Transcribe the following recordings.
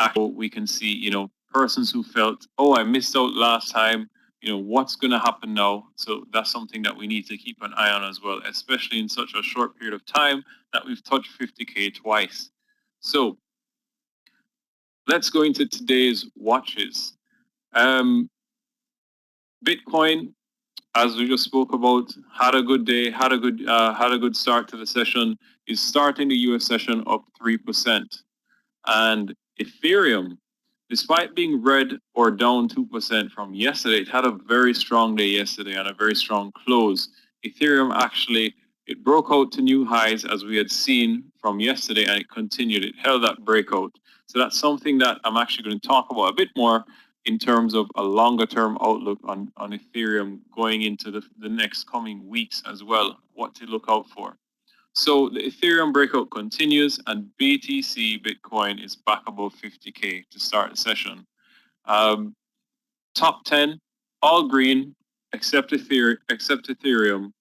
actually we can see, persons who felt, oh, I missed out last time, what's going to happen now? So that's something that we need to keep an eye on as well, especially in such a short period of time that we've touched 50K twice. So let's go into today's watches. Bitcoin, as we just spoke about, had a good day, had a good start to the session, is starting the US session up 3%. And Ethereum, despite being red or down 2% from yesterday, it had a very strong day yesterday and a very strong close. Ethereum actually, it broke out to new highs as we had seen from yesterday, and it continued. It held that breakout. So that's something that I'm actually going to talk about a bit more in terms of a longer term outlook on Ethereum going into the next coming weeks as well, what to look out for. So the Ethereum breakout continues, and BTC Bitcoin is back above 50K to start the session. Top 10, all green, except Ethereum,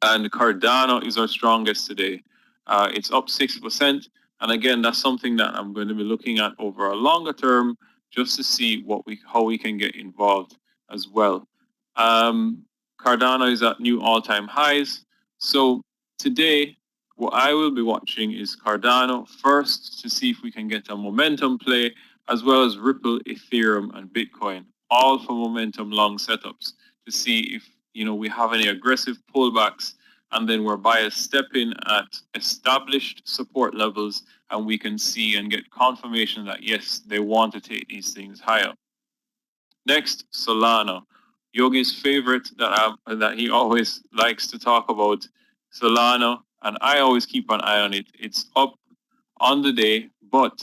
and Cardano is our strongest today. It's up 6%, and again, that's something that I'm going to be looking at over a longer term, just to see how we can get involved as well. Cardano is at new all-time highs. So today, what I will be watching is Cardano first to see if we can get a momentum play, as well as Ripple, Ethereum, and Bitcoin, all for momentum long setups to see if we have any aggressive pullbacks, and then we're biased step in at established support levels, and we can see and get confirmation that yes, they want to take these things higher. Next, Solana, Yogi's favorite that he always likes to talk about, Solana, and I always keep an eye on it. It's up on the day, but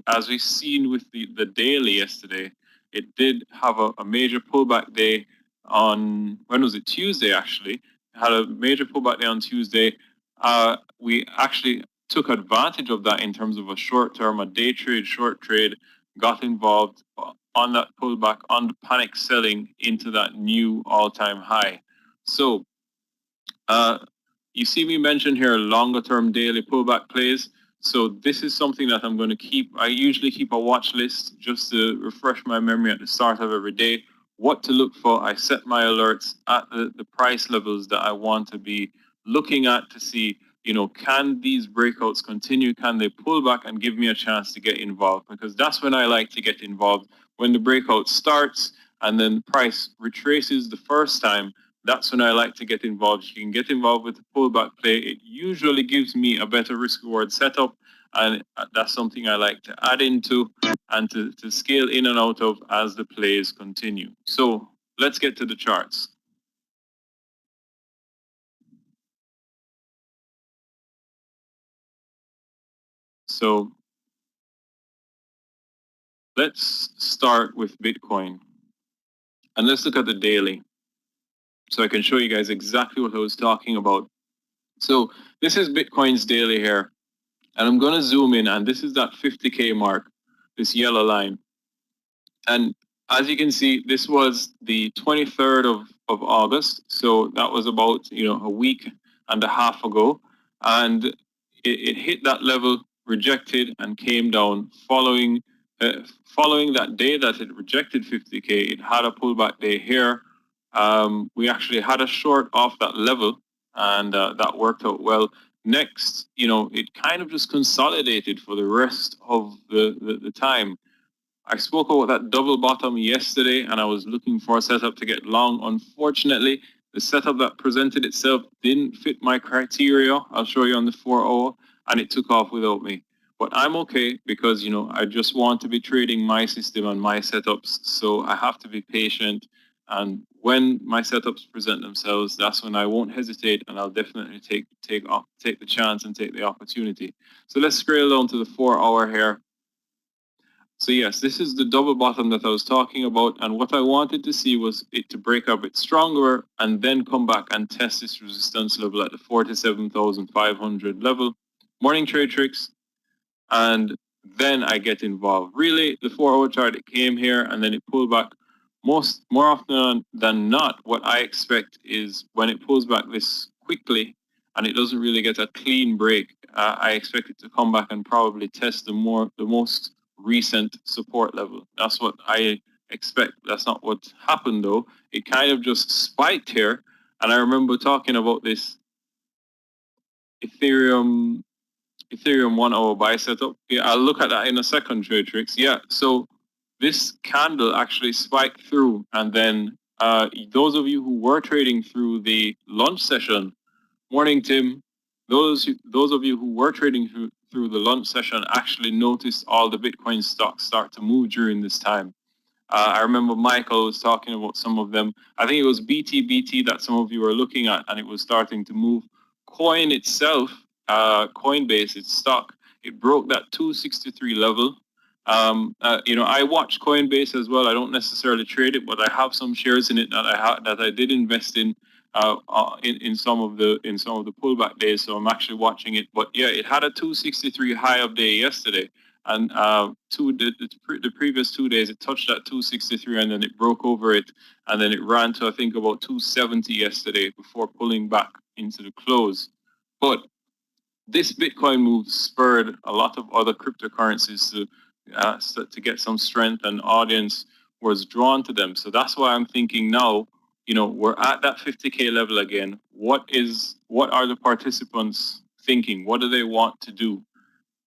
as we've seen with the daily yesterday, it did have a major pullback day on, when was it? Tuesday, actually. It had a major pullback day on Tuesday. We actually took advantage of that in terms of a short term, a day trade, short trade, got involved on that pullback, on the panic selling into that new all-time high. So you see me mention here longer term daily pullback plays. So this is something that I'm going to keep. I usually keep a watch list just to refresh my memory at the start of every day, what to look for. I set my alerts at the price levels that I want to be looking at to see, can these breakouts continue? Can they pull back and give me a chance to get involved? Because that's when I like to get involved. When the breakout starts and then price retraces the first time, that's when I like to get involved. You can get involved with the pullback play. It usually gives me a better risk reward setup, and that's something I like to add into and to scale in and out of as the plays continue. So let's get to the charts. So let's start with Bitcoin, and let's look at the daily so I can show you guys exactly what I was talking about. So this is Bitcoin's daily here, and I'm going to zoom in, and this is that 50K mark, this yellow line. And as you can see, this was the 23rd of August. So that was about, a week and a half ago. And it hit that level, rejected, and came down following that day that it rejected 50K. It had a pullback day here. We actually had a short off that level, and that worked out well. Next, it kind of just consolidated for the rest of the time. I spoke about that double bottom yesterday, and I was looking for a setup to get long. Unfortunately, the setup that presented itself didn't fit my criteria. I'll show you on the 4-hour, and it took off without me. But I'm okay because, I just want to be trading my system and my setups, so I have to be patient. And when my setups present themselves, that's when I won't hesitate, and I'll definitely take the chance and take the opportunity. So let's scroll down to the 4-hour here. So yes, this is the double bottom that I was talking about, and what I wanted to see was it to break a bit stronger and then come back and test this resistance level at the 47,500 level. Morning trade tricks, and then I get involved. Really, the 4-hour chart, it came here and then it pulled back. More often than not, what I expect is when it pulls back this quickly and it doesn't really get a clean break, I expect it to come back and probably test the most recent support level. That's what I expect. That's not what happened though. It kind of just spiked here. And I remember talking about this Ethereum 1 hour buy setup. Yeah, I'll look at that in a second, Trade Tricks. Yeah, so this candle actually spiked through, and then those of you who were trading through the lunch session, morning Tim, those of you who were trading through the lunch session actually noticed all the Bitcoin stocks start to move during this time. I remember Michael was talking about some of them. I think it was BT that some of you were looking at, and it was starting to move. Coin itself, Coinbase, its stock, it broke that 263 level. I watch Coinbase as well. I don't necessarily trade it, but I have some shares in it that I did invest in some of the pullback days. So I'm actually watching it. But yeah, it had a 263 high of day yesterday. And the previous 2 days, it touched that 263, and then it broke over it, and then it ran to, I think, about 270 yesterday before pulling back into the close. But this Bitcoin move spurred a lot of other cryptocurrencies to get some strength, and audience was drawn to them. So that's why I'm thinking now, we're at that 50K level again. What are the participants thinking? What do they want to do?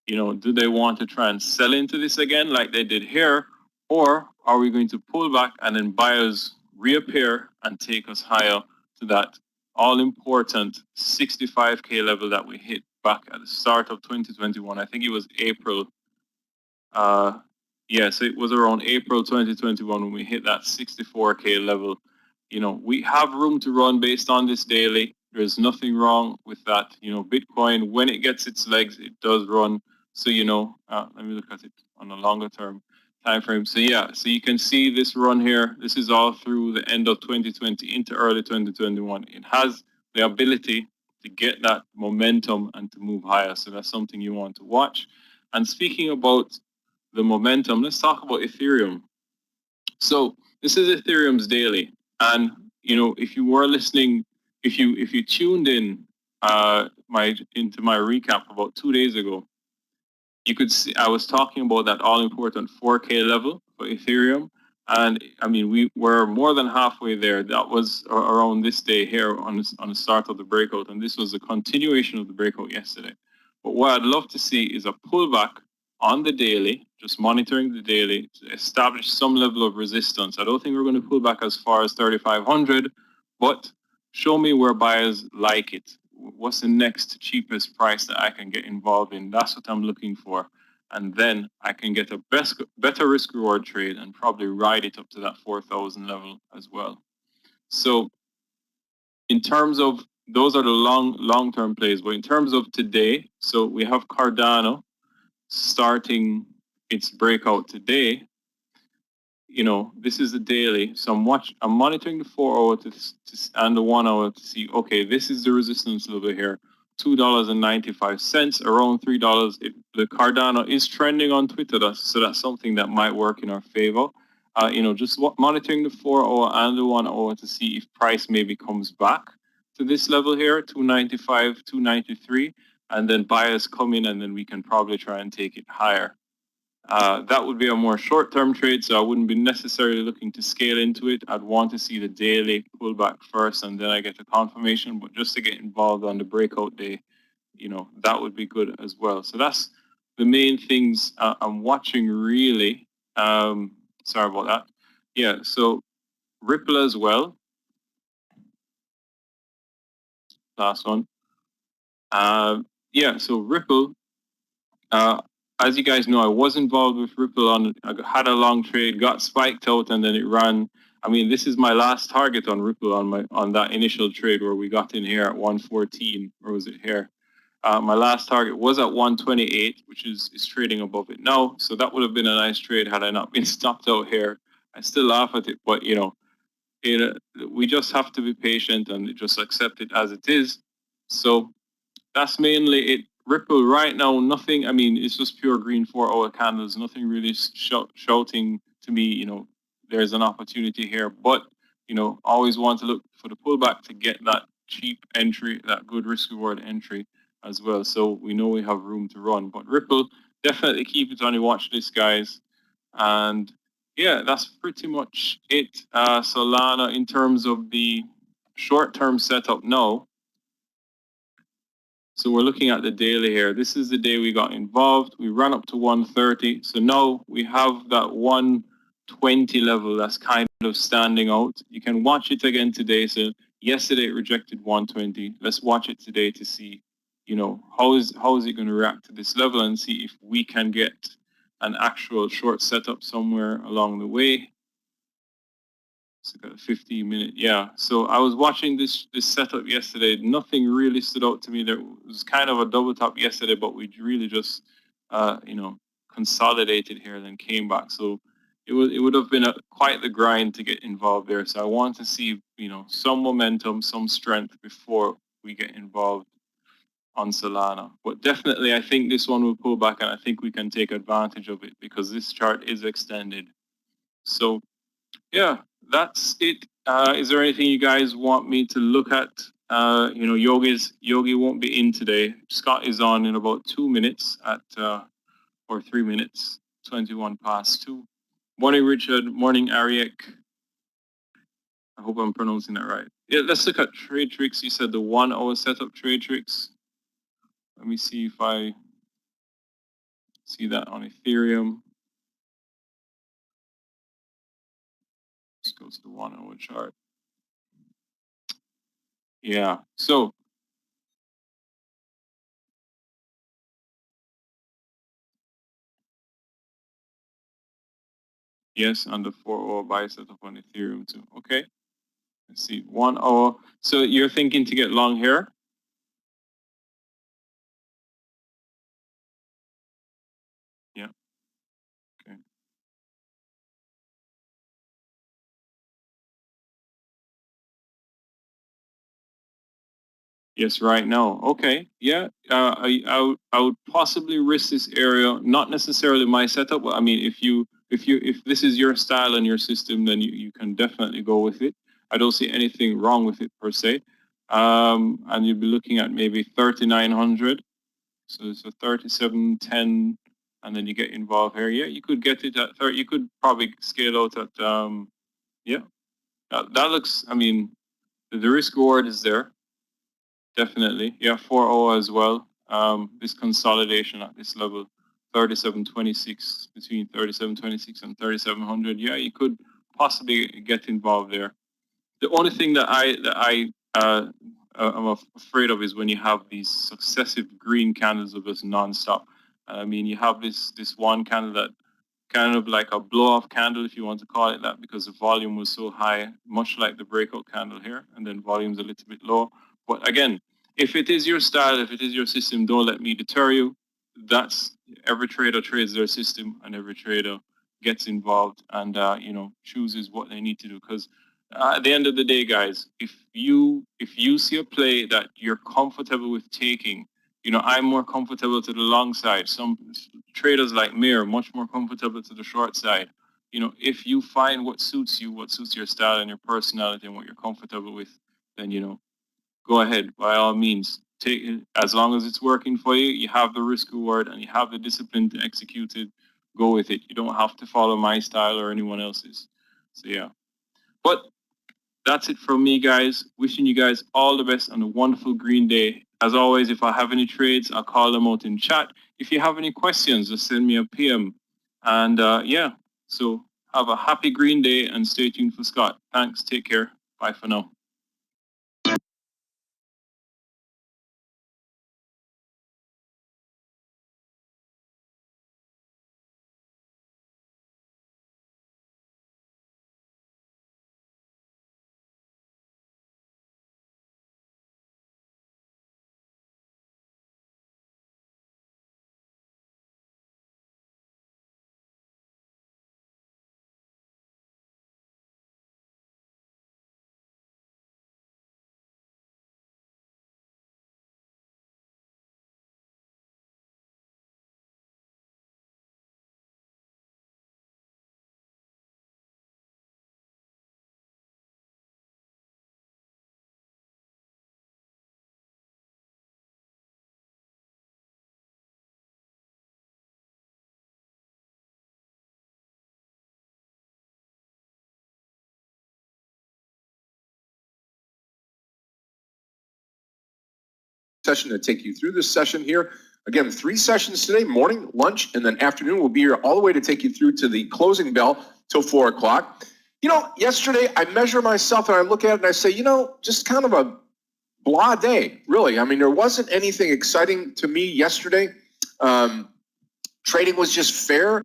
Do they want to try and sell into this again like they did here? Or are we going to pull back and then buyers reappear and take us higher to that all-important 65K level that we hit back at the start of 2021? I think it was April. So it was around April 2021 when we hit that 64K level. We have room to run based on this daily. There's nothing wrong with that. Bitcoin, when it gets its legs, it does run. So, let me look at it on a longer term time frame. So you can see this run here. This is all through the end of 2020 into early 2021. It has the ability to get that momentum and to move higher. So that's something you want to watch. And speaking about the momentum, let's talk about Ethereum. So this is Ethereum's daily. And, if you were listening, if you tuned in into my recap about 2 days ago, you could see I was talking about that all-important 4K level for Ethereum. And I mean, we were more than halfway there. That was around this day here on the start of the breakout. And this was a continuation of the breakout yesterday. But what I'd love to see is a pullback on the daily, just monitoring the daily to establish some level of resistance. I don't think we're going to pull back as far as 3,500, but show me where buyers like it. What's the next cheapest price that I can get involved in? That's what I'm looking for. And then I can get a better risk reward trade and probably ride it up to that 4,000 level as well. So in terms of, those are the long-term plays. But in terms of today, so we have Cardano starting its breakout today. This is the daily. So I'm monitoring the 4 hour and the 1 hour to see, okay, this is the resistance level here. $2.95, around $3. The Cardano is trending on Twitter, so that's something that might work in our favor. Just monitoring the 4 hour and the 1 hour to see if price maybe comes back to this level here, 295, 293, and then buyers come in, and then we can probably try and take it higher. That would be a more short-term trade, so I wouldn't be necessarily looking to scale into it. I'd want to see the daily pullback first, and then I get the confirmation. But just to get involved on the breakout day, that would be good as well. So that's the main things I'm watching really. Sorry about that. Yeah, so Ripple as well. Last one. So Ripple. As you guys know, I was involved with Ripple I had a long trade, got spiked out, and then it ran. I mean, this is my last target on Ripple on that initial trade where we got in here at 114. Or was it here? My last target was at 128, which is trading above it now. So that would have been a nice trade had I not been stopped out here. I still laugh at it, but we just have to be patient and just accept it as it is. So that's mainly it. Ripple right now, nothing. I mean, it's just pure green 4 hour candles. Nothing really shouting to me, there's an opportunity here. But, always want to look for the pullback to get that cheap entry, that good risk reward entry as well. So we know we have room to run. But Ripple, definitely keep it on your watch list, guys. And yeah, that's pretty much it. Solana in terms of the short-term setup now. So we're looking at the daily here. This is the day we got involved. We ran up to 130. So now we have that 120 level that's kind of standing out. You can watch it again today. So yesterday it rejected 120. Let's watch it today to see, you know, how is it going to react to this level and see if we can get an actual short setup somewhere along the way. It's like a 15-minute, yeah. So I was watching this setup yesterday. Nothing really stood out to me. There was kind of a double top yesterday, but we really just, you know, consolidated here, then came back. So it would have been quite the grind to get involved there. So I want to see, you know, some momentum, some strength before we get involved on Solana. But definitely, I think this one will pull back, and I think we can take advantage of it because this chart is extended. So yeah, that's it. Is there anything you guys want me to look at? You know, Yogi won't be in today. Scott is on in about 2 minutes at or 3 minutes, 21 past 2. Morning, Richard. Morning, Ariek. I hope I'm pronouncing that right. Yeah, let's look at trade tricks. You said the 1 hour setup trade tricks. Let me see if I see that on Ethereum. Let's go to the 1 hour chart. Yeah, so yes, on the 4-hour buy setup on Ethereum too. Okay. Let's see, 1 hour. So you're thinking to get long here? Yeah. Okay. Yes, right now. Okay. Yeah. I would possibly risk this area, not necessarily my setup. But I mean, if this is your style and your system, then you can definitely go with it. I don't see anything wrong with it per se. And you'd be looking at maybe 3,900. So it's a 3710, and then you get involved here. Yeah, you could get it at 30. You could probably scale out at yeah. That looks. I mean, the risk reward is there definitely. Yeah, 4-0 as well. This consolidation at this level, 3726 between 3726 and 3700. Yeah, you could possibly get involved there. The only thing that I'm afraid of is when you have these successive green candles of us nonstop. I mean, you have this one candle that kind of like a blow off candle, if you want to call it that, because the volume was so high, much like the breakout candle here, and then volume's a little bit low. But again, if it is your style, if it is your system, don't let me deter you. That's every trader trades their system, and every trader gets involved and you know, chooses what they need to do. Because at the end of the day, guys, if you see a play that you're comfortable with taking, you know, I'm more comfortable to the long side. Some traders like Meir much more comfortable to the short side. You know, if you find what suits you, what suits your style and your personality and what you're comfortable with, then you know, go ahead by all means. Take it as long as it's working for you. You have the risk reward and you have the discipline to execute it. Go with it. You don't have to follow my style or anyone else's. So yeah, but that's it from me, guys. Wishing you guys all the best on a wonderful green day. As always, if I have any trades, I'll call them out in chat. If you have any questions, just send me a PM. And yeah, so have a happy green day and stay tuned for Scott. Thanks. Take care. Bye for now. session to take you through this session here. Again, 3 sessions today, morning, lunch, and then afternoon. We'll be here all the way to take you through to the closing bell till 4 o'clock. You know, yesterday I measure myself and I look at it and I say, you know, just kind of a blah day, really. I mean, there wasn't anything exciting to me yesterday. Trading was just fair.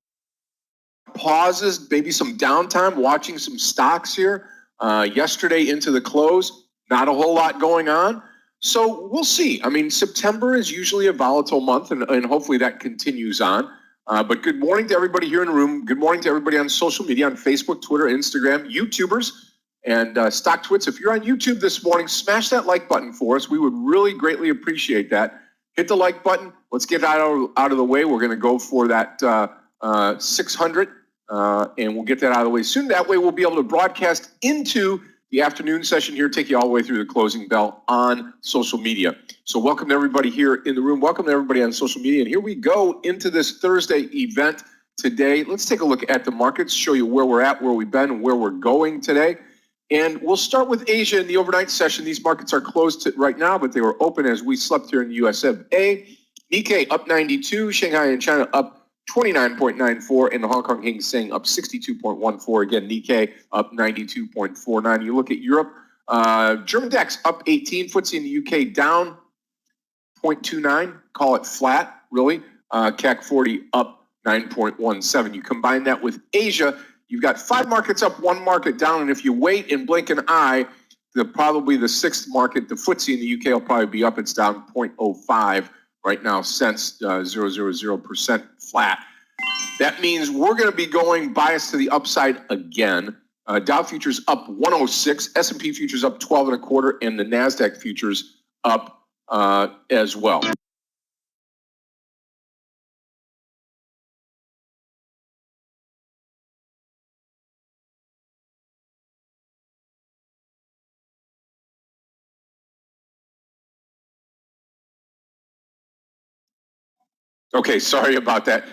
Pauses, maybe some downtime, watching some stocks here. Yesterday into the close, not a whole lot going on. So we'll see. I mean, September is usually a volatile month, and hopefully that continues on. But good morning to everybody here in the room. Good morning to everybody on social media, on Facebook, Twitter, Instagram, YouTubers, and StockTwits. If you're on YouTube this morning, smash that like button for us. We would really greatly appreciate that. Hit the like button. Let's get out of the way. We're going to go for that 600, and we'll get that out of the way soon. That way we'll be able to broadcast into the afternoon session here, take you all the way through the closing bell on social media. So welcome to everybody here in the room. Welcome to everybody on social media. And here we go into this Thursday event today. Let's take a look at the markets, show you where we're at, where we've been, and where we're going today. And we'll start with Asia in the overnight session. These markets are closed right now, but they were open as we slept here in the US of A. Nikkei up 92, Shanghai and China up 29.94, and the Hong Kong Hang Seng up 62.14. Again, Nikkei up 92.49. You look at Europe, German DAX up 18, FTSE in the UK down 0.29, call it flat, really. CAC 40 up 9.17. You combine that with Asia, you've got 5 markets up, 1 market down, and if you wait and blink an eye, probably the 6th market, the FTSE in the UK will probably be up. It's down 0.05 right now, cents, 0.000% flat. That means we're going to be going biased to the upside again. Dow futures up 106, S&P futures up 12.25, and the NASDAQ futures up as well. Okay, sorry about that.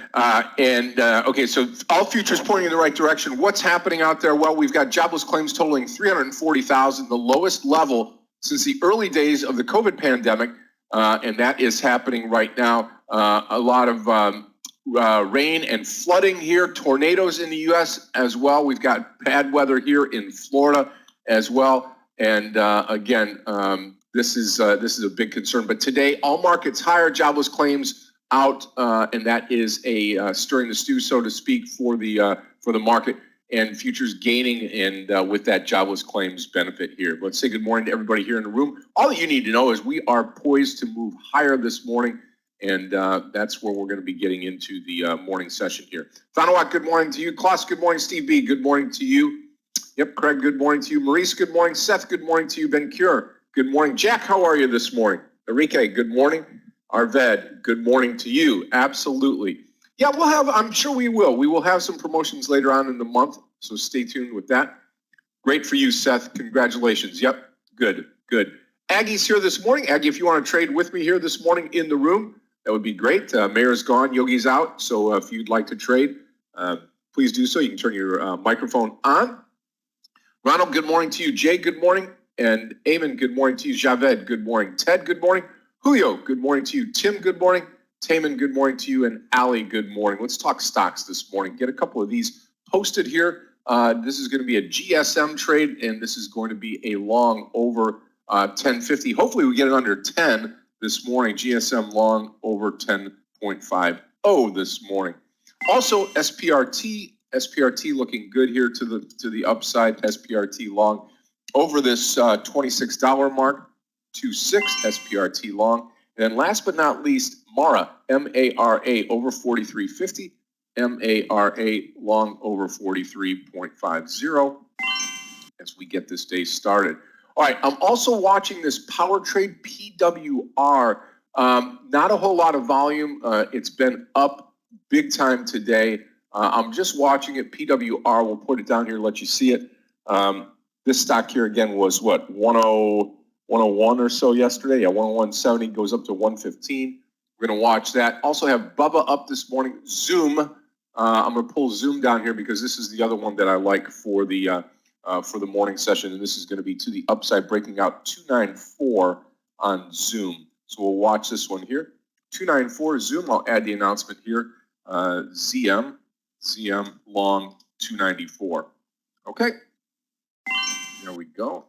Okay, so all futures pointing in the right direction. What's happening out there? Well, we've got jobless claims totaling 340,000, the lowest level since the early days of the COVID pandemic, and that is happening right now. A lot of rain and flooding here, tornadoes in the U.S. as well. We've got bad weather here in Florida as well, and again, this is a big concern. But today, all markets higher, jobless claims out, and that is a stirring the stew, so to speak, for the market, and futures gaining, and with that jobless claims benefit here. Let's say good morning to everybody here in the room. All that you need to know is we are poised to move higher this morning, and that's where we're going to be getting into the morning session here. Thanawat, good morning to you. Klaus, good morning. Steve B, good morning to you. Yep, Craig, good morning to you. Maurice, good morning. Seth, good morning to you. Ben Cure, good morning. Jack, how are you this morning? Enrique, good morning. Arved, good morning to you. Absolutely. Yeah, I'm sure we will. We will have some promotions later on in the month, so stay tuned with that. Great for you, Seth. Congratulations. Yep, good. Aggie's here this morning. Aggie, if you want to trade with me here this morning in the room, that would be great. Meir's gone, Yogi's out, so if you'd like to trade, please do so. You can turn your microphone on. Ronald, good morning to you. Jay, good morning. And Eamon, good morning to you. Javed, good morning. Ted, good morning. Julio, good morning to you. Tim, good morning. Taman, good morning to you. And Ali, good morning. Let's talk stocks this morning. Get a couple of these posted here. This is going to be a GSM trade, and this is going to be a long over 1050. Hopefully we get it under 10 this morning. GSM long over 10.50 this morning. Also, SPRT looking good here to the upside. SPRT long over this $26 mark. 2.6 SPRT long. And then last but not least, MARA, M-A-R-A over 43.50, M-A-R-A long over 43.50 as we get this day started. All right, I'm also watching this power trade PWR. Not a whole lot of volume. It's been up big time today. I'm just watching it. PWR, we'll put it down here, let you see it. This stock here again was what, 101 or so yesterday. Yeah, 101.70 goes up to 115. We're going to watch that. Also have Bubba up this morning. Zoom. I'm going to pull Zoom down here because this is the other one that I like for the morning session, and this is going to be to the upside, breaking out 294 on Zoom. So we'll watch this one here. 294 Zoom, I'll add the announcement here. ZM long 294. Okay, there we go.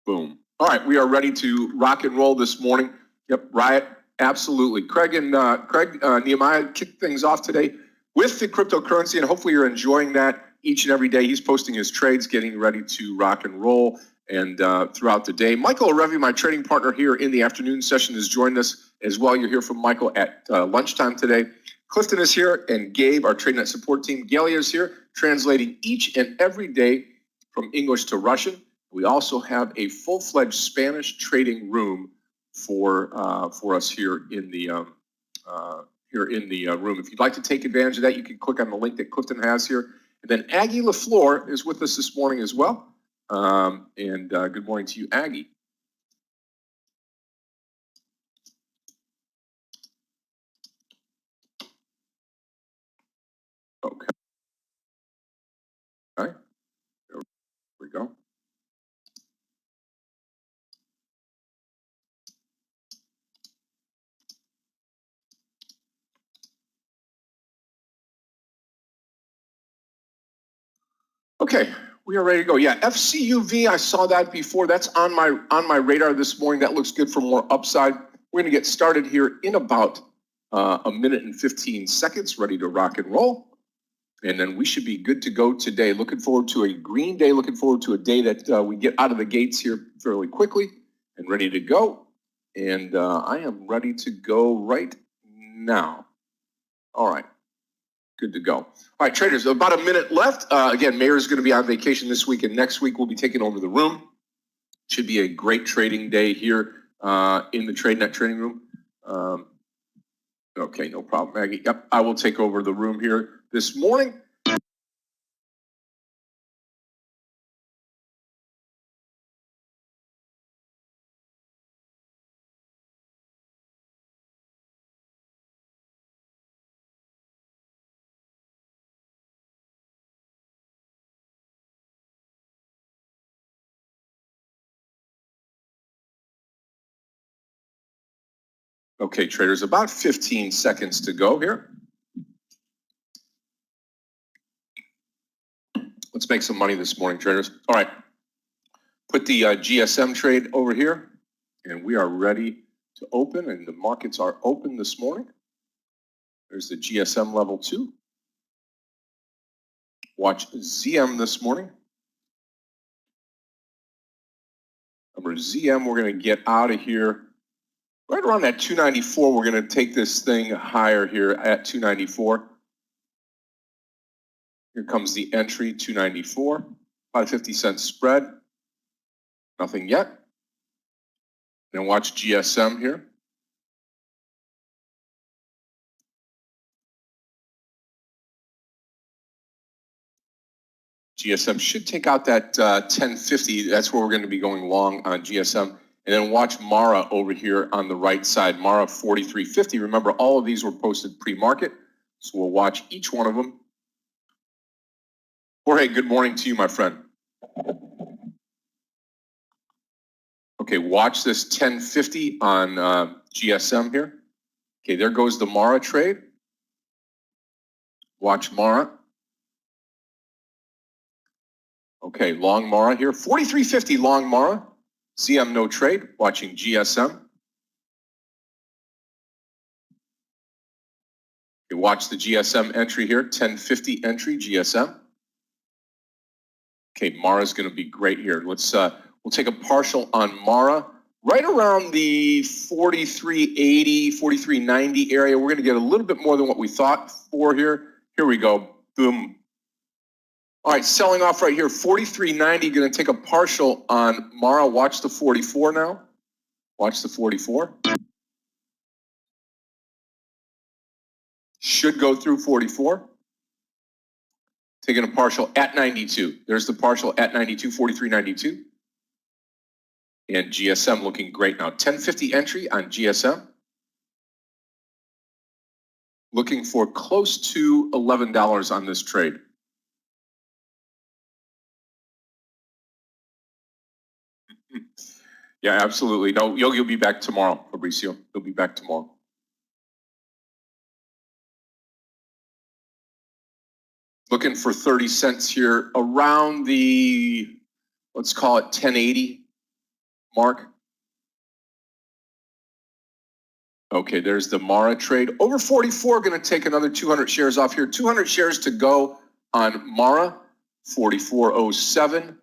Boom. All right, we are ready to rock and roll this morning. Yep, Riot, absolutely. Craig Nehemiah kicked things off today with the cryptocurrency, and hopefully you're enjoying that each and every day. He's posting his trades, getting ready to rock and roll and throughout the day. Michael Arevi, my trading partner here in the afternoon session, has joined us as well. You'll hear from Michael at lunchtime today. Clifton is here, and Gabe, our Tradenet support team. Galia is here, translating each and every day from English to Russian. We also have a full-fledged Spanish trading room for us here in the room. If you'd like to take advantage of that, you can click on the link that Clifton has here. And then Aggie LaFleur is with us this morning as well. Good morning to you, Aggie. Okay. All right. There we go. Okay, we are ready to go. Yeah, FCUV, I saw that before. That's on my radar this morning. That looks good for more upside. We're going to get started here in about a minute and 15 seconds, ready to rock and roll. And then we should be good to go today. Looking forward to a green day, looking forward to a day that we get out of the gates here fairly quickly and ready to go. And I am ready to go right now. All right. Good to go. All right, traders, about a minute left. Again, Meir is going to be on vacation this week, and next week we'll be taking over the room. Should be a great trading day here in the Tradenet trading room. Okay, no problem, Maggie. Yep, I will take over the room here this morning. Okay, traders, about 15 seconds to go here. Let's make some money this morning, traders. All right, put the GSM trade over here, and we are ready to open, and the markets are open this morning. There's the GSM level 2. Watch ZM this morning. Remember, ZM, we're going to get out of here right around that 294. We're going to take this thing higher here at 294. Here comes the entry, 294. About a 50-cent spread. Nothing yet. Then watch GSM here. GSM should take out that 1050. That's where we're going to be going long on GSM. And then watch Mara over here on the right side. Mara 4350. Remember, all of these were posted pre-market. So we'll watch each one of them. Jorge, good morning to you, my friend. Okay, watch this 1050 on GSM here. Okay, there goes the Mara trade. Watch Mara. Okay, long Mara here. 4350 long Mara. CM no trade. Watching GSM. Okay, watch the GSM entry here. 1050 entry GSM. Okay, Mara's going to be great here. Let's we'll take a partial on Mara right around the 4380, 4390 area. We're going to get a little bit more than what we thought for here. Here we go. Boom. All right, selling off right here. 4390. Going to take a partial on Mara. Watch the 44 now. Watch the 44. Should go through 44. Taking a partial at 92. There's the partial at 92, 43.92. And GSM looking great now. 1050 entry on GSM. Looking for close to $11 on this trade. Yeah, absolutely. No, you'll be back tomorrow, Fabricio. You'll be back tomorrow. Looking for 30 cents here around the, let's call it 1080 mark. Okay, there's the Mara trade. Over 44, going to take another 200 shares off here. 200 shares to go on Mara, 44.07.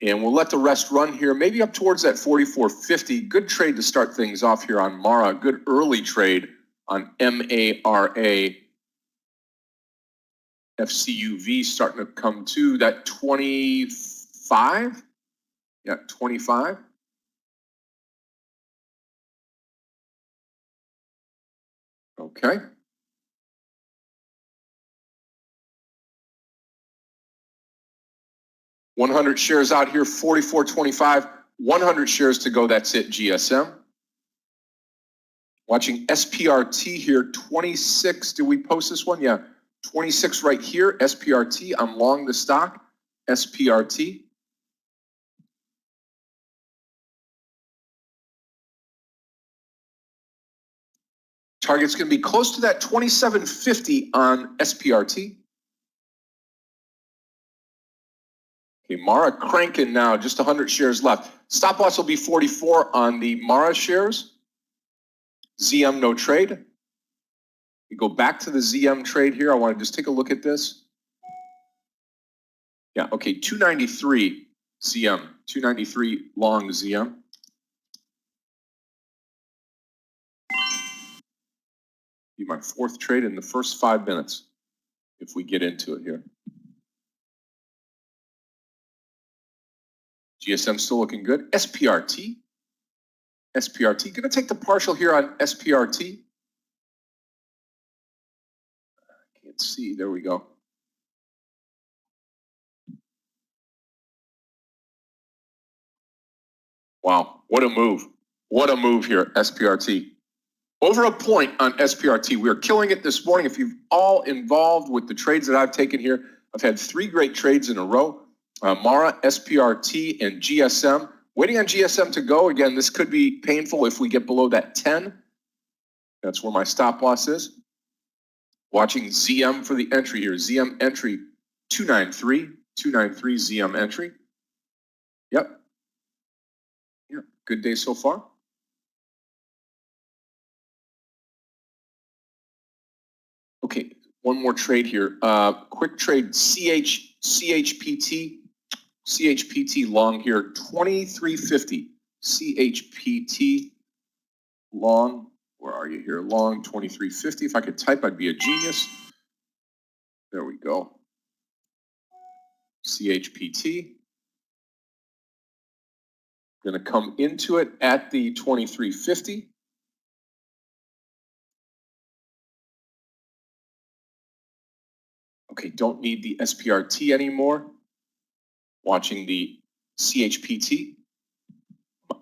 And we'll let the rest run here, maybe up towards that 44.50. Good trade to start things off here on Mara. Good early trade on MARA. FCUV starting to come to that 25. Yeah, 25. Okay. $100 shares out here, 44.25. 100 shares to go. That's it, GSM. Watching SPRT here, 26. Did we post this one? Yeah, 26 right here, SPRT. I'm long the stock, SPRT. Target's going to be close to that 27.50 on SPRT. Okay, Mara cranking now, just 100 shares left. Stop loss will be 44 on the Mara shares. ZM no trade. We go back to the ZM trade here. I want to just take a look at this. Yeah, okay, 293 ZM, 293 long ZM. Be my fourth trade in the first 5 minutes if we get into it here. GSM still looking good. SPRT. SPRT. Going to take the partial here on SPRT. Can't see. There we go. Wow. What a move. What a move here, SPRT. Over a point on SPRT. We are killing it this morning. If you've all involved with the trades that I've taken here, I've had 3 great trades in a row. Mara, SPRT, and GSM. Waiting on GSM to go. Again, this could be painful if we get below that 10. That's where my stop loss is. Watching ZM for the entry here. ZM entry 293. 293 ZM entry. Yep. Yeah. Good day so far. Okay. One more trade here. Quick trade CHPT. CHPT long here, 2350. CHPT long, where are you here? Long 2350. If I could type, I'd be a genius. There we go. CHPT. Going to come into it at the 2350. Okay, don't need the SPRT anymore. Watching the CHPT.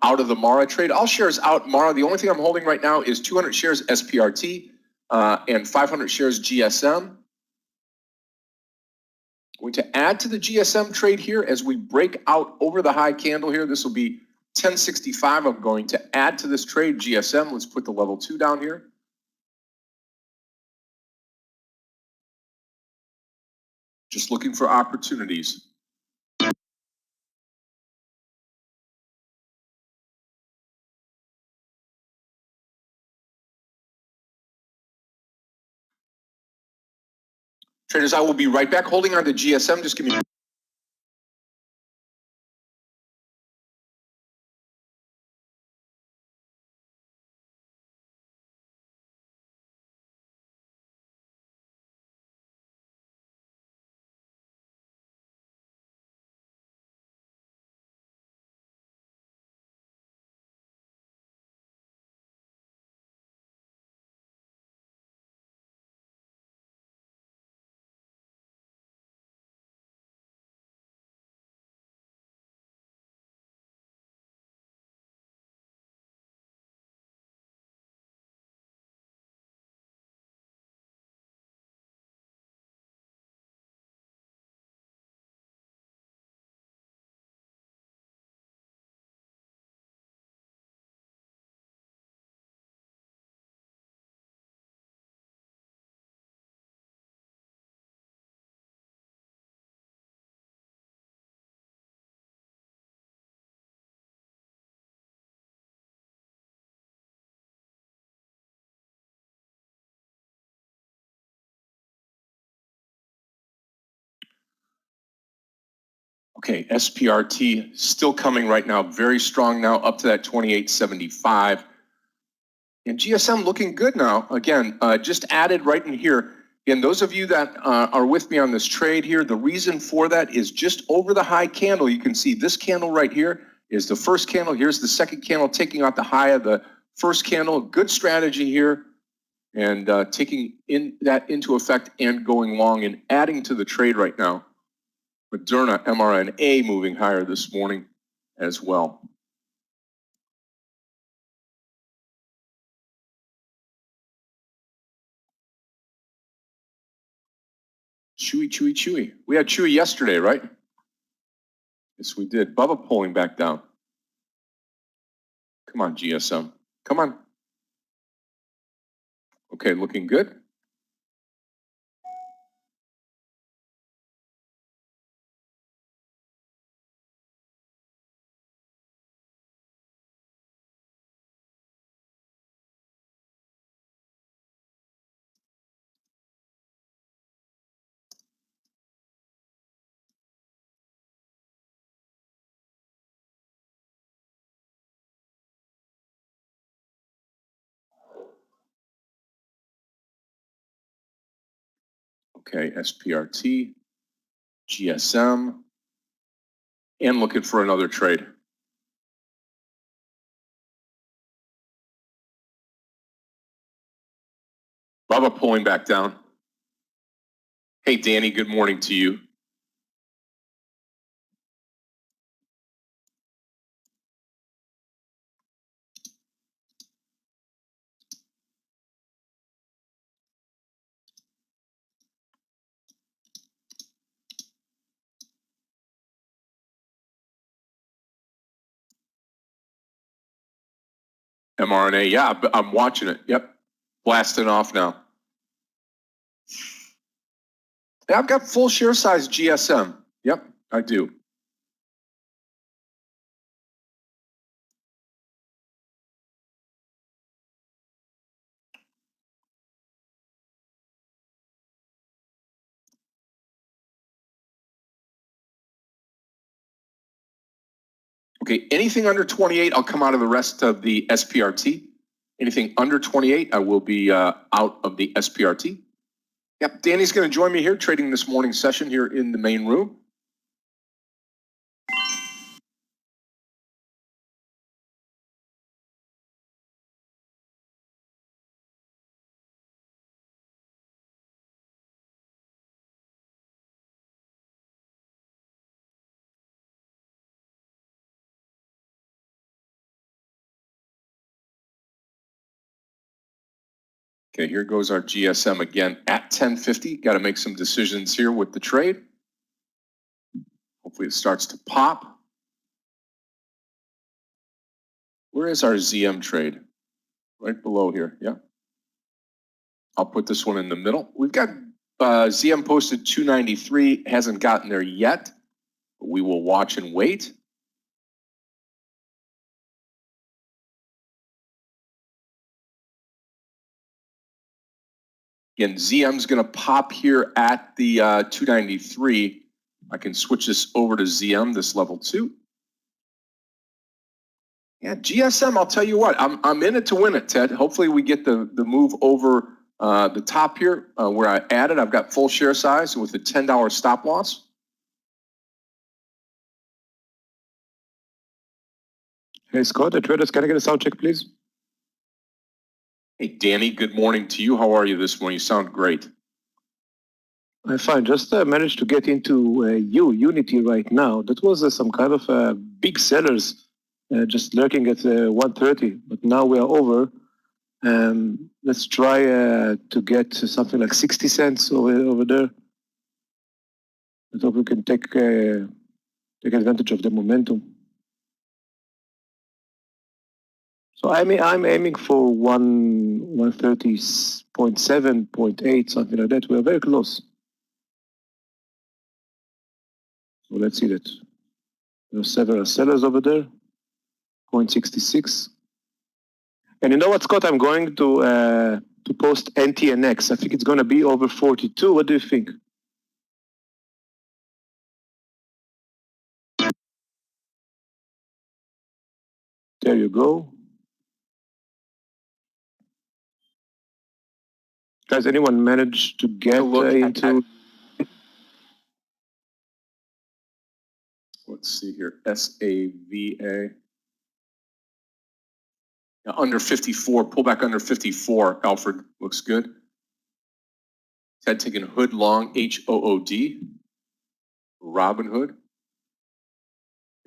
Out of the Mara trade. All shares out Mara. The only thing I'm holding right now is 200 shares SPRT and 500 shares GSM. Going to add to the GSM trade here as we break out over the high candle here. This will be 1065. I'm going to add to this trade GSM. Let's put the level 2 down here. Just looking for opportunities. Traders, I will be right back. Holding on to GSM. Just give me Okay, SPRT still coming right now, very strong now, up to that 28.75. And GSM looking good now. Again, just added right in here. And those of you that are with me on this trade here, the reason for that is just over the high candle. You can see this candle right here is the first candle. Here's the second candle taking out the high of the first candle. Good strategy here. And taking that into effect and going long and adding to the trade right now. Moderna mRNA moving higher this morning as well. CHWY. We had CHWY yesterday, right? Yes, we did. Bubba pulling back down. Come on, GSM. Come on. Okay, looking good. Okay, SPRT, GSM, and looking for another trade. Bubba pulling back down. Hey, Danny, good morning to you. mRNA, yeah, I'm watching it. Yep, blasting off now. Yeah, I've got full share size GSM. Yep, I do. Okay, anything under 28, I'll come out of the rest of the SPRT. Anything under 28, I will be out of the SPRT. Yep, Danny's going to join me here trading this morning's session here in the main room. Okay, here goes our GSM again at 1050. Got to make some decisions here with the trade. Hopefully it starts to pop. Where is our ZM trade? Right below here, yeah. I'll put this one in the middle. We've got ZM posted 293, hasn't gotten there yet, but we will watch and wait. Again, ZM's going to pop here at the 293. I can switch this over to ZM, this level 2. Yeah, GSM, I'll tell you what, I'm in it to win it, Ted. Hopefully we get the move over the top here where I added. I've got full share size with a $10 stop loss. Hey, Scott, the traders, can I get a sound check, please? Hey, Danny, good morning to you. How are you this morning? You sound great. I'm fine. Just managed to get into Unity right now. That was some kind of big sellers just lurking at 130, but now we are over. Let's try to get something like 60 cents over there. I hope we can take advantage of the momentum. So I'm aiming for 130.7, 0.8, something like that. We are very close. So let's see that. There are several sellers over there. 0.66. And you know what, Scott? I'm going to post NTNX. I think it's going to be over 42. What do you think? There you go. Guys, anyone manage to get into? Let's see here, SAVA. Now, under 54, pull back under 54, Alfred, looks good. Ted taking Hood long, HOOD. Robin Hood.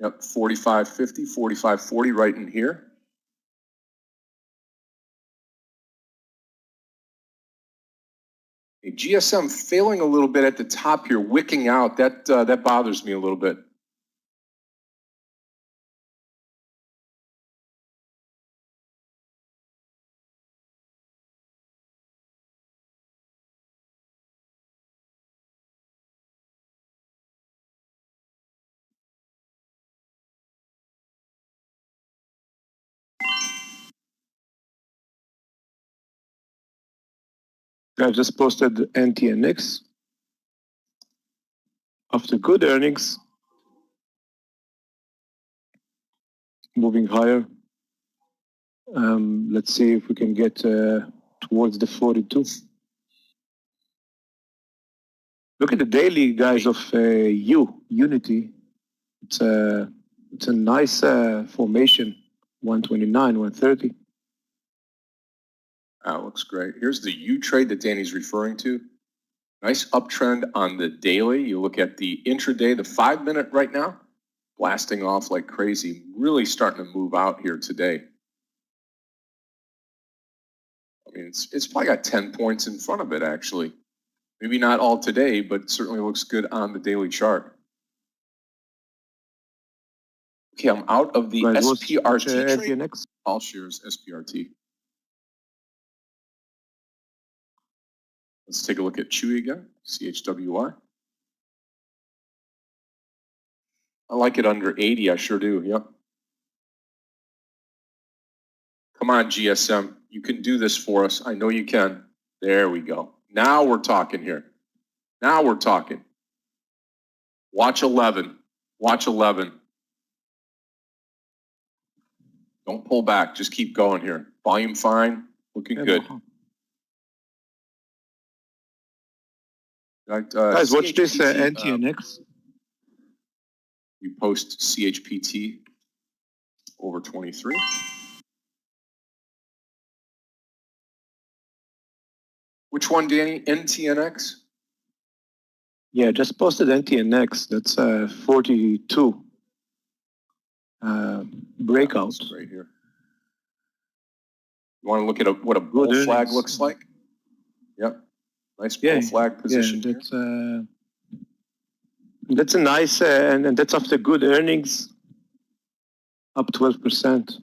Yep, 45.50, 45.40 right in here. A GSM failing a little bit at the top here, wicking out. That bothers me a little bit. I just posted NTNX after good earnings, moving higher. Let's see if we can get towards the 42. Look at the daily, guys, of Unity. It's a nice formation, 129, 130. That looks great. Here's the U trade that Danny's referring to. Nice uptrend on the daily. You look at the intraday, the 5-minute right now, blasting off like crazy. Really starting to move out here today. I mean, it's probably got 10 points in front of it, actually. Maybe not all today, but certainly looks good on the daily chart. Okay, I'm out of the Guys, SPRT trade. NTNX? All shares SPRT. Let's take a look at CHWY again, CHWY. I like it under 80, I sure do, yep. Come on, GSM, you can do this for us. I know you can. There we go. Now we're talking here. Now we're talking. Watch 11. Watch 11. Don't pull back. Just keep going here. Volume fine. Looking good. Guys, watch this NTNX. You post CHPT over 23. Which one, Danny? NTNX? Yeah, just posted NTNX. That's 42. Breakout. Right here. You want to look at what a bull flag looks like? Yep. Nice bull flag position. Yeah, that's a nice, and that's after good earnings, up 12%.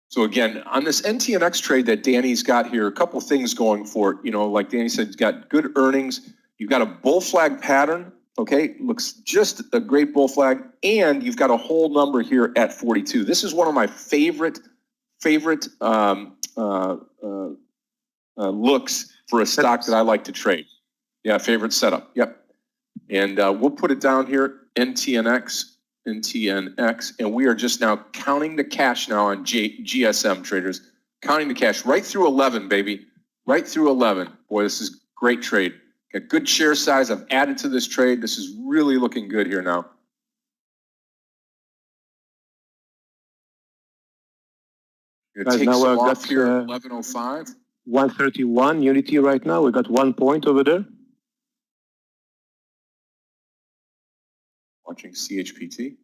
So again, on this NTNX trade that Danny's got here, a couple things going for it. You know, like Danny said, it's got good earnings. You've got a bull flag pattern. Okay, looks just a great bull flag, and you've got a whole number here at 42. This is one of my favorite looks for a stock that I like to trade. Yeah, favorite setup. Yep. And we'll put it down here, NTNX, and we are just now counting the cash now on GSM traders. Counting the cash right through 11, baby. Right through 11. Boy, this is great trade. Got good share size. I've added to this trade. This is really looking good here now. Guys, now we've got here 11:05. 131 Unity right now. We got 1 point over there. Watching CHPT.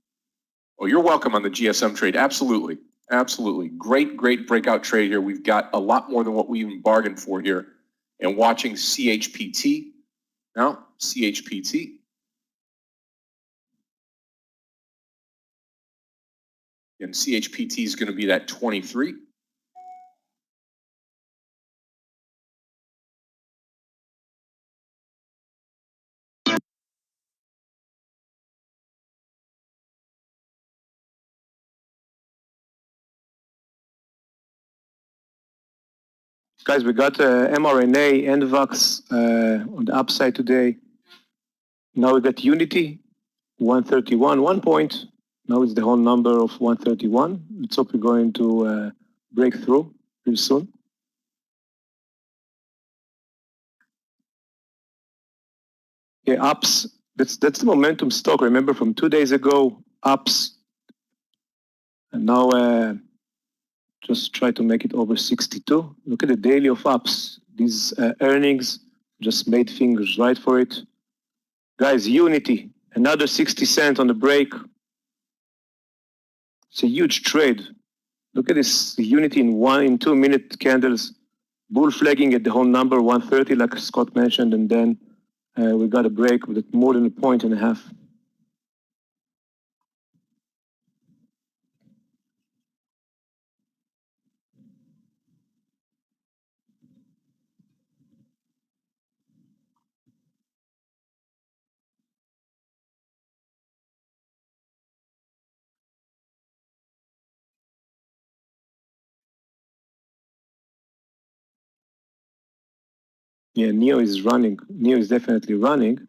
Oh, you're welcome on the GSM trade. Absolutely. Absolutely. Great breakout trade here. We've got a lot more than what we even bargained for here. And watching CHPT. Now, CHPT. And CHPT is going to be that 23. Guys, we got mRNA, NVAX on the upside today. Now we got Unity, 131, 1 point. Now it's the whole number of 131. Let's hope we're going to break through real soon. Yeah, ups. That's the momentum stock. Remember from 2 days ago, ups, and now just try to make it over 62. Look at the daily of ups. These earnings just made fingers right for it. Guys, Unity, another 60 cents on the break. It's a huge trade. Look at this Unity in 2 minute candles, bull flagging at the whole number 130, like Scott mentioned, and then we got a break with more than 1.5 points. Yeah, NEO is running. NEO is definitely running.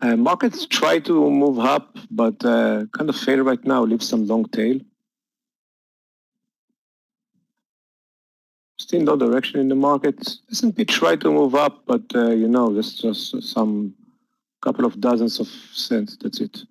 Markets try to move up, but kind of fail right now, leave some long tail. Still no direction in the market. S&P try to move up, but you know, there's just some couple of dozens of cents, that's it.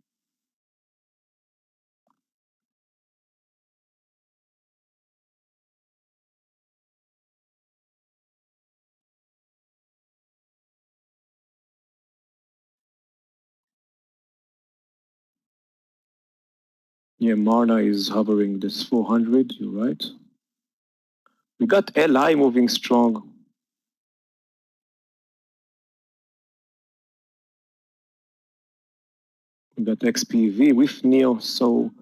Yeah, Marna is hovering this 400, you're right. We got LI moving strong. We got XPV with NEO. So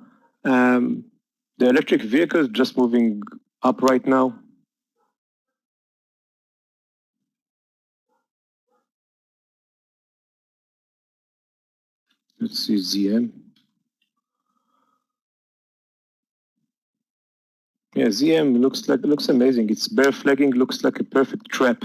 the electric vehicle is just moving up right now. Let's see ZM. Yeah, ZM looks amazing. It's bear flagging, looks like a perfect trap.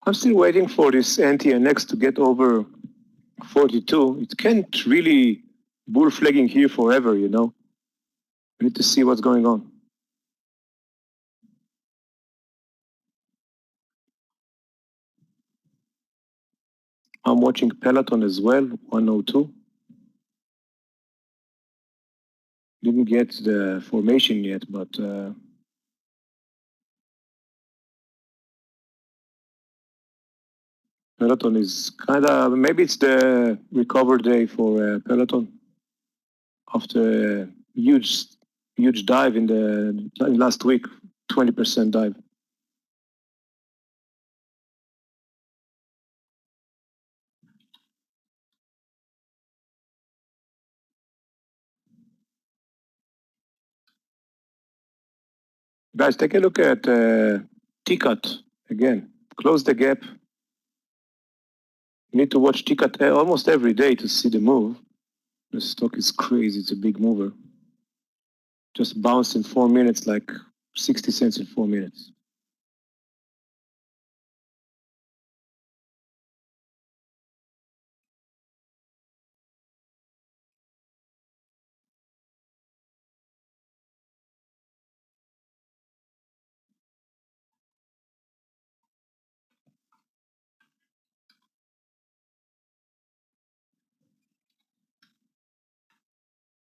I'm still waiting for this anti-NX to get over 42. It can't really bull flagging here forever, you know. We need to see what's going on. I'm watching Peloton as well, 102. Didn't get the formation yet, but Peloton is kind of, maybe it's the recover day for Peloton after a huge dive in the last week, 20% dive. Guys, take a look at TCAT again. Close the gap. You need to watch TCAT almost every day to see the move. The stock is crazy. It's a big mover. Just bounced in 4 minutes, like 60 cents in 4 minutes.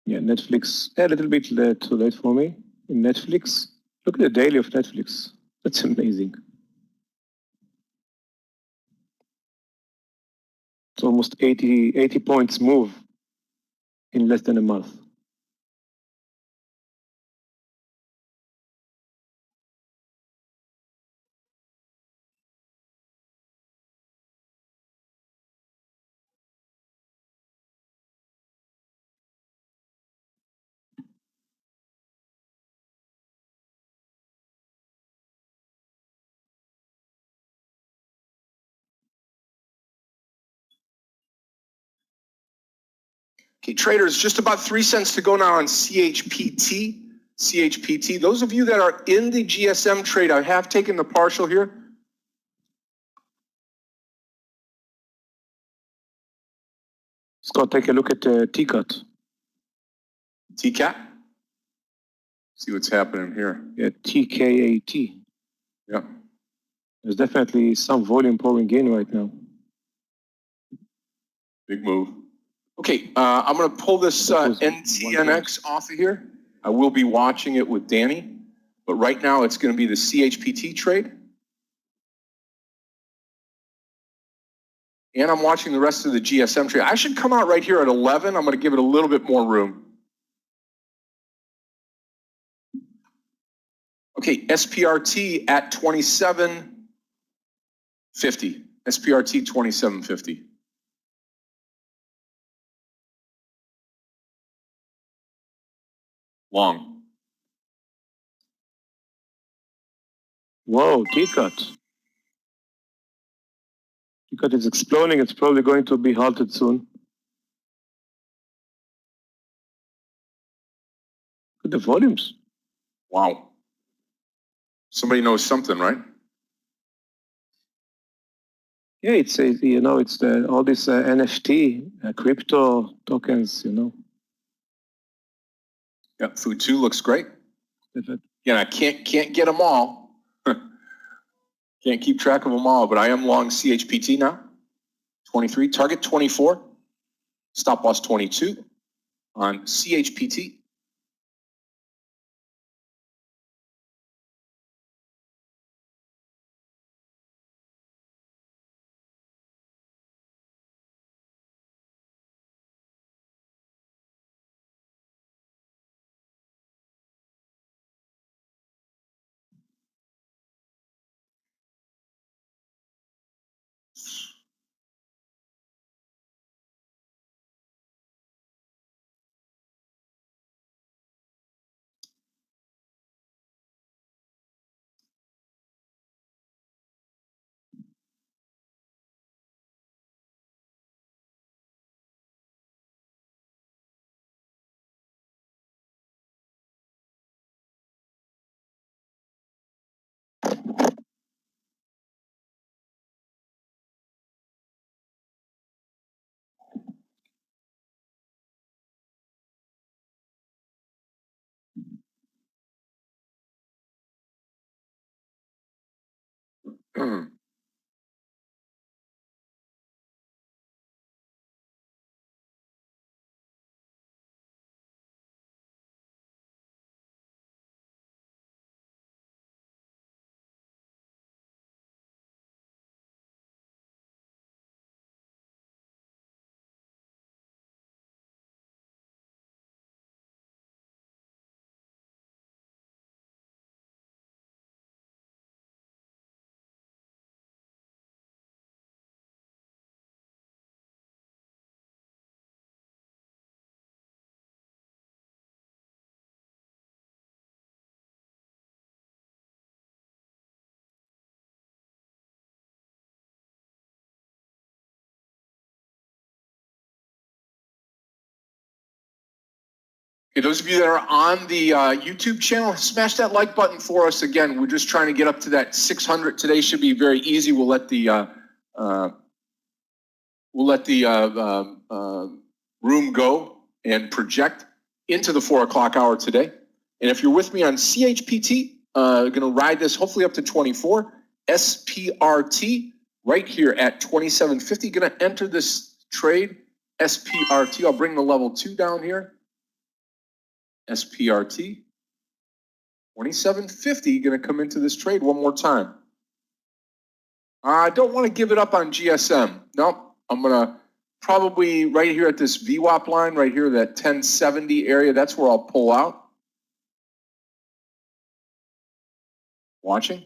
Yeah, Netflix, a little bit too late for me. In Netflix, look at the daily of Netflix. That's amazing. It's almost 80 points move in less than a month. Okay, traders, just about 3 cents to go now on CHPT. CHPT, those of you that are in the GSM trade, I have taken the partial here. Let's go take a look at TCAT. TCAT? See what's happening here. Yeah, TKAT. Yeah. There's definitely some volume pouring in right now. Big move. Okay, I'm going to pull this NTNX off of here. I will be watching it with Danny, but right now it's going to be the CHPT trade. And I'm watching the rest of the GSM trade. I should come out right here at 11. I'm going to give it a little bit more room. Okay, SPRT at 27.50. SPRT 27.50. Long. Whoa, TCAT. TCAT is exploding. It's probably going to be halted soon. Look at the volumes. Wow. Somebody knows something, right? Yeah, it's it's all these NFT crypto tokens. Yeah, food 2 looks great. That- Again, I can't get them all. Can't keep track of them all, but I am long CHPT now. 23, target 24, stop loss 22 on CHPT. Okay, those of you that are on the YouTube channel, smash that like button for us. Again, we're just trying to get up to that 600 today. Should be very easy. We'll let the room go and project into the 4 o'clock hour today. And if you're with me on CHPT, going to ride this hopefully up to 24. SPRT right here at 27.50. Going to enter this trade. SPRT. I'll bring the level 2 down here. SPRT 27.50, going to come into this trade one more time. I don't want to give it up on GSM. Nope, I'm going to probably right here at this VWAP line, right here, that 1070 area, that's where I'll pull out. Watching?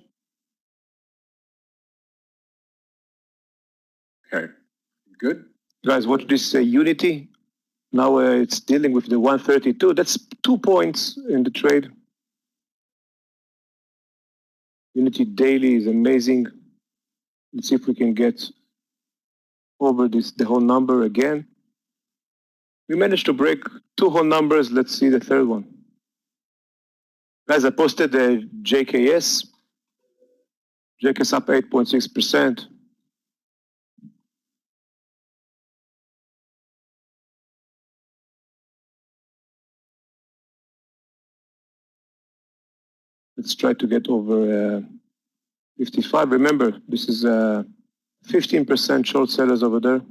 Okay, good. Guys, watch this Unity. Now it's dealing with the 132. That's 2 points in the trade. Unity daily is amazing. Let's see if we can get over the whole number again. We managed to break 2 whole numbers. Let's see the third one. Guys, I posted the JKS. JKS up 8.6%. Let's try to get over 55. Remember, this is 15% short sellers over there.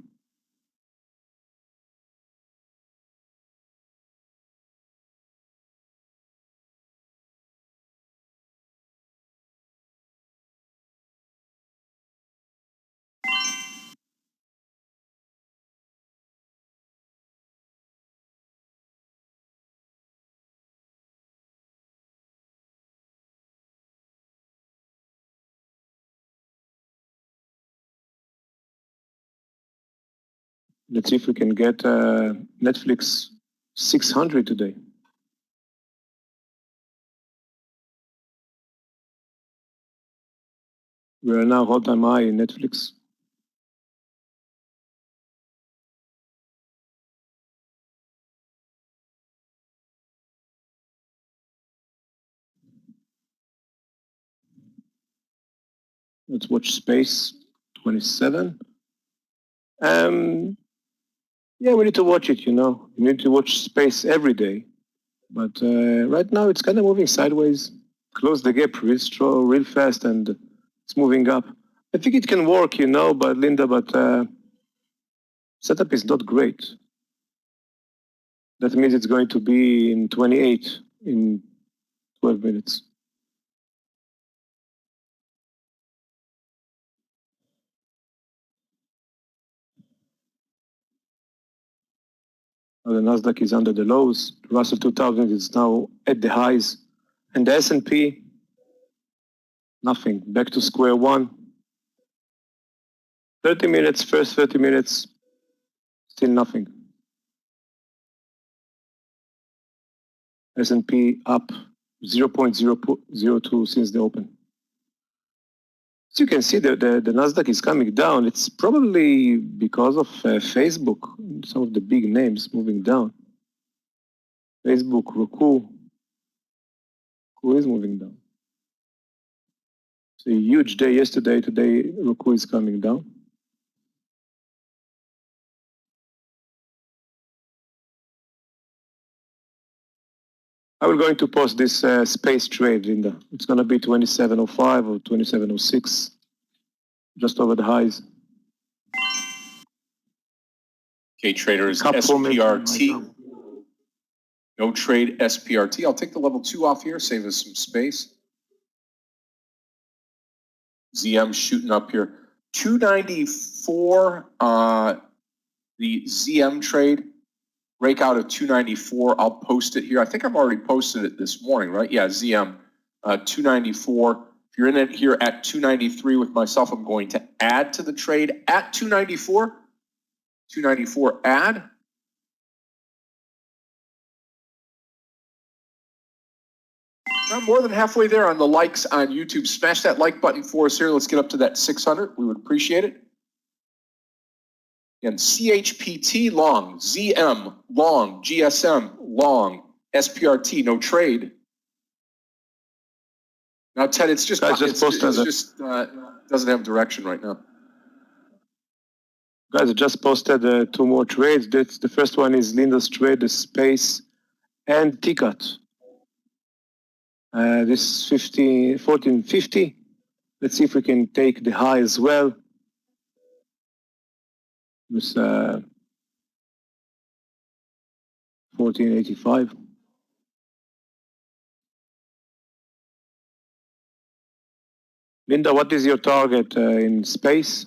Let's see if we can get Netflix 600 today. We are now all-time high in Netflix. Let's watch Space 27. Yeah, we need to watch it, you know. We need to watch Space every day. But right now it's kind of moving sideways. Close the gap real strong, real fast, and it's moving up. I think it can work, you know, but Linda, setup is not great. That means it's going to be in 28 in 12 minutes. The Nasdaq is under the lows. The Russell 2000 is now at the highs. And the S&P, nothing. Back to square one. 30 minutes, first 30 minutes, still nothing. S&P up 0.002 since the open. As you can see, the Nasdaq is coming down. It's probably because of Facebook, some of the big names moving down. Facebook, Roku is moving down. It's a huge day yesterday. Today, Roku is coming down. I will going to post this space trade, Linda. It's going to be 2705 or 2706, just over the highs. Okay, traders, SPRT. No trade SPRT. I'll take the level 2 off here, save us some space. ZM shooting up here. 294, the ZM trade. Break out of 294. I'll post it here. I think I've already posted it this morning, right? Yeah, ZM 294. If you're in it here at 293 with myself, I'm going to add to the trade at 294. 294 add. I'm more than halfway there on the likes on YouTube. Smash that like button for us here. Let's get up to that 600. We would appreciate it. And CHPT long, ZM long, GSM long, SPRT no trade. Now, Ted, it's just doesn't have direction right now. Guys, I just posted 2 more trades. The first one is Linda's trade, the space and TCAT. This 1450. Let's see if we can take the high as well. This 1485. Linda, what is your target in space?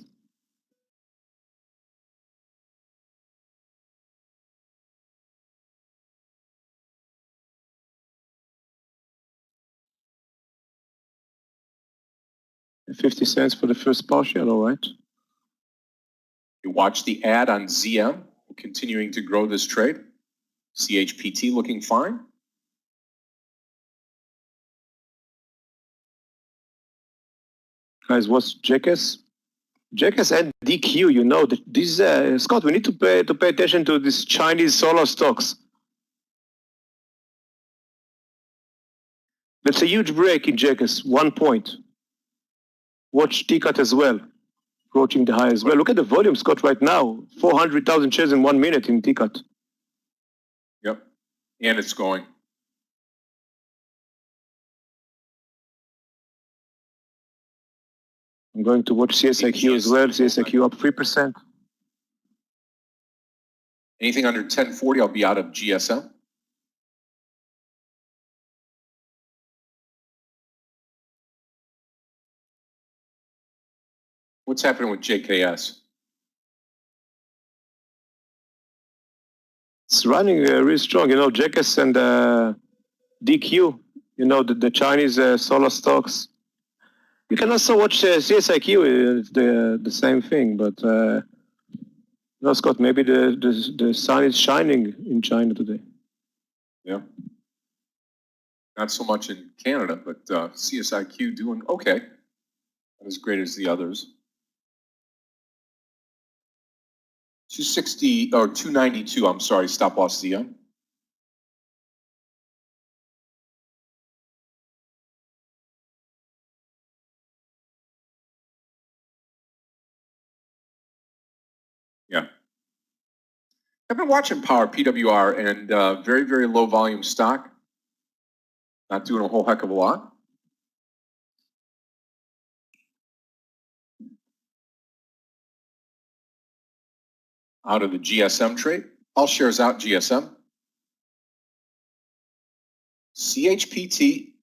$0.50 for the first partial, all right. You watch the ad on ZM. We're continuing to grow this trade. CHPT looking fine. Guys, what's JKS? JKS and DQ, you know, this, Scott, we need to pay attention to these Chinese solar stocks. That's a huge break in JKS, 1 point. Watch TCAT as well, approaching the high as well. Look at the volume, Scott, right now. 400,000 shares in 1 minute in TCAT. Yep, and it's going. I'm going to watch CSIQ as well. CSIQ up 3%. Anything under 1040, I'll be out of GSM. What's happening with JKS? It's running really strong. You know, JKS and DQ, you know, the Chinese solar stocks. You can also watch CSIQ, it's the same thing, but no, Scott, maybe the sun is shining in China today. Yeah. Not so much in Canada, but CSIQ doing okay. Not as great as the others. 260 or 292, I'm sorry, stop loss ZM. Yeah. I've been watching Power PWR and very, very low volume stock. Not doing a whole heck of a lot. Out of the GSM trade. All shares out GSM. CHPT,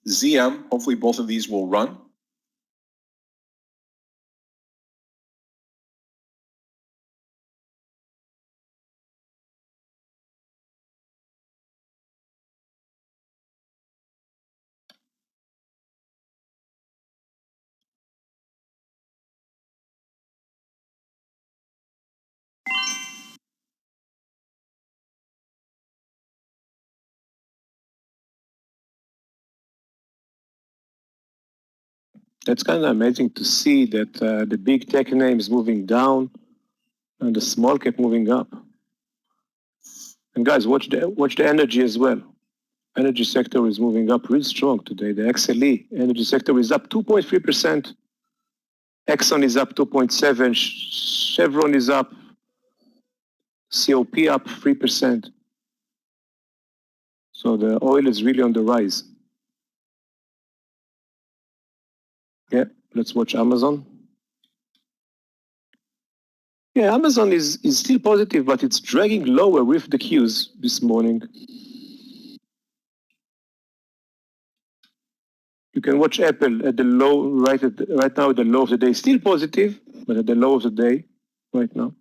ZM, hopefully both of these will run. That's kind of amazing to see that the big tech names moving down and the small cap moving up. And guys, watch the energy as well. Energy sector is moving up real strong today. The XLE energy sector is up 2.3%. Exxon is up 2.7%. Chevron is up. COP up 3%. So the oil is really on the rise. Yeah, let's watch Amazon. Yeah, Amazon is still positive, but it's dragging lower with the Qs this morning. You can watch Apple at the low, right now at the low of the day. Still positive, but at the low of the day right now.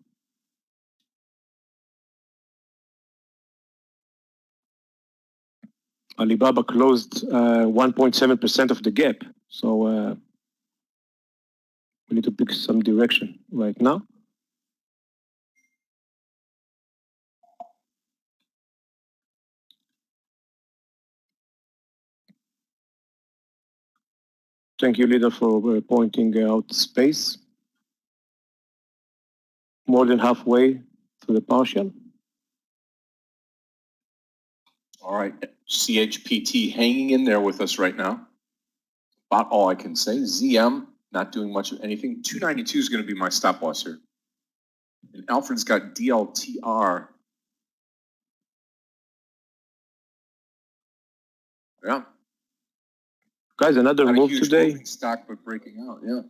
Alibaba closed 1.7% of the gap. So we need to pick some direction right now. Thank you, leader, for pointing out space. More than halfway to the partial. All right, CHPT hanging in there with us right now. About all I can say. ZM not doing much of anything. 292 is going to be my stop loss here. And Alfred's got DLTR. Yeah. Guys, another Not move a huge today. moving stock, but breaking out. Yeah.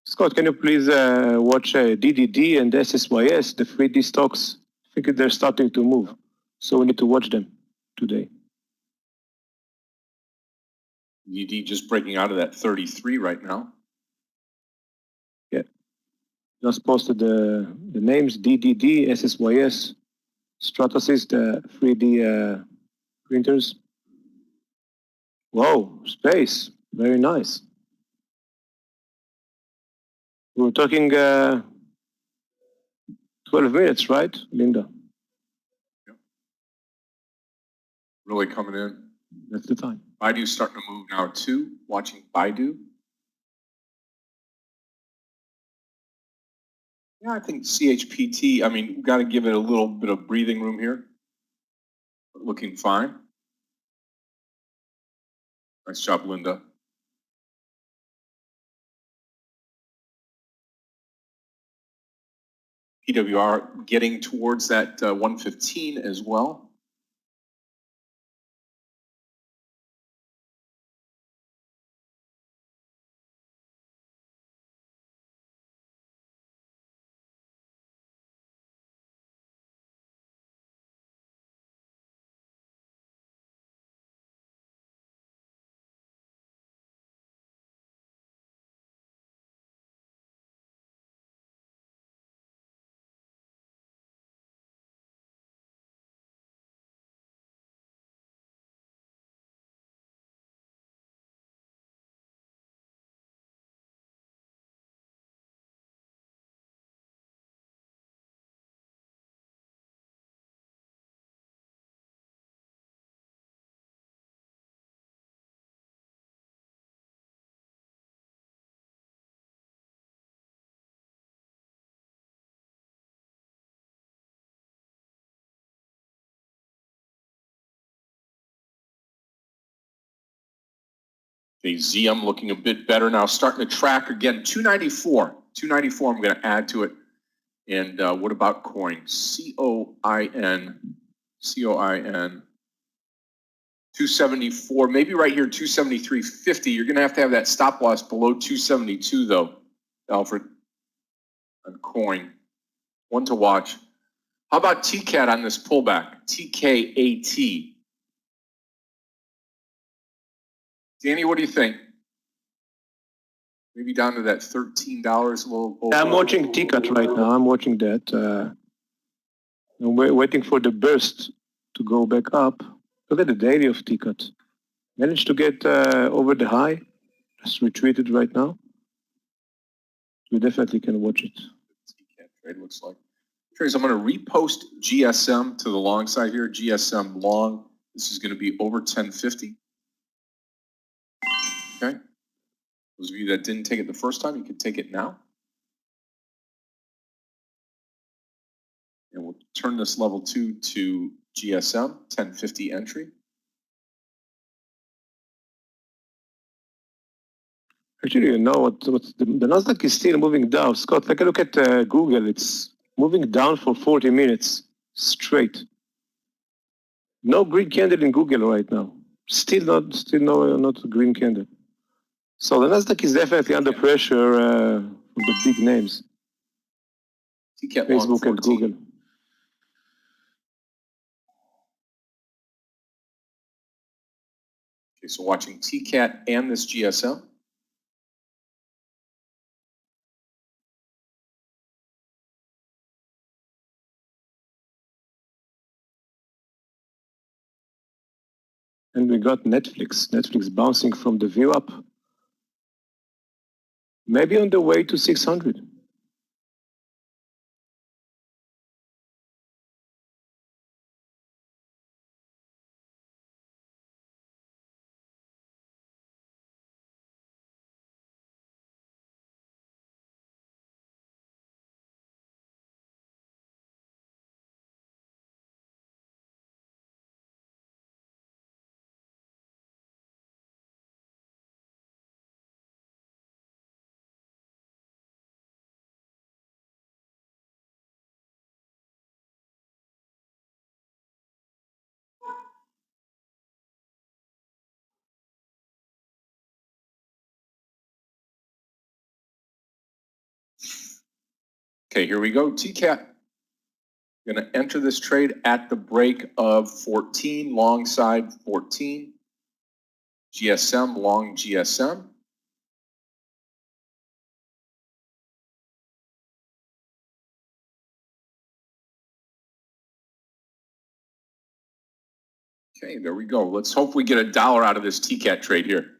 Scott, can you please watch DDD and SSYS, the 3D stocks? I think they're starting to move. So we need to watch them today. UD just breaking out of that 33 right now. Yeah. Just posted the names, DDD, SSYS, Stratasys, the 3D printers. Whoa, space. Very nice. We were talking 12 minutes, right, Linda? Yep. Really coming in. That's the time. Baidu's starting to move now too. Watching Baidu. Yeah, I think CHPT, I mean, we've got to give it a little bit of breathing room here. But looking fine. Nice job, Linda. PWR getting towards that 115 as well. The ZM looking a bit better now, starting to track again. 294. 294, I'm going to add to it. And what about coin? COIN. 274, maybe right here, 273.50. You're going to have that stop loss below 272, though, Alfred, on coin. One to watch. How about TCAT on this pullback? TKAT. Danny, what do you think? Maybe down to that $13 a little. I'm watching TCAT right now. I'm watching that. We're waiting for the burst to go back up. Look at the daily of TCAT. Managed to get over the high. Just retreated right now. We definitely can watch it. TCAT trade looks like. Traders, I'm going to repost GSM to the long side here. GSM long. This is going to be over 1050. Okay. Those of you that didn't take it the first time, you can take it now. And we'll turn this level 2 to GSM, 1050 entry. Actually, you know what? The Nasdaq is still moving down. Scott, take a look at Google. It's moving down for 40 minutes straight. No green candle in Google right now. Still not a green candle. So the Nasdaq is definitely under pressure from the big names, Facebook and Google. Okay, so watching TCAT and this GSM. And we got Netflix. Netflix bouncing from the view up. Maybe on the way to 600. Okay, here we go. TCAT. Going to enter this trade at the break of 14, long side 14. GSM, long GSM. Okay, there we go. Let's hope we get $1 out of this TCAT trade here.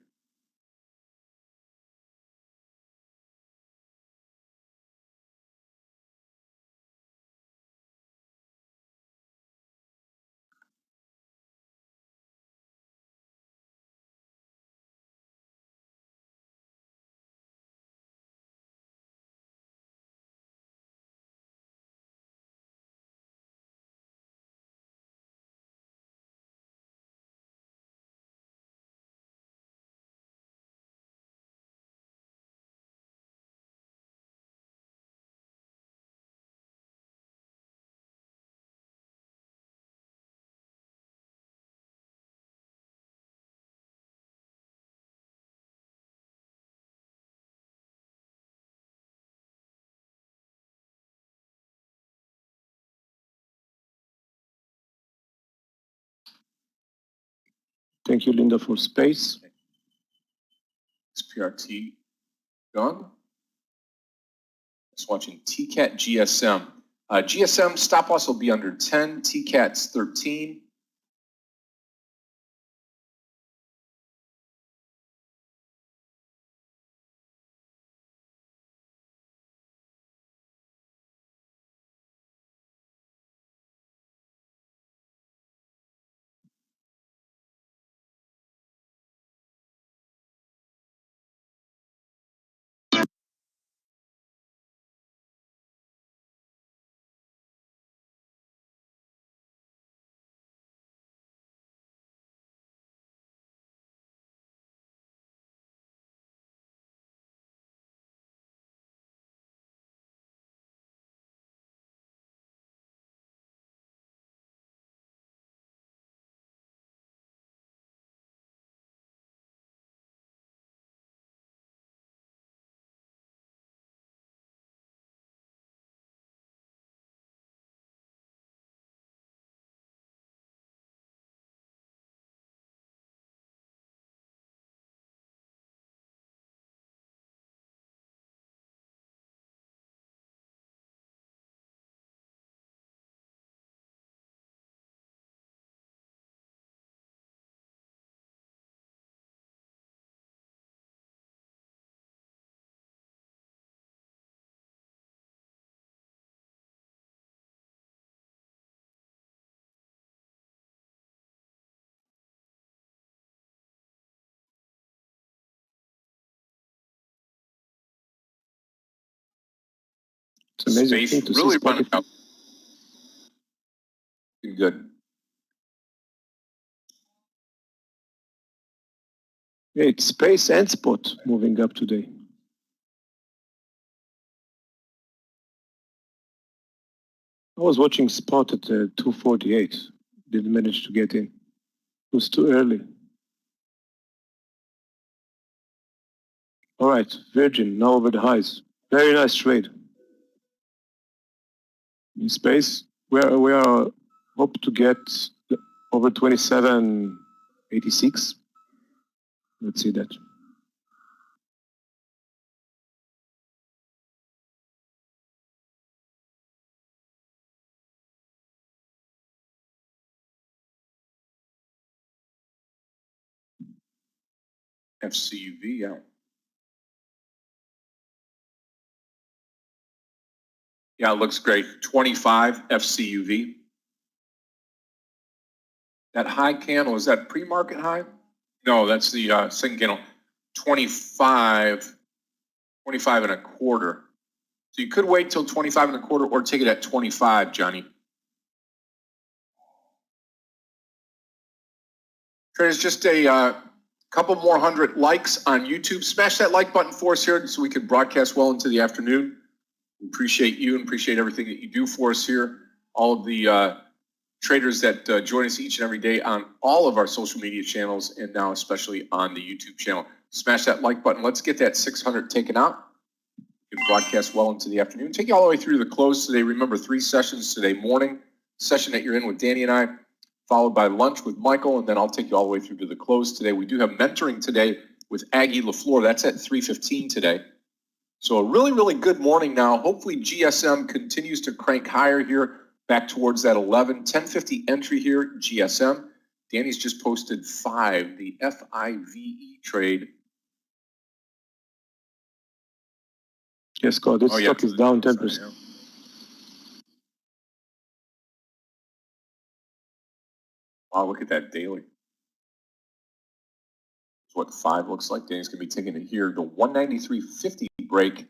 Thank you, Linda, for space. SPRT done. Just watching TCAT GSM. GSM stop loss will be under 10. TCAT's 13. It's amazing Space thing to really see spot running up. Good. Yeah, it's space and spot moving up today. I was watching spot at 248. Didn't manage to get in. It was too early. All right, Virgin now over the highs. Very nice trade. In space, we are hope to get over 27.86. Let's see that. FCUV, yeah. Yeah, it looks great. 25 FCUV. That high candle, is that pre-market high? No, that's the second candle. 25 and a quarter. So you could wait till 25 and a quarter or take it at 25, Johnny. There's just a couple more hundred likes on YouTube. Smash that like button for us here so we can broadcast well into the afternoon. We appreciate you and appreciate everything that you do for us here. All of the traders that join us each and every day on all of our social media channels and now especially on the YouTube channel. Smash that like button. Let's get that 600 taken out. You can broadcast well into the afternoon. Take you all the way through the close today. Remember, 3 sessions today morning. Session that you're in with Danny and I, followed by lunch with Michael, and then I'll take you all the way through to the close today. We do have mentoring today with Aggie LaFleur. That's at 3:15 today. So a really, really good morning now. Hopefully GSM continues to crank higher here, back towards that 10:50 entry here, GSM. Danny's just posted 5, the FIVE trade. Yes, God, this stock is down 10%. Wow, look at that daily. That's what 5 looks like. Danny's going to be taking it here. The 193.50 break,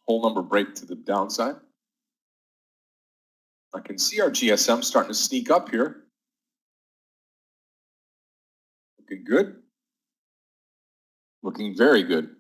whole number break to the downside. I can see our GSM starting to sneak up here. Looking good. Looking very good.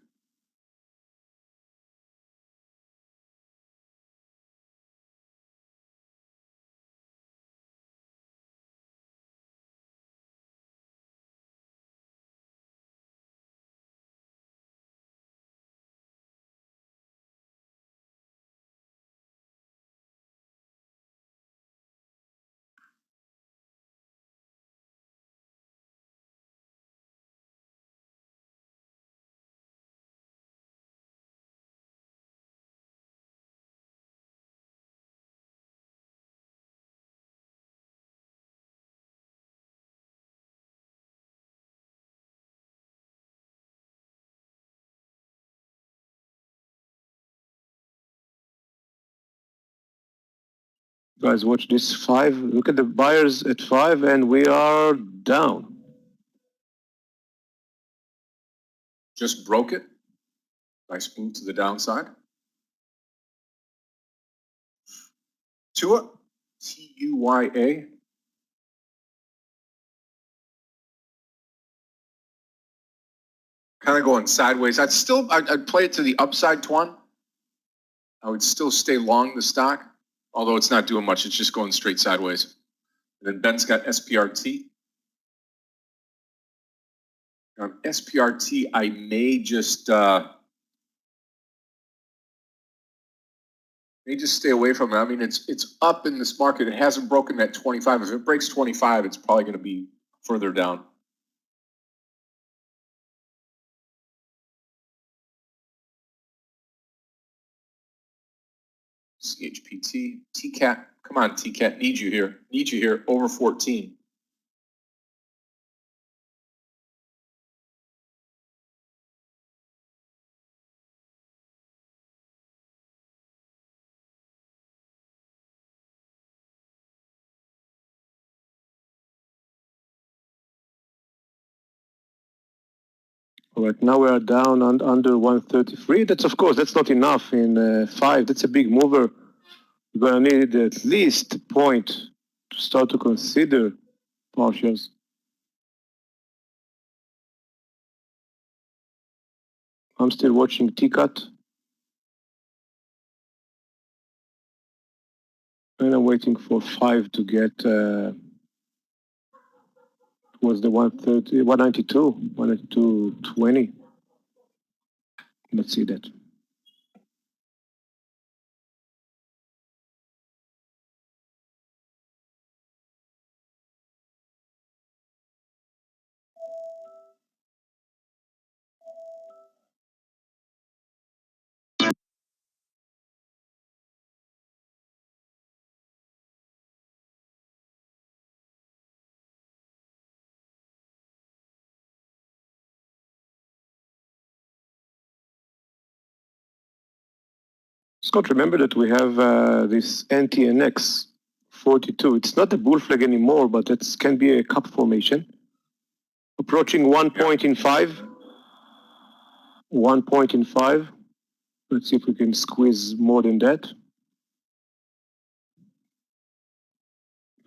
Guys, watch this 5. Look at the buyers at 5, and we are down. Just broke it. Nice move to the downside. TUA, TUYA. Kind of going sideways. I'd play it to the upside, Tuan. I would still stay long the stock, although it's not doing much. It's just going straight sideways. And then Ben's got SPRT. On SPRT, I may just stay away from it. I mean, it's up in this market. It hasn't broken that 25. If it breaks 25, it's probably going to be further down. CHPT, TCAT. Come on, TCAT. Need you here. Need you here. Over 14. All right, now we are down under 133. That's, of course, that's not enough in 5. That's a big mover. We're going to need at least a point to start to consider partials. I'm still watching T-cut. And I'm waiting for 5 to get towards the 130, 192, 192.20. Let's see that. Scott, remember that we have this NTNX 42. It's not a bull flag anymore, but it can be a cup formation. Approaching 1 point in 5. 1 point in 5. Let's see if we can squeeze more than that.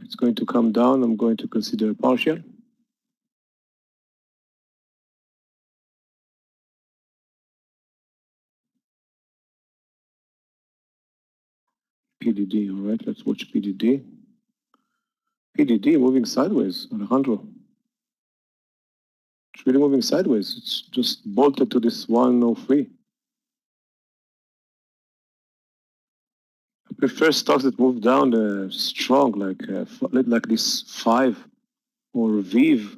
It's going to come down. I'm going to consider a partial. PDD, all right, let's watch PDD. PDD moving sideways, Alejandro. It's really moving sideways. It's just bolted to this 103. I prefer stocks that move down strong, like this 5 or Viv.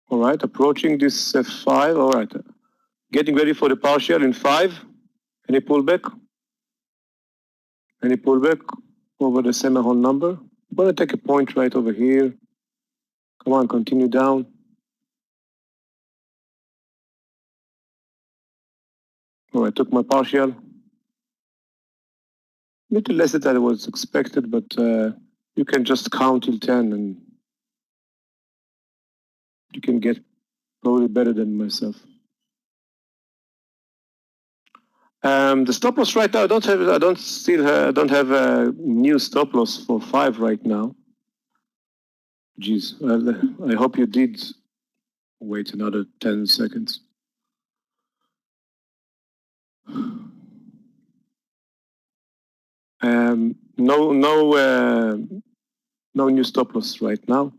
All right, approaching this 5. All right, getting ready for the partial in 5. Any pullback? Any pullback over the semi-whole number? I'm going to take a point right over here. Come on, continue down. All right, took my partial. Little less than I was expected, but you can just count till 10 and you can get probably better than myself. The stop loss right now, I don't have a new stop loss for 5 right now. Geez, I hope you did wait another 10 seconds. No new stop loss right now.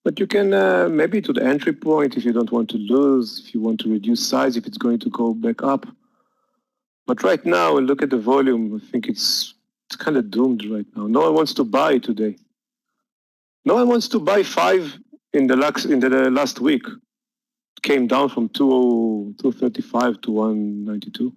But you can maybe to the entry point if you don't want to lose, if you want to reduce size, if it's going to go back up. But right now, look at the volume. I think it's kind of doomed right now. No one wants to buy today. No one wants to buy 5 in the last week. It came down from 235 to 192.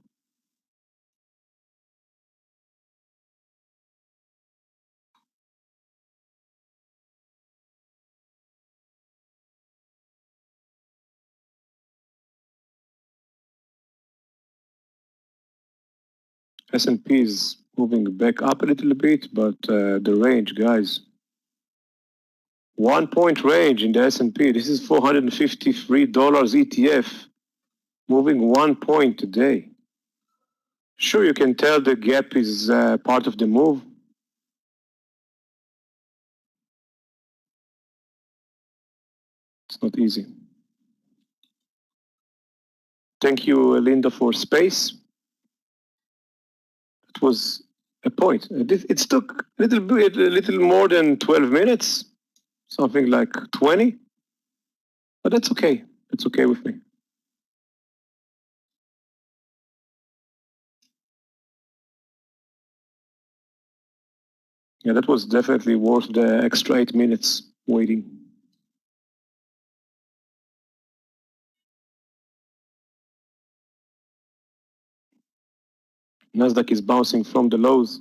S&P is moving back up a little bit, but the range, guys, 1 point range in the S&P. This is $453 ETF, moving 1 point today. Sure, you can tell the gap is part of the move. It's not easy. Thank you, Linda, for space. It was a point. It took a little more than 12 minutes, something like 20, but that's okay. It's okay with me. Yeah, that was definitely worth the extra 8 minutes waiting. Nasdaq is bouncing from the lows.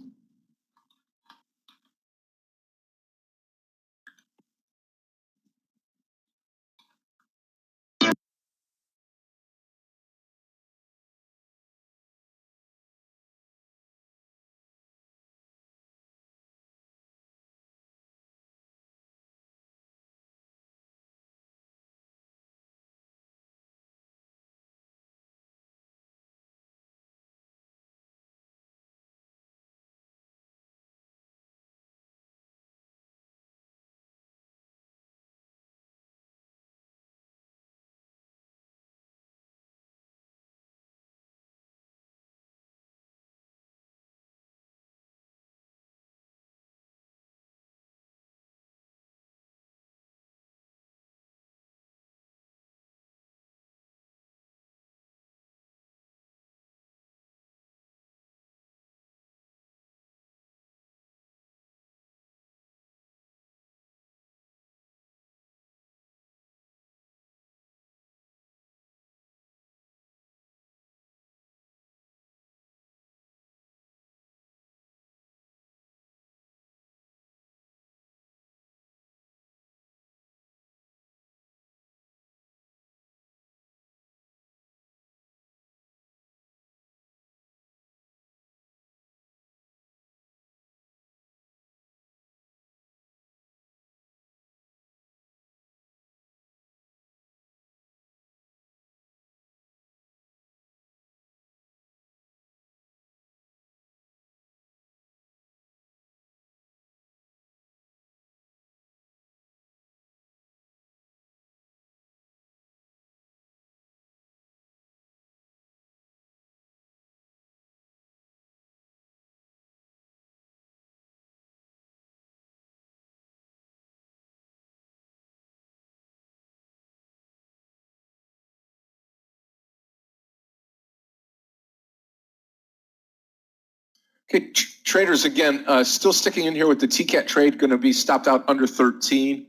Okay, traders, again, still sticking in here with the TCAT trade, going to be stopped out under 13.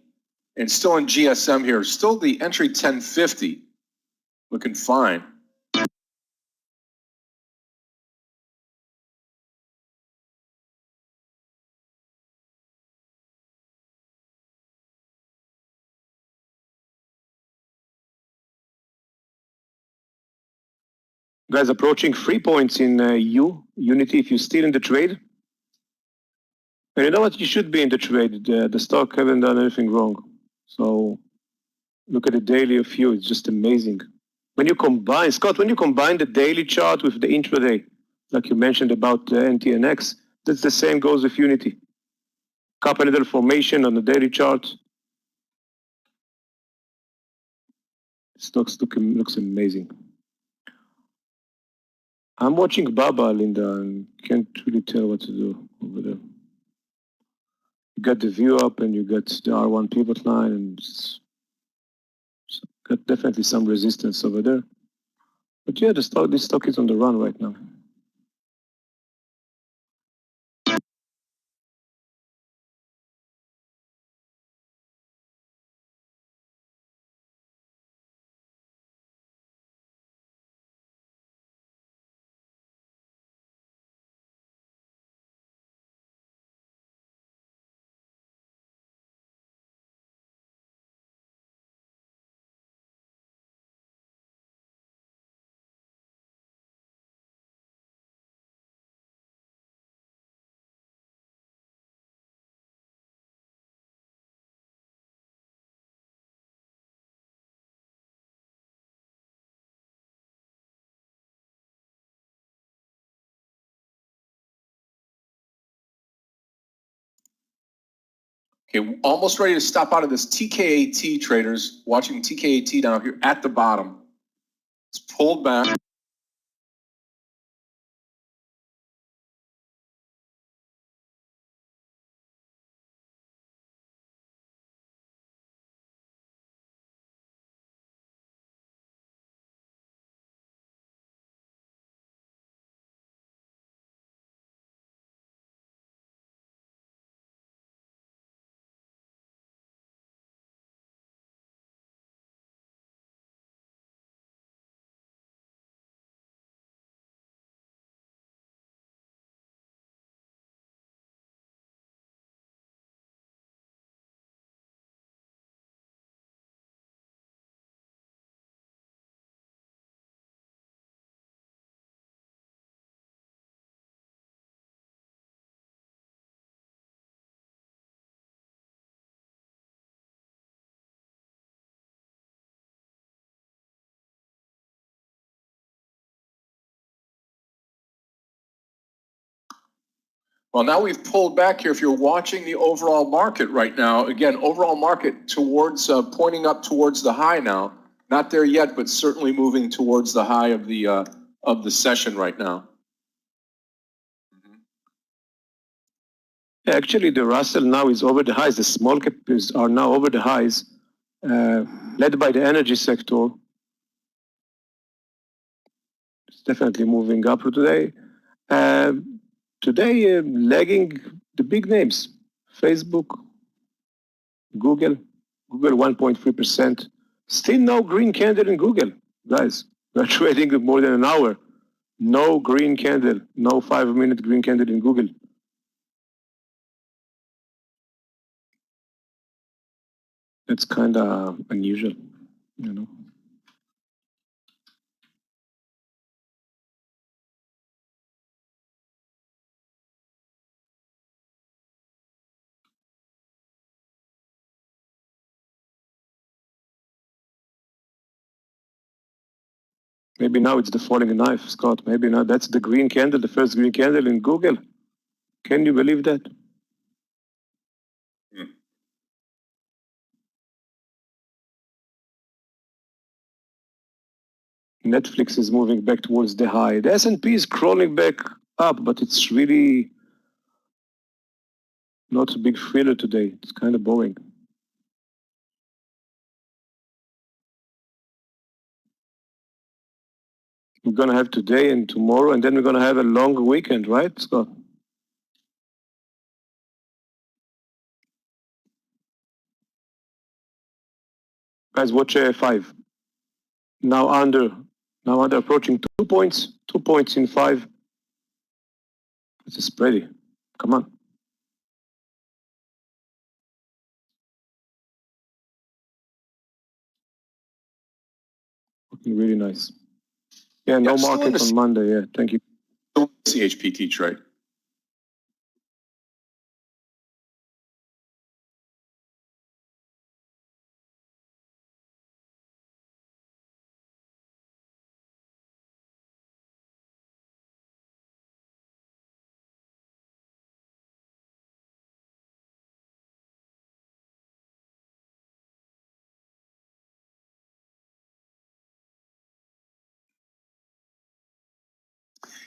And still in GSM here, still the entry 1050, looking fine. Guys, approaching 3 points in Unity if you're still in the trade. And you know what? You should be in the trade. The stock haven't done anything wrong. So look at the daily of you. It's just amazing. When you combine, Scott, when you combine the daily chart with the intraday, like you mentioned about NTNX, that's the same goes with Unity. Cup and needle formation on the daily chart. Stocks looks amazing. I'm watching Baba, Linda, and can't really tell what to do over there. You got the view up and you got the R1 pivot line and it's got definitely some resistance over there. But yeah, this stock is on the run right now. Okay, almost ready to stop out of this TKAT, traders. Watching TKAT down here at the bottom. It's pulled back. Well, now we've pulled back here. If you're watching the overall market right now, again, overall market towards pointing up towards the high now. Not there yet, but certainly moving towards the high of the session right now. Actually, the Russell now is over the highs. The small caps are now over the highs, led by the energy sector. It's definitely moving up today. Today, lagging the big names, Facebook, Google 1.3%. Still no green candle in Google, guys. We're trading more than an hour. No green candle, no 5-minute green candle in Google. It's kind of unusual, you know. Maybe now it's the falling knife, Scott. Maybe now that's the green candle, the first green candle in Google. Can you believe that? Netflix is moving back towards the high. The S&P is crawling back up, but it's really not a big thriller today. It's kind of boring. We're going to have today and tomorrow, and then we're going to have a long weekend, right, Scott? Guys, watch 5. Now under approaching 2 points. 2 points in 5. This is pretty. Come on. Looking really nice. Yeah, no market on Monday. Yeah, thank you. CHPT trade.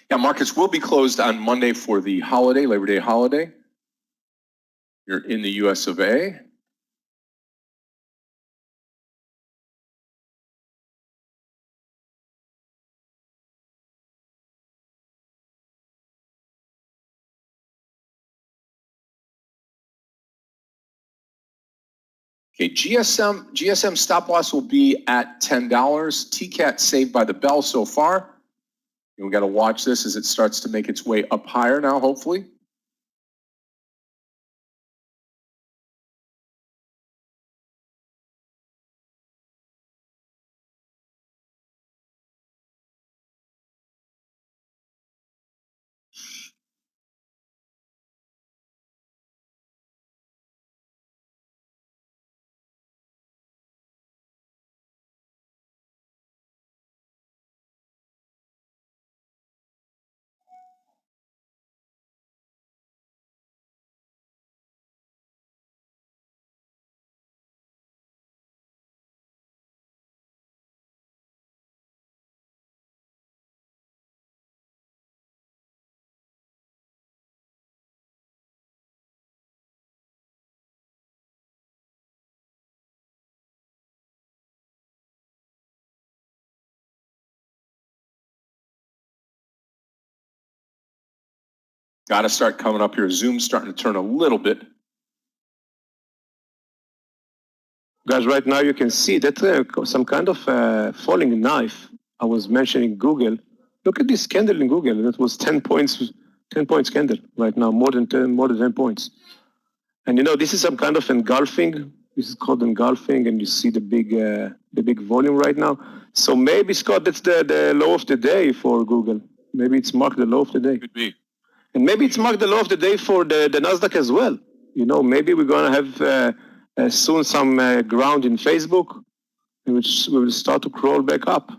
Yeah, markets will be closed on Monday for the holiday, Labor Day holiday. You're in the US of A. Okay, GSM stop loss will be at $10. TCAT saved by the bell so far. We've got to watch this as it starts to make its way up higher now, hopefully. Got to start coming up here. Zoom's starting to turn a little bit. Guys, right now you can see that some kind of falling knife. I was mentioning Google. Look at this candle in Google. That was 10 points candle right now, more than 10 points. And you know, this is some kind of engulfing. This is called engulfing, and you see the big volume right now. So maybe, Scott, that's the low of the day for Google. Maybe it's marked the low of the day. Could be. And maybe it's marked the low of the day for the Nasdaq as well. You know, maybe we're going to have soon some ground in Facebook, which will start to crawl back up.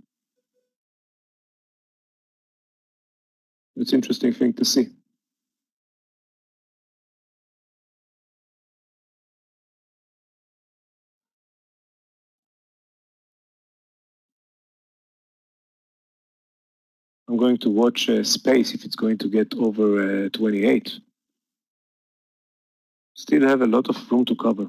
It's an interesting thing to see. I'm going to watch space if it's going to get over 28. Still have a lot of room to cover.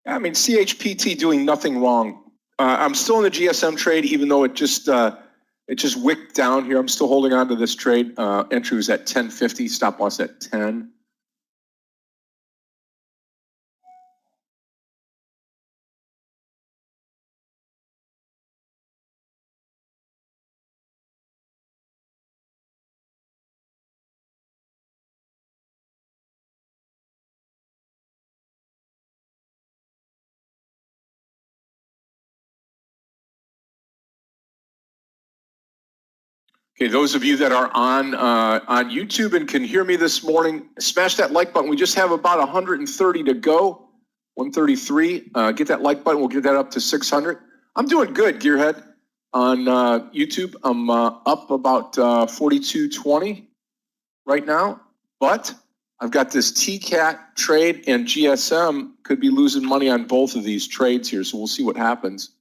I mean, CHPT doing nothing wrong. I'm still in the GSM trade, even though it just wicked down here. I'm still holding on to this trade. Entry was at 10.50, stop loss at 10. Okay, those of you that are on YouTube and can hear me this morning, smash that like button. We just have about 130 to go, 133. Get that like button. We'll get that up to 600. I'm doing good, Gearhead, on YouTube. I'm up about 42.20 right now, but I've got this TCAT trade and GSM could be losing money on both of these trades here, so we'll see what happens.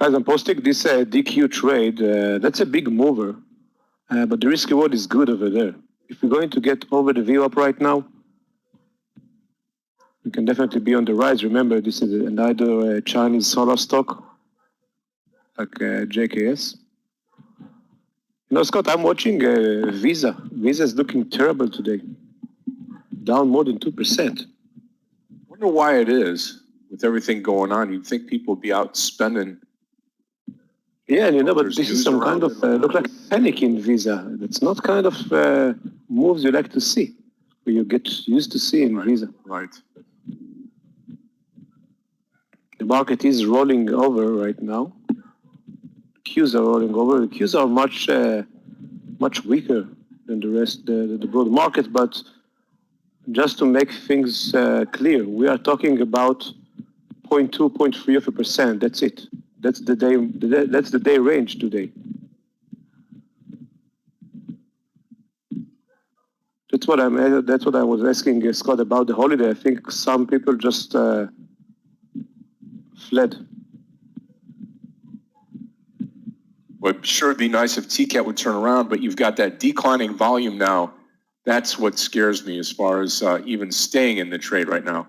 As I'm posting this DQ trade, that's a big mover, but the risk reward is good over there. If we're going to get over the VWAP right now, we can definitely be on the rise. Remember, this is another Chinese solar stock, like JKS. You know, Scott, I'm watching Visa. Visa is looking terrible today, down more than 2%. Wonder why it is with everything going on. You'd think people would be out spending. Yeah, and you know, but this is some kind of look like panic in Visa. It's not kind of moves you like to see, or you get used to see in Visa. Right. The market is rolling over right now. Qs are rolling over. The Qs are much weaker than the rest, the broad market. But just to make things clear, we are talking about 0.2, 0.3%. That's it. That's the day. That's the day range today. That's what I was asking Scott about the holiday. I think some people just fled. Well, sure, it'd be nice if TCAT would turn around, but you've got that declining volume now. That's what scares me as far as even staying in the trade right now.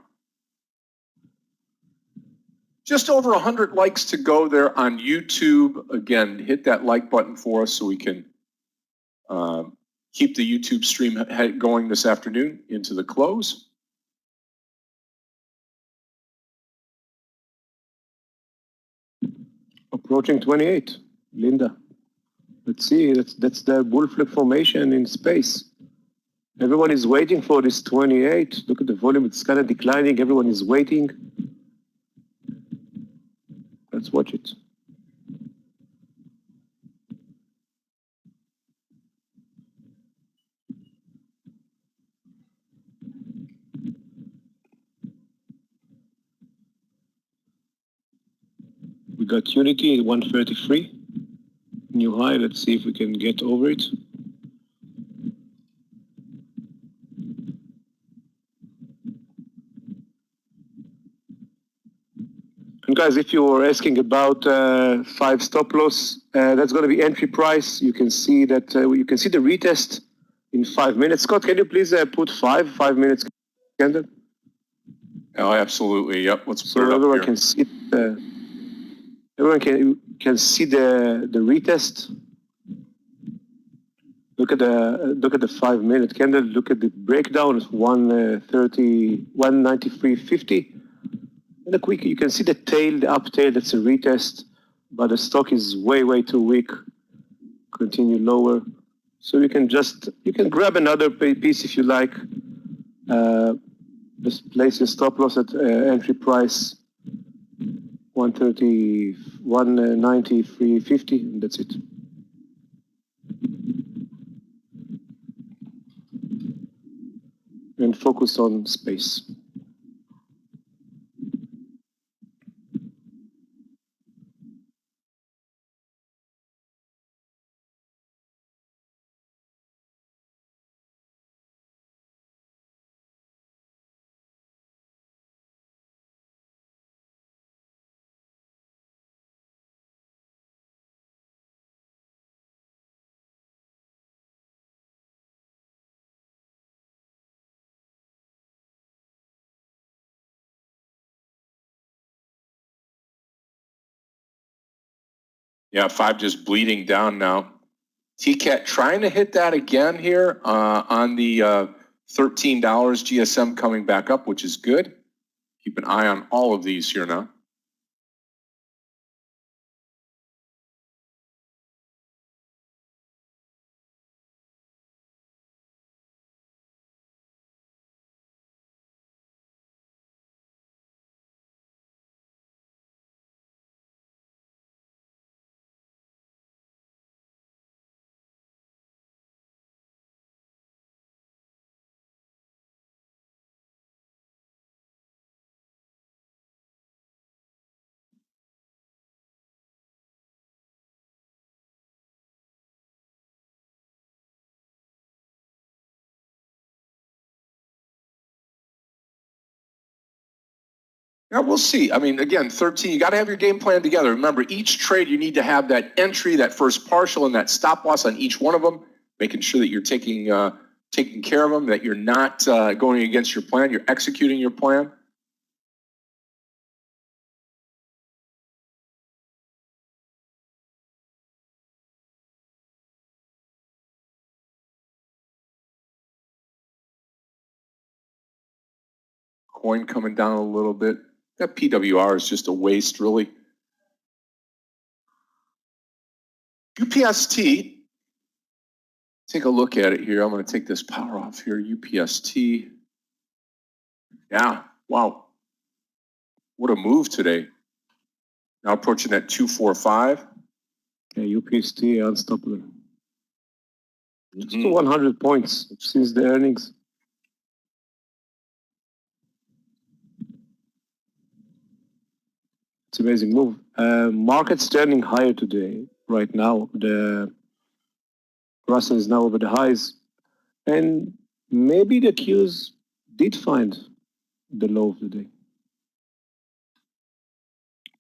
Just over 100 likes to go there on YouTube. Again, hit that like button for us so we can keep the YouTube stream going this afternoon into the close. Approaching 28, Linda. Let's see, that's the bull flag formation in space. Everyone is waiting for this 28. Look at the volume, it's kind of declining. Everyone is waiting. Let's watch it. We got Unity at 133. New high, let's see if we can get over it. And guys, if you were asking about 5 stop loss, that's going to be entry price. You can see that you can see the retest in 5 minutes. Scott, can you please put 5 minutes candle? Oh, absolutely. Yep. Let's put it up everyone here. can see it. Everyone can see the retest. Look at the 5 minute candle. Look at the breakdown. It's 130, 193.50. And a quick, you can see the tail, the up tail. That's a retest, but the stock is way too weak. Continue lower. So you can grab another piece if you like. Just place your stop loss at entry price 130, 193.50, and that's it. And focus on space. Yeah, 5 just bleeding down now. TCAT trying to hit that again here on the $13 GSM coming back up, which is good. Keep an eye on all of these here now. Yeah, we'll see. I mean, again, 13, you got to have your game plan together. Remember, each trade, you need to have that entry, that first partial, and that stop loss on each one of them, making sure that you're taking care of them, that you're not going against your plan, you're executing your plan. Coin coming down a little bit. That PWR is just a waste, really. UPST, take a look at it here. I'm going to take this power off here. UPST. Yeah, wow. What a move today. Now approaching that 245. Yeah, UPST unstoppable. Just to 100 points since the earnings. It's an amazing move. Market's turning higher today. Right now, the Russell is now over the highs, and maybe the Qs did find the low of the day.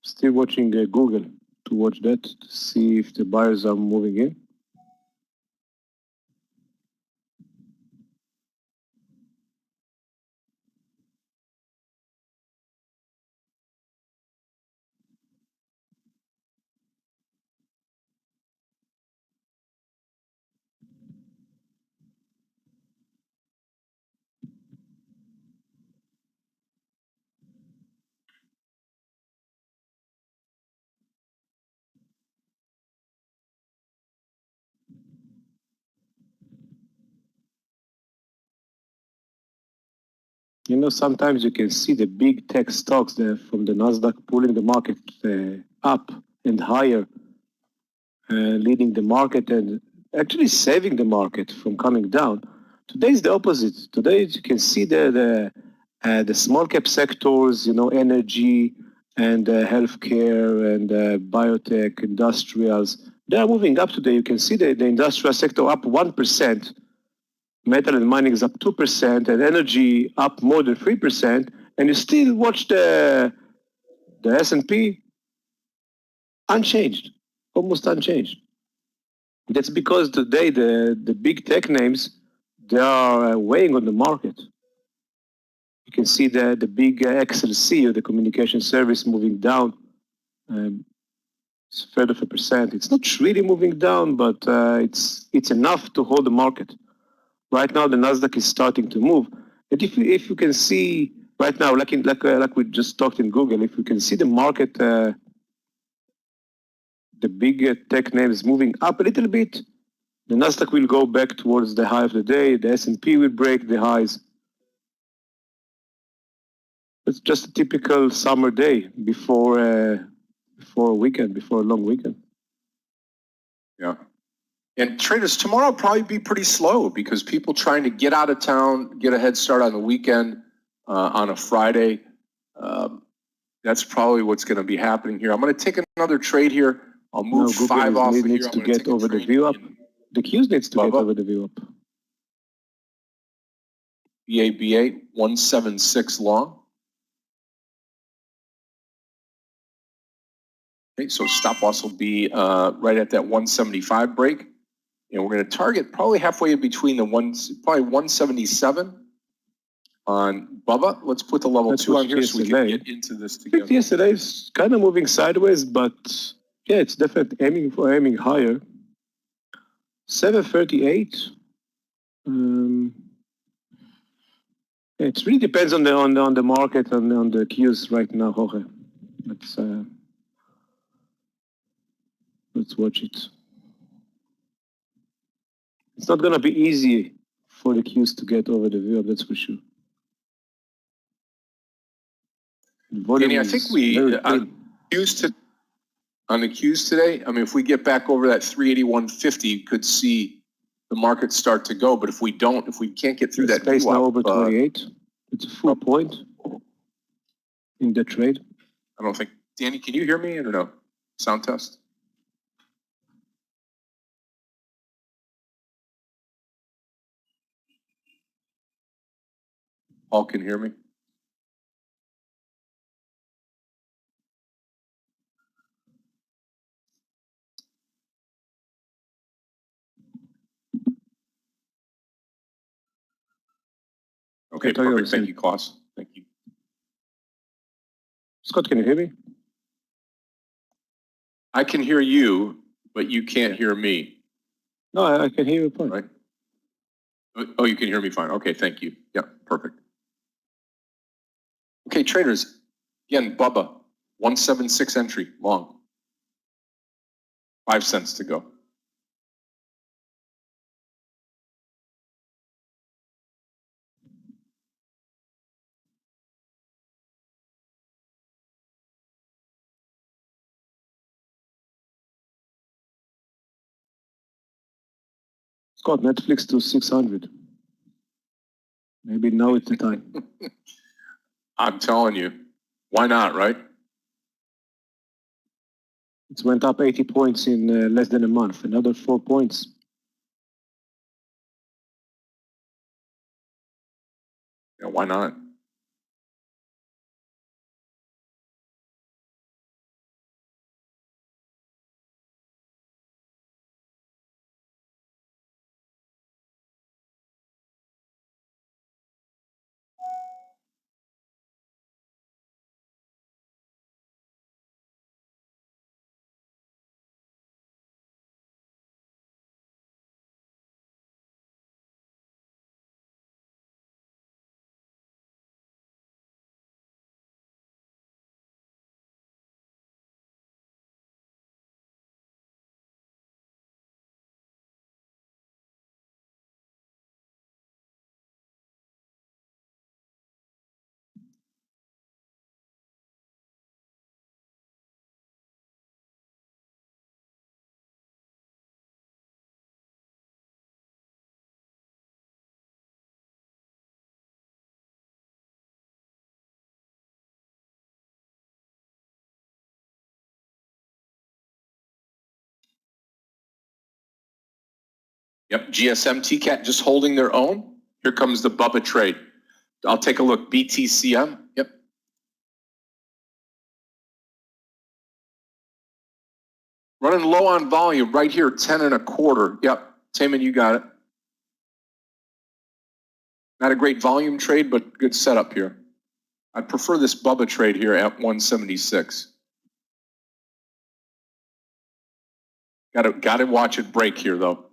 Still watching Google to watch that to see if the buyers are moving in. You know, sometimes you can see the big tech stocks there from the Nasdaq pulling the market up and higher, leading the market and actually saving the market from coming down. Today is the opposite. Today you can see the small cap sectors, you know, energy and healthcare and biotech, industrials. They are moving up today. You can see the industrial sector up 1%. Metal and mining is up 2%, and energy up more than 3%, and you still watch the S&P unchanged, almost unchanged. That's because today the big tech names, they are weighing on the market. You can see the big XLC, or the communication service, moving down. It's a third of a percent. It's not really moving down, but it's enough to hold the market. Right now, the Nasdaq is starting to move. And if you can see right now, like we just talked in Google, if you can see the market, the big tech names moving up a little bit, the Nasdaq will go back towards the high of the day. The S&P will break the highs. It's just a typical summer day before a weekend, before a long weekend. Yeah. And traders, tomorrow will probably be pretty slow because people trying to get out of town, get a head start on the weekend, on a Friday. That's probably what's going to be happening here. I'm going to take another trade here. I'll move five off of here. Needs to get over the view up. The Qs needs to get over the view up. BABA 176 long. Okay, so stop loss will be right at that 175 break. And we're going to target probably halfway in between probably 177 on Bubba. Let's put the level 2 on here so we can get into this together. Yesterday is kind of moving sideways, but yeah, it's definitely aiming higher. 738. It really depends on the market and on the Qs right now, Jorge. Let's watch it. It's not going to be easy for the Qs to get over the view up, that's for sure. Danny, I think we on the Qs today, I mean, if we get back over that 381.50, you could see the market start to go. But if we don't, if we can't get through that space now over 28, it's a full point in the trade. I don't think. Danny, can you hear me? I don't know. Sound test. Paul can hear me. Okay, perfect. Thank you, Klaus. Thank you. Scott, can you hear me? I can hear you, but you can't hear me. No, I can hear you fine. Right? Oh, you can hear me fine. Okay, thank you. Yeah, perfect. Okay, traders. Again, Bubba, 176 entry, long. 5 cents to go. Scott, Netflix to 600. Maybe now it's the time. I'm telling you, why not, right? It went up 80 points in less than a month, another 4 points. Yeah, why not? Yep, GSM, TCAT just holding their own. Here comes the Bubba trade. I'll take a look. BTCM. Yep. Running low on volume right here, 10 and a quarter. Yep. Taman, you got it. Not a great volume trade, but good setup here. I prefer this Bubba trade here at 176. Got to watch it break here though.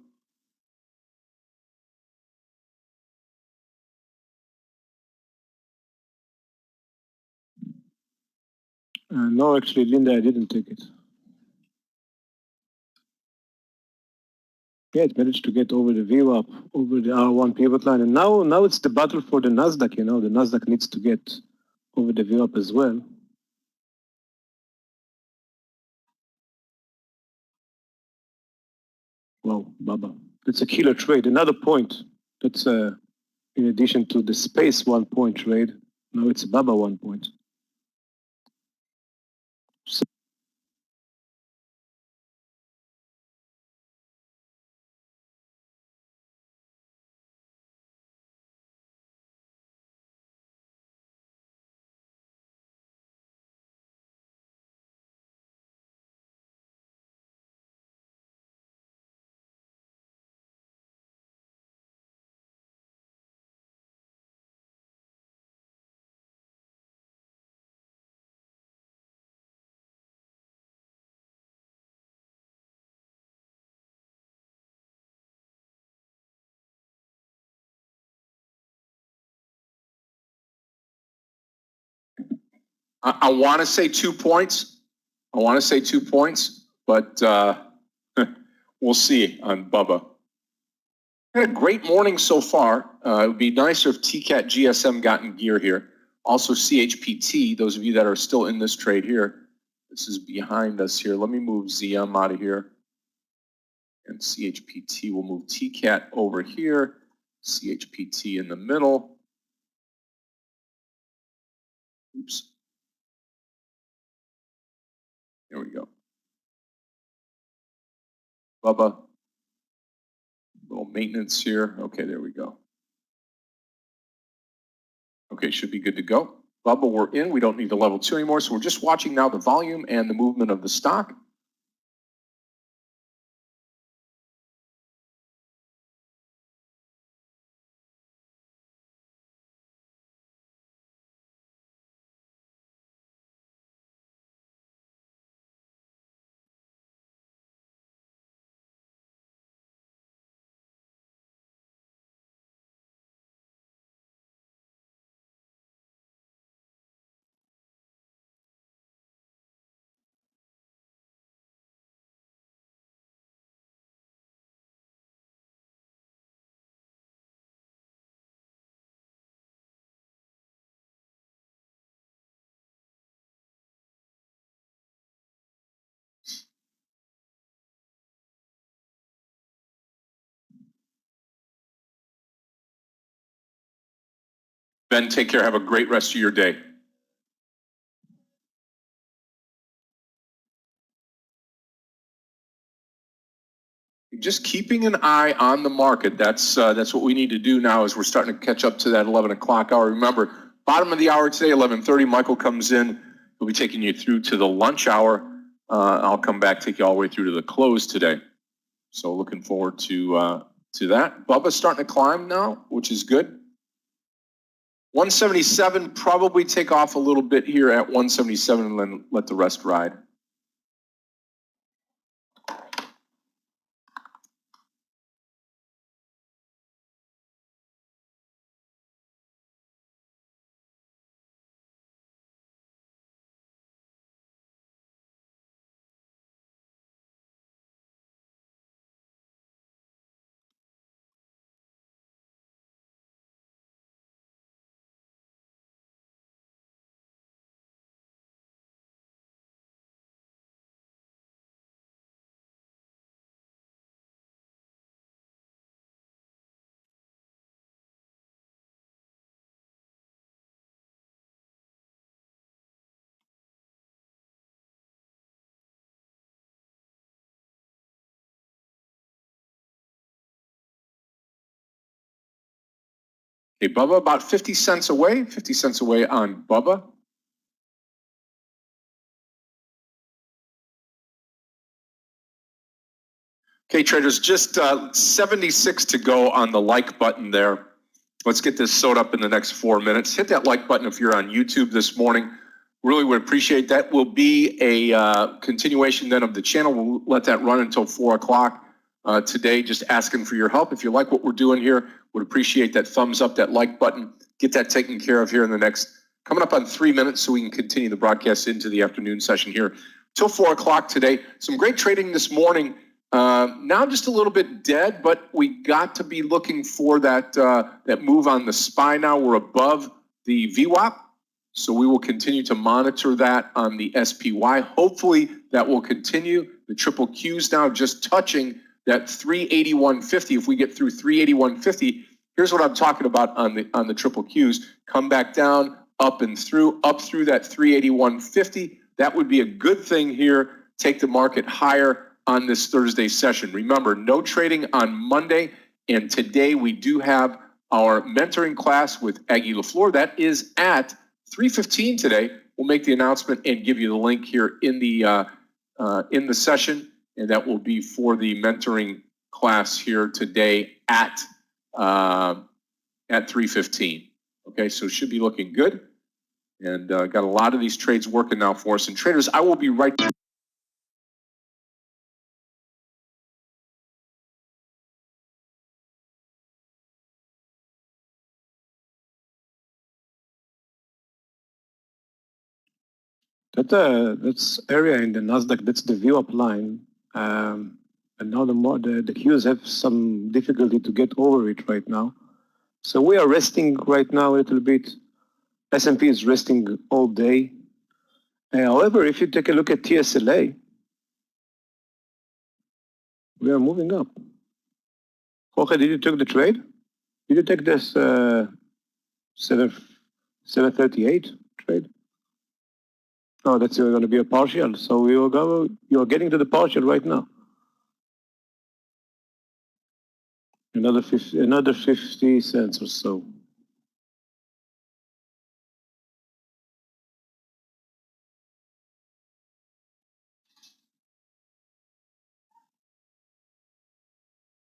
No, actually, Linda, I didn't take it. Yeah, it managed to get over the VWAP, over the R1 pivot line, and now it's the battle for the Nasdaq. You know, the Nasdaq needs to get over the VWAP as well. Wow, Baba, that's a killer trade. Another point. That's in addition to the space 1 point trade. Now it's Baba 1 point. I want to say 2 points. But we'll see on Bubba. Had a great morning so far. It would be nicer if TCAT GSM got in gear here. Also CHPT, those of you that are still in this trade here. This is behind us here. Let me move ZM out of here. And CHPT will move TCAT over here. CHPT in the middle. Oops. There we go. Bubba. Little maintenance here. Okay, there we go. Okay, should be good to go. Bubba, we're in. We don't need the level 2 anymore. So we're just watching now the volume and the movement of the stock. Ben, take care. Have a great rest of your day. Just keeping an eye on the market. That's what we need to do now as we're starting to catch up to that 11 o'clock hour. Remember, bottom of the hour today, 11:30, Michael comes in. We'll be taking you through to the lunch hour. I'll come back, take you all the way through to the close today. So looking forward to that. Bubba's starting to climb now, which is good. 177, probably take off a little bit here at 177 and then let the rest ride. Okay, Bubba, about 50 cents away, 50 cents away on Bubba. Okay, traders, just 76 to go on the like button there. Let's get this sewed up in the next 4 minutes. Hit that like button if you're on YouTube this morning. Really would appreciate that. Will be a continuation then of the channel. We'll let that run until 4 o'clock today. Just asking for your help. If you like what we're doing here, would appreciate that thumbs up, that like button. Get that taken care of here in the next, coming up on 3 minutes so we can continue the broadcast into the afternoon session here till 4 o'clock today. Some great trading this morning. Now just a little bit dead, but we got to be looking for that that move on the SPY now. We're above the VWAP, so we will continue to monitor that on the SPY. Hopefully that will continue. The triple Qs now just touching that 381.50. If we get through 381.50, here's what I'm talking about on the triple Qs. Come back down, up through that 381.50. That would be a good thing here. Take the market higher on this Thursday session. Remember, no trading on Monday, and today we do have our mentoring class with Aggie LaFleur. That is at 3:15 today. We'll make the announcement and give you the link here in the session, and that will be for the mentoring class here today at 3:15. Okay, so it should be looking good, and got a lot of these trades working now for us. And traders, I will be right back. That's area in the Nasdaq. That's the VWAP line, and now the Qs have some difficulty to get over it right now. So we are resting right now a little bit. S&P is resting all day. However, if you take a look at TSLA, we are moving up. Jorge, did you take the trade? Did you take this 738 trade? Oh, that's going to be a partial. So you're getting to the partial right now. Another 50 cents or so.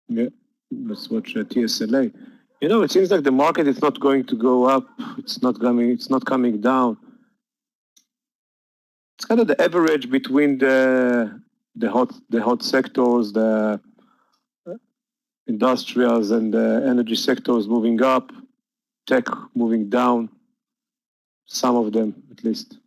Yeah, let's watch TSLA. You know, it seems like the market is not going to go up. It's not coming down. It's kind of the average between the hot sectors, the industrials and the energy sectors moving up, tech moving down, some of them at least.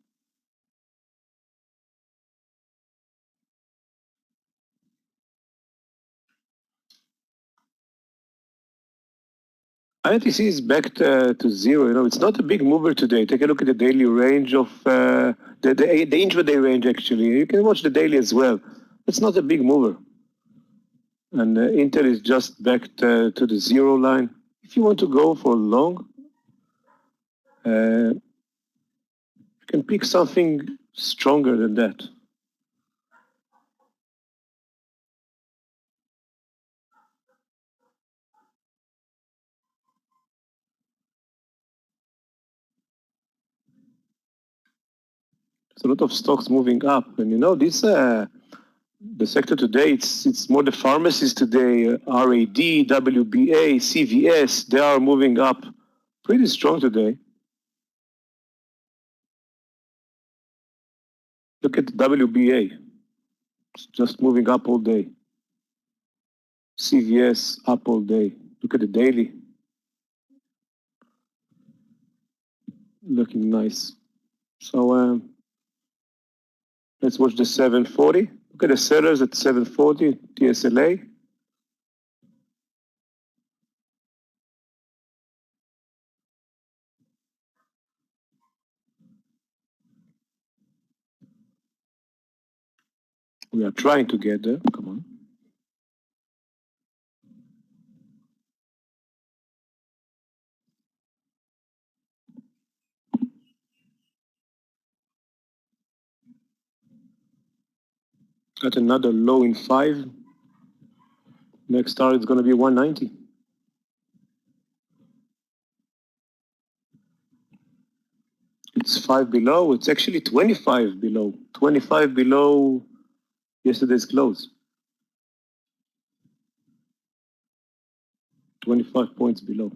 INTC is back to zero. You know, it's not a big mover today. Take a look at the daily range of the intraday range. Actually, you can watch the daily as well. It's not a big mover, and Intel is just back to the zero line. If you want to go for long, you can pick something stronger than that. There's a lot of stocks moving up, and you know this. The sector today, it's more the pharmacies today, RAD, WBA, CVS, they are moving up pretty strong today. Look at WBA, it's just moving up all day. CVS up all day. Look at the daily. Looking nice. So let's watch the 740. Look at the sellers at 740, TSLA. We are trying to get there. Come on. Got another low in 5. Next target is going to be 190. It's 5 below. It's actually 25 below. 25 below yesterday's close. 25 points below.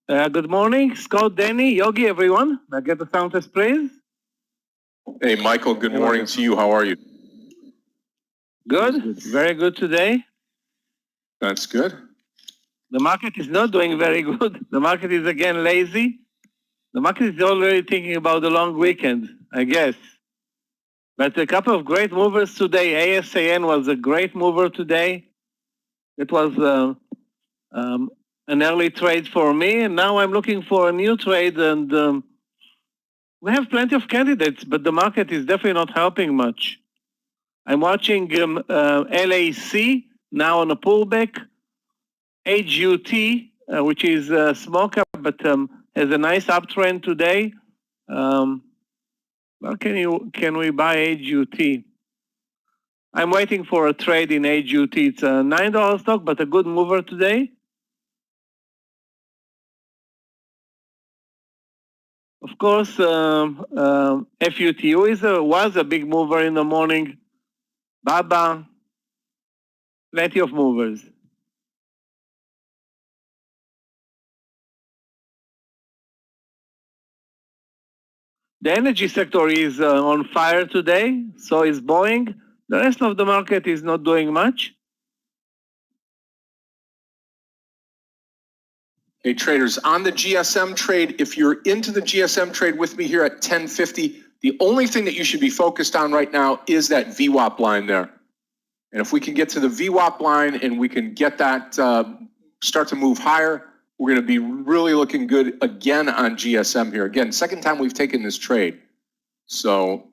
Good morning, Scott, Danny, Yogi, everyone. May I get the sound test, please? Hey, Michael, good morning to you. How are you? Good, very good today. That's good. The market is not doing very good. The market is again lazy. The market is already thinking about the long weekend, I guess. But a couple of great movers today. ASAN was a great mover today. It was an early trade for me, and now I'm looking for a new trade, and we have plenty of candidates, but the market is definitely not helping much. I'm watching LAC now on a pullback, HUT, which is a small cap, but has a nice uptrend today. Well, can we buy HUT? I'm waiting for a trade in HUT. It's a $9 stock, but a good mover today. Of course, FUTU was a big mover in the morning. Baba, plenty of movers. The energy sector is on fire today, so is Boeing. The rest of the market is not doing much. Hey, traders, on the GSM trade, if you're into the GSM trade with me here at 1050, the only thing that you should be focused on right now is that VWAP line there. And if we can get to the VWAP line and we can get that start to move higher, we're going to be really looking good again on GSM here. Again, second time we've taken this trade. So,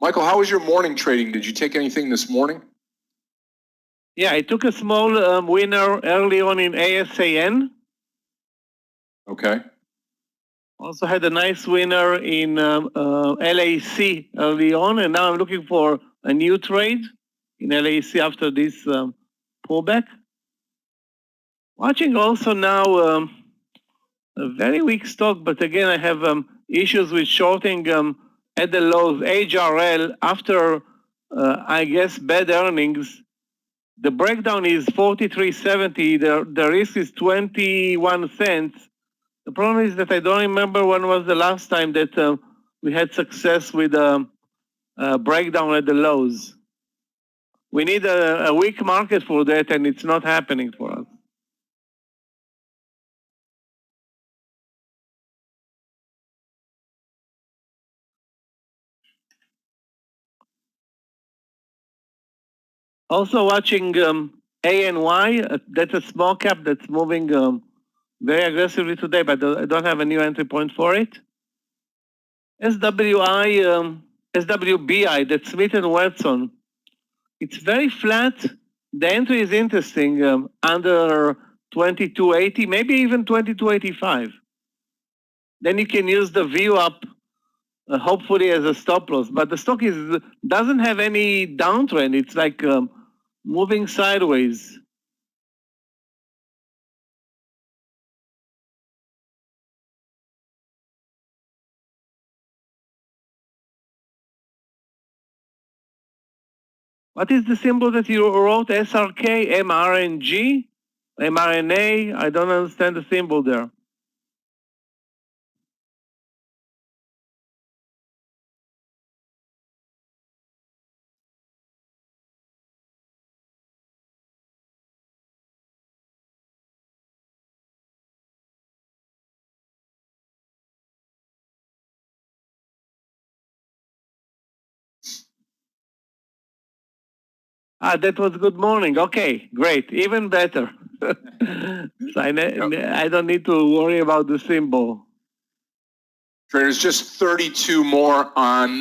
Michael, how was your morning trading? Did you take anything this morning? Yeah, I took a small winner early on in ASAN. Okay. Also had a nice winner in LAC early on, and now I'm looking for a new trade in LAC after this pullback. Watching also now a very weak stock, but again, I have issues with shorting at the lows. HRL, after, I guess, bad earnings, the breakdown is 43.70. The risk is 21 cents. The problem is that I don't remember when was the last time that we had success with a breakdown at the lows. We need a weak market for that, and it's not happening for us. Also watching ANY, that's a small cap that's moving very aggressively today, but I don't have a new entry point for it. SWBI, that's Smith & Wesson. It's very flat. The entry is interesting, under 2280, maybe even 2285. Then you can use the view up, hopefully as a stop loss. But the stock doesn't have any downtrend. It's like moving sideways. What is the symbol that you wrote? SRK, MRNG, mRNA? I don't understand the symbol there. Ah, that was good morning. Okay, great, even better. So I don't need to worry about the symbol. Traders, just 32 more on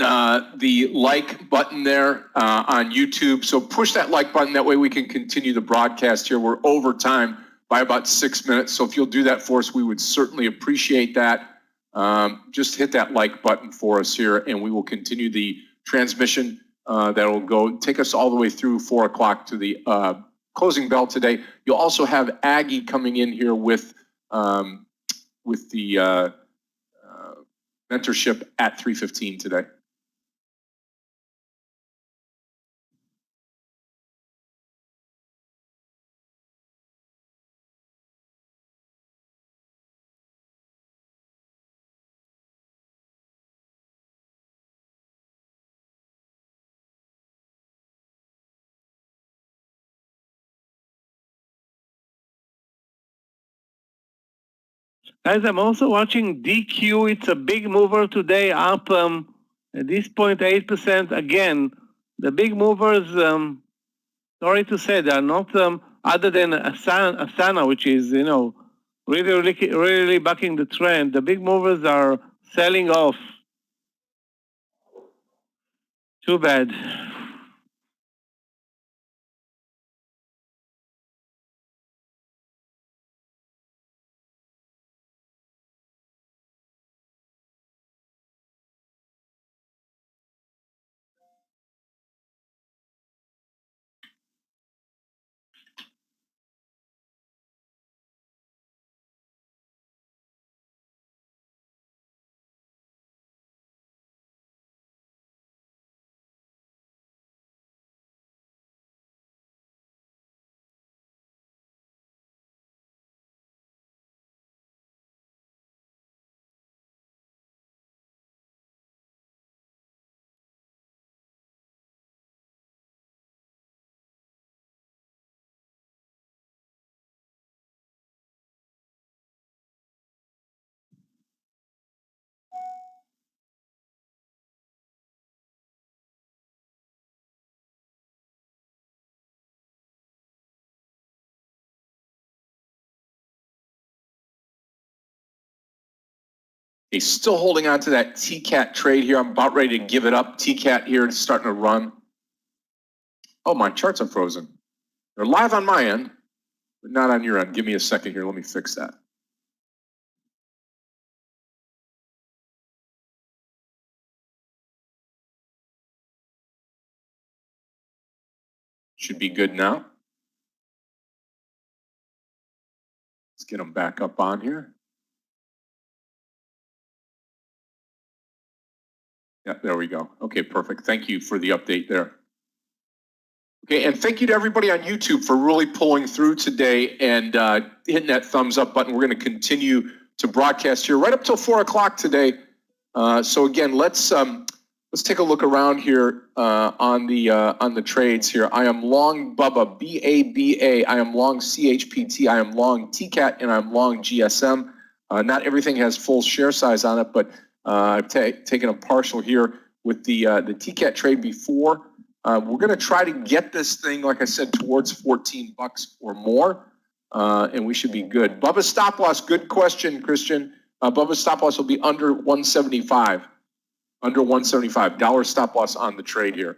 the like button there on YouTube. So push that like button. That way we can continue the broadcast here. We're over time by about 6 minutes. So if you'll do that for us, we would certainly appreciate that. just hit that like button for us here, and we will continue the transmission that will go take us all the way through 4 o'clock to the closing bell today. You'll also have Aggie coming in here with the mentorship at 3:15 today. Guys, I'm also watching DQ. It's a big mover today, up at this point 8%. Again, the big movers, sorry to say, they are not other than Asana, which is, really bucking the trend. The big movers are selling off. Too bad. He's still holding on to that TCAT trade here. I'm about ready to give it up. TCAT here is starting to run. Oh, my charts are frozen. They're live on my end, but not on your end. Give me a second here. Let me fix that. Should be good now. Let's get them back up on here. Yeah, there we go. Okay, perfect. Thank you for the update there. Okay, and thank you to everybody on YouTube for really pulling through today and hitting that thumbs up button. We're going to continue to broadcast here right up till 4 o'clock today. So again, let's take a look around here on the trades here. I am long BUBA, BABA. I am long CHPT. I am long TCAT, and I'm long GSM. Not everything has full share size on it, but I've taken a partial here with the TCAT trade before. We're going to try to get this thing, like I said, towards $14 or more, and we should be good. Bubba's stop loss, good question, Christian. Bubba's stop loss will be under 175. Under 175. Dollar stop loss on the trade here.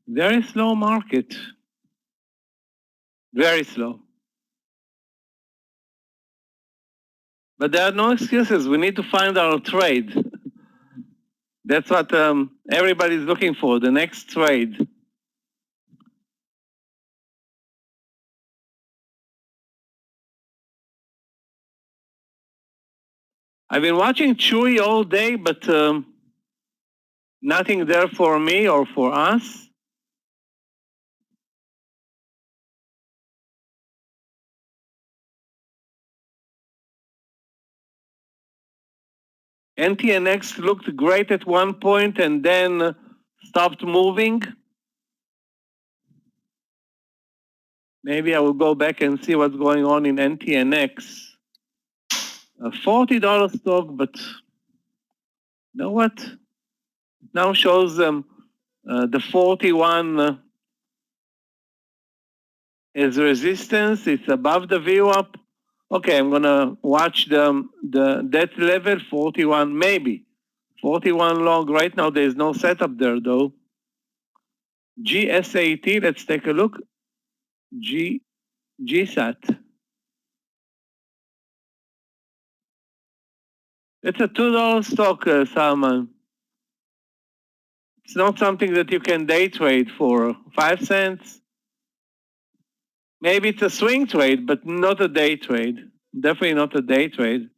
Very slow market. Very slow. But there are no excuses. We need to find our trade. That's what everybody's looking for, the next trade. I've been watching CHWY all day, but nothing there for me or for us. NTNX looked great at one point and then stopped moving. Maybe I will go back and see what's going on in NTNX. A $40 stock, but you know what? Now shows the 41 as resistance. It's above the VWAP. Okay, I'm gonna watch that level 41, maybe 41 long. Right now, there is no setup there though. GSAT. Let's take a look. GSAT. It's a $2 stock, Salman. It's not something that you can day trade for 5 cents. Maybe it's a swing trade, but not a day trade. Definitely not a day trade.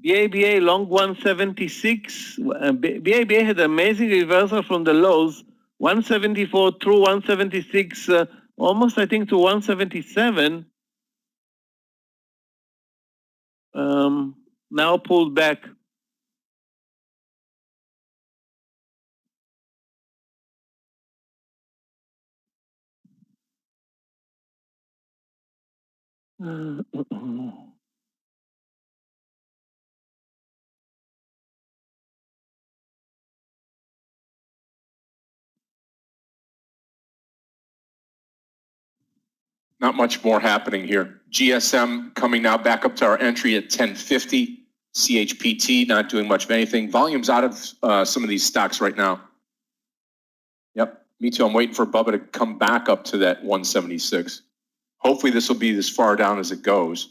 BABA long 176. BABA had amazing reversal from the lows, 174 through 176, almost I think to 177. Now pulled back. Not much more happening here. GSM coming now back up to our entry at 1050. CHPT not doing much of anything. Volume's out of some of these stocks right now. Yep, me too. I'm waiting for Bubba to come back up to that 176. Hopefully this will be as far down as it goes.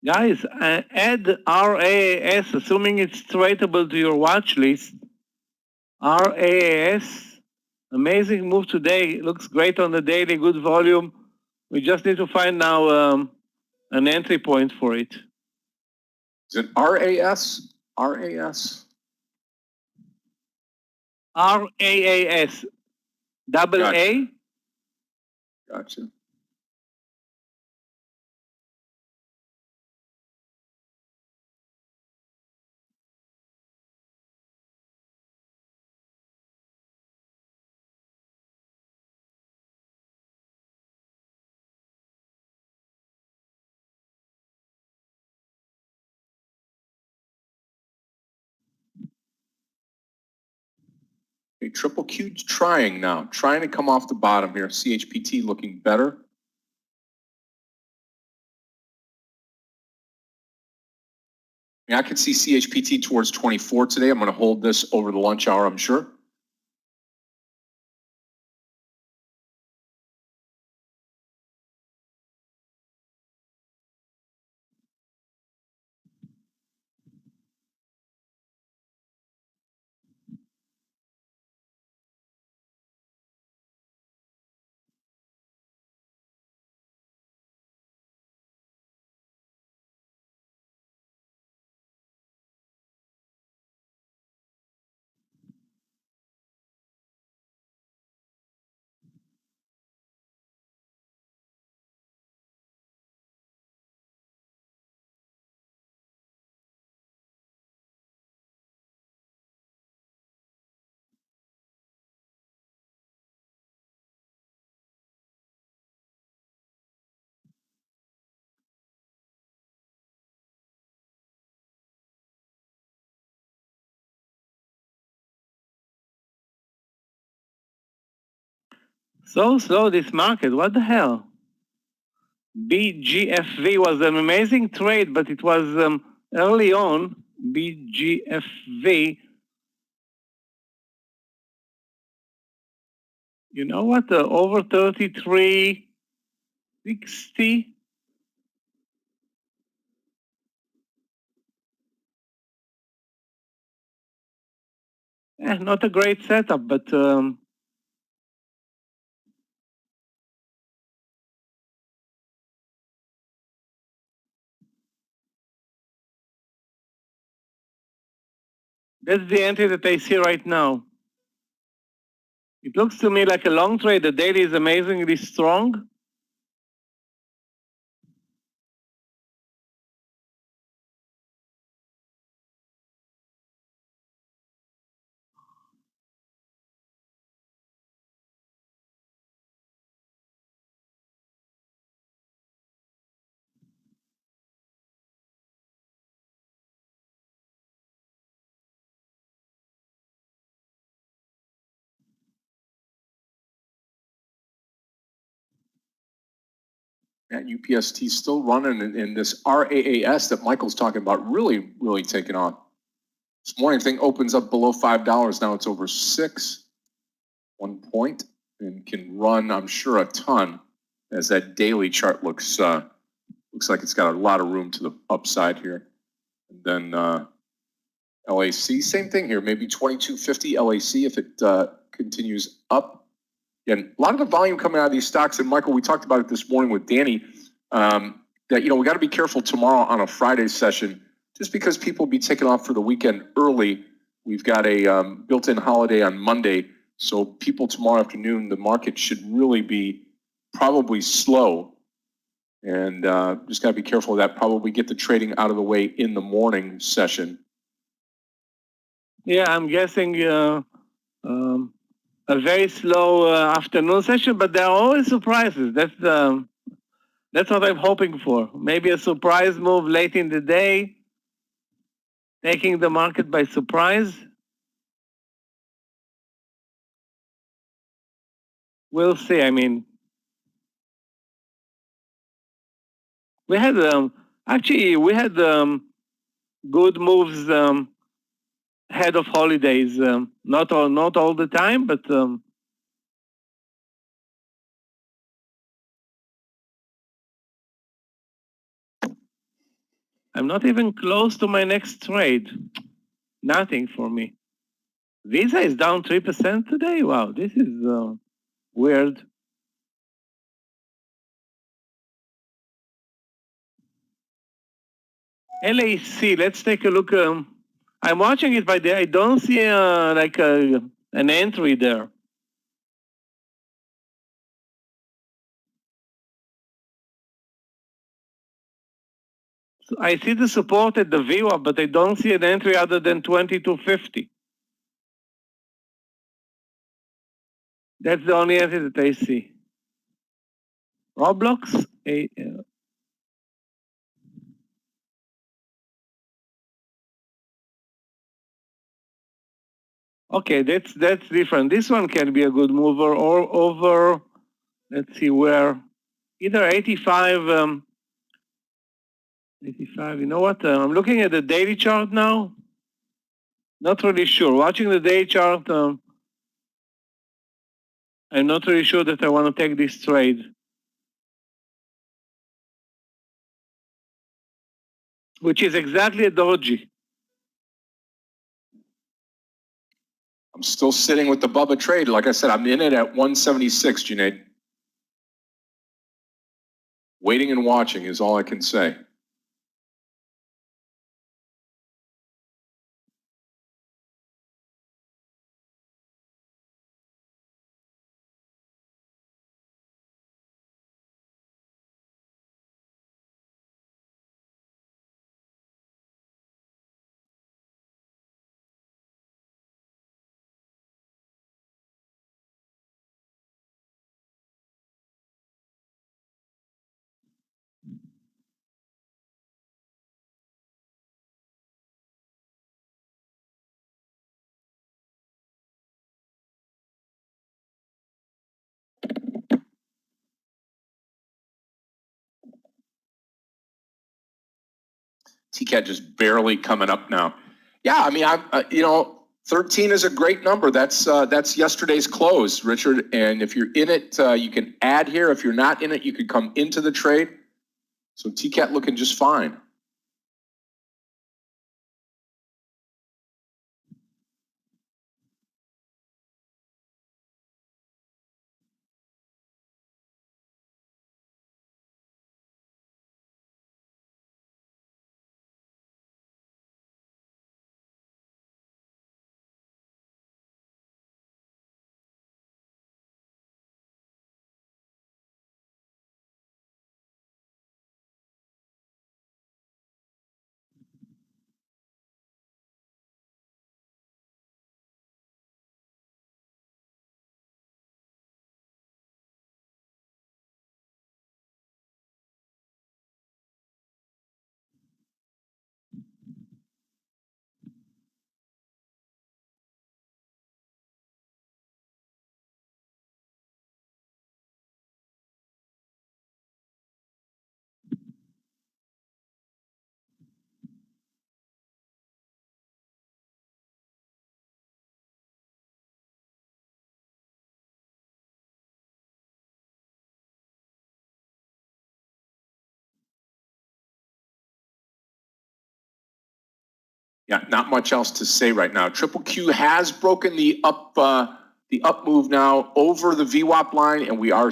Guys, add RAAS, assuming it's tradable to your watch list. RAAS, amazing move today. Looks great on the daily, good volume. We just need to find now an entry point for it. Is it RAS? RAS? RAAS, double Gotcha. A. Gotcha. Okay, triple Q's trying now, trying to come off the bottom here. CHPT looking better. Yeah, I can see CHPT towards 24 today. I'm going to hold this over the lunch hour, I'm sure. So slow this market, what the hell? BGFV was an amazing trade, but it was early on. BGFV. You know what? Over 33.60. Not a great setup, but that's the entry that I see right now. It looks to me like a long trade. The daily is amazingly strong. And UPST still running in this RAAS that Michael's talking about, really, really taking on. This morning thing opens up below $5. Now it's over 6, 1 point, and can run, I'm sure, a ton as that daily chart looks like it's got a lot of room to the upside here. And then LAC, same thing here, maybe 2250 LAC if it continues up. And a lot of the volume coming out of these stocks, and Michael, we talked about it this morning with Danny, that, we got to be careful tomorrow on a Friday session, just because people will be taking off for the weekend early. We've got a built-in holiday on Monday, so people tomorrow afternoon, the market should really be probably slow. And just got to be careful of that, probably get the trading out of the way in the morning session. Yeah, I'm guessing a very slow afternoon session, but there are always surprises. That's what I'm hoping for. Maybe a surprise move late in the day, taking the market by surprise. We'll see. I mean, we had good moves ahead of holidays. Not all the time, but I'm not even close to my next trade. Nothing for me. Visa is down 3% today. Wow, this is weird. LAC, let's take a look. I'm watching it, but I don't see an entry there. So I see the support at the VWAP, but I don't see an entry other than 2250. That's the only entry that I see. Roblox, okay, that's different. This one can be a good mover or over. Let's see where, either 85. 85. You know what? I'm looking at the daily chart now. Not really sure. Watching the daily chart, I'm not really sure that I want to take this trade. Which is exactly a doji. I'm still sitting with the Bubba trade. Like I said, I'm in it at 176, Junaid. Waiting and watching is all I can say. TCAT just barely coming up now. Yeah, I mean, you know, 13 is a great number. That's yesterday's close, Richard. And if you're in it, you can add here. If you're not in it, you could come into the trade. So TCAT looking just fine. Yeah, not much else to say right now. Triple Q has broken the up move now over the VWAP line, and we are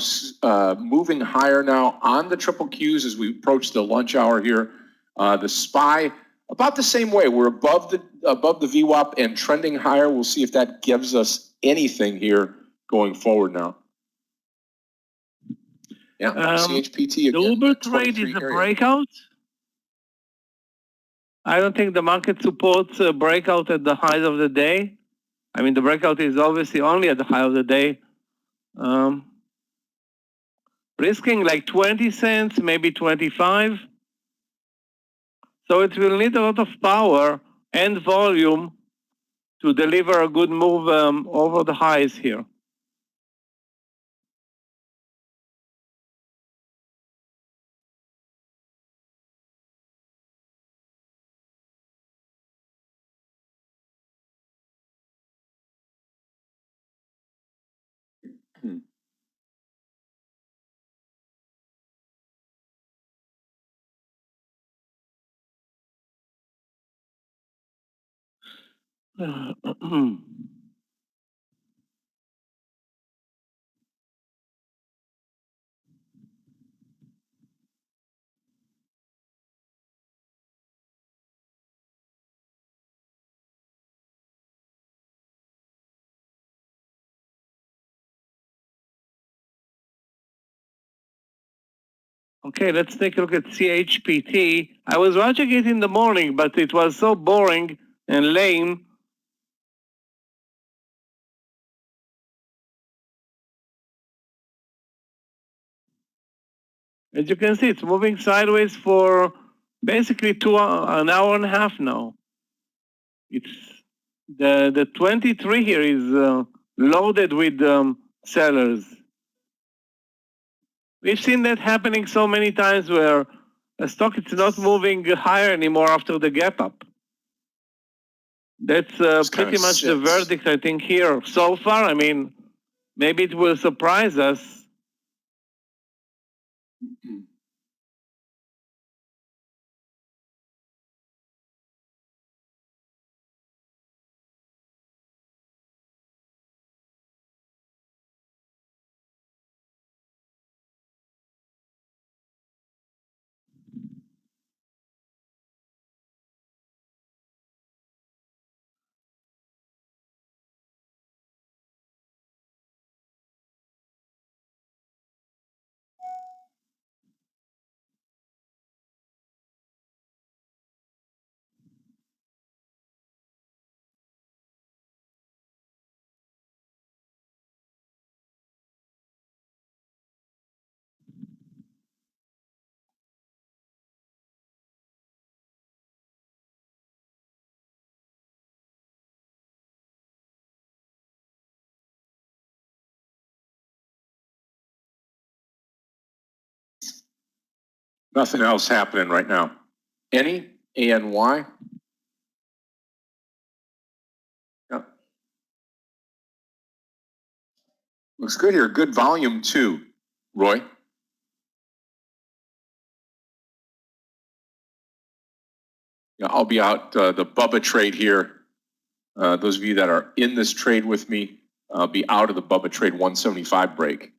moving higher now on the triple Qs as we approach the lunch hour here. The SPY about the same way. We're above the VWAP and trending higher. We'll see if that gives us anything here going forward now. Yeah, CHPT again. The Uber trade is a breakout. I don't think the market supports a breakout at the highs of the day. I mean, the breakout is obviously only at the high of the day. Risking like 20 cents, maybe 25. So it will need a lot of power and volume to deliver a good move over the highs here. Okay, let's take a look at CHPT. I was watching it in the morning, but it was so boring and lame. As you can see, it's moving sideways for basically an hour and a half now. It's the 23 here is loaded with sellers. We've seen that happening so many times where a stock is not moving higher anymore after the gap up. That's pretty much the verdict, I think, here so far. I mean, maybe it will surprise us. Nothing else happening right now. ANY. Yep. Looks good here. Good volume too, Roy. Yeah, I'll be out the Bubba trade here. Those of you that are in this trade with me, I'll be out of the Bubba trade 175 break.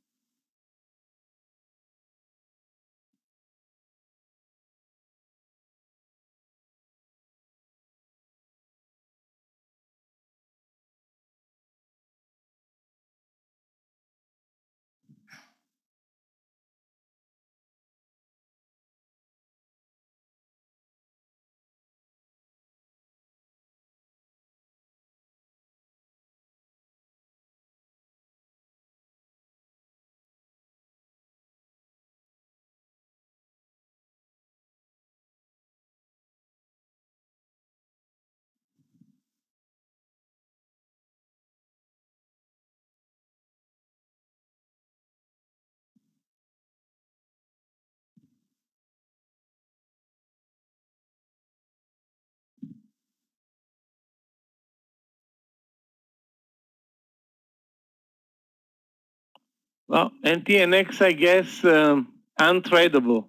Well, NTNX, I guess, untradeable.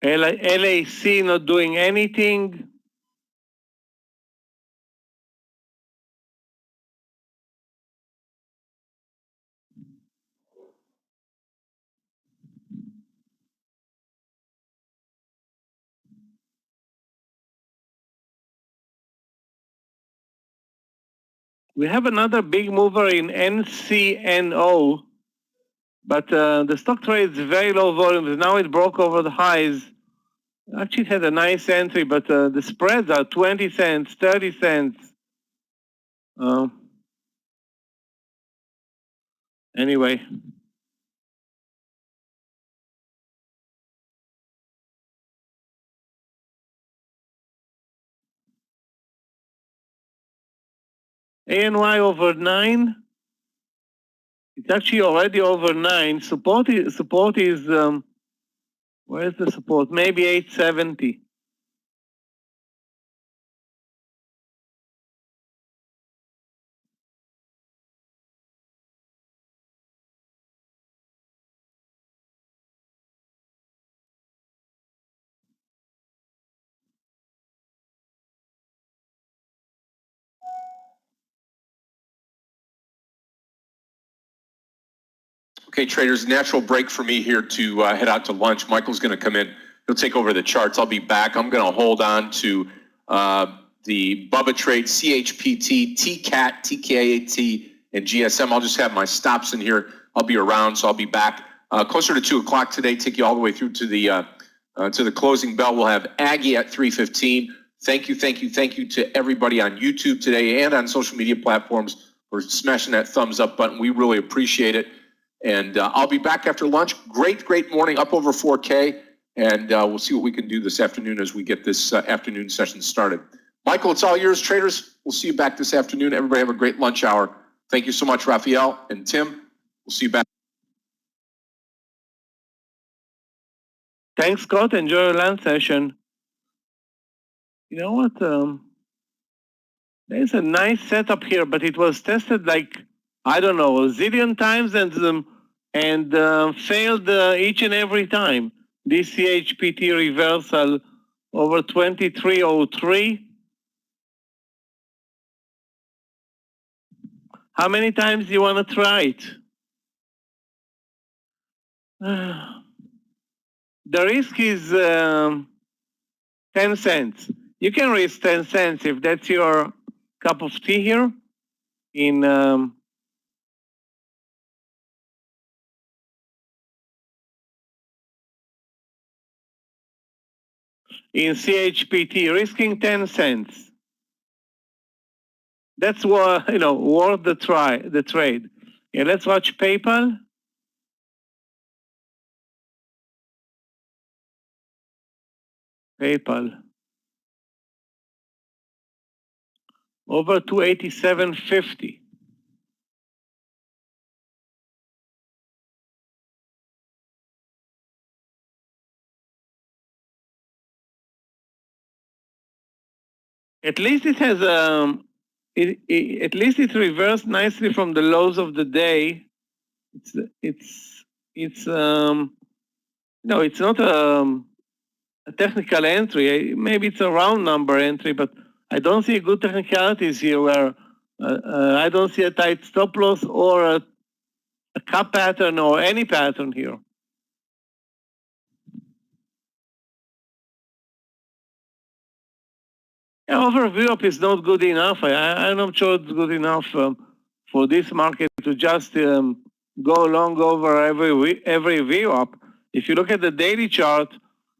LAC not doing anything. We have another big mover in NCNO, but the stock trades very low volumes. Now it broke over the highs. Actually, it had a nice entry, but the spreads are 20 cents, 30 cents. Anyway. ANY over 9. It's actually already over 9. Support is where is the support? Maybe 870. Okay, traders, natural break for me here to head out to lunch. Michael's going to come in. He'll take over the charts. I'll be back. I'm going to hold on to the Bubba trade, CHPT, TCAT, TKAT, and GSM. I'll just have my stops in here. I'll be around, so I'll be back closer to 2 o'clock today. Take you all the way through to the closing bell. We'll have Aggie at 3:15. Thank you to everybody on YouTube today and on social media platforms for smashing that thumbs up button. We really appreciate it. And I'll be back after lunch. Great morning, up over 4K. And we'll see what we can do this afternoon as we get this afternoon session started. Michael, it's all yours, traders. We'll see you back this afternoon. Everybody have a great lunch hour. Thank you so much, Raphael and Tim. We'll see you back. Thanks, Scott. Enjoy your lunch session. You know what? There's a nice setup here, but it was tested like, I don't know, a zillion times and failed each and every time. This CHPT reversal over 2303. How many times do you want to try it? The risk is 10 cents. You can risk 10 cents if that's your cup of tea here in CHPT, risking 10 cents. That's what, worth the trade. Yeah, let's watch PayPal. PayPal. Over 287.50. At least it has at least it reversed nicely from the lows of the day. It's no, it's not a technical entry. Maybe it's a round number entry, but I don't see good technicalities here where I don't see a tight stop loss or a cup pattern or any pattern here. Yeah, overview up is not good enough. I'm not sure it's good enough for this market to just go long over every view up. If you look at the daily chart,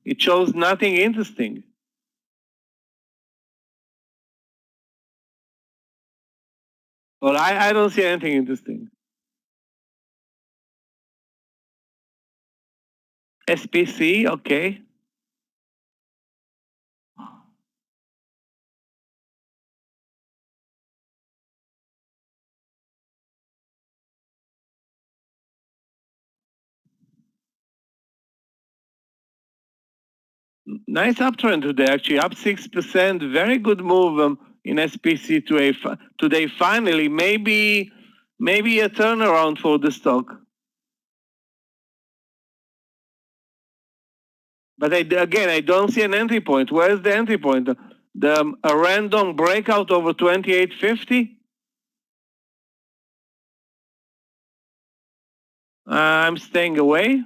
it shows nothing interesting. Well, I don't see anything interesting. SPC, okay. Nice uptrend today, actually, up 6%. Very good move in SPC today. Finally, maybe a turnaround for the stock. But again, I don't see an entry point. Where's the entry point? A random breakout over 28.50? I'm staying away.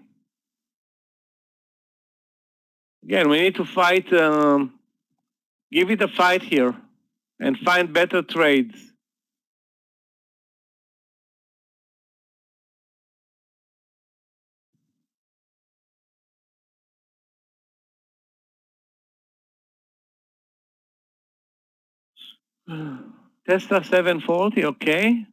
Again, we need to fight, give it a fight here and find better trades. Tesla 740, okay.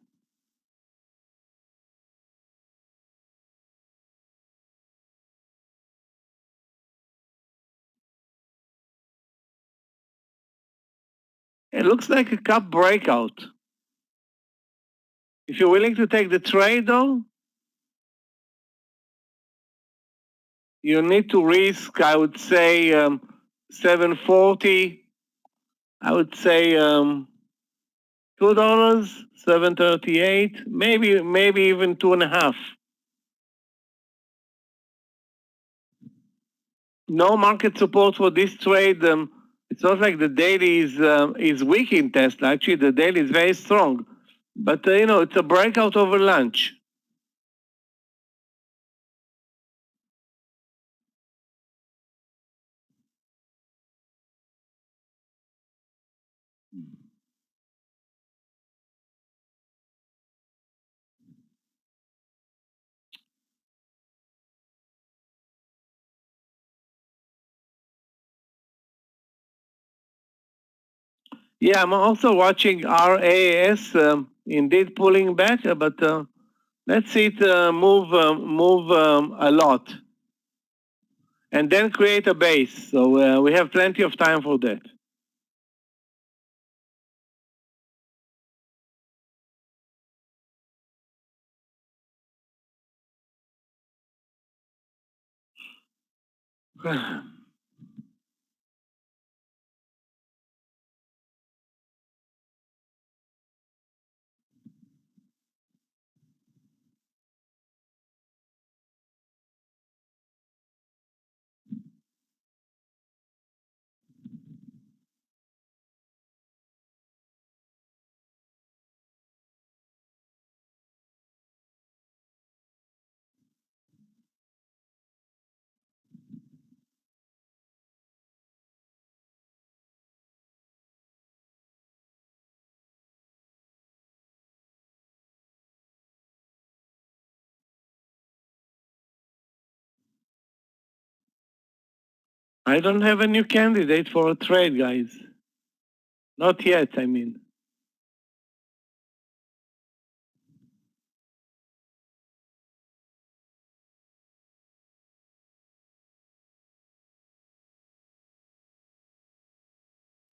It looks like a cup breakout. If you're willing to take the trade though, you need to risk, I would say, 740. I would say $2, 738, maybe even 2.5. No market support for this trade. It's not like the daily is weak in Tesla. Actually, the daily is very strong. But it's a breakout over lunch. Yeah, I'm also watching RAS, indeed pulling back, but let's see it move a lot. And then create a base. So we have plenty of time for that. I don't have a new candidate for a trade, guys. Not yet, I mean.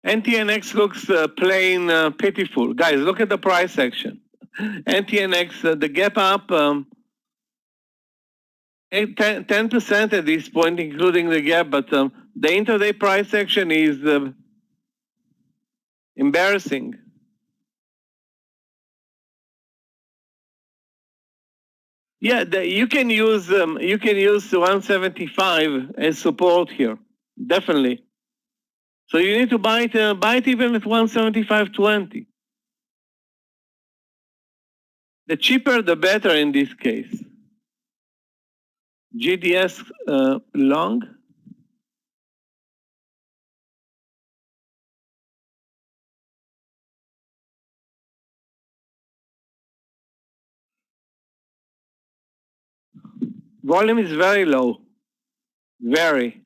NTNX looks plain pitiful. Guys, look at the price action. NTNX, the gap up 10% at this point, including the gap, but the intraday price action is embarrassing. Yeah, you can use 175 as support here, definitely. So you need to buy it even at 175.20. The cheaper, the better in this case. GDS long. Volume is very low, very.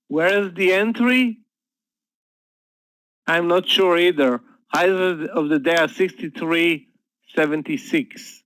Where is the entry? I'm not sure either. Highs of the day are 63.76.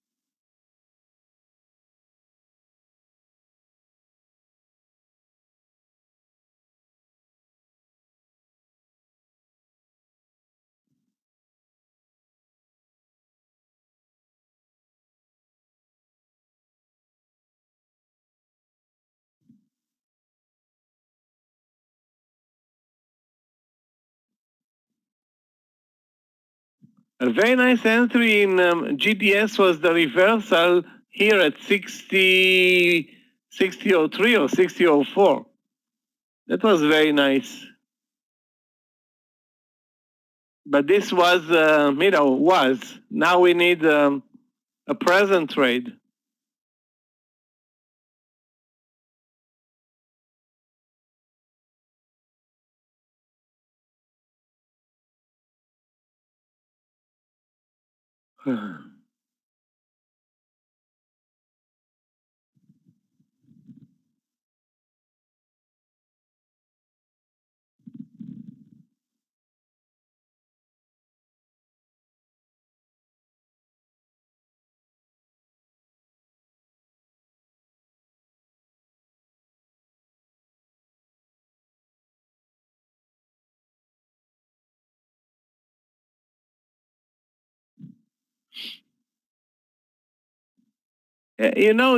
A very nice entry in GDS was the reversal here at 60.03 or 60.04. That was very nice. But this was, was. Now we need a present trade.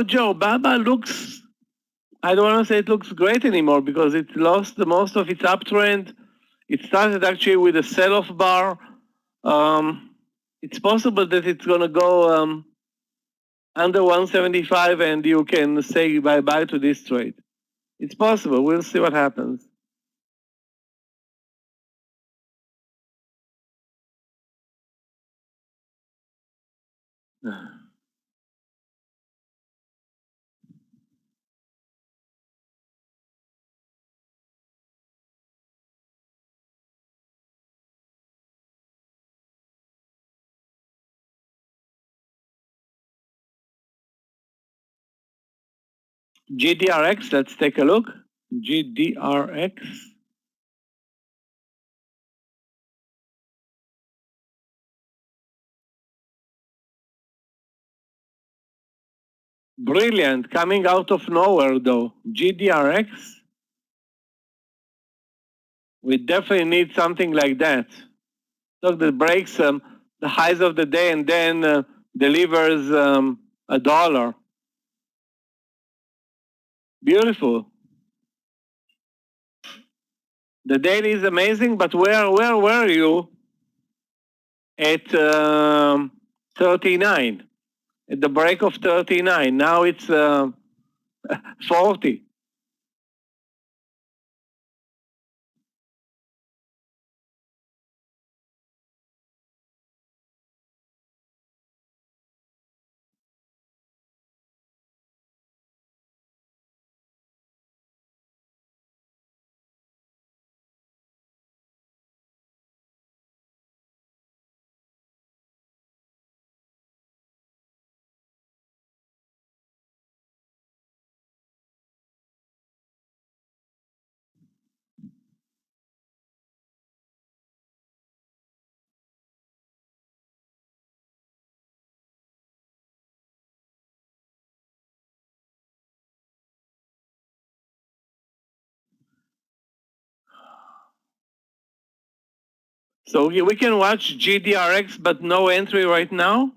Joe, Baba looks, I don't want to say it looks great anymore because it lost the most of its uptrend. It started actually with a sell-off bar. It's possible that it's going to go under 175 and you can say bye-bye to this trade. It's possible. We'll see what happens. GDRX, let's take a look. GDRX. Brilliant, coming out of nowhere though. GDRX. We definitely need something like that. Stock that breaks the highs of the day and then delivers $1. Beautiful. The daily is amazing, but where were you at 39? At the break of 39. Now it's 40. So we can watch GDRX, but no entry right now?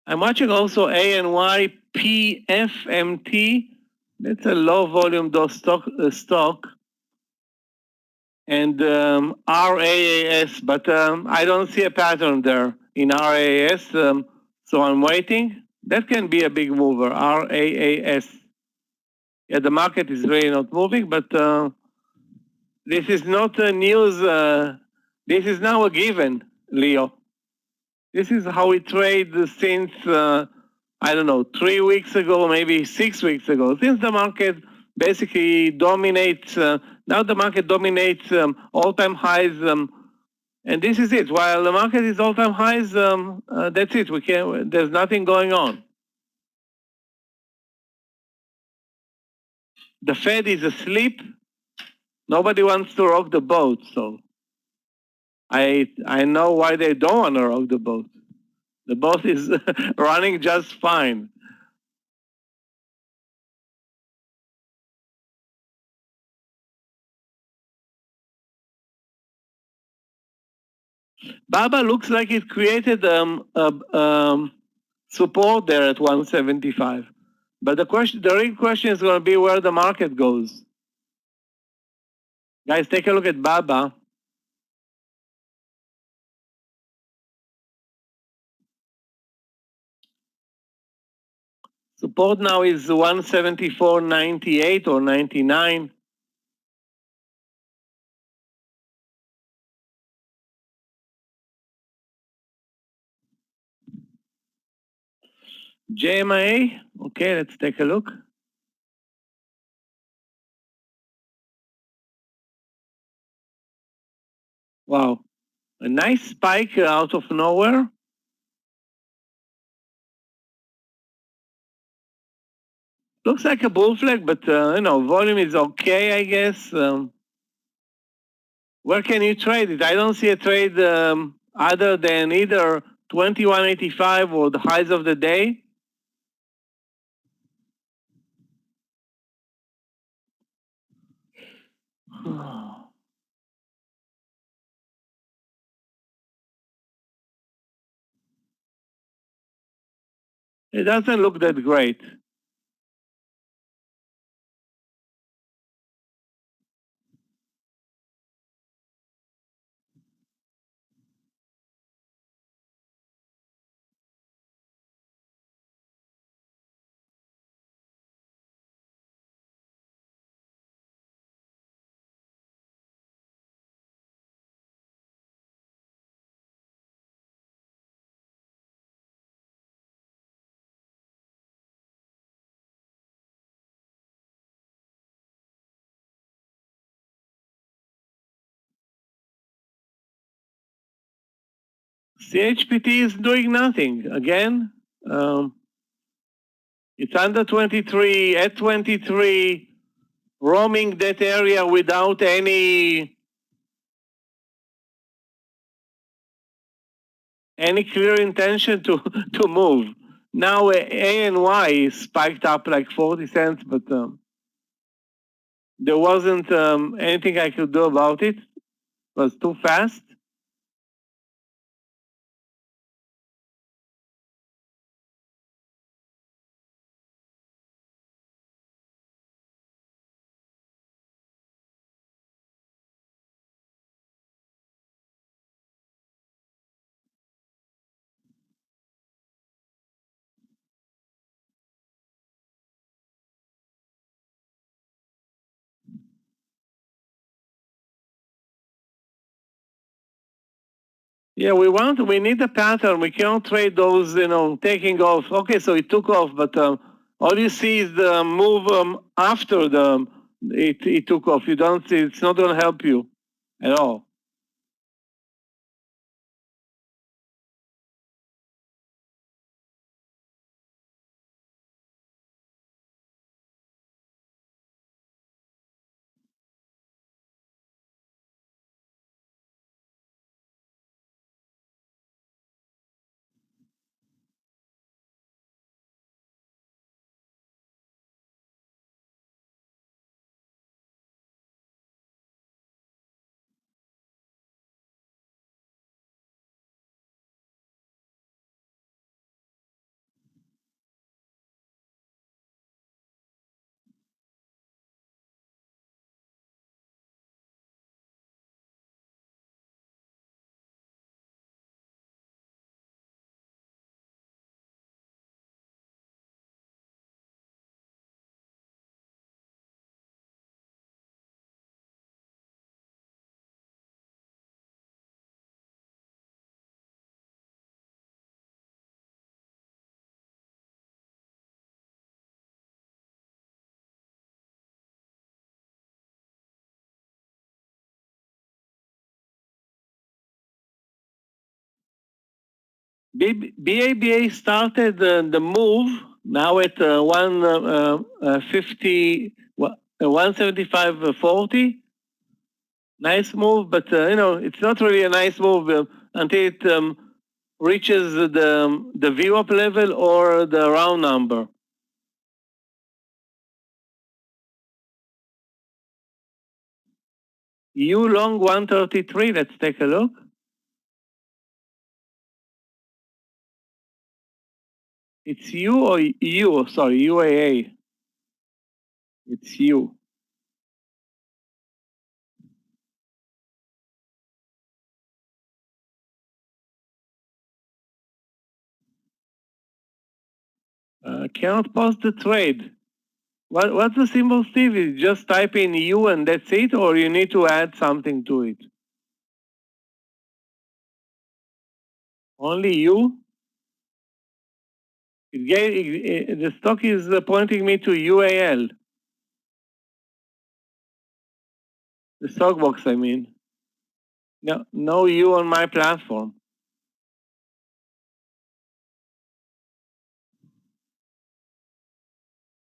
I'm watching also ANY PFMT. That's a low volume stock. And RAAS, but I don't see a pattern there in RAAS, so I'm waiting. That can be a big mover, RAAS. Yeah, the market is really not moving, but this is not a news. This is now a given, Leo. This is how we trade since, I don't know, 3 weeks ago, maybe 6 weeks ago. Since the market basically dominates, now the market dominates all-time highs, and this is it. While the market is all-time highs, that's it. There's nothing going on. The Fed is asleep. Nobody wants to rock the boat, so I know why they don't want to rock the boat. The boat is running just fine. Baba looks like it created support there at 175. But the real question is going to be where the market goes. Guys, take a look at Baba. Support now is 174.98 or 99. JMA, okay, let's take a look. Wow, a nice spike out of nowhere. Looks like a bull flag, but volume is okay, I guess. Where can you trade it? I don't see a trade other than either 21.85 or the highs of the day. It doesn't look that great. CHPT is doing nothing. Again, it's under 23, at 23, roaming that area without any clear intention to move. Now ANY spiked up like 40 cents, but there wasn't anything I could do about it. It was too fast. Yeah, we need a pattern. We can't trade those, taking off. Okay, so it took off, but all you see is the move after it took off. You don't see, it's not going to help you at all. BABA started the move now at 175.40. Nice move, but it's not really a nice move until it reaches the VWAP level or the round number. U long 133, let's take a look. It's U or U, sorry, UAA. It's U. Cannot post the trade. What's the symbol, Steve? You just type in U and that's it, or you need to add something to it? Only U? The stock is pointing me to UAL. The stock box, I mean. No U on my platform.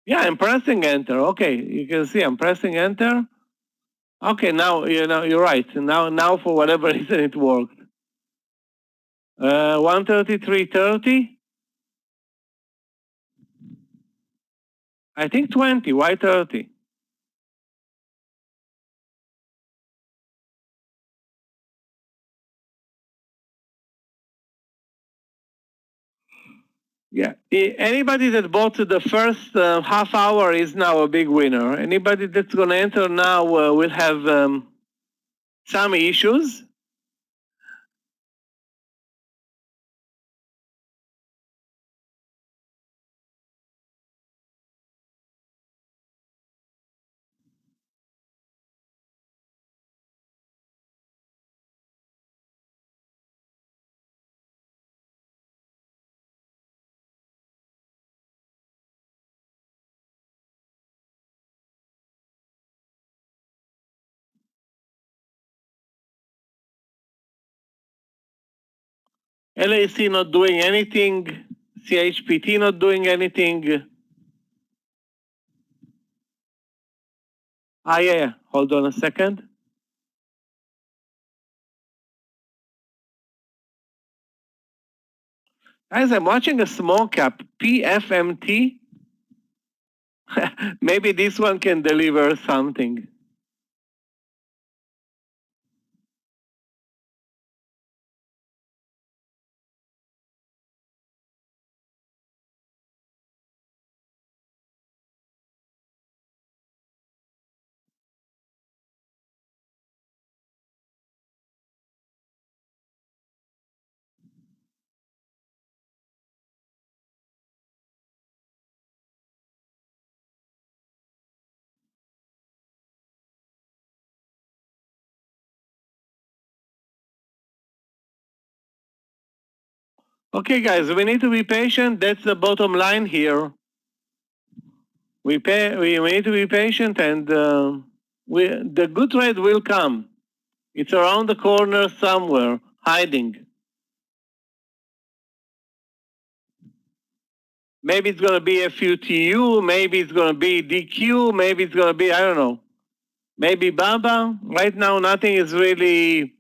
Yeah, I'm pressing enter. Okay, you can see I'm pressing enter. Okay, now you're right. Now for whatever reason it worked. 133.30. I think 20. Why 30? Yeah. Anybody that bought the first half hour is now a big winner. Anybody that's going to enter now will have some issues. LAC not doing anything. CHPT not doing anything. Yeah. Hold on a second. Guys, I'm watching a small cap, PFMT. Maybe this one can deliver something. Okay, guys, we need to be patient. That's the bottom line here. We need to be patient, and the good trade will come. It's around the corner somewhere, hiding. Maybe it's going to be FUTU, maybe it's going to be DQ, maybe it's going to be, I don't know, maybe BABA. Right now, nothing is really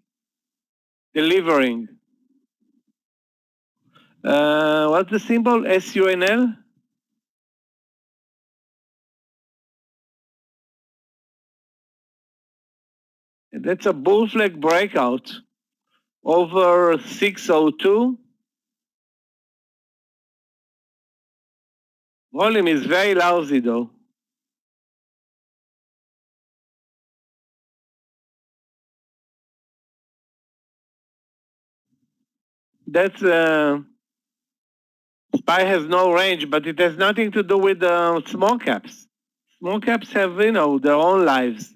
delivering. What's the symbol? SUNL? That's a bull flag breakout over 602. Volume is very lousy though. That's SPY has no range, but it has nothing to do with small caps. Small caps have, their own lives.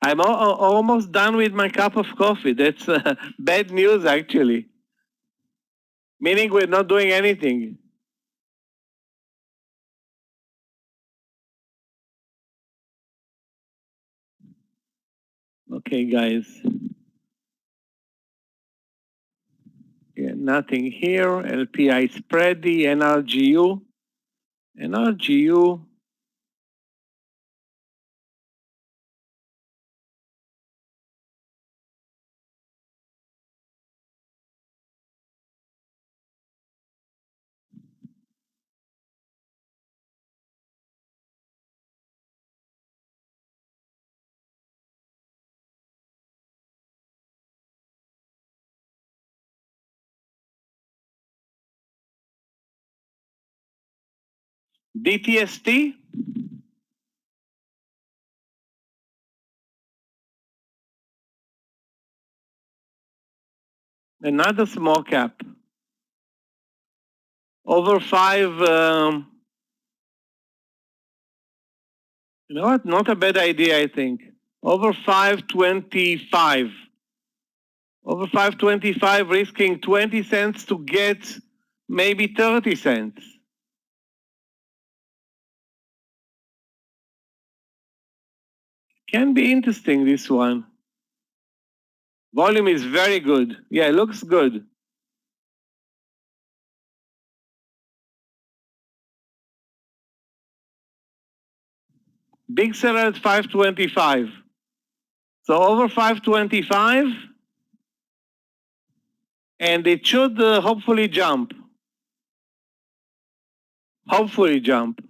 I'm almost done with my cup of coffee. That's bad news, actually. Meaning we're not doing anything. Okay, guys. Yeah, nothing here. LPI spready, NRGU. NRGU. DTST. Another small cap. Over 5, you know what? Not a bad idea, I think. Over 525. Over 525, risking 20 cents to get maybe 30 cents. Can be interesting, this one. Volume is very good. Yeah, it looks good. Big seller at 525. So over 525, and it should hopefully jump. Hopefully jump.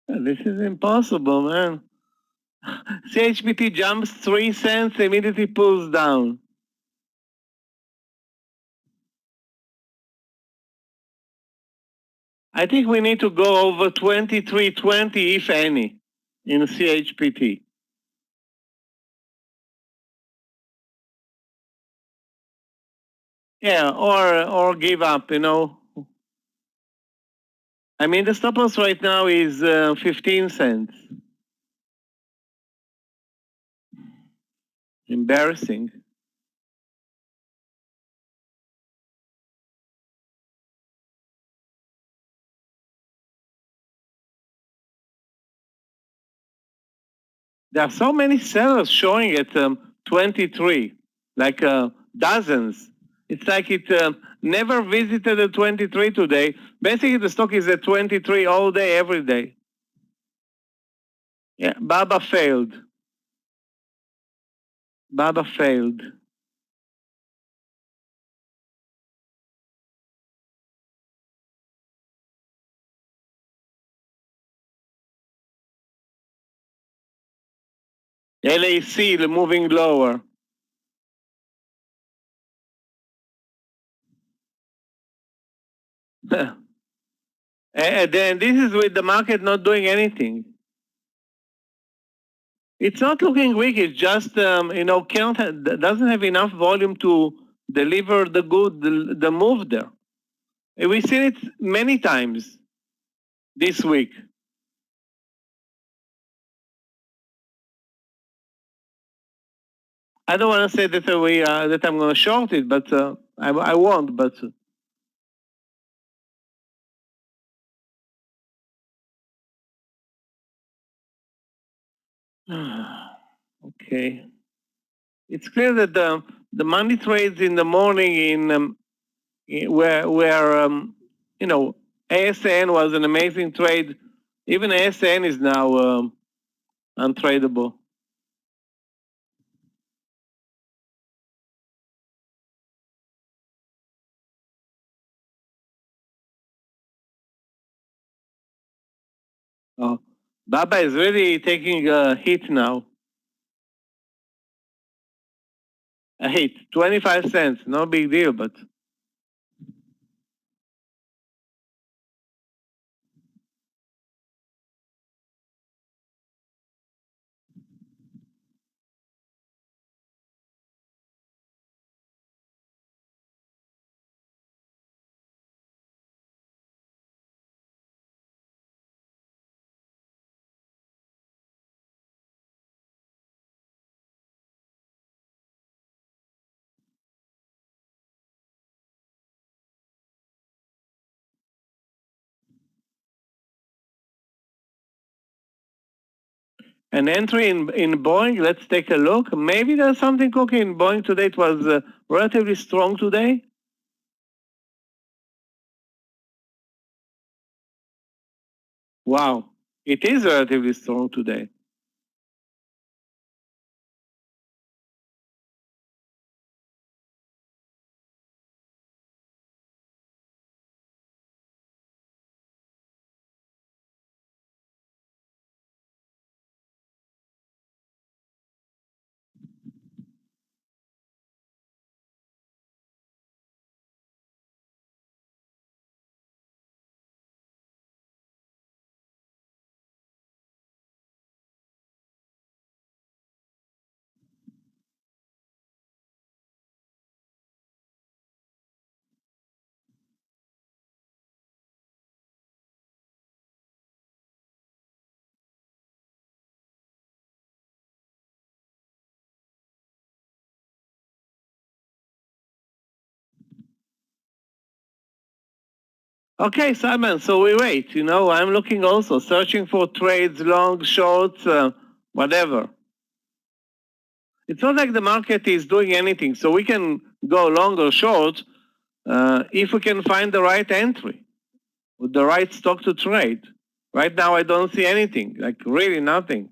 This is impossible, man. CHPT jumps 3 cents, immediately pulls down. I think we need to go over 23.20, if any, in CHPT. Yeah, or give up, you know. I mean, the stop loss right now is 15 cents. Embarrassing. There are so many sellers showing at 23, like dozens. It's like it never visited the 23 today. Basically, the stock is at 23 all day, every day. Yeah, Baba failed. Baba failed. LAC moving lower. And then this is with the market not doing anything. It's not looking weak. It's just doesn't have enough volume to deliver the move there. And we've seen it many times this week. I don't want to say that that I'm going to short it, but I won't. But okay, it's clear that the money trades in the morning where ASN was an amazing trade. Even ASN is now untradeable. Baba is really taking a hit now. A hit, 25 cents, no big deal, but. An entry in Boeing, let's take a look. Maybe there's something cooking in Boeing today. It was relatively strong today. Wow, it is relatively strong today. Okay, Simon, so we wait. I'm looking also, searching for trades, long, shorts, whatever. It's not like the market is doing anything, so we can go long or short if we can find the right entry with the right stock to trade. Right now, I don't see anything, like really nothing.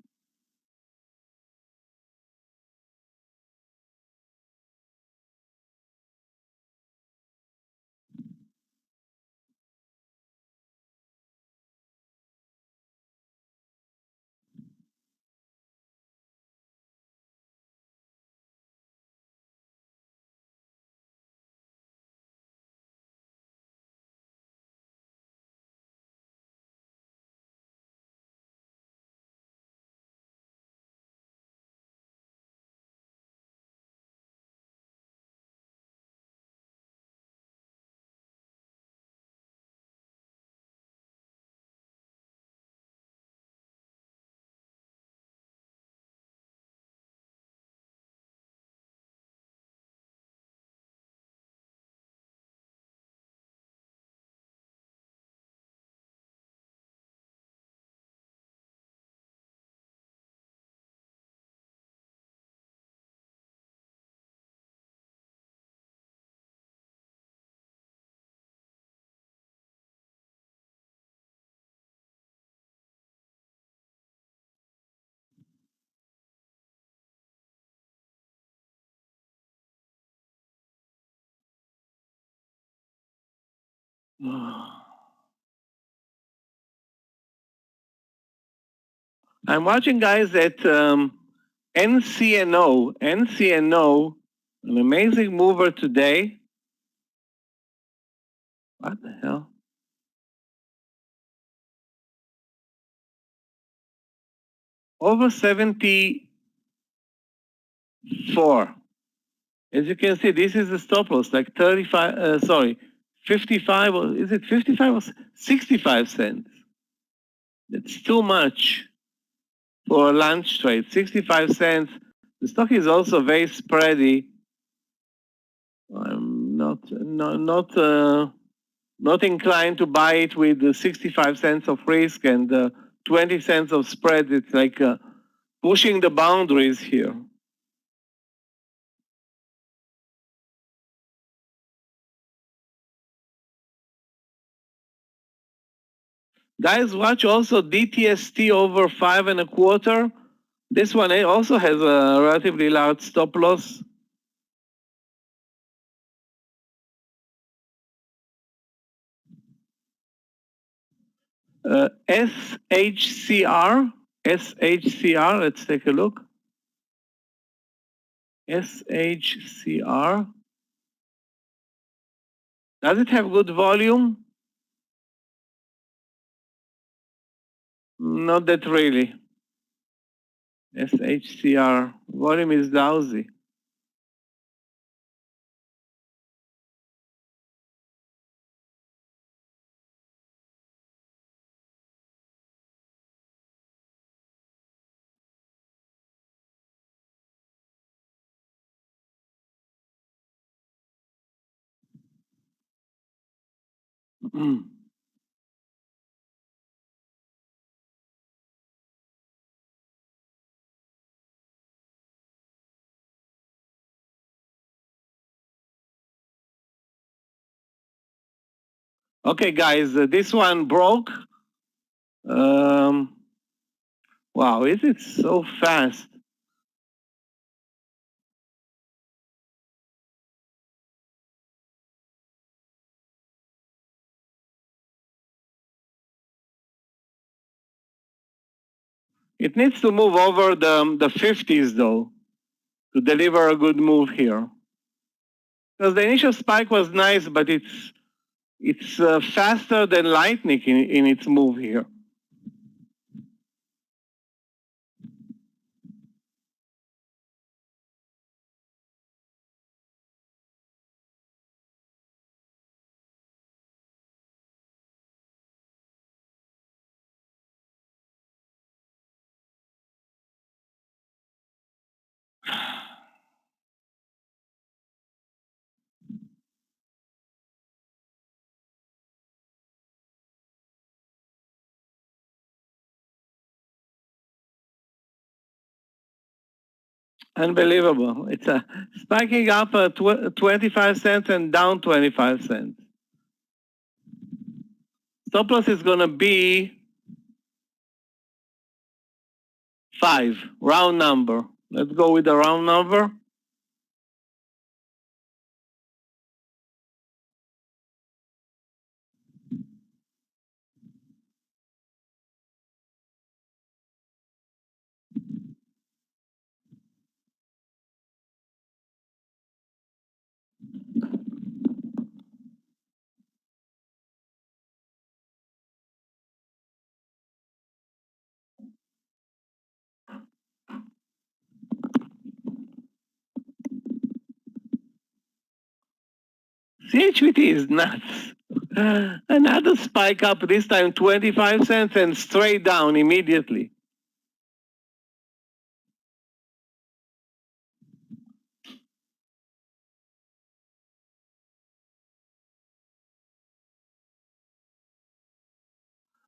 I'm watching, guys, at NCNO. NCNO, an amazing mover today. What the hell? Over 74. As you can see, this is the stop loss, like 55, or is it 55 or 65 cents? That's too much for a lunch trade, 65 cents. The stock is also very spready. I'm not inclined to buy it with the 65 cents of risk and 20 cents of spread. It's like pushing the boundaries here. Guys, watch also DTST over 5.25. This one also has a relatively large stop loss. SHCR, let's take a look. SHCR. Does it have good volume? Not that really. SHCR, volume is lousy. Okay, guys, this one broke. Wow, is it so fast? It needs to move over the 50s though to deliver a good move here. Because the initial spike was nice, but it's faster than lightning in its move here. Unbelievable. It's spiking up 25 cents and down 25 cents. Stop loss is going to be 5, round number. Let's go with the round number. CHPT is nuts. Another spike up, this time 25 cents and straight down immediately.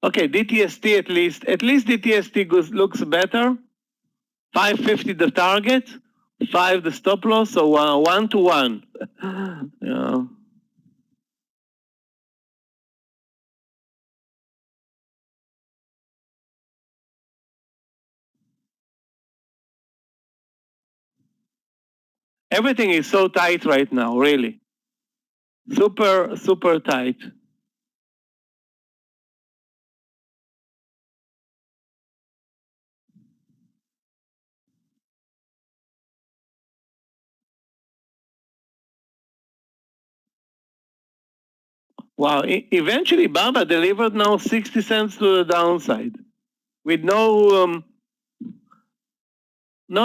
Okay, DTST at least DTST looks better. 550 the target, 5 the stop loss, so 1 to 1. Yeah. Everything is so tight right now, really. Super, super tight. Wow, eventually Baba delivered now 60 cents to the downside with no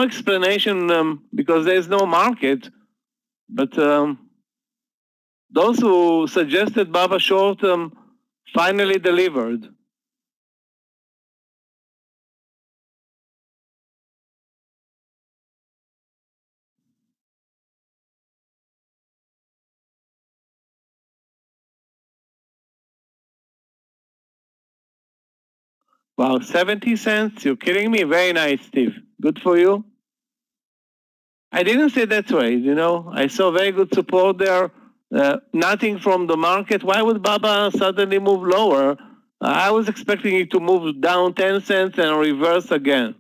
explanation because there's no market. But those who suggested Baba short finally delivered. Wow, 70 cents? You're kidding me? Very nice, Steve. Good for you. I didn't say that way, you know. I saw very good support there. Nothing from the market. Why would Baba suddenly move lower? I was expecting it to move down 10 cents and reverse again.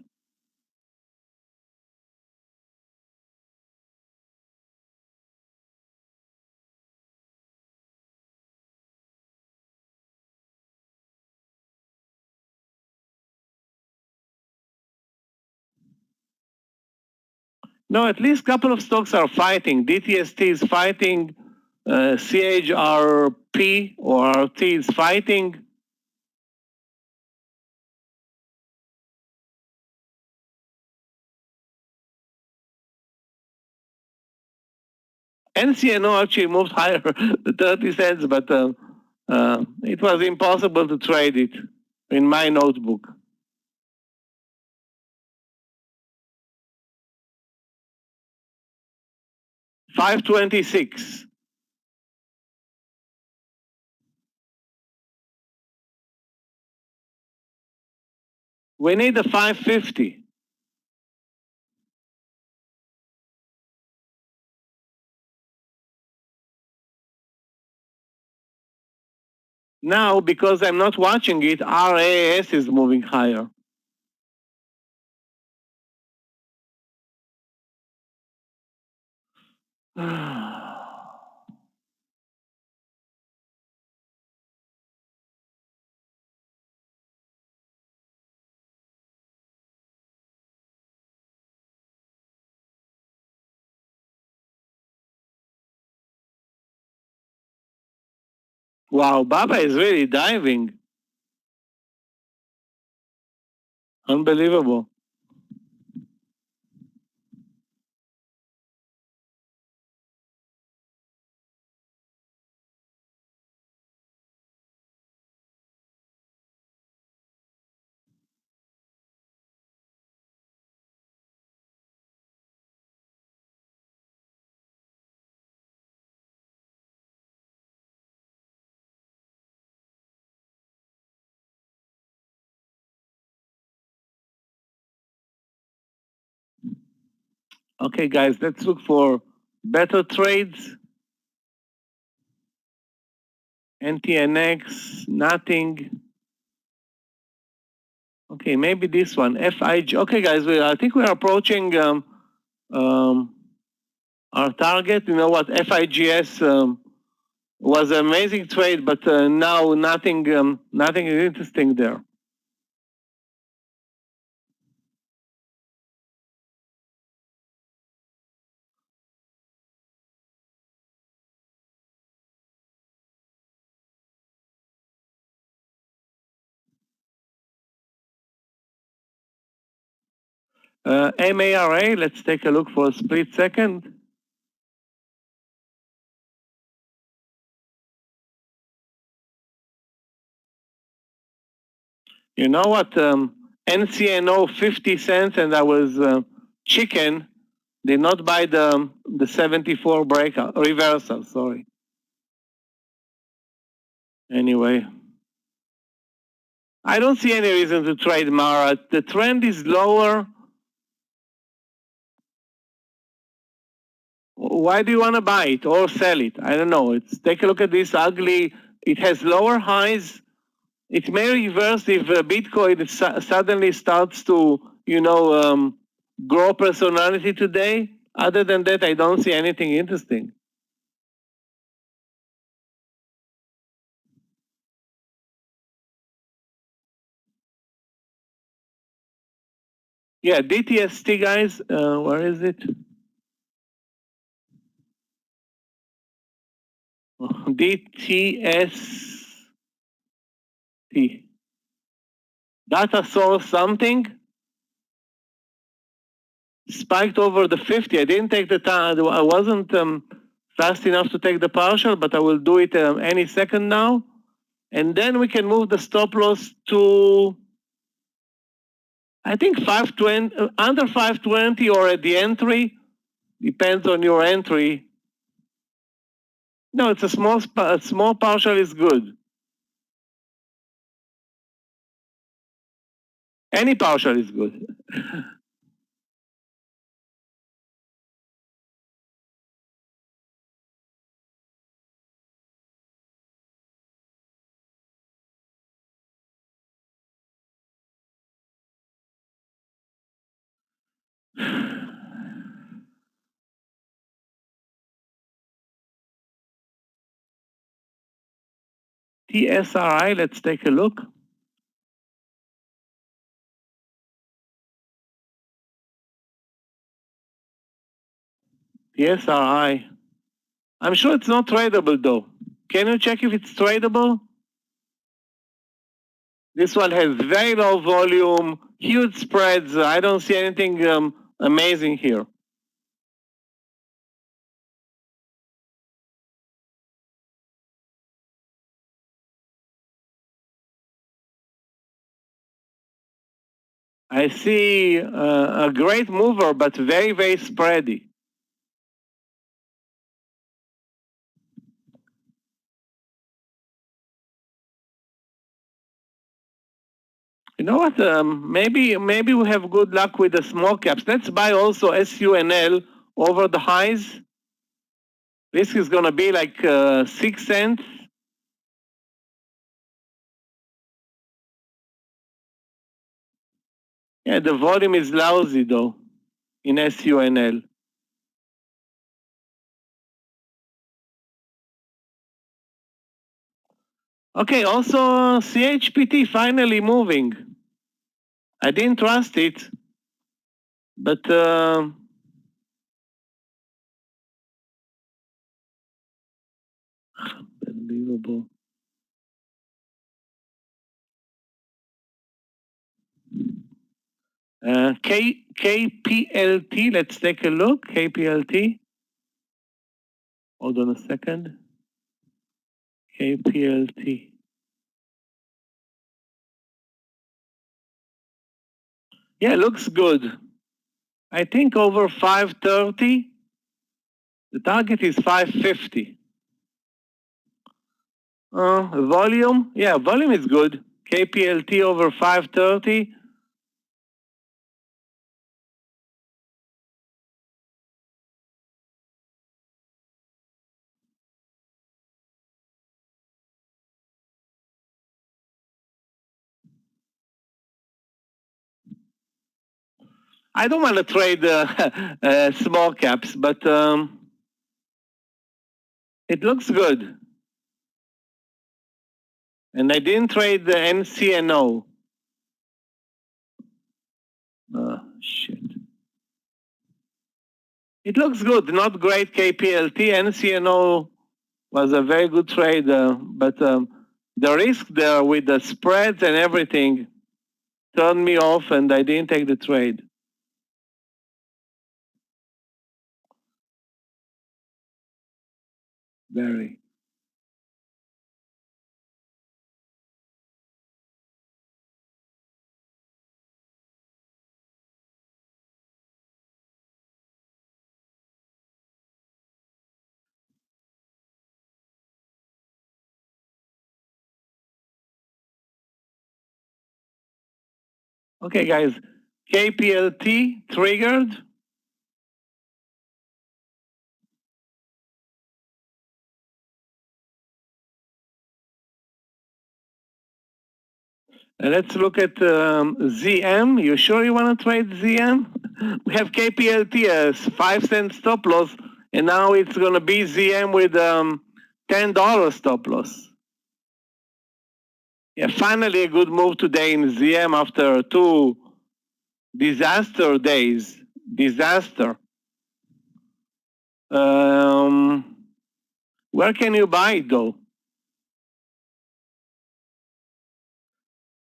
No, at least a couple of stocks are fighting. DTST is fighting. CHRP or RT is fighting. NCNO actually moved higher, 30 cents, but it was impossible to trade it in my notebook. $5.26. We need a 5.50. Now, because I'm not watching it, RAS is moving higher. Wow, Baba is really diving. Unbelievable. Okay, guys, let's look for better trades. NTNX, nothing. Okay, maybe this one, FIG. Okay, guys, I think we're approaching our target. You know what, FIGS was an amazing trade, but now nothing is interesting there. MARA, let's take a look for a split second. You know what? NCNO 50 cents, and I was chicken. Did not buy the 74 breakout reversal. Sorry. Anyway, I don't see any reason to trade Mara. The trend is lower. Why do you want to buy it or sell it? I don't know. Take a look at this ugly. It has lower highs. It may reverse if Bitcoin suddenly starts to, grow personality today. Other than that, I don't see anything interesting. Yeah, DTST, guys, where is it? DTST. Data source something. Spiked over the 50. I didn't take the time. I wasn't fast enough to take the partial, but I will do it any second now. And then we can move the stop loss to, I think 520, under 520 or at the entry. Depends on your entry. No, it's a small partial is good. Any partial is good. TSRI, let's take a look. The SRI. I'm sure it's not tradable though. Can you check if it's tradable? This one has very low volume, huge spreads. I don't see anything amazing here. I see a great mover, but very, very spready. You know what? Maybe we have good luck with the small caps. Let's buy also SUNL over the highs. This is going to be like 6 cents. Yeah, the volume is lousy though in SUNL. Okay, also CHPT finally moving. I didn't trust it, but unbelievable. KPLT, let's take a look. KPLT. Hold on a second. KPLT. Yeah, looks good. I think over 530. The target is 550. Volume, yeah, volume is good. KPLT over 530. I don't want to trade small caps, but it looks good. And I didn't trade the NCNO. Shit. It looks good, not great KPLT. NCNO was a very good trade, but the risk there with the spreads and everything turned me off and I didn't take the trade. Very. Okay, guys, KPLT triggered. Let's look at ZM. You sure you want to trade ZM? We have KPLT as 5 cent stop loss, and now it's going to be ZM with $10 stop loss. Yeah, finally a good move today in ZM after 2 disaster days. Disaster. Where can you buy it though?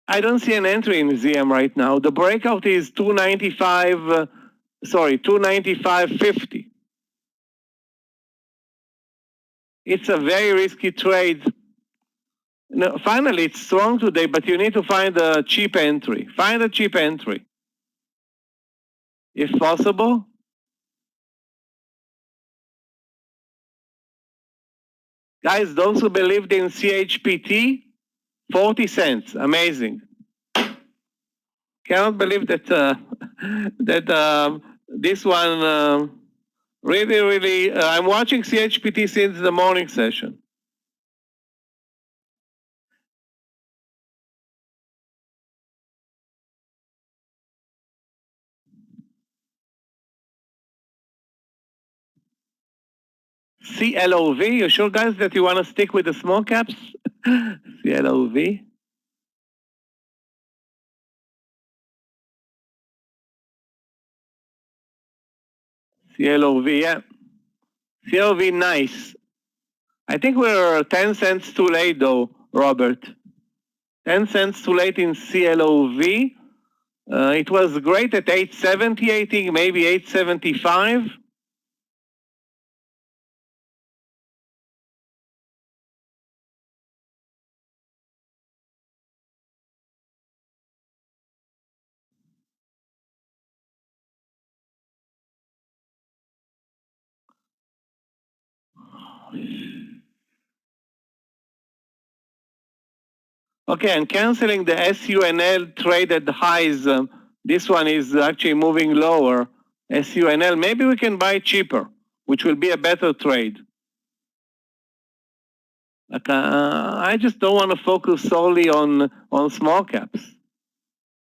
I don't see an entry in ZM right now. The breakout is 295.50. It's a very risky trade. No, finally, it's strong today, but you need to find a cheap entry. Find a cheap entry, if possible. Guys, those who believed in CHPT, 40 cents, amazing. Cannot believe that this one really. I'm watching CHPT since the morning session. CLOV, you sure guys that you want to stick with the small caps? CLOV. CLOV, yeah. CLV, nice. I think we're 10 cents too late though, Robert. 10 cents too late in CLOV. It was great at 870, I think, maybe 875. Okay, and canceling the SUNL traded highs. This one is actually moving lower. SUNL, maybe we can buy cheaper, which will be a better trade. Like, I just don't want to focus solely on small caps.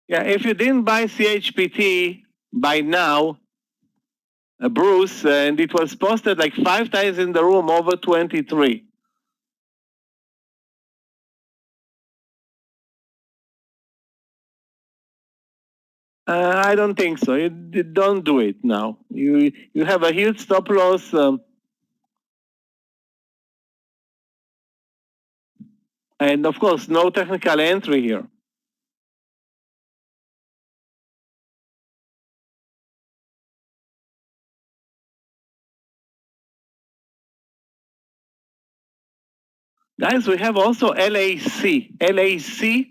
Yeah, if you didn't buy CHPT by now, Bruce, and it was posted like 5 times in the room over 23. I don't think so. You don't do it now. You have a huge stop loss. And of course, no technical entry here. Guys, we have also LAC. LAC.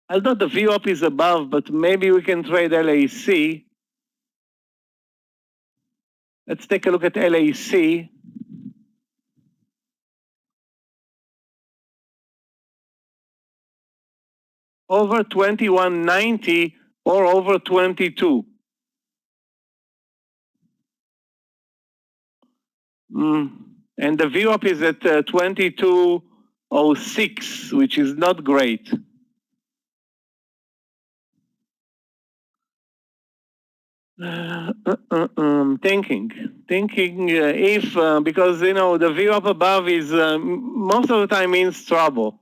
Although the VWAP is above, but maybe we can trade LAC. Let's take a look at LAC. Over 21.90 or over 22. And the VWAP is at 22.06, which is not great. Thinking if, because, you know, the VWAP above is, most of the time means trouble.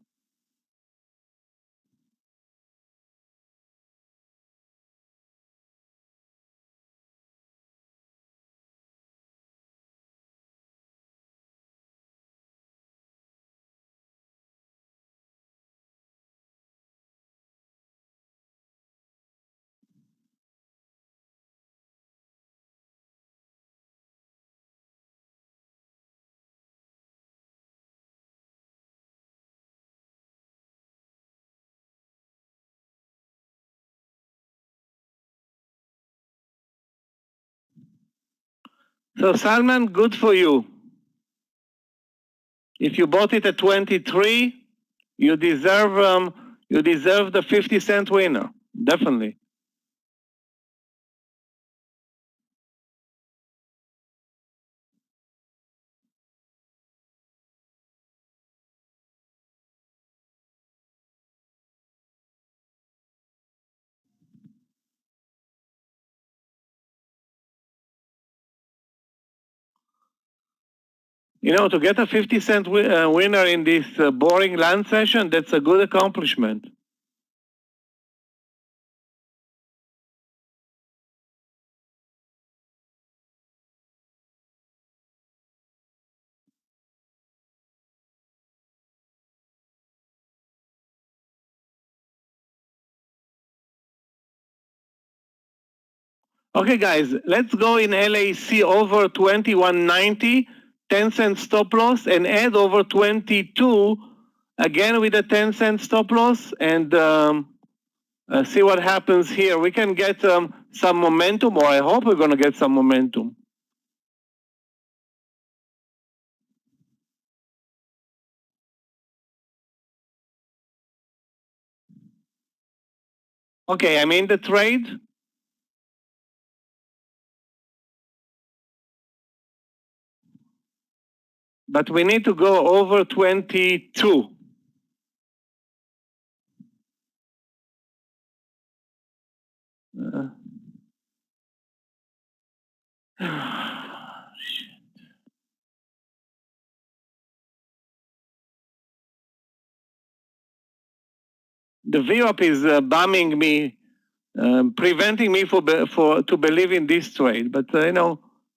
So Salman, good for you. If you bought it at 23, you deserve the 50-cent winner, definitely. You know, to get a 50-cent winner in this boring land session, that's a good accomplishment. Okay, guys, let's go in LAC over 21.90, 10-cent stop loss, and add over 22, again with a 10-cent stop loss, and see what happens here. We can get some momentum, or I hope we're going to get some momentum. Okay, I'm in the trade. But we need to go over 22. The VWAP is bumming me. preventing me to believe in this trade. But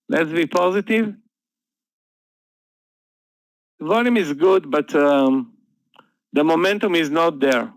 let's be positive. Volume is good, but the momentum is not there.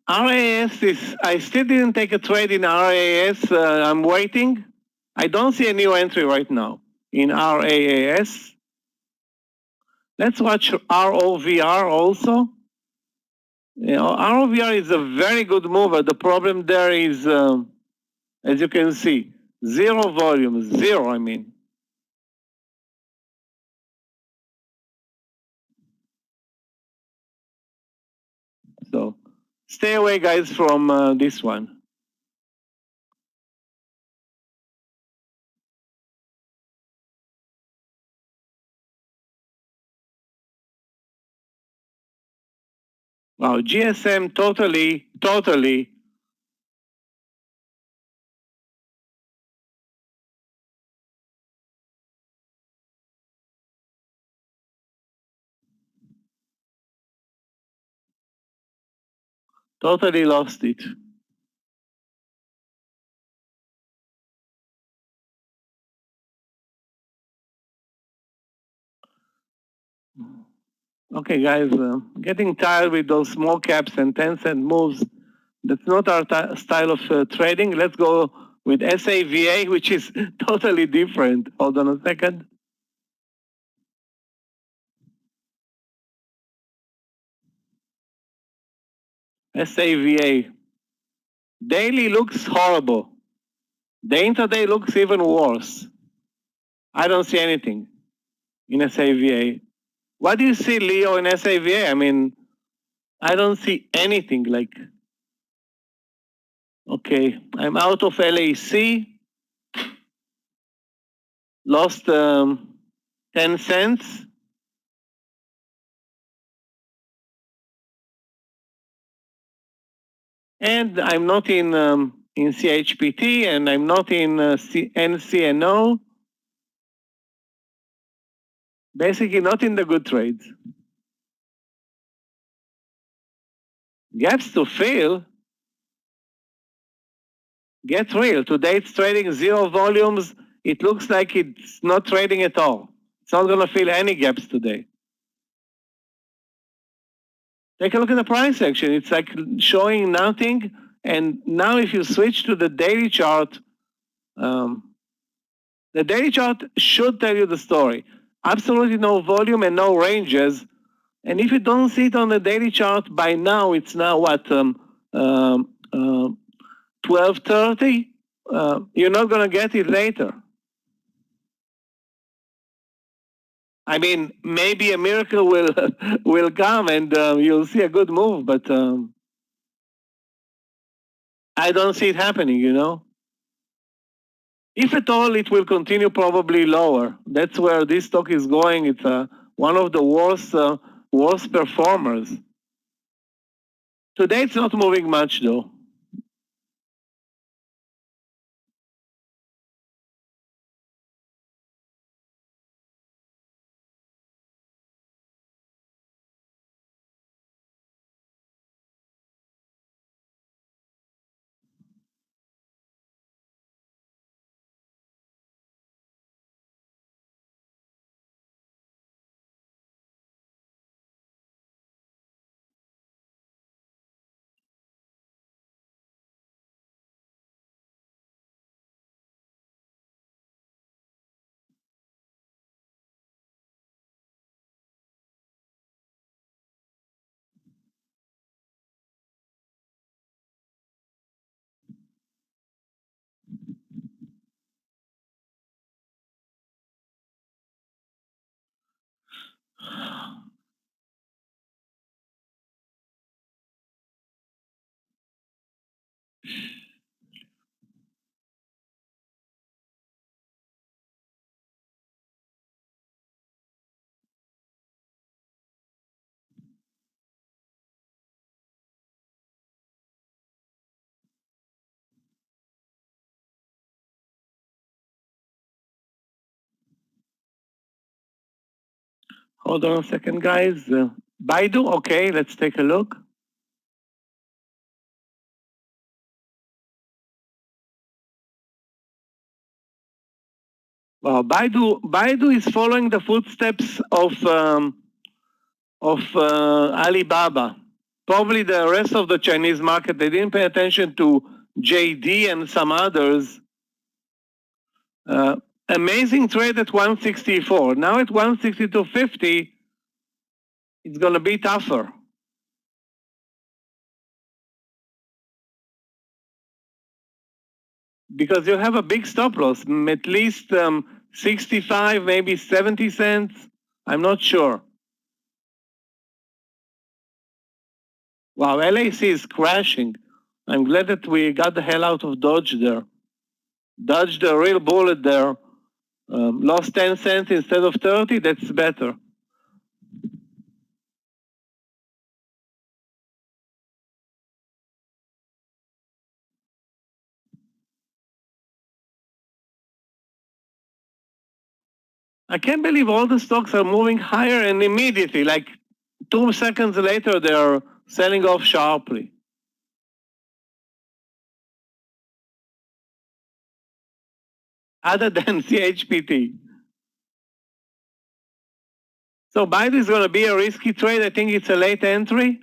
RAS is, I still didn't take a trade in RAS. I'm waiting. I don't see a new entry right now in RAS. Let's watch ROVR also. ROVR is a very good mover. The problem there is, as you can see, zero volume, zero, I mean. So stay away, guys, from this one. Wow, GSM totally lost it. Okay, guys, getting tired with those small caps and 10-cent moves. That's not our style of trading. Let's go with SAVA, which is totally different. Hold on a second. SAVA. Daily looks horrible. The intraday looks even worse. I don't see anything in SAVA. What do you see, Leo, in SAVA? I mean, I don't see anything like... Okay, I'm out of LAC. Lost 10 cents. And I'm not in CHPT, and I'm not in NCNO. Basically, not in the good trades. Gaps to fill. Get real. Today it's trading zero volumes. It looks like it's not trading at all. It's not going to fill any gaps today. Take a look at the price action. It's like showing nothing. And now if you switch to the daily chart, the daily chart should tell you the story. Absolutely no volume and no ranges. And if you don't see it on the daily chart, by now it's now what, 12:30? You're not going to get it later. I mean, maybe a miracle will come and you'll see a good move, but I don't see it happening, If at all, it will continue probably lower. That's where this stock is going. It's one of the worst performers. Today, it's not moving much, though. Hold on a second, guys. Baidu, okay, let's take a look. Well, Baidu is following the footsteps of Alibaba. Probably the rest of the Chinese market, they didn't pay attention to JD and some others. Amazing trade at 164. Now at 162.50, it's going to be tougher. Because you have a big stop loss, at least 65, maybe 70 cents. I'm not sure. Wow, LAC is crashing. I'm glad that we got the hell out of Dodge there. Dodged a real bullet there. Lost 10 cents instead of 30, that's better. I can't believe all the stocks are moving higher and immediately, like 2 seconds later, they're selling off sharply. Other than CHPT. So Baidu is going to be a risky trade. I think it's a late entry.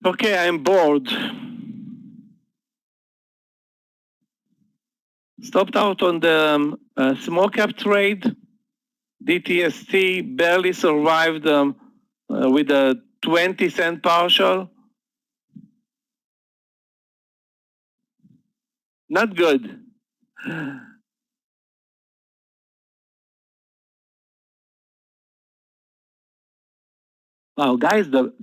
Okay, I'm bored. Stopped out on the small cap trade. DTST barely survived with a 20-cent partial. Not good. Wow, guys, the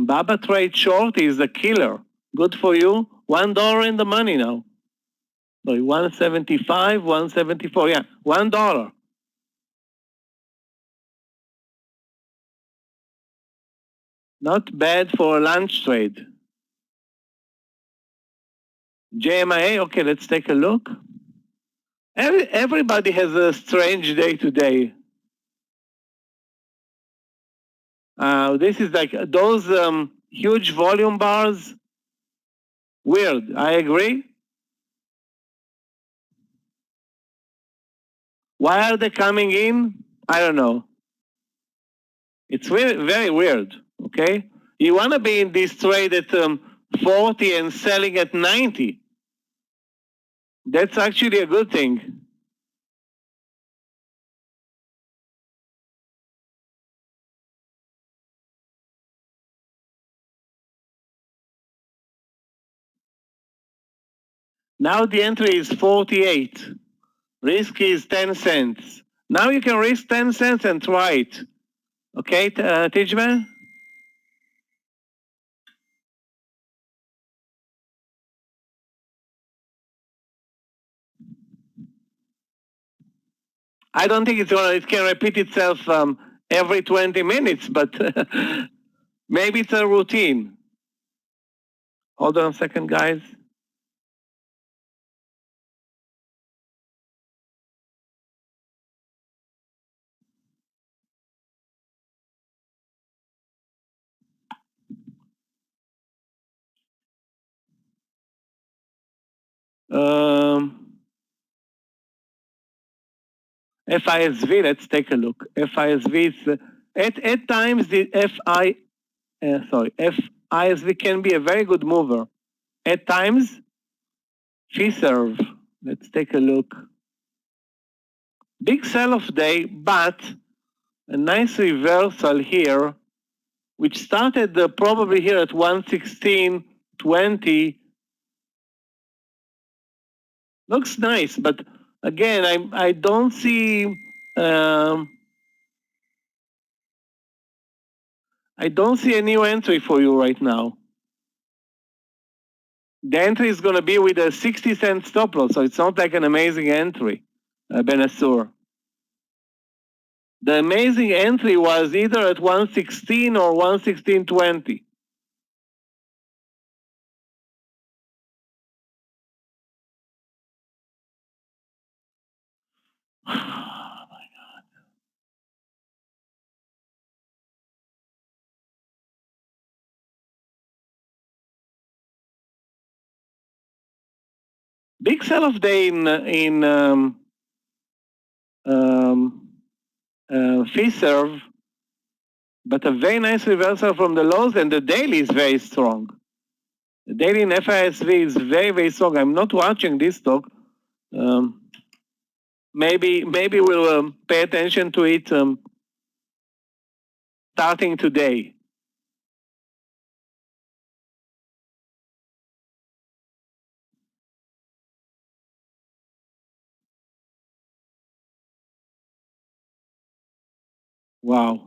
Baba trade short is a killer. Good for you. $1 in the money now. Sorry, 175, 174. Yeah, $1. Not bad for a lunch trade. JMIA, okay, let's take a look. Everybody has a strange day today. This is like those huge volume bars. Weird, I agree. Why are they coming in? I don't know. It's very weird, okay? You want to be in this trade at 40 and selling at 90. That's actually a good thing. Now the entry is 48. Risk is 10 cents. Now you can risk 10 cents and try it. Okay, Tijman? I don't think it can repeat itself every 20 minutes, but maybe it's a routine. Hold on a second, guys. FISV, let's take a look. FISV is, at times the FISV can be a very good mover. At times, FISERV, let's take a look. Big sell-off day, but a nice reversal here, which started probably here at 116.20. Looks nice, but again, I don't see I don't see a new entry for you right now. The entry is going to be with a 60-cent stop loss, so it's not like an amazing entry, Ben Assur. The amazing entry was either at 116 or 116.20. Big sell-off day in FISERV, but a very nice reversal from the lows, and the daily is very strong. The daily in FISV is very, very strong. I'm not watching this stock. Maybe we'll pay attention to it starting today. Wow.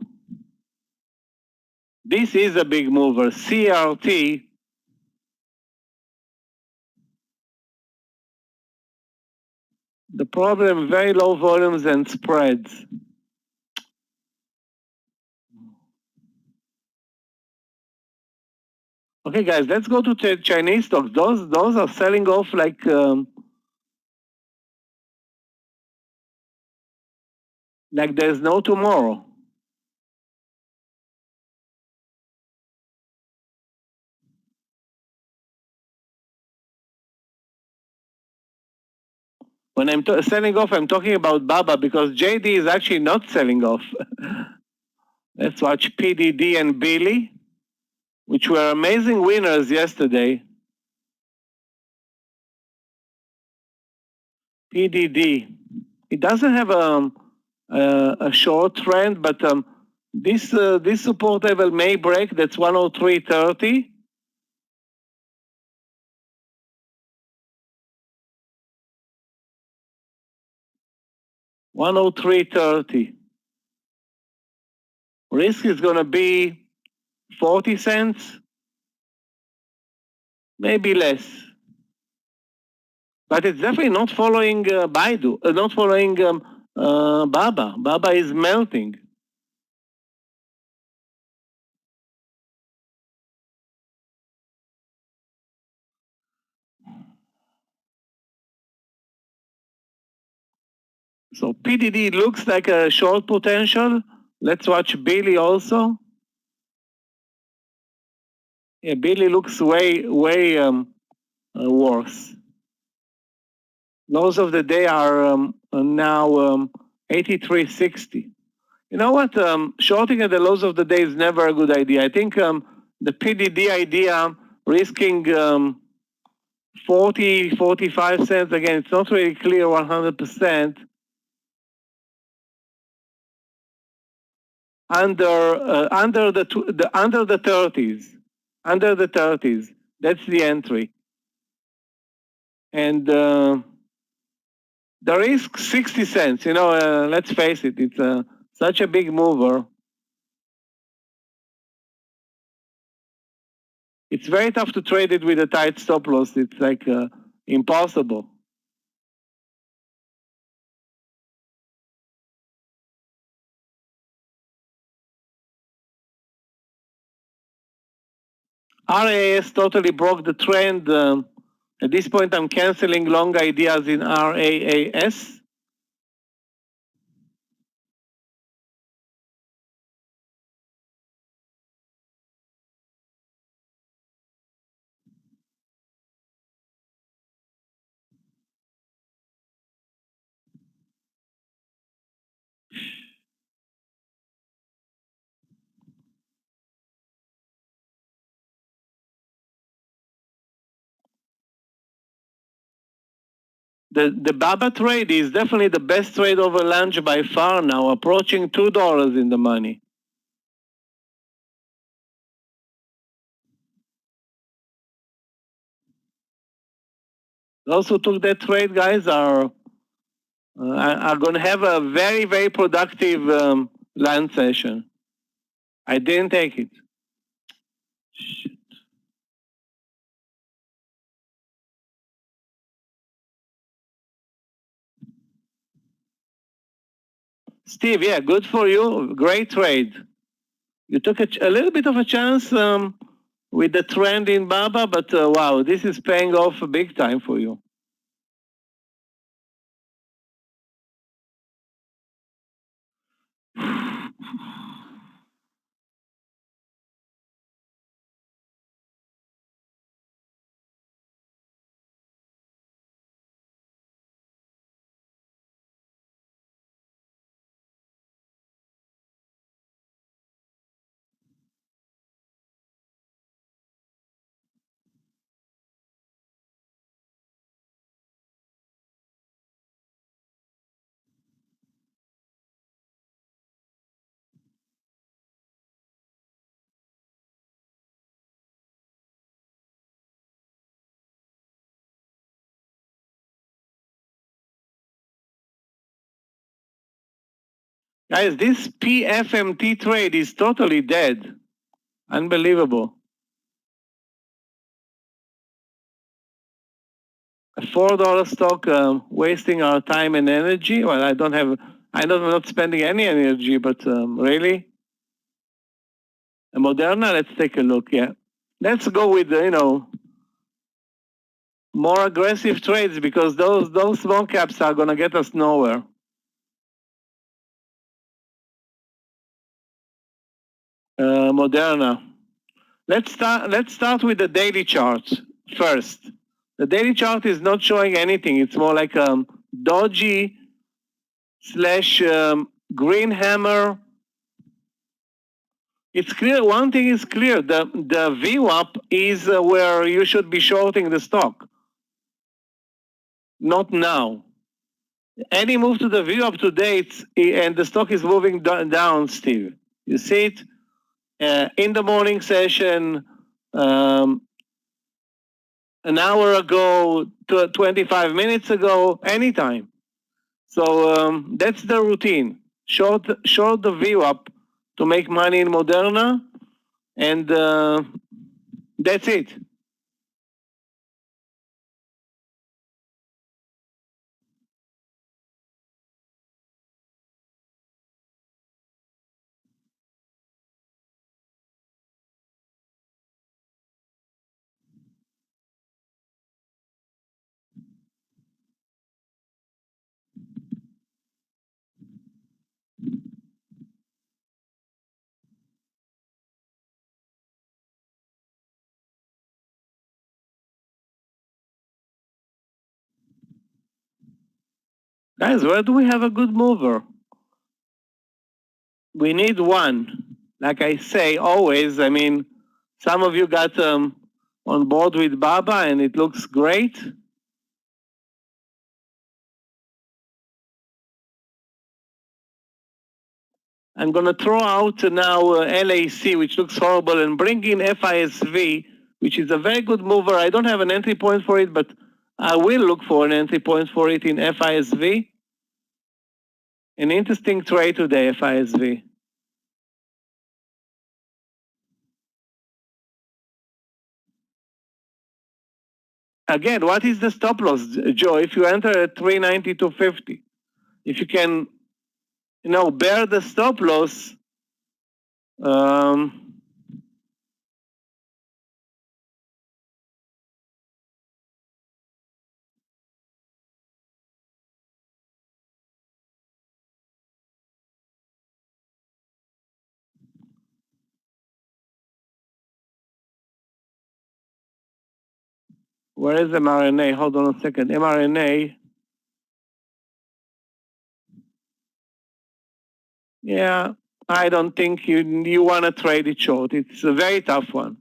This is a big mover. CRT. The problem, very low volumes and spreads. Okay, guys, let's go to Chinese stocks. Those are selling off like there's no tomorrow. When I'm selling off, I'm talking about BABA because JD is actually not selling off. Let's watch PDD and Billy, which were amazing winners yesterday. PDD. It doesn't have a short trend, but this support level may break. That's 103.30. $103.30. Risk is going to be 40 cents, maybe less. But it's definitely not following Baidu, not following BABA. BABA is melting. So PDD looks like a short potential. Let's watch Billy also. Yeah, Billy looks way worse. Lows of the day are now 83.60. You know what? Shorting at the lows of the day is never a good idea. I think the PDD idea, risking 40, 45 cents, again, it's not really clear 100%. Under the 30s, that's the entry. And the risk 60 cents. You know, let's face it, it's such a big mover. It's very tough to trade it with a tight stop loss. It's like impossible. RAS totally broke the trend. At this point, I'm canceling long ideas in RAAS. The BABA trade is definitely the best trade over lunch by far now, approaching $2 in the money. Those who took that trade, guys, are going to have a very, very productive lunch session. I didn't take it. Shit. Steve, yeah, good for you. Great trade. You took a little bit of a chance with the trend in BABA, but wow, this is paying off big time for you. Guys, this PFMT trade is totally dead. Unbelievable. A $4 stock wasting our time and energy. Well, I'm not spending any energy, but really? A Moderna, let's take a look, yeah. Let's go with, more aggressive trades because those small caps are going to get us nowhere. Moderna. Let's start with the daily chart first. The daily chart is not showing anything. It's more like dodgy / green hammer. It's clear. One thing is clear. The VWAP is where you should be shorting the stock. Not now. Any move to the VWAP today, and the stock is moving down, Steve. You see it in the morning session, an hour ago, 25 minutes ago, anytime. So that's the routine. Short the VWAP to make money in Moderna, and that's it. Guys, where do we have a good mover? We need one. Like I say always, I mean, some of you got on board with BABA and it looks great. I'm going to throw out now LAC, which looks horrible, and bring in FISV, which is a very good mover. I don't have an entry point for it, but I will look for an entry point for it in FISV. An interesting trade today, FISV. Again, what is the stop loss, Joe? If you enter at 392.50, if you can, bear the stop loss, where is mRNA? Hold on a second. mRNA. Yeah, I don't think you want to trade it short. It's a very tough one.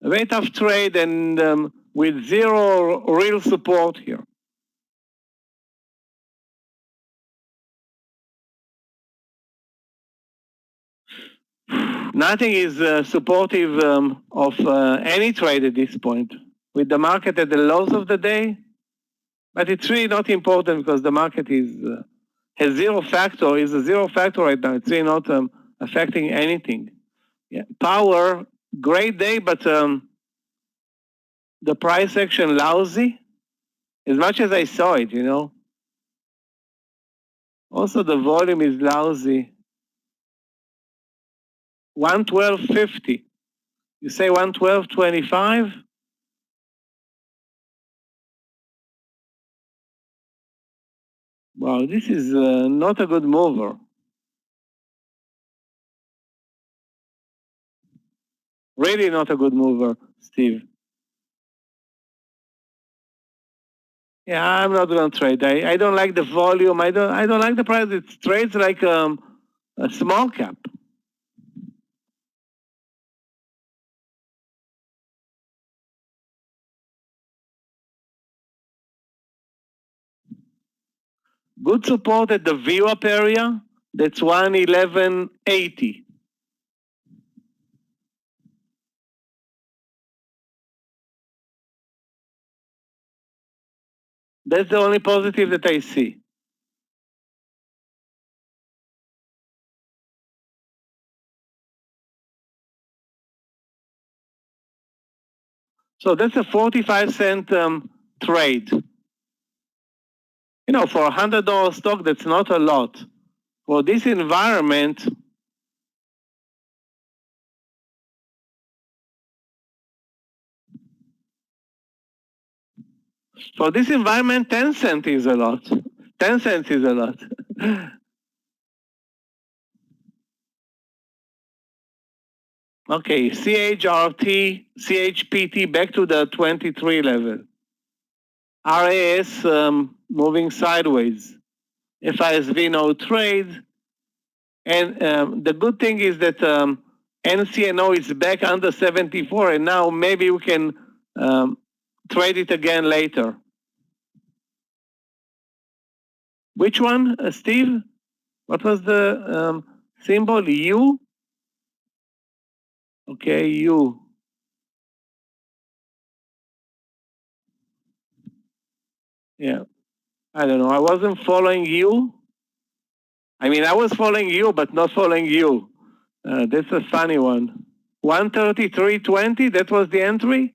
A very tough trade and with zero real support here. Nothing is supportive of any trade at this point. With the market at the lows of the day, but it's really not important because the market is has zero factor, is a zero factor right now. It's really not affecting anything. Yeah. Power, great day, but the price action lousy, as much as I saw it, you know. Also, the volume is lousy. 112.50. You say 112.25? Wow, this is not a good mover. Really not a good mover, Steve. Yeah, I'm not going to trade. I don't like the volume. I don't like the price. It trades like a small cap. Good support at the VWAP area. That's 111.80. That's the only positive that I see. So that's a 45-cent trade. You know, for $100 stock, that's not a lot. For this environment, for this environment, 10 cents is a lot. 10 cents is a lot. Okay, CHPT back to the 23 level. RAS moving sideways. FISV no trade. And the good thing is that NCNO is back under 74, and now maybe we can trade it again later. Which one, Steve? What was the symbol? U? Okay, U. Yeah, I don't know. I wasn't following you. I mean, I was following you, but not following you. That's a funny one. 133.20, that was the entry?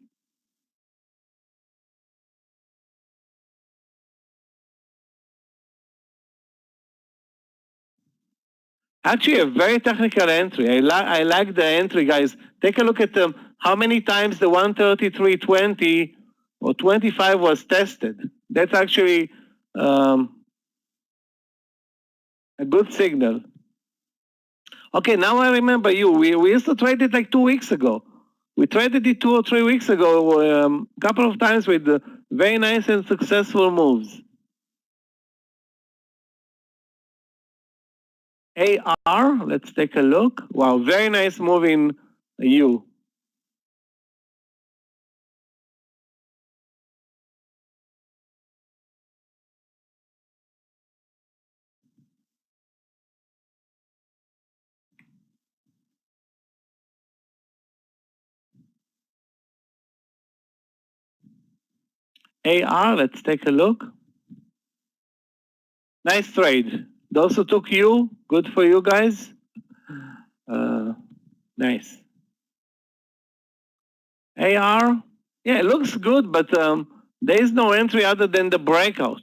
Actually, a very technical entry. I like the entry, guys. Take a look at how many times the 133.20 or 25 was tested. That's actually a good signal. Okay, now I remember you. We used to trade it like 2 weeks ago. We traded it 2 or 3 weeks ago, a couple of times with very nice and successful moves. AR, let's take a look. Wow, very nice move in U. AR, let's take a look. Nice trade. Those who took U, good for you guys. Nice. AR, yeah, it looks good, but there is no entry other than the breakout.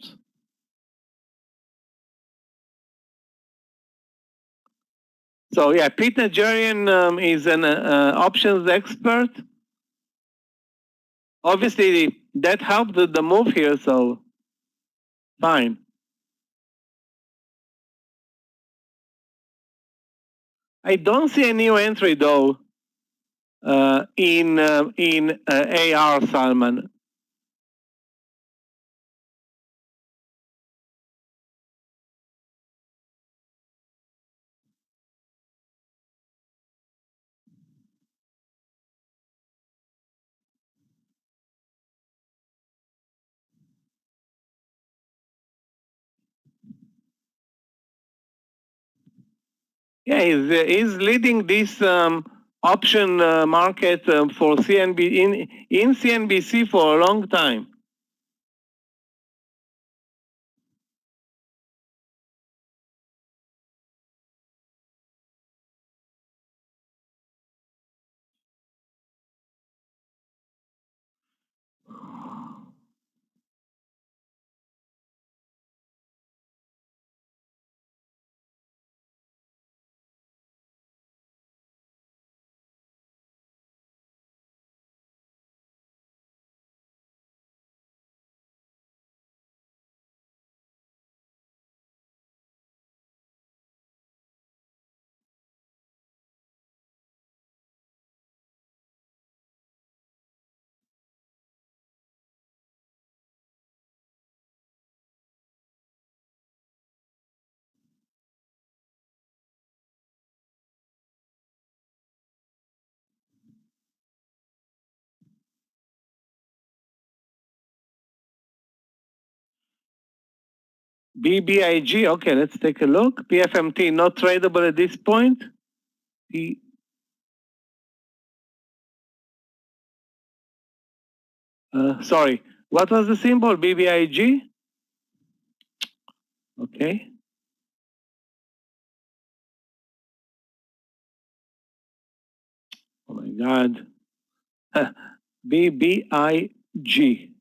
So yeah, Pete Nigerian is an options expert. Obviously, that helped the move here, so fine. I don't see a new entry though in AR, Salman. Yeah, he's leading this option market for in CNBC for a long time. BBIG, okay, let's take a look. PFMT not tradable at this point. Sorry, what was the symbol? BBIG? Okay. Oh my God. BBIG.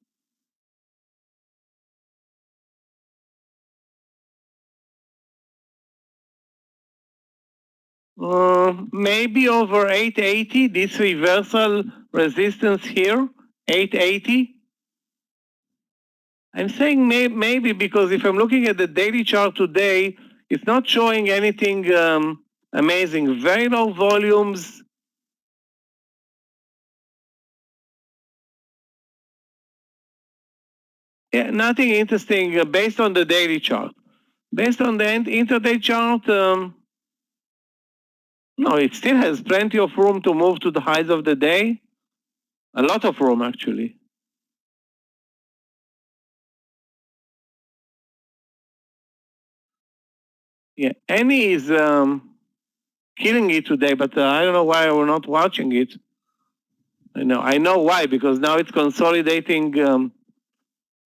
Maybe over 880, this reversal resistance here, 880. I'm saying maybe because if I'm looking at the daily chart today, it's not showing anything amazing. Very low volumes. Yeah, nothing interesting based on the daily chart. Based on the intraday chart, no, it still has plenty of room to move to the highs of the day. A lot of room, actually. Yeah, Annie is killing it today, but I don't know why we're not watching it. I know why, because now it's consolidating,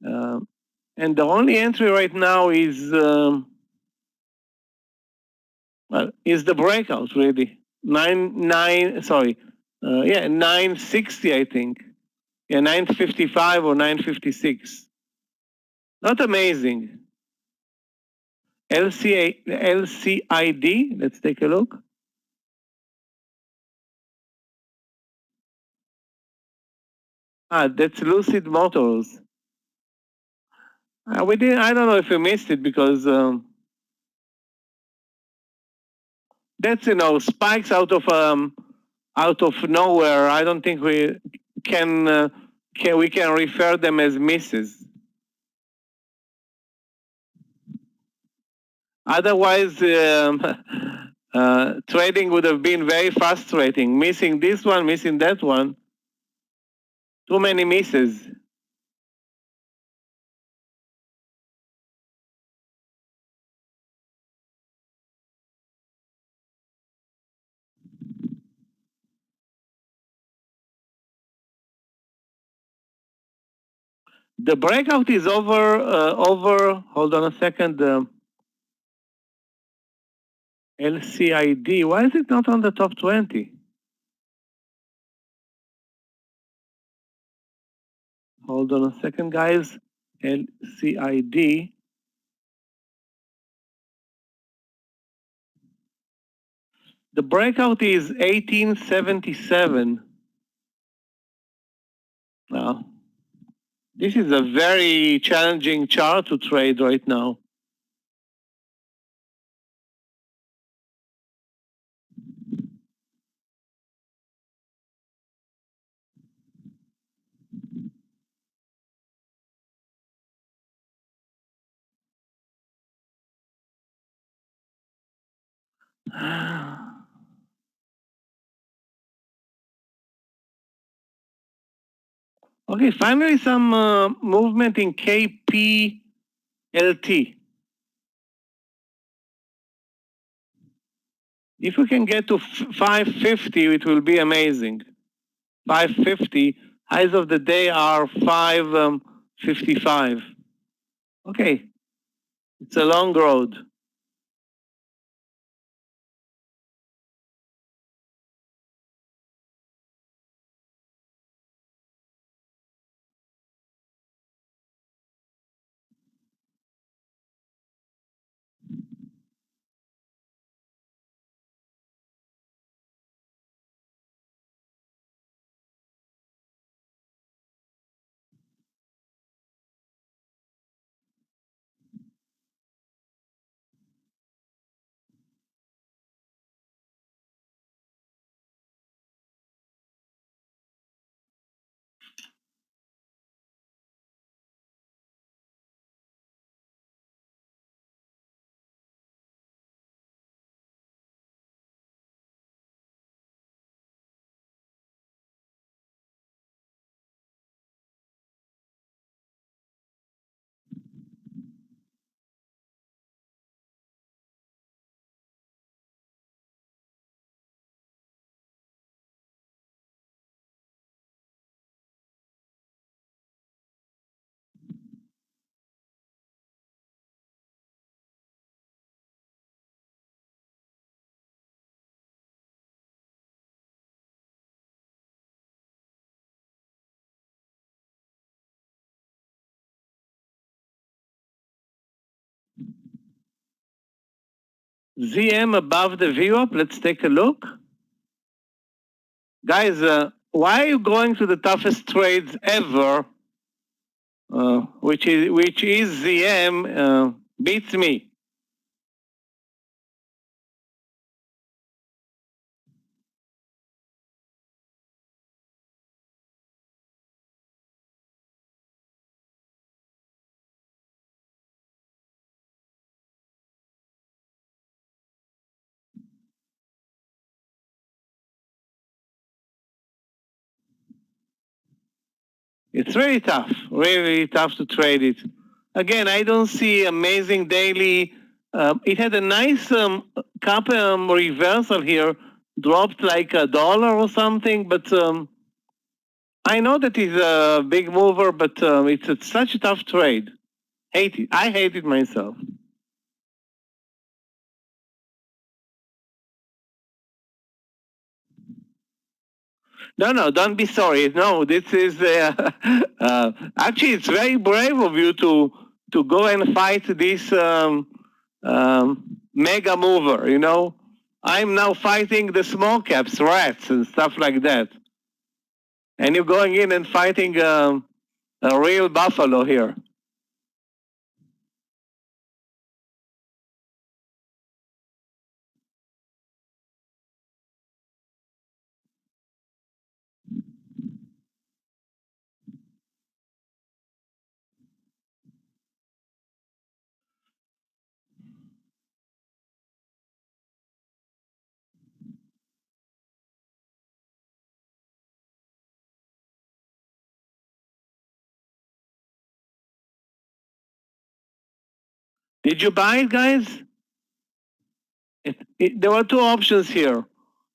and the only entry right now is is the breakout really 960, I think. Yeah, 955 or 956. Not amazing. LCID, let's take a look. That's Lucid Motors. I don't know if we missed it because that's spikes out of nowhere. I don't think we can refer them as misses. Otherwise, trading would have been very frustrating. Missing this one, missing that one. Too many misses. The breakout is over. Hold on a second. LCID. Why is it not on the top 20? Hold on a second, guys. LCID. The breakout is 1877. Now, this is a very challenging chart to trade right now. Okay, finally some movement in KPLT. If we can get to 550, it will be amazing. 550, highs of the day are 555. Okay, it's a long road. ZM above the VWAP, let's take a look. Guys, why are you going to the toughest trades ever, which is ZM, beats me. It's really tough to trade it. Again, I don't see amazing daily. It had a nice cup reversal here, dropped like $1 or something, but I know that he's a big mover, but it's such a tough trade. Hate it. I hate it myself. No, don't be sorry. No, this is actually it's very brave of you to go and fight this mega mover. You know, I'm now fighting the small caps, rats, and stuff like that, and you're going in and fighting a real buffalo here. Did you buy it, guys? There were two options here.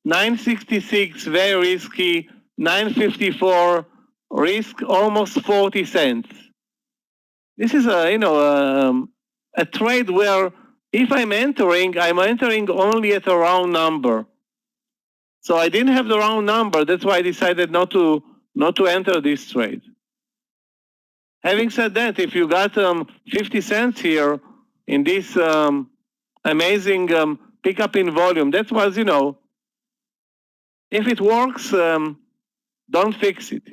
966, very risky. 954, risk almost 40 cents. This is a trade where if I'm entering only at a round number. So I didn't have the round number. That's why I decided not to enter this trade. Having said that, if you got 50 cents here in this amazing pickup in volume, that was, if it works, don't fix it,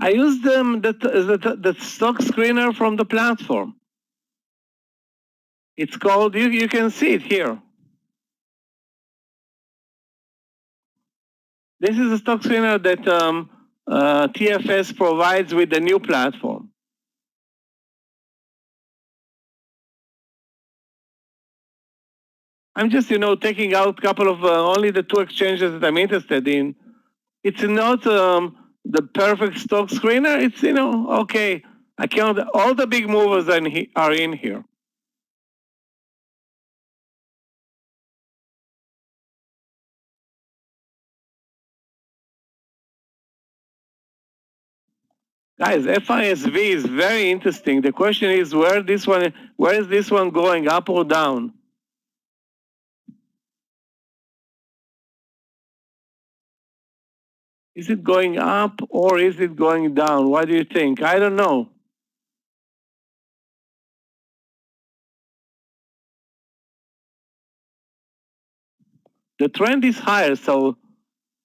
I use the stock screener from the platform. It's called, you can see it here. This is a stock screener that TFS provides with the new platform. I'm just, taking out a couple of only the two exchanges that I'm interested in. It's not the perfect stock screener. It's, okay. I count all the big movers are in here. Guys, FISV is very interesting. The question is where is this one going, up or down? Is it going up or is it going down? What do you think? I don't know. The trend is higher, so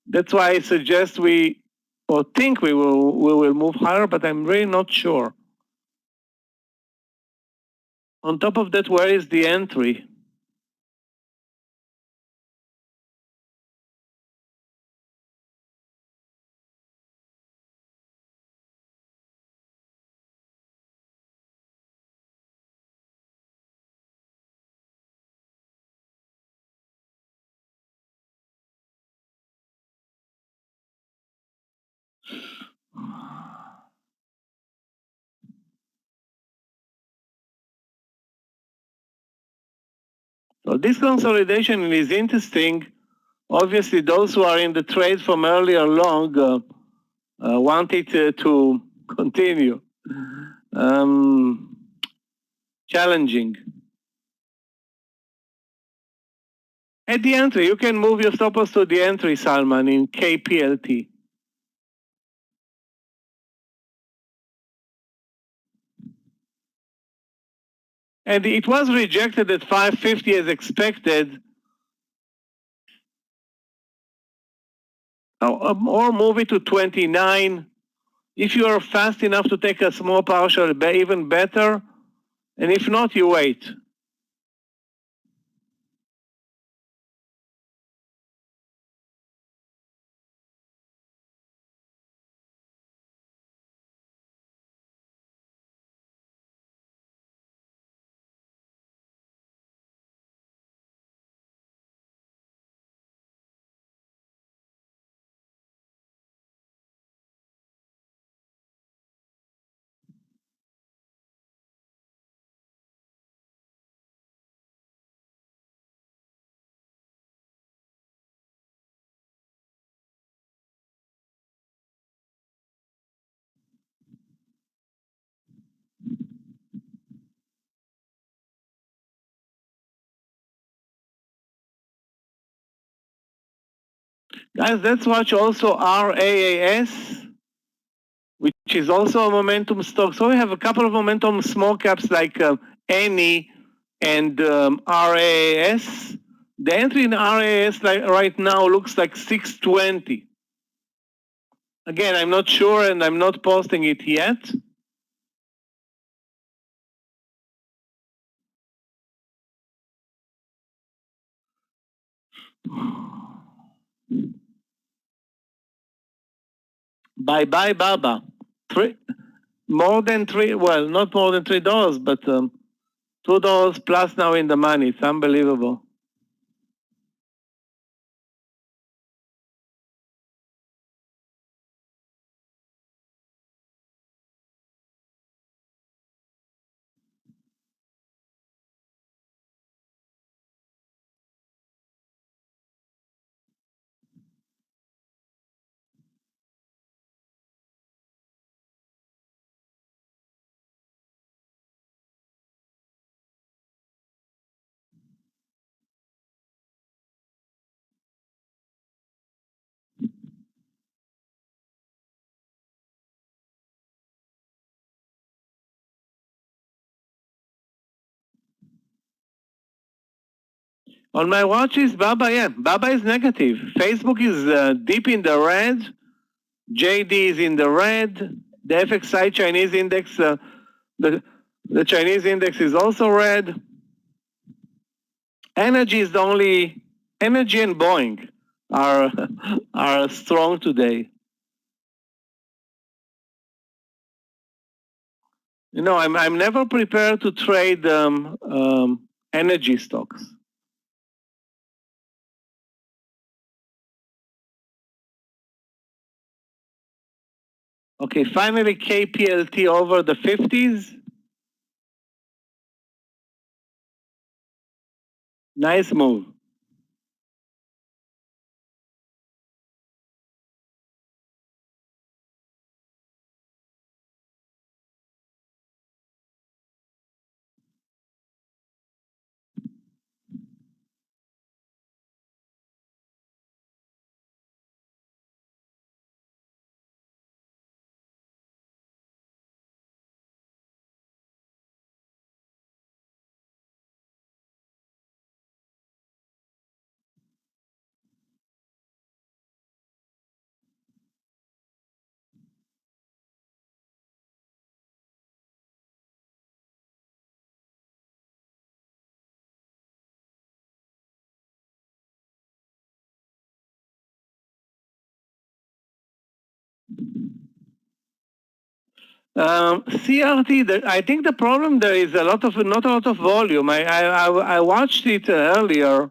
that's why I suggest we think we will move higher, but I'm really not sure. On top of that, where is the entry? So this consolidation is interesting. Obviously, those who are in the trade from earlier long want it to continue. Challenging. At the entry, you can move your stop loss to the entry, Salman, in KPLT. And it was rejected at 550 as expected. Or move it to 29. If you are fast enough to take a small partial, even better. And if not, you wait. Guys, let's watch also RAAS, which is also a momentum stock. So we have a couple of momentum small caps like ANY and RAAS. The entry in RAAS right now looks like 620. Again, I'm not sure and I'm not posting it yet. Bye-bye, Baba. More than $3, well, not more than $3, but $2 plus now in the money. It's unbelievable. On my watch is Baba, yeah. Baba is negative. Facebook is deep in the red. JD is in the red. The FXI Chinese index, the Chinese index is also red. Energy is the only, energy and Boeing are strong today. You know, I'm never prepared to trade energy stocks. Okay, finally KPLT over the 50s. Nice move. CRT, I think the problem there is not a lot of volume. I watched it earlier.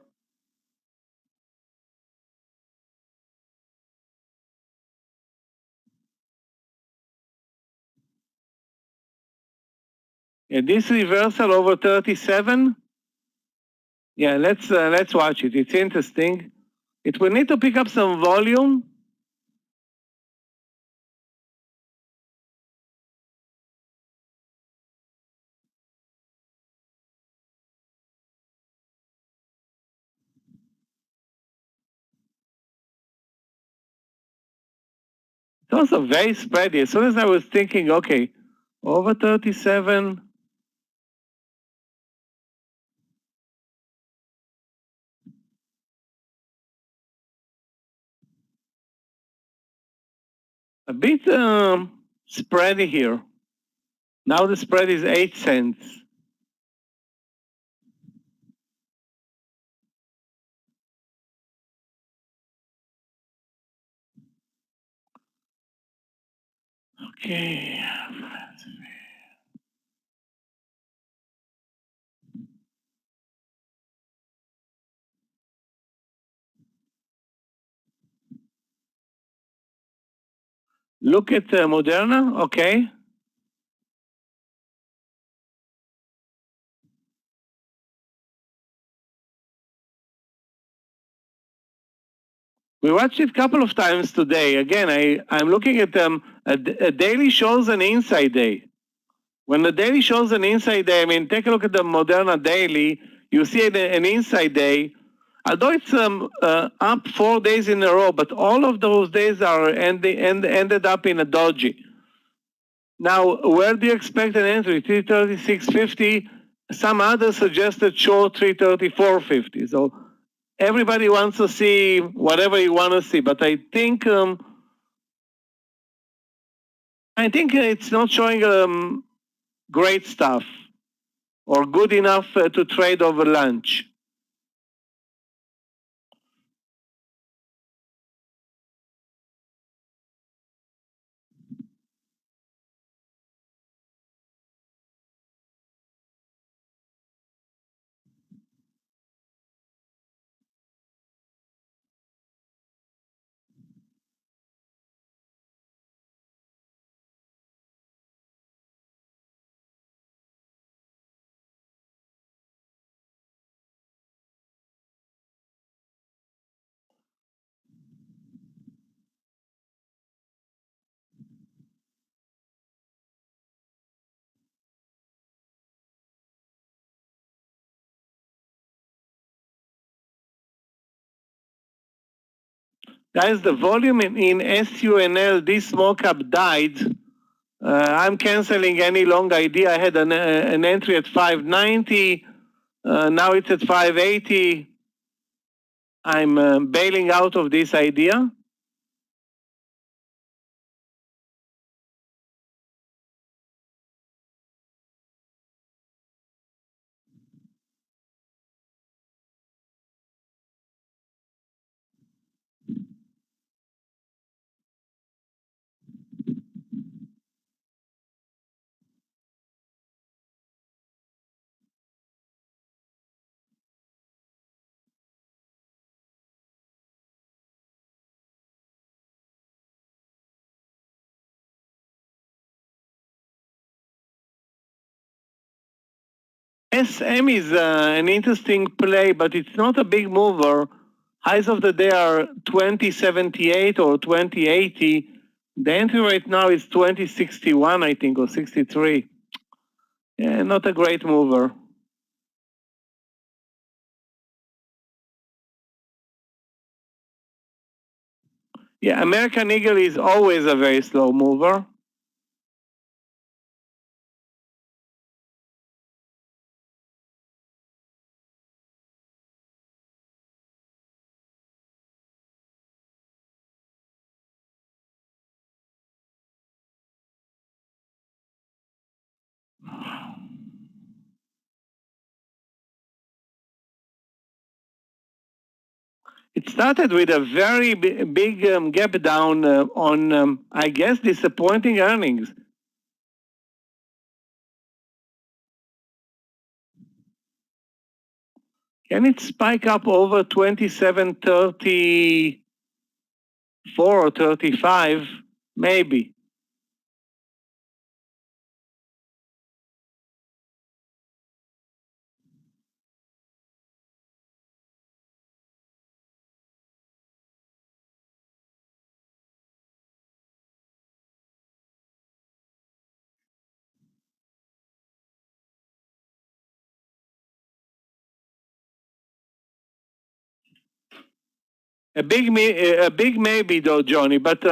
Yeah, this reversal over 37. Yeah, let's watch it. It's interesting. It will need to pick up some volume. It's also very spready. As soon as I was thinking, okay, over 37. A bit spready here. Now the spread is 8 cents. Okay. Look at Moderna, okay. We watched it a couple of times today. Again, I'm looking at a daily shows an inside day. When the daily shows an inside day, I mean, take a look at the Moderna daily. You see an inside day. Although it's up 4 days in a row, but all of those days are ended up in a doji. Now, where do you expect an entry? 336.50. Some others suggested short 334.50. So everybody wants to see whatever you want to see, but I think it's not showing great stuff or good enough to trade over lunch. Guys, the volume in SUNL, this small cap died. I'm canceling any long idea. I had an entry at 590. Now it's at 580. I'm bailing out of this idea. SM is an interesting play, but it's not a big mover. Highs of the day are 2078 or 2080. The entry right now is 2061, I think, or 63. Yeah, not a great mover. Yeah, American Eagle is always a very slow mover. It started with a very big gap down on, I guess, disappointing earnings. Can it spike up over 2734 or 35? Maybe. A big maybe though, Johnny, but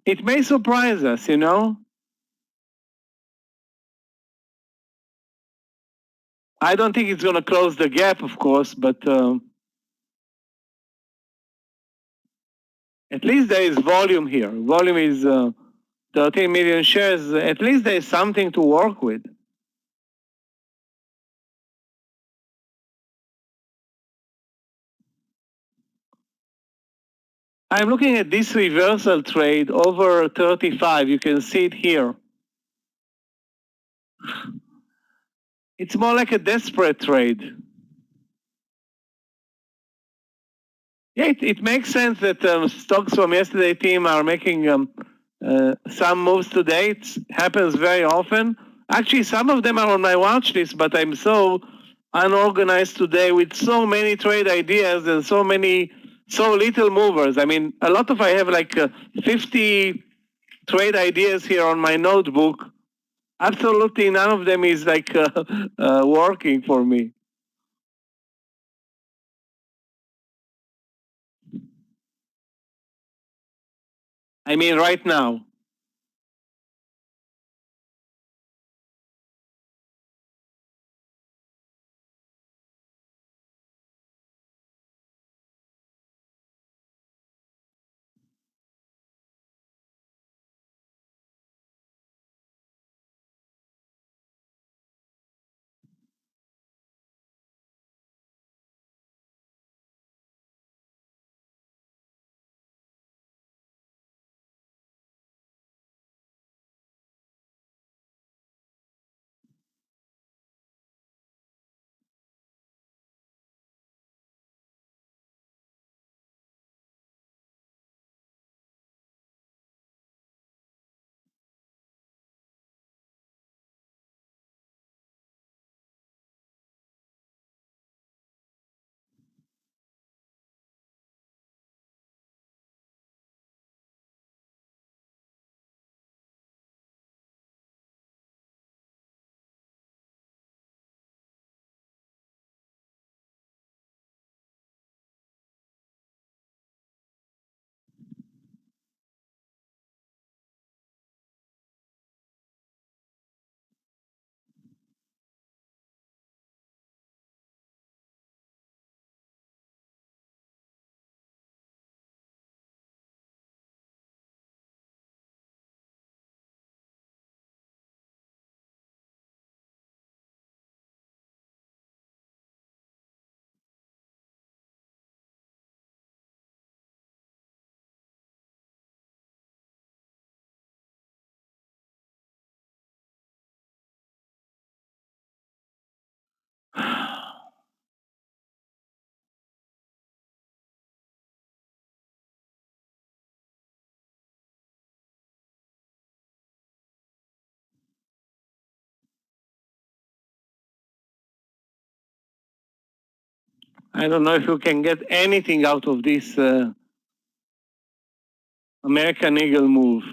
it may surprise us, you know? I don't think it's going to close the gap, of course, but at least there is volume here. Volume is 13 million shares. At least there is something to work with. I'm looking at this reversal trade over 35. You can see it here. It's more like a desperate trade. Yeah, it makes sense that stocks from yesterday team are making some moves today. It happens very often. Actually, some of them are on my watch list, but I'm so unorganized today with so many trade ideas and so little movers. I mean, I have like 50 trade ideas here on my notebook. Absolutely none of them is like working for me. I mean, right now. I don't know if you can get anything out of this American Eagle move.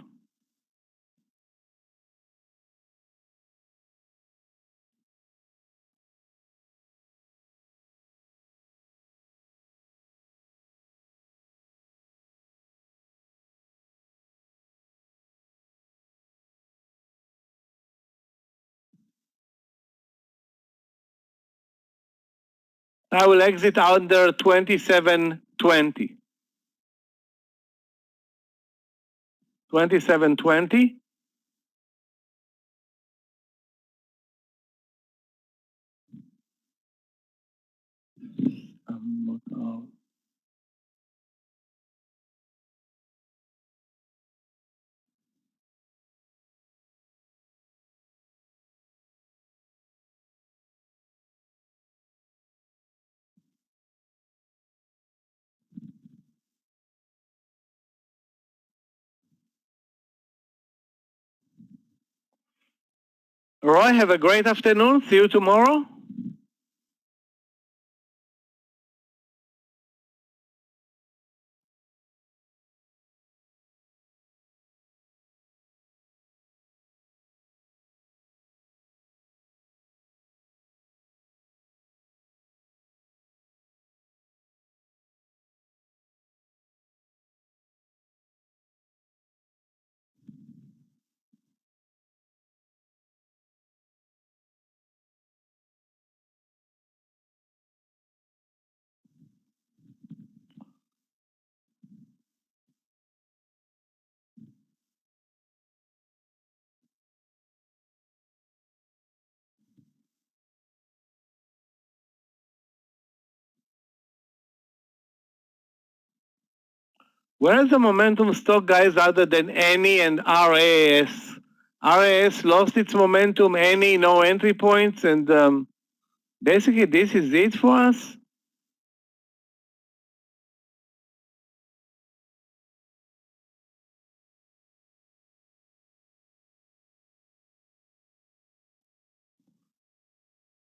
I will exit under 27.20. 27.20. Roy, have a great afternoon. See you tomorrow. Where is the momentum stock, guys, other than ANY and RAS? RAS lost its momentum, ANY no entry points, and basically this is it for us.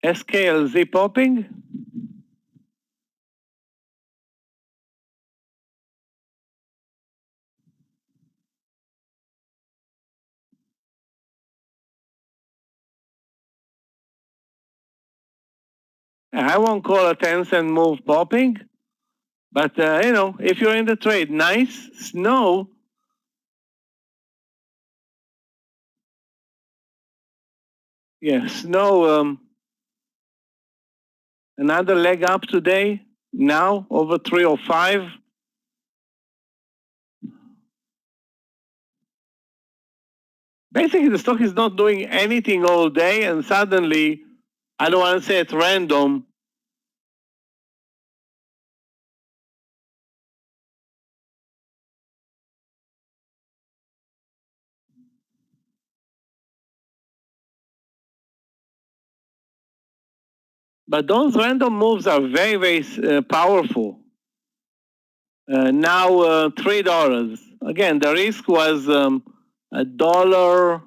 SKLZ popping. I won't call a 10-cent move popping, but you know, if you're in the trade, nice snow. Yeah, snow. Another leg up today. Now over 305. Basically, the stock is not doing anything all day, and suddenly, I don't want to say at random, but those random moves are very, very powerful. Now $3. Again, the risk was a dollar, a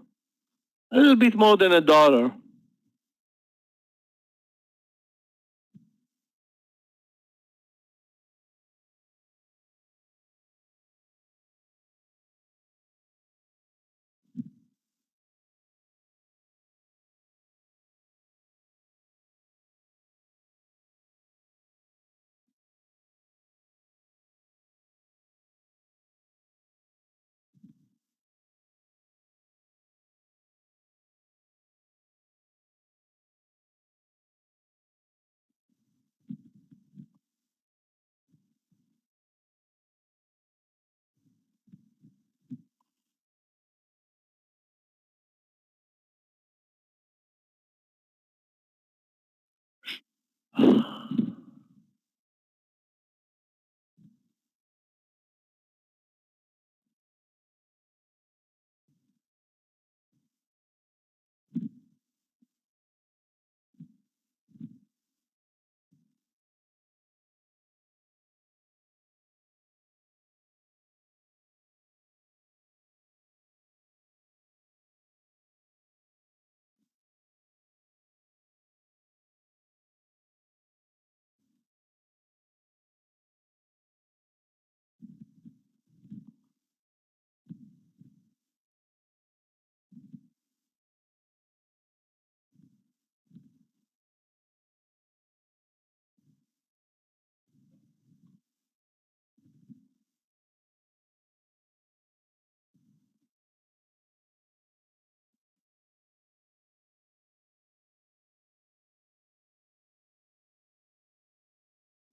little bit more than a dollar.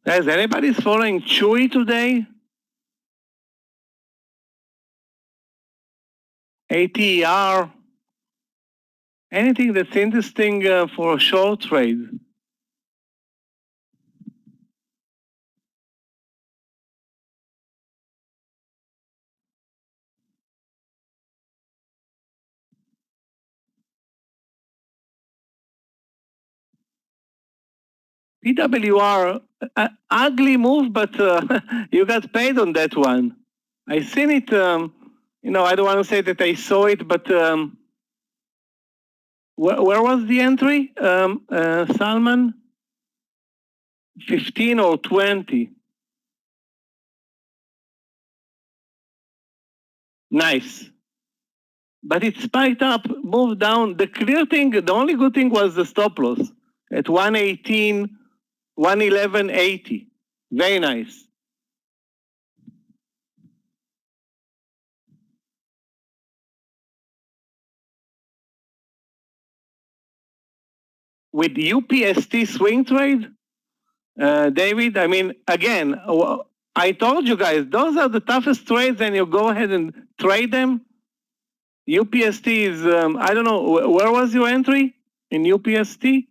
Guys, anybody's following CHWY today? ATR? Anything that's interesting for a short trade? PWR, ugly move, but you got paid on that one. I seen it, I don't want to say that I saw it, but where was the entry, Salman? 15 or 20? Nice. But it spiked up, moved down. The clear thing, the only good thing was the stop loss at 118, 111.80. Very nice. With UPST swing trade, David, I mean, again, I told you guys, those are the toughest trades, and you go ahead and trade them. UPST is, I don't know, where was your entry in UPST?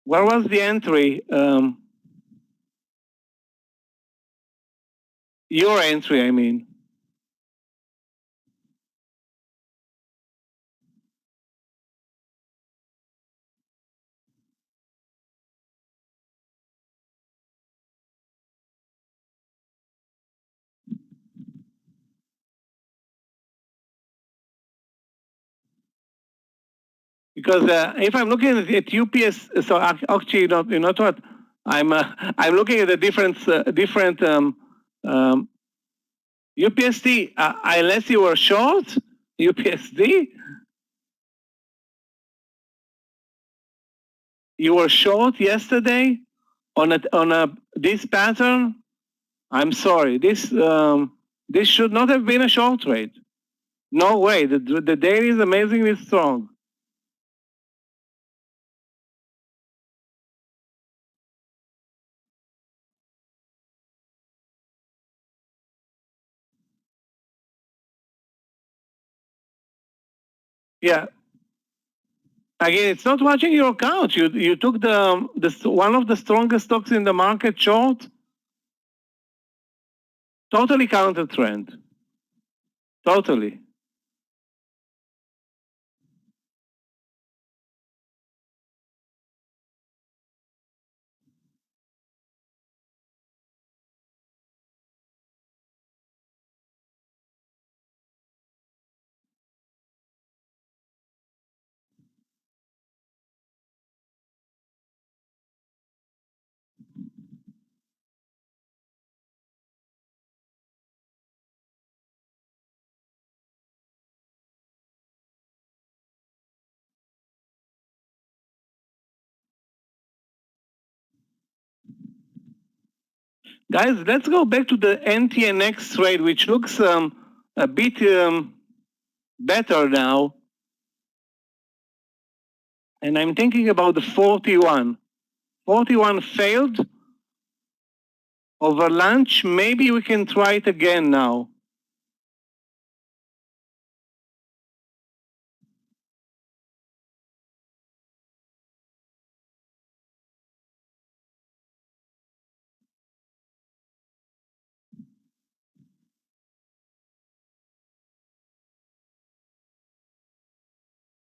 Where was the entry? Your entry, I mean. Because if I'm looking at UPS, so actually, you know what? I'm looking at the different UPSD. Unless you were short UPSD, you were short yesterday on this pattern. I'm sorry. This should not have been a short trade. No way. The daily is amazingly strong. Yeah. Again, it's not watching your account. You took the one of the strongest stocks in the market short. Totally counter trend. Totally. Guys, let's go back to the NTNX trade, which looks a bit better now. And I'm thinking about the 41. 41 failed over lunch. Maybe we can try it again now.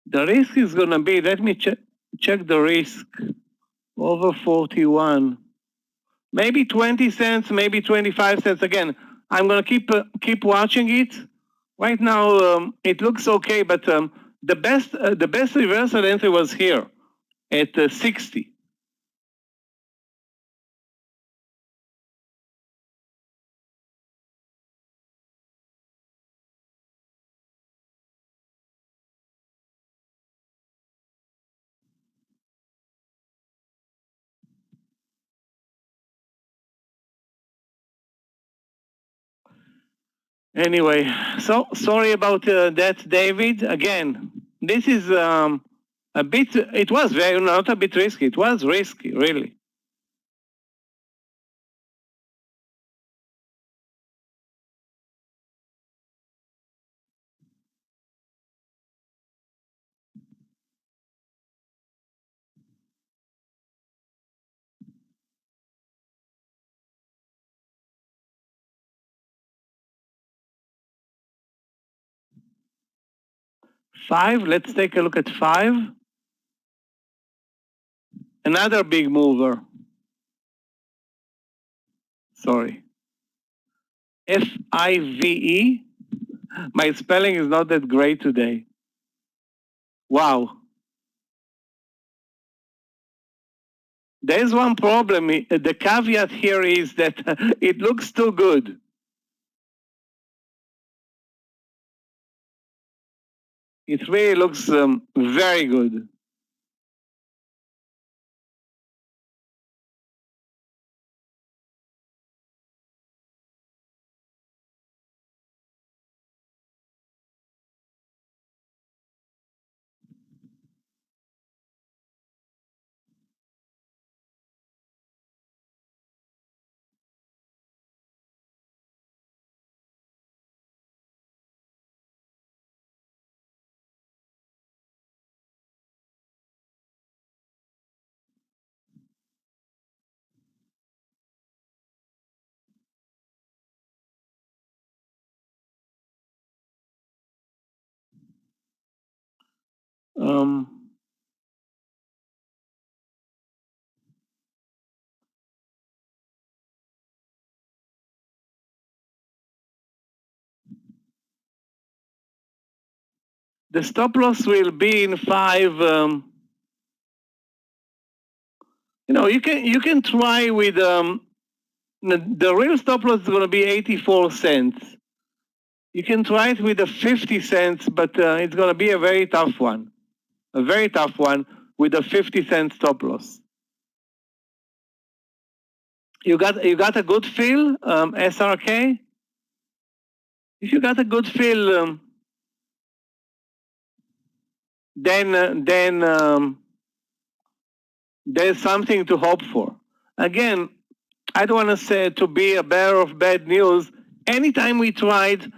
The risk is going to be, let me check the risk, over 41. Maybe 20 cents, maybe 25 cents. Again, I'm going to keep watching it. Right now, it looks okay, but the best reversal entry was here at 60. Anyway, so sorry about that, David. Again, this is a bit, it was very, not a bit risky, it was risky, really. Five, let's take a look at five. Another big mover. Sorry. FIVE. My spelling is not that great today. Wow. There's one problem. The caveat here is that it looks too good. It really looks very good. The stop loss will be in five. You can try with the real stop loss is going to be 84 cents. You can try it with the 50 cents, but it's going to be a very tough one. A very tough one with a 50-cent stop loss. You got a good feel, SRK? If you got a good feel, then there's something to hope for. Again, I don't want to say to be a bearer of bad news. Anytime we tried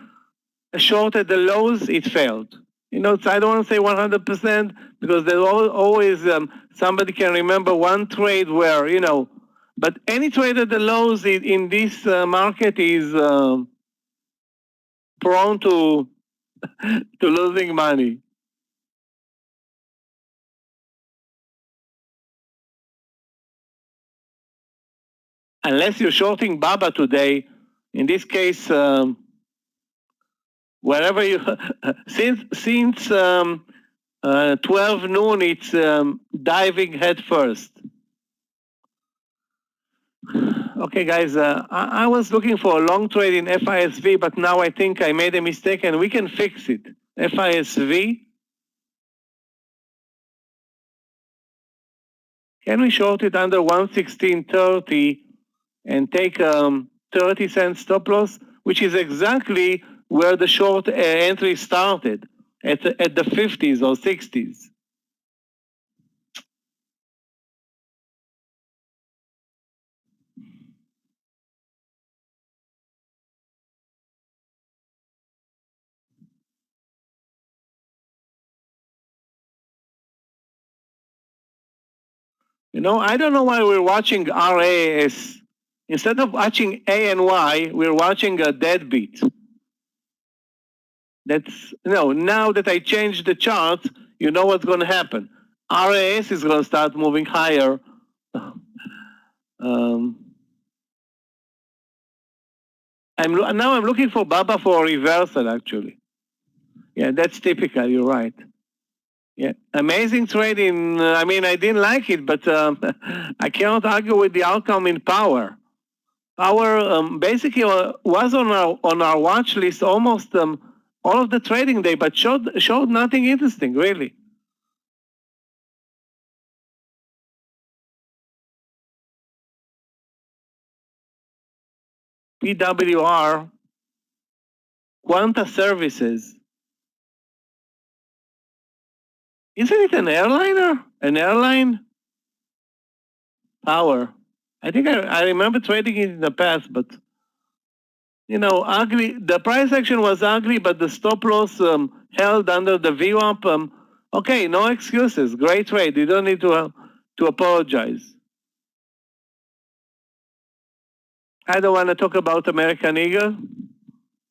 a short at the lows, it failed. So I don't want to say 100% because there's always somebody can remember one trade where, but any trade at the lows in this market is prone to losing money. Unless you're shorting Baba today, in this case, wherever you, since 12 noon, it's diving head first. Okay, guys, I was looking for a long trade in FISV, but now I think I made a mistake and we can fix it. FISV. Can we short it under 116.30 and take 30-cent stop loss, which is exactly where the short entry started, at the 50s or 60s? I don't know why we're watching RAS. Instead of watching A and Y, we're watching a deadbeat. Now that I changed the chart, you know what's going to happen. RAS is going to start moving higher. Now I'm looking for Baba for a reversal, actually. Yeah, that's typical. You're right. Yeah, amazing trading. I didn't like it, but I cannot argue with the outcome in power. Power basically was on our watch list almost all of the trading day, but showed nothing interesting, really. PWR Quanta Services. Isn't it an airliner? An airline? Power. I think I remember trading it in the past, but you know, ugly. The price action was ugly, but the stop loss held under the VWAP. Okay, no excuses. Great trade. You don't need to apologize. I don't want to talk about American Eagle.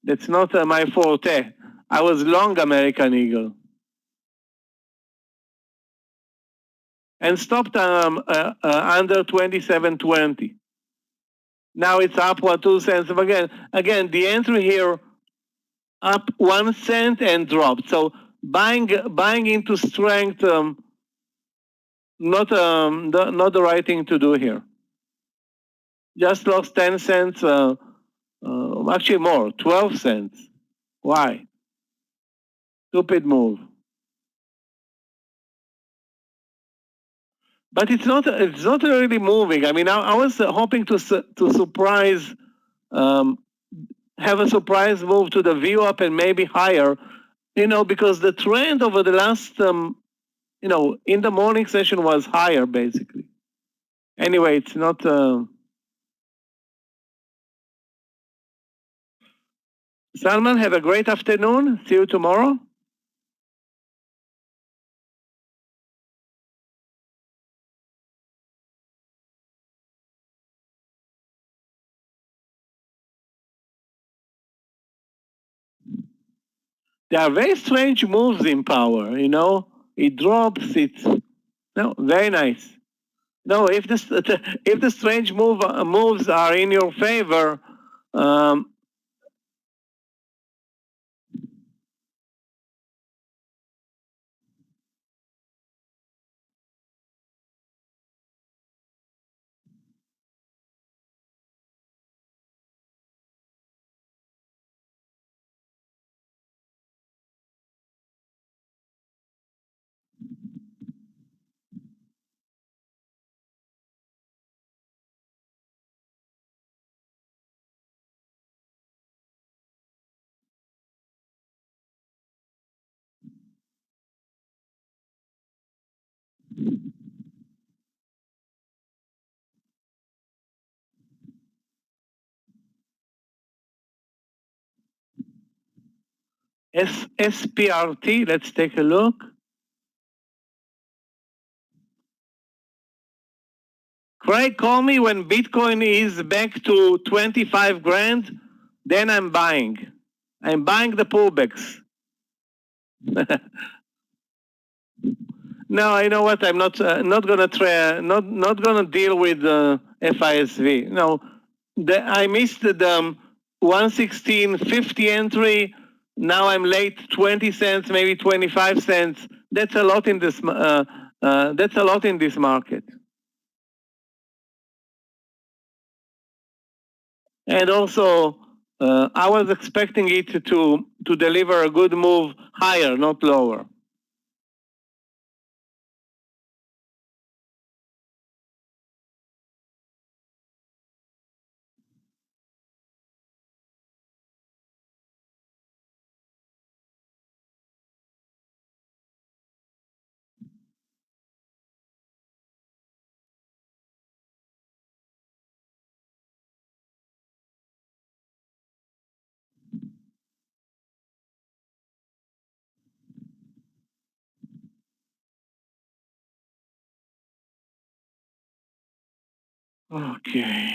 That's not my forte. I was long American Eagle. And stopped under 27.20. Now it's up 2 cents. Again, the entry here up 1 cent and dropped. So buying into strength, not the right thing to do here. Just lost 10 cents, actually more, 12 cents. Why? Stupid move. But it's not really moving. I mean, I was hoping to surprise, have a surprise move to the VWAP and maybe higher, you know, because the trend over the last, you know, in the morning session was higher basically. Anyway, it's not. Salman, have a great afternoon. See you tomorrow. There are very strange moves in power, you know. It drops, no, very nice. No, if the strange moves are in your favor, SPRT, let's take a look. Craig, call me when Bitcoin is back to 25 grand, then I'm buying. I'm buying the pullbacks. No, you know what? I'm not gonna try. Not gonna deal with FISV. No, I missed the 116.50 entry. Now I'm late 20 cents, maybe 25 cents. That's a lot in this. That's a lot in this market. And also, I was expecting it to deliver a good move higher, not lower. Okay.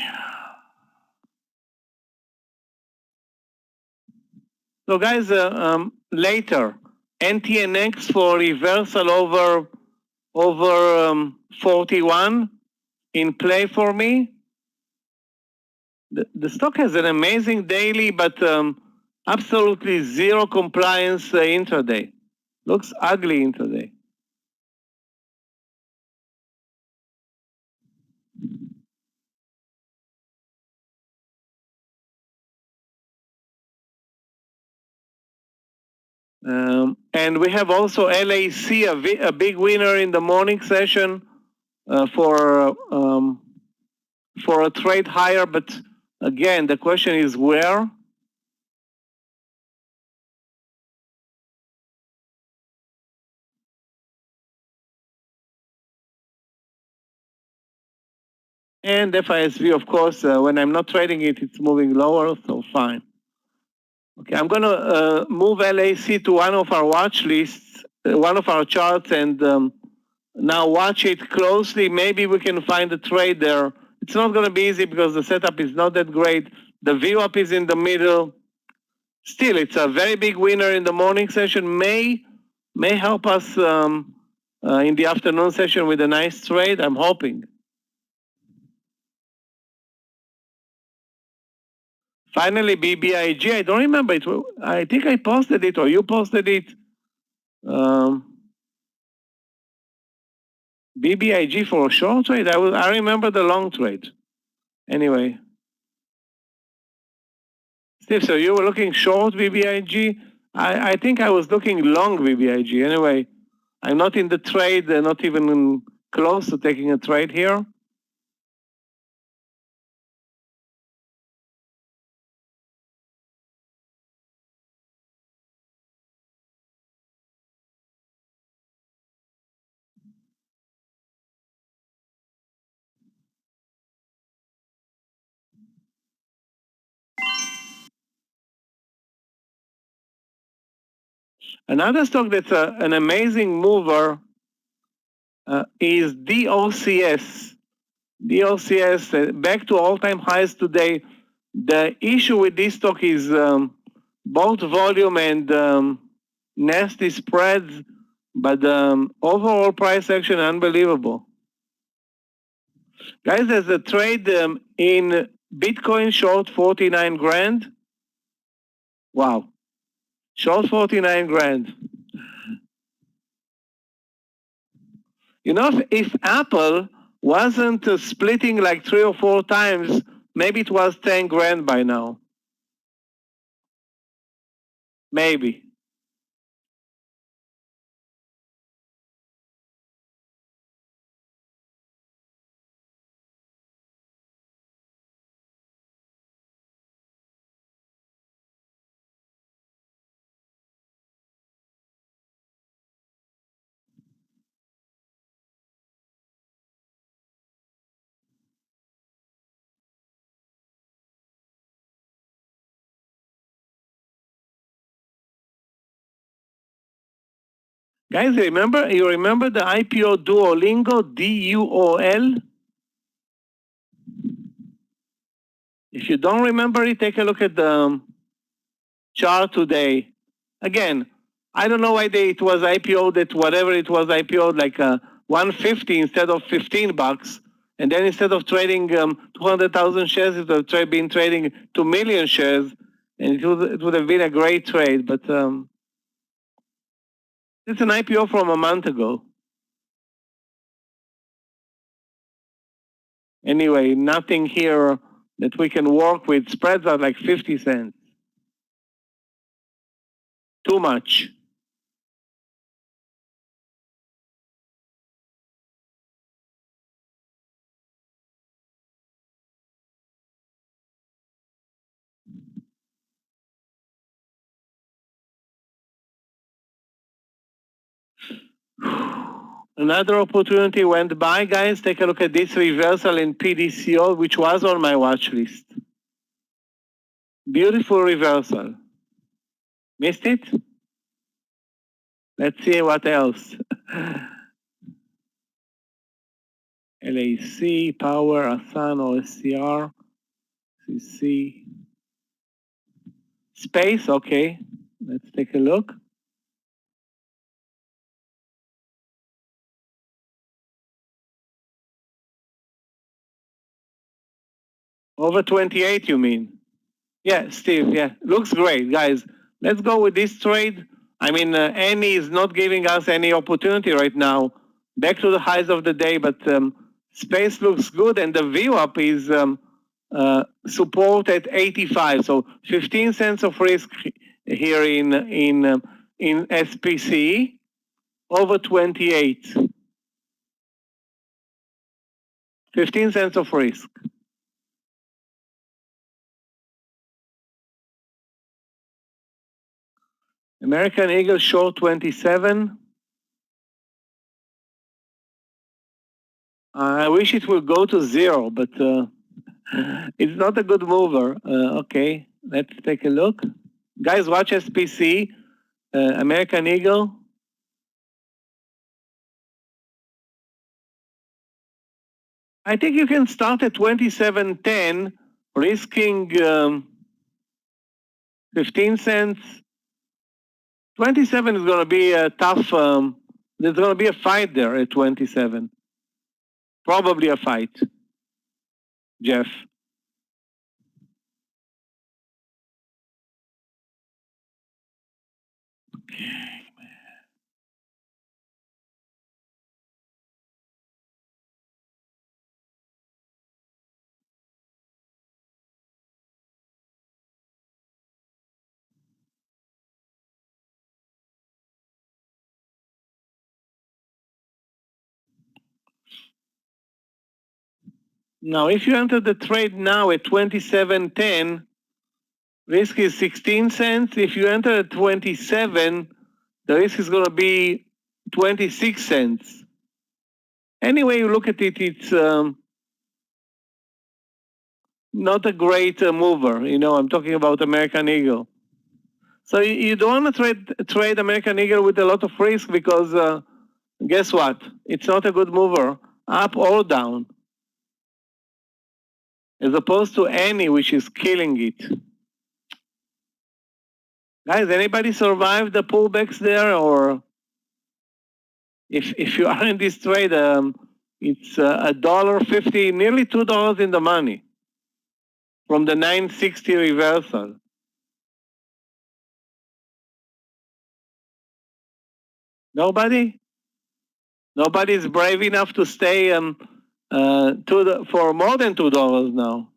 So guys, later, NTNX for reversal over 41 in play for me. The stock has an amazing daily, but absolutely zero compliance intraday. Looks ugly intraday. And we have also LAC, a big winner in the morning session for a trade higher. But again, the question is where? And FISV, of course, when I'm not trading it, it's moving lower, so fine. Okay, I'm going to move LAC to one of our watch lists, one of our charts, and now watch it closely. Maybe we can find a trade there. It's not going to be easy because the setup is not that great. The VWAP is in the middle. Still, it's a very big winner in the morning session. May help us in the afternoon session with a nice trade. I'm hoping. Finally, BBIG. I don't remember it. I think I posted it or you posted it. BBIG for a short trade. I remember the long trade. Anyway. Steve, so you were looking short BBIG? I think I was looking long BBIG. Anyway, I'm not in the trade, not even close to taking a trade here. Another stock that's an amazing mover is DOCS. DOCS back to all-time highs today. The issue with this stock is both volume and nasty spreads, but overall price action unbelievable. Guys, there's a trade in Bitcoin short 49 grand. Wow. Short 49 grand. You know, if Apple wasn't splitting like 3 or 4 times, maybe it was 10 grand by now. Maybe. Guys, you remember the IPO Duolingo, DUOL? If you don't remember it, take a look at the chart today. Again, I don't know why it was IPO'd at whatever it was IPO'd, like 150 instead of $15. And then instead of trading 200,000 shares, it would have been trading 2 million shares. And it would have been a great trade. But it's an IPO from a month ago. Anyway, nothing here that we can work with. Spreads are like 50 cents. Too much. Another opportunity went by, guys. Take a look at this reversal in PDCO, which was on my watch list. Beautiful reversal. Missed it? Let's see what else. LAC, Power, Asan, OSCR, CC. Space, okay. Let's take a look. Over 28, you mean? Yeah, Steve, yeah. Looks great, guys. Let's go with this trade. I mean, Annie is not giving us any opportunity right now. Back to the highs of the day, but space looks good, and the VWAP is support at 85. So 15 cents of risk here in SPC, over 28. 15 cents of risk. American Eagle short 27. I wish it would go to zero, but it's not a good mover. Okay, let's take a look. Guys, watch SPC, American Eagle. I think you can start at 27.10, risking 15 cents. 27 is going to be a tough, there's going to be a fight there at 27. Probably a fight, Jeff. Now, if you enter the trade now at 27.10, risk is 16 cents. If you enter at 27, the risk is going to be 26 cents. Anyway, you look at it, it's not a great mover. You know, I'm talking about American Eagle. So you don't want to trade American Eagle with a lot of risk because guess what? It's not a good mover, up or down. As opposed to any, which is killing it. Guys, anybody survive the pullbacks there? Or if you are in this trade, it's $1.50, nearly $2 in the money from the 960 reversal. Nobody? Nobody is brave enough to stay for more than $2 now.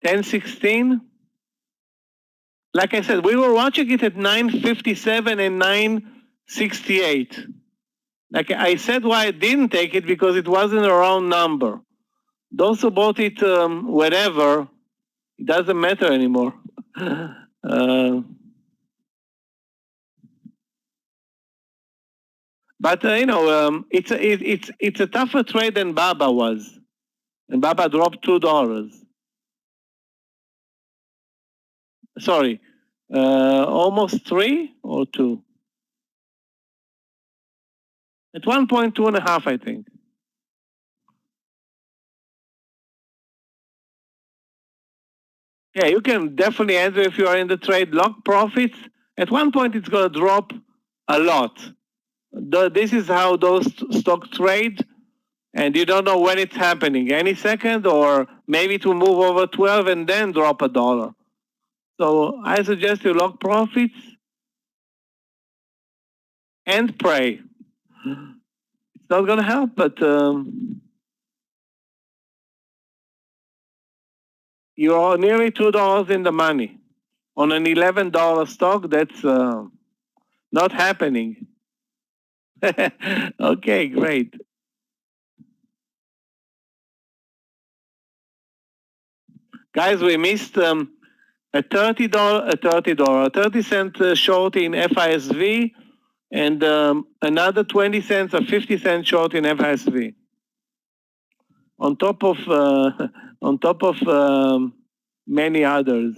$10.16. Like I said, we were watching it at 957 and 968. Like I said, why I didn't take it, because it wasn't a round number. Those who bought it wherever, it doesn't matter anymore. But you know, it's a tougher trade than Baba was, and Baba dropped $2. Sorry, almost 3 or 2. At one point, 2.5, I think. Yeah, you can definitely enter if you are in the trade. Lock profits. At one point, it's going to drop a lot. This is how those stocks trade, and you don't know when it's happening. Any second, or maybe to move over 12 and then drop $1. So I suggest you lock profits and pray. It's not going to help, but you are nearly $2 in the money on an $11 stock. That's not happening. Okay, great. Guys, we missed a $30 short in FISV, and another 20 cents or 50 cents short in FISV. On top of many others.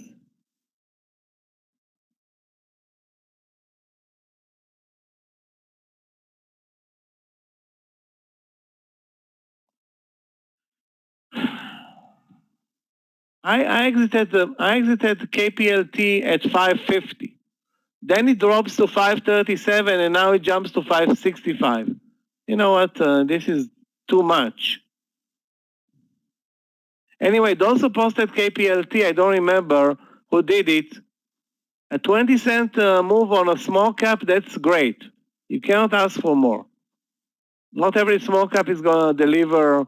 I exited KPLT at 550. Then it drops to 537, and now it jumps to 565. You know what? This is too much. Anyway, those who posted KPLT, I don't remember who did it. A 20-cent move on a small cap, that's great. You cannot ask for more. Not every small cap is going to deliver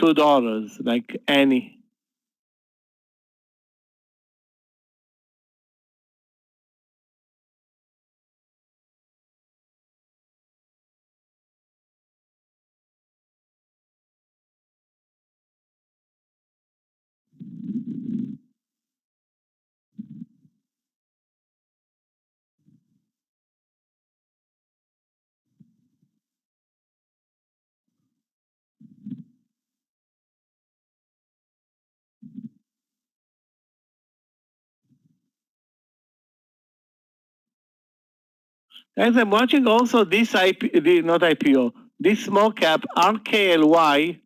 $2, like any. Guys, I'm watching also this not IPO, this small cap RKLY,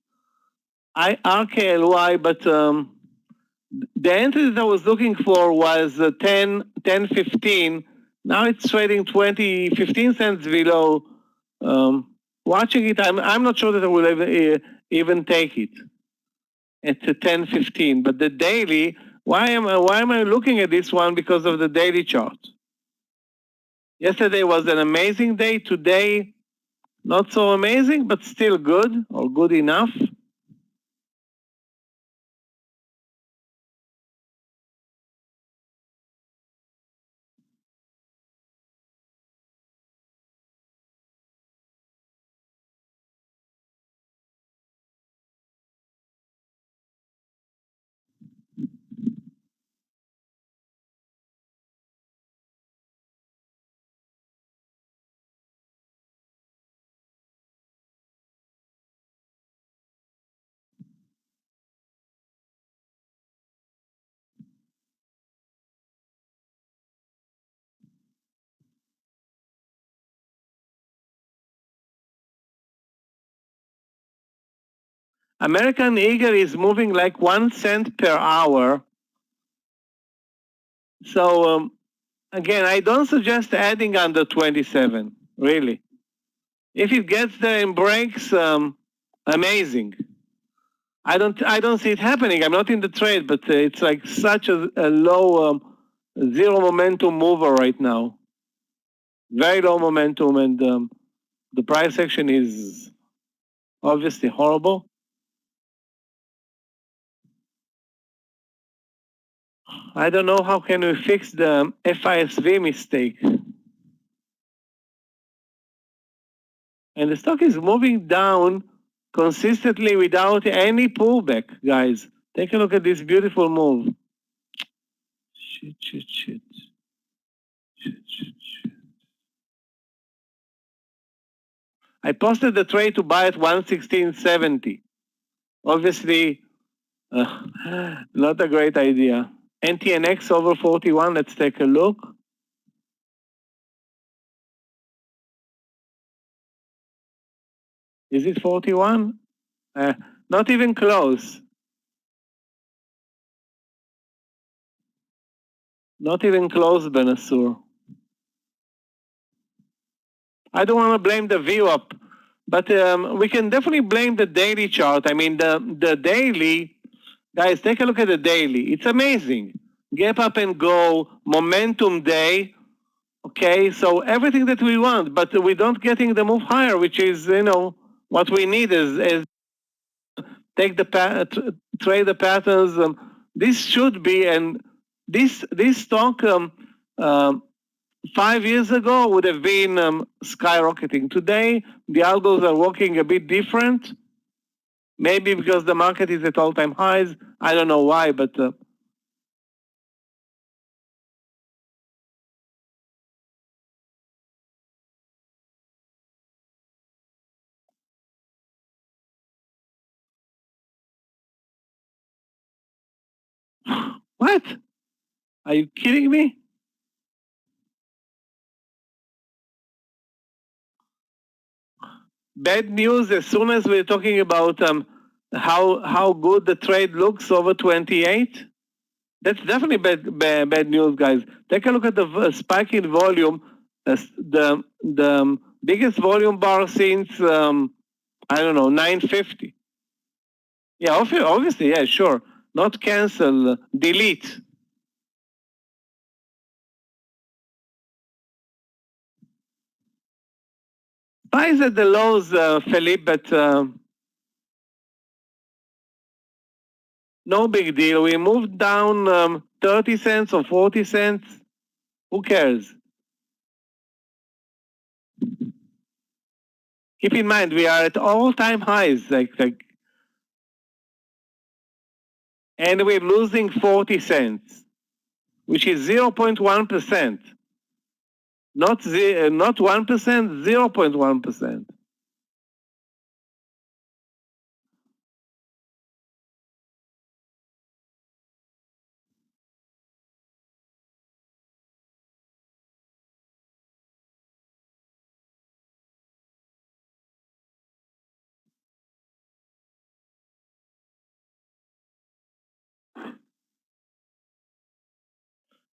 but the entry that I was looking for was 10.15. Now it's trading 15 cents below. Watching it, I'm not sure that I will even take it at 10.15. But the daily, why am I looking at this one? Because of the daily chart. Yesterday was an amazing day. Today, not so amazing, but still good or good enough. American Eagle is moving like 1 cent per hour. So again, I don't suggest adding under 27, really. If it gets there and breaks, amazing. I don't see it happening. I'm not in the trade, but it's like such a low zero momentum mover right now. Very low momentum, and the price action is obviously horrible. I don't know how can we fix the FISV mistake. And the stock is moving down consistently without any pullback, guys. Take a look at this beautiful move. Shit. I posted the trade to buy at 116.70. Obviously, not a great idea. NTNX over 41, let's take a look. Is it 41? Not even close. Not even close, Benasur. I don't want to blame the VWAP, but we can definitely blame the daily chart. I mean, the daily, guys, take a look at the daily. It's amazing. Gap up and go, momentum day. Okay, so everything that we want, but we don't getting the move higher, which is, what we need is take the trade the patterns. This should be, and this stock 5 years ago would have been skyrocketing. Today, the algos are working a bit different. Maybe because the market is at all-time highs. I don't know why, but what? Are you kidding me? Bad news as soon as we're talking about how good the trade looks over 28. That's definitely bad news, guys. Take a look at the spike in volume. The biggest volume bar since, I don't know, 950. Yeah, obviously, yeah, sure. Not cancel, delete. Buys at the lows, Philippe, but no big deal. We moved down 30 cents or 40 cents. Who cares? Keep in mind, we are at all-time highs, and we're losing 40 cents, which is 0.1%. Not 1%, 0.1%.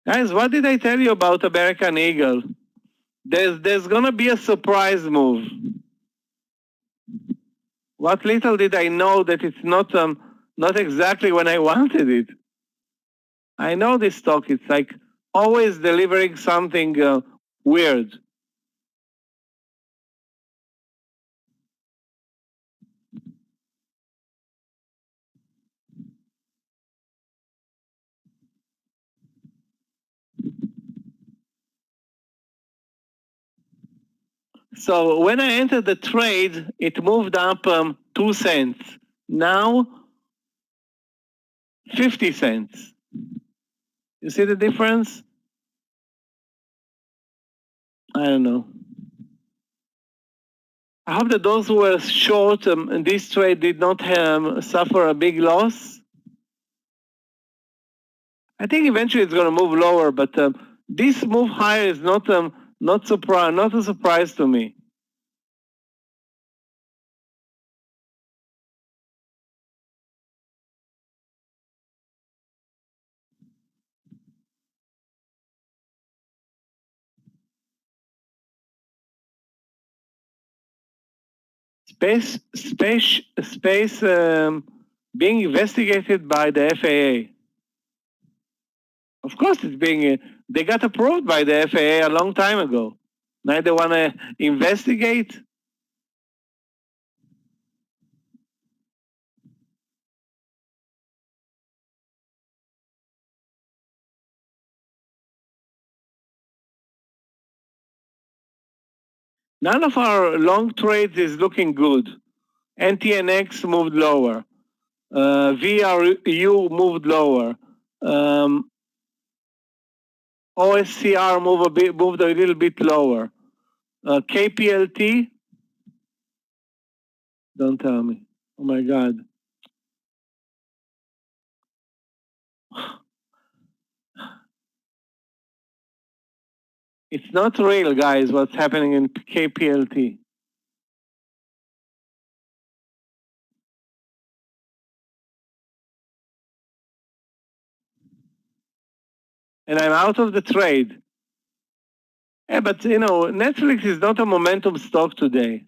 Guys, what did I tell you about American Eagle? There's gonna be a surprise move. What little did I know that it's not exactly when I wanted it. I know this stock, it's like always delivering something weird. So when I entered the trade, it moved up 2 cents. Now, 50 cents. You see the difference? I don't know. I hope that those who were short in this trade did not suffer a big loss. I think eventually it's going to move lower, but this move higher is not a surprise to me. Space being investigated by the FAA. Of course, it's being. They got approved by the FAA a long time ago. Now they want to investigate. None of our long trades is looking good. NTNX moved lower. VRU moved lower. OSCR moved a little bit lower. KPLT, don't tell me. Oh my God. It's not real, guys, what's happening in KPLT. And I'm out of the trade. Yeah, but you know, Netflix is not a momentum stock today.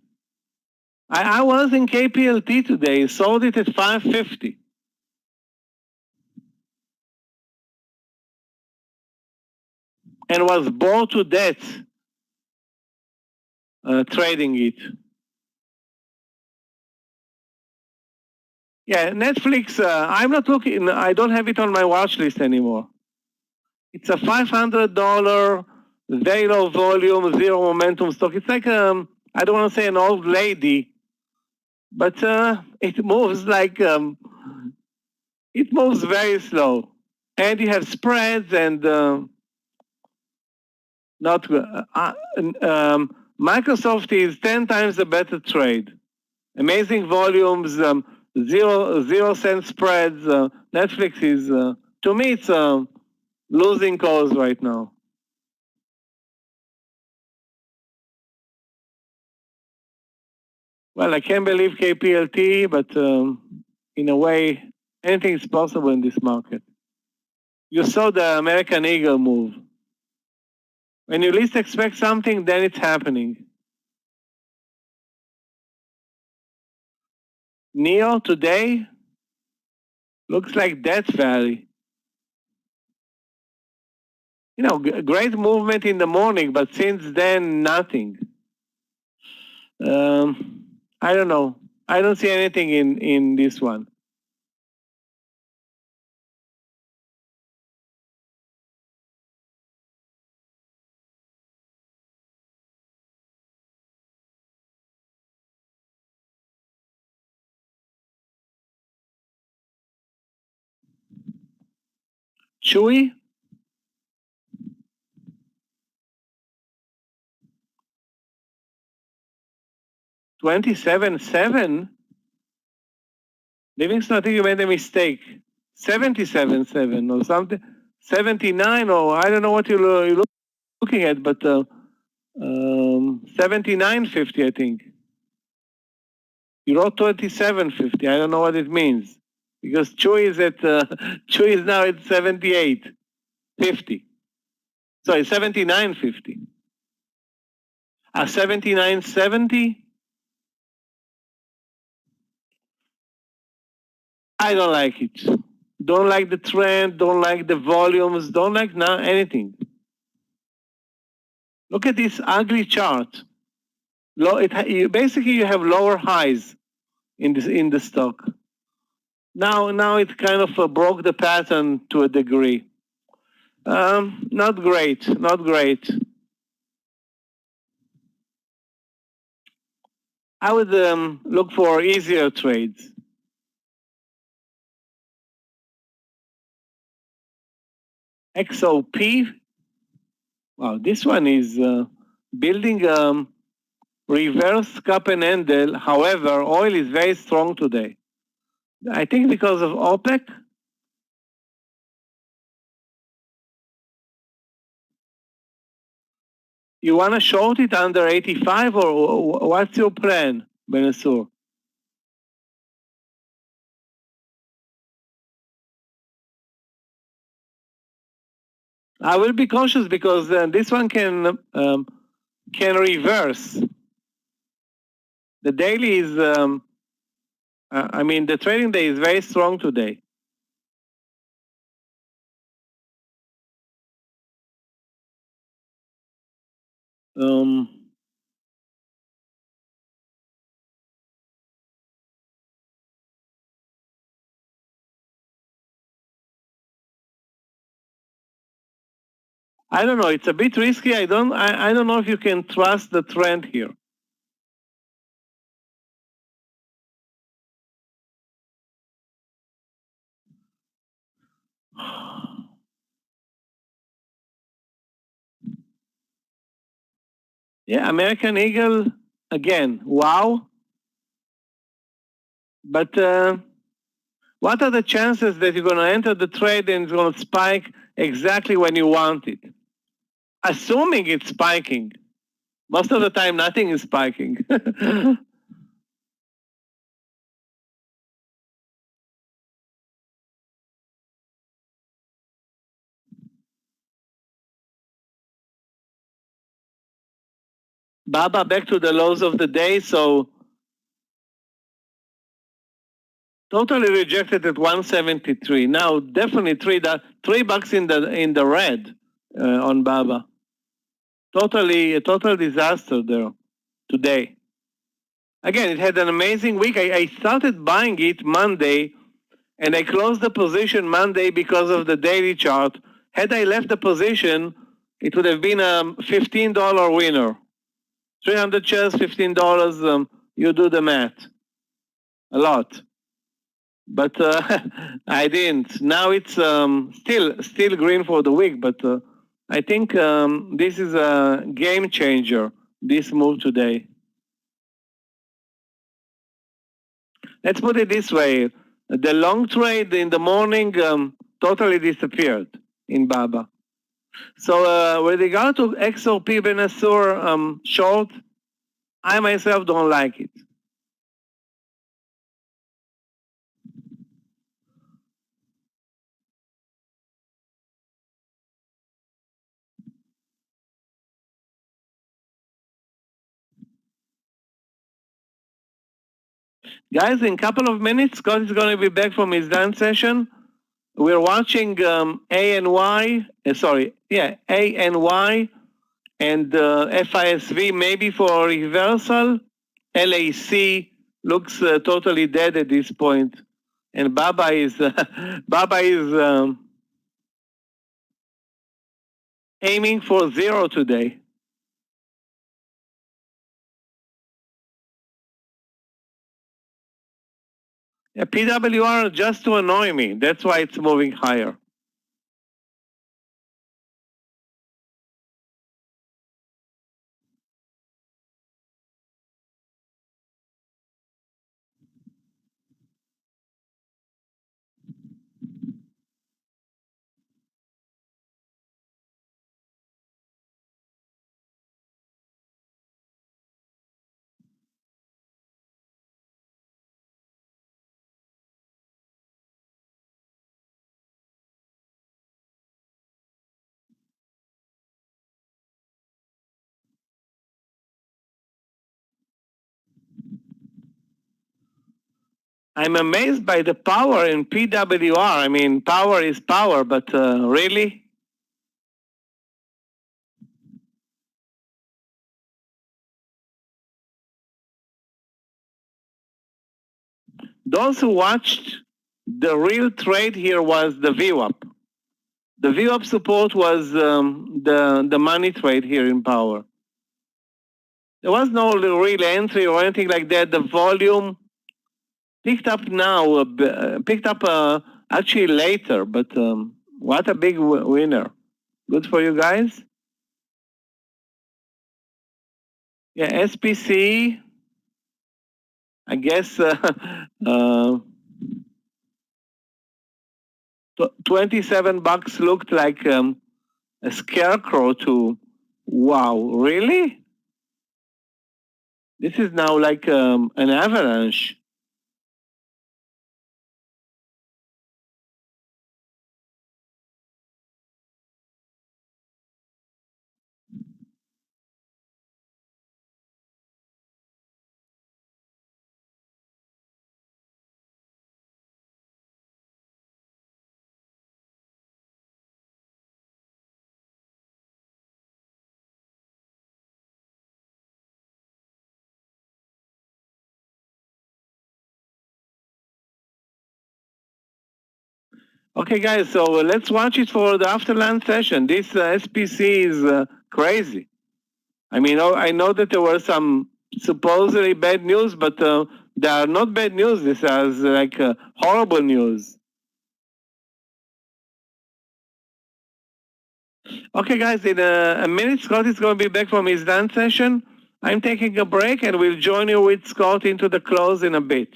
I was in KPLT today, sold it at 550. And was bored to death trading it. Yeah, Netflix, I'm not looking, I don't have it on my watch list anymore. It's a $500, very low volume, zero momentum stock. It's like, I don't want to say an old lady, but it moves like, it moves very slow. And you have spreads and not, Microsoft is 10 times a better trade. Amazing volumes, 0 cent spreads. Netflix is, to me, it's losing cause right now. Well, I can't believe KPLT, but in a way, anything is possible in this market. You saw the American Eagle move. When you least expect something, then it's happening. NEO today looks like Death Valley. You know, great movement in the morning, but since then, nothing. I don't know. I don't see anything in this one. CHWY? $27.7? Livingston, I think you made a mistake. 77.7 or something. 79 or I don't know what you're looking at, but 79.50, I think. You wrote 27.50. I don't know what it means because CHWY is now at 78.50. Sorry, 79.50. 79.70. I don't like it. Don't like the trend, don't like the volumes, don't like anything. Look at this ugly chart. Basically, you have lower highs in the stock. Now it kind of broke the pattern to a degree. Not great, not great. I would look for easier trades. XOP. Wow, this one is building reverse cup and handle. However, oil is very strong today. I think because of OPEC. You want to short it under 85, or what's your plan, Benasur? I will be cautious because this one can reverse. The daily is, I mean, the trading day is very strong today. I don't know. It's a bit risky. I don't know if you can trust the trend here. Yeah, American Eagle again. Wow. But what are the chances that you're going to enter the trade and it's going to spike exactly when you want it? Assuming it's spiking. Most of the time, nothing is spiking. Baba back to the lows of the day, so totally rejected at 173. Now definitely $3 in the red on Baba. A total disaster there today. Again, it had an amazing week. I started buying it Monday, and I closed the position Monday because of the daily chart. Had I left the position, it would have been a $15 winner. 300 shares, $15. You do the math. A lot. But I didn't. Now it's still green for the week, but I think this is a game changer, this move today. Let's put it this way. The long trade in the morning totally disappeared in Baba. So with regard to XOP Benasur short, I myself don't like it. Guys, in a couple of minutes, Scott is going to be back from his dance session. We're watching A and Y and FISV maybe for reversal. LAC looks totally dead at this point, and Baba is aiming for 0 today. Yeah, PWR just to annoy me. That's why it's moving higher. I'm amazed by the power in PWR. I mean, power is power, but really? Those who watched, the real trade here was the VWAP. The VWAP support was the money trade here in power. There was no real entry or anything like that. The volume picked up now, picked up actually later, but what a big winner. Good for you guys. Yeah, SPC, I guess 27 bucks looked like a scarecrow to, wow, really? This is now like an avalanche. Okay, guys, so let's watch it for the after lunch session. This SPC is crazy. I mean, I know that there were some supposedly bad news, but they are not bad news. This is like horrible news. Okay, guys, in a minute, Scott is going to be back from his lunch session. I'm taking a break, and we'll join you with Scott into the close in a bit.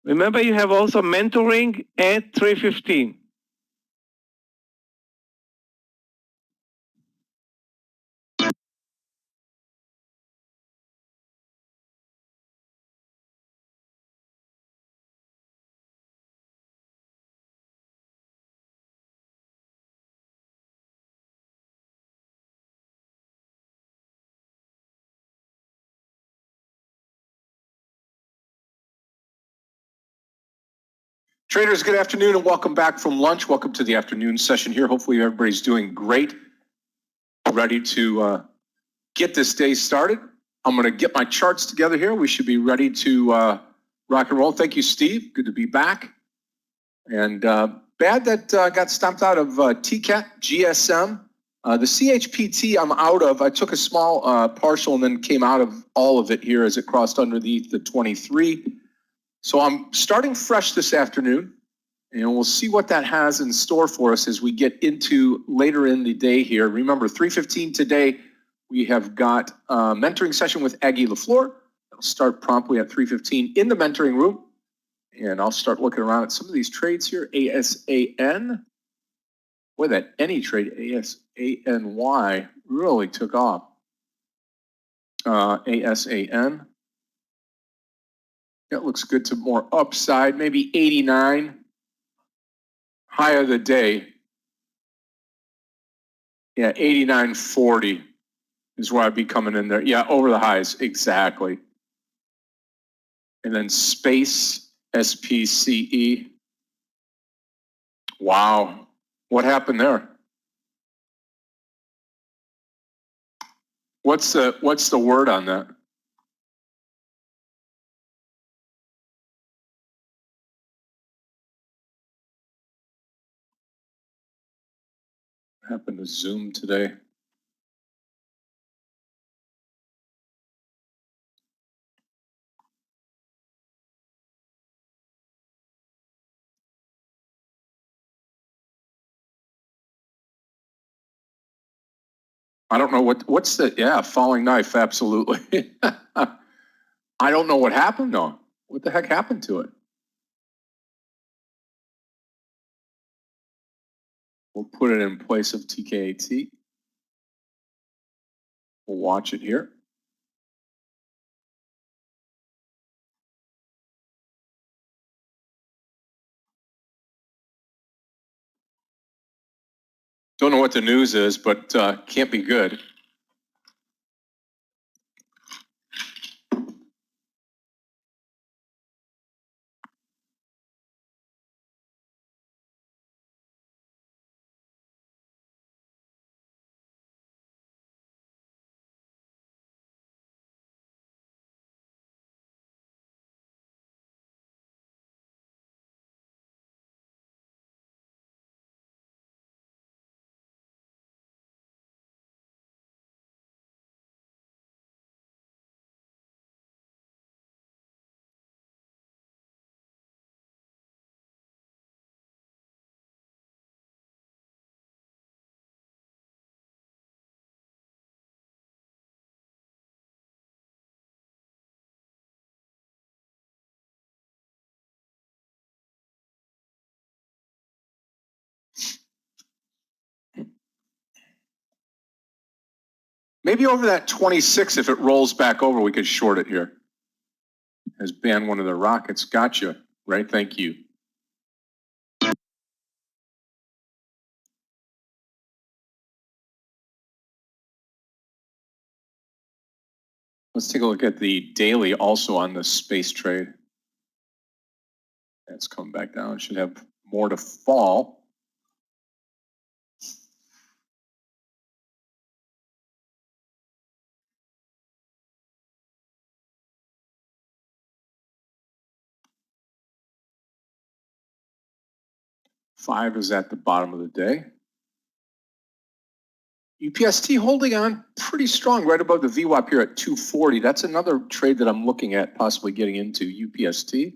Remember, you have also mentoring at 3:15. Traders, good afternoon and welcome back from lunch. Welcome to the afternoon session here. Hopefully everybody's doing great. Ready to get this day started. I'm going to get my charts together here. We should be ready to rock and roll. Thank you, Steve. Good to be back. And bad that got stomped out of TCAT, GSM. The CHPT I'm out of. I took a small partial and then came out of all of it here as it crossed underneath the 23. So I'm starting fresh this afternoon, and we'll see what that has in store for us as we get into later in the day here. Remember, 3:15 today, we have got a mentoring session with Aggie LaFleur. It'll start promptly at 3:15 in the mentoring room. And I'll start looking around at some of these trades here. ASAN. Boy, that any trade, ASANY, really took off. ASAN. That looks good to more upside, maybe 89. High of the day. Yeah, 89.40 is where I'd be coming in there. Yeah, over the highs, exactly. And then space, SPCE. Wow, what happened there? What's the word on that? What happened to Zoom today? I don't know what's the, yeah, falling knife, absolutely. I don't know what happened though. What the heck happened to it? We'll put it in place of TKAT. We'll watch it here. Don't know what the news is, but can't be good. Maybe over that 26, if it rolls back over, we could short it here. Has banned one of the rockets. Gotcha. Right. Thank you. Let's take a look at the daily also on the space trade. That's come back down. Should have more to fall. Five is at the bottom of the day. UPST holding on pretty strong right above the VWAP here at 240. That's another trade that I'm looking at possibly getting into, UPST.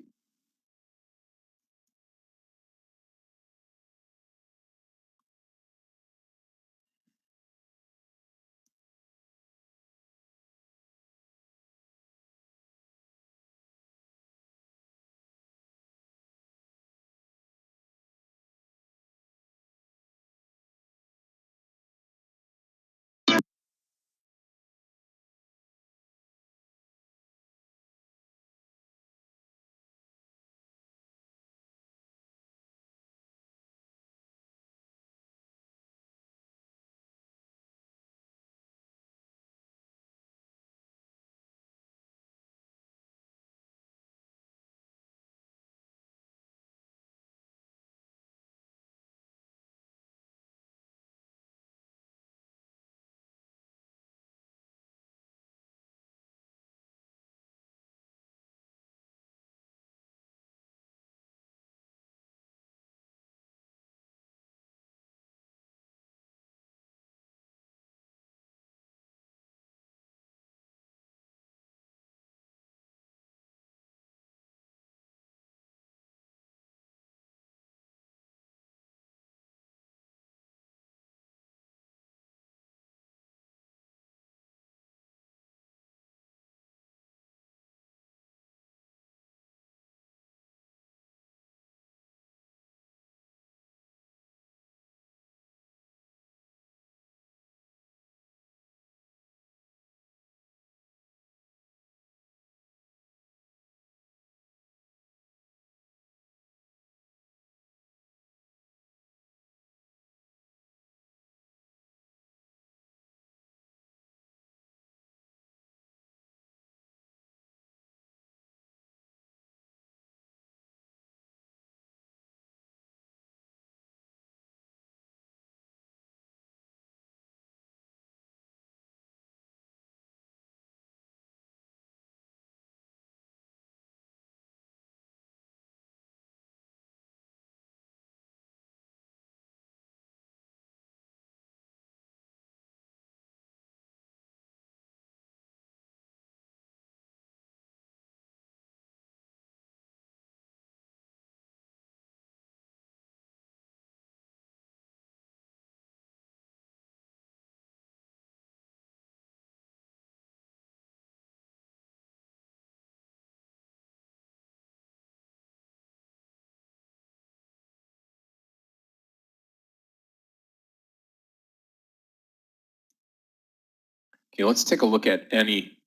Okay, let's take a look at any.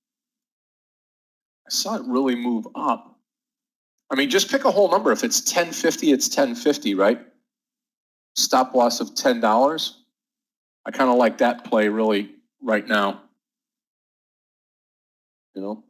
I saw it really move up. I mean, just pick a whole number. If it's 1050, it's 1050, right? Stop loss of $10. I kind of like that play really right now. You know?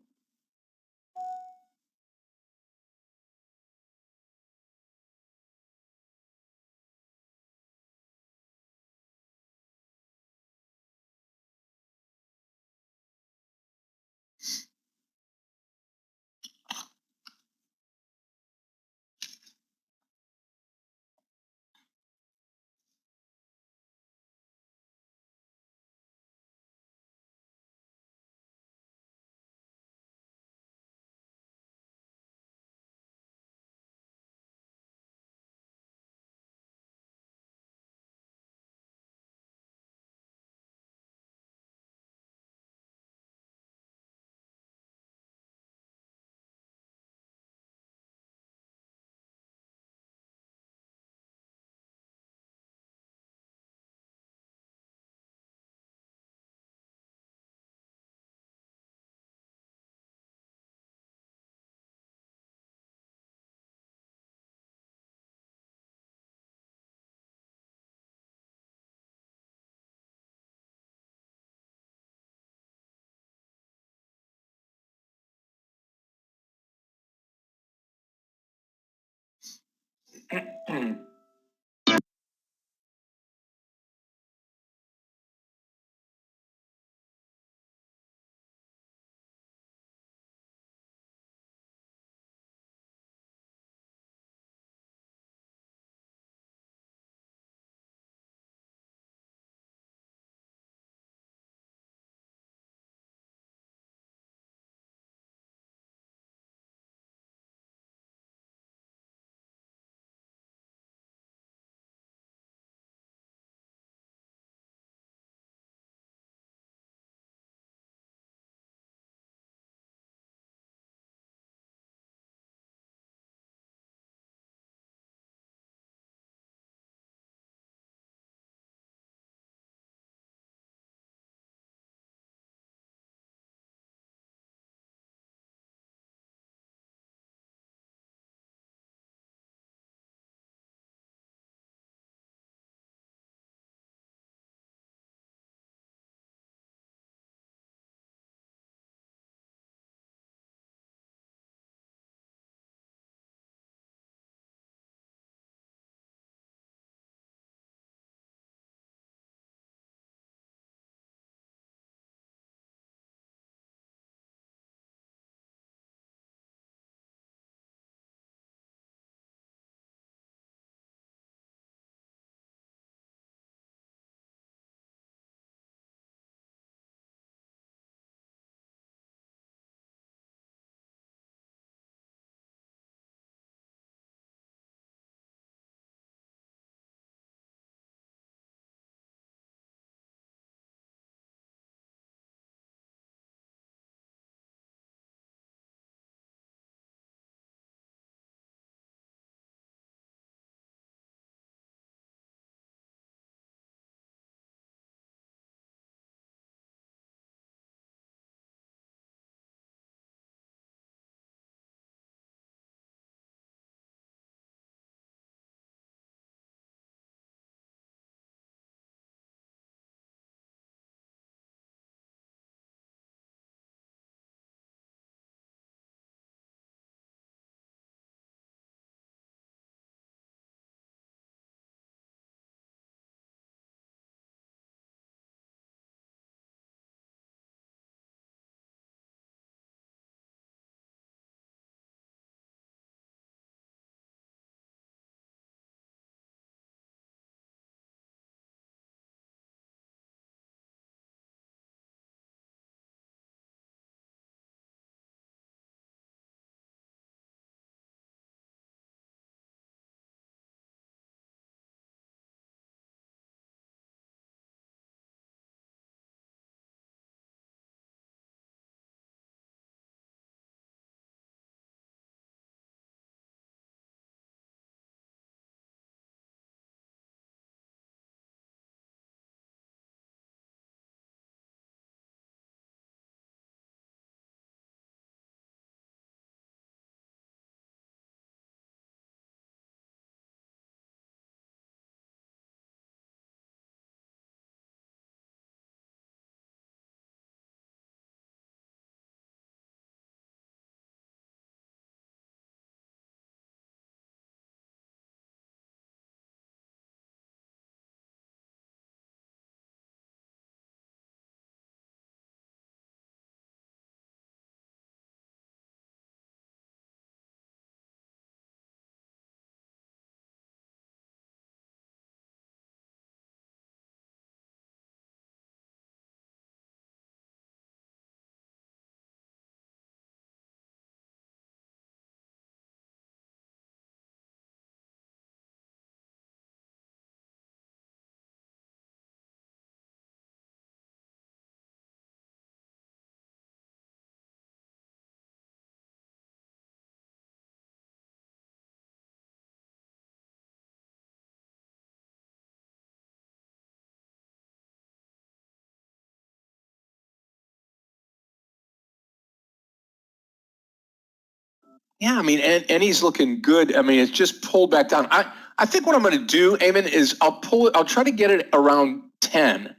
Yeah, I mean, and he's looking good. I mean, it's just pulled back down. I think what I'm going to do, Eamon, is I'll try to get it around 10.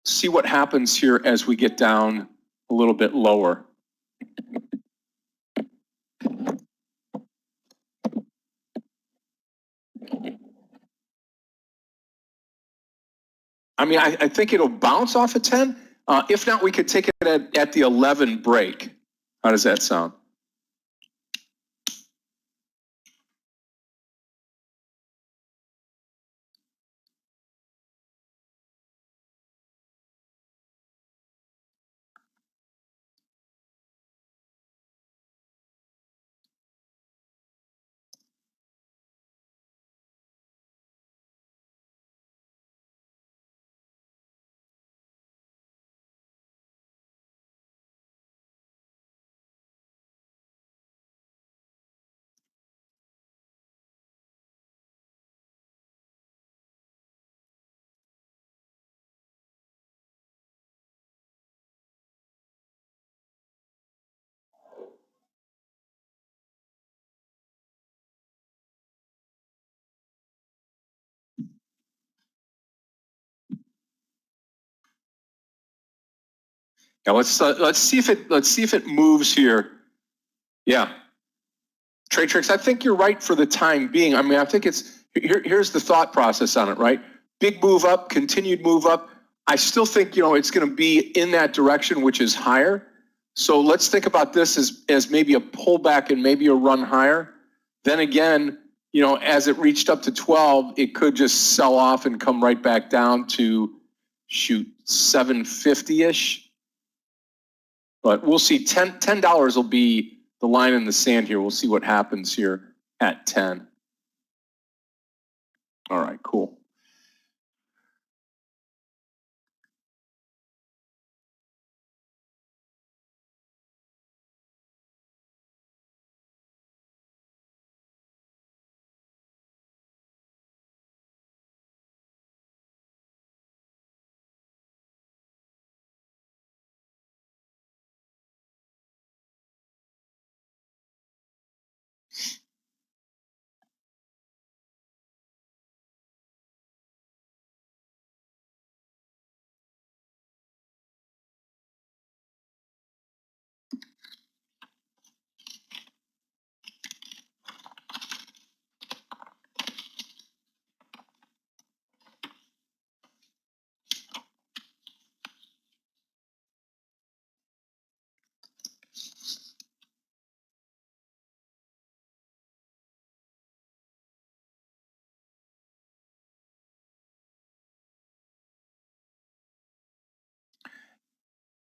See what happens here as we get down a little bit lower. I mean, I think it'll bounce off of 10. If not, we could take it at the 11 break. How does that sound? Yeah, let's see if it moves here. Yeah, Tradetrix, I think you're right for the time being. I mean, I think here's the thought process on it, right? Big move up, continued move up. I still think, it's going to be in that direction, which is higher. So let's think about this as maybe a pullback and maybe a run higher. Then again, as it reached up to 12, it could just sell off and come right back down to, shoot, 750-ish. But we'll see. $10 will be the line in the sand here. We'll see what happens here at 10. All right, cool.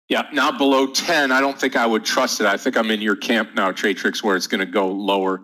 Yeah, now below 10, I don't think I would trust it. I think I'm in your camp now, Tradetrix, where it's going to go lower.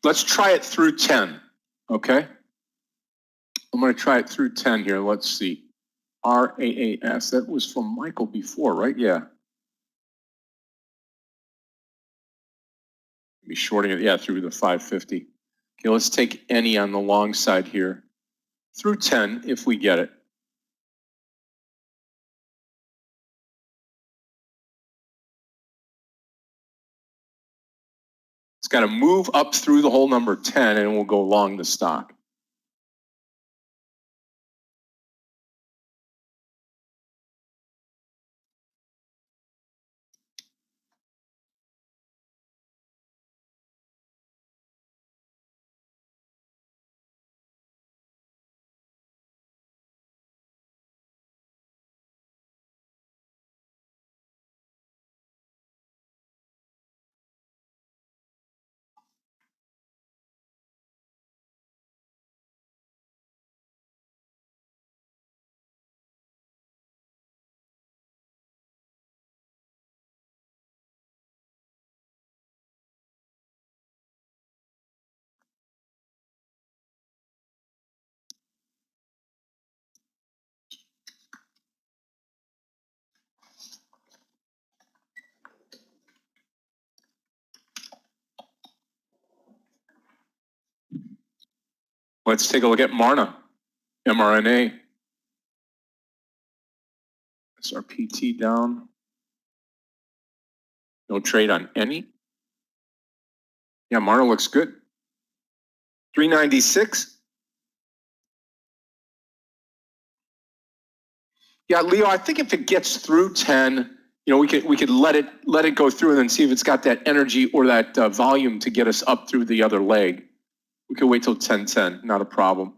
Let's try it through 10, okay? I'm going to try it through 10 here. Let's see. RAAS, that was from Michael before, right? Yeah. Be shorting it, yeah, through the 550. Okay, let's take any on the long side here. Through 10, if we get it. It's got to move up through the whole number 10, and we'll go long the stock. Let's take a look at Marna, mRNA. SRPT down. No trade on any. Yeah, Marna looks good. 396. Yeah, Leo, I think if it gets through 10, you know, we could let it go through and then see if it's got that energy or that volume to get us up through the other leg. We could wait till 10:10, not a problem.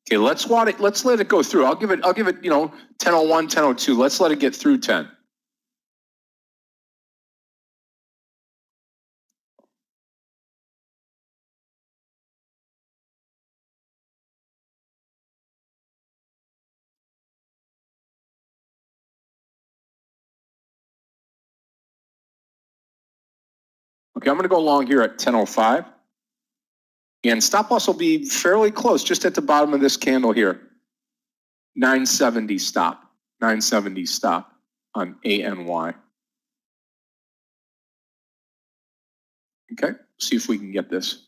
Okay, let's let it go through. I'll give it, you know, 10:01, 10:02. Let's let it get through 10. Okay, I'm going to go long here at 10:05. And stop loss will be fairly close, just at the bottom of this candle here. 970 stop. 970 stop on ANY. Okay, see if we can get this.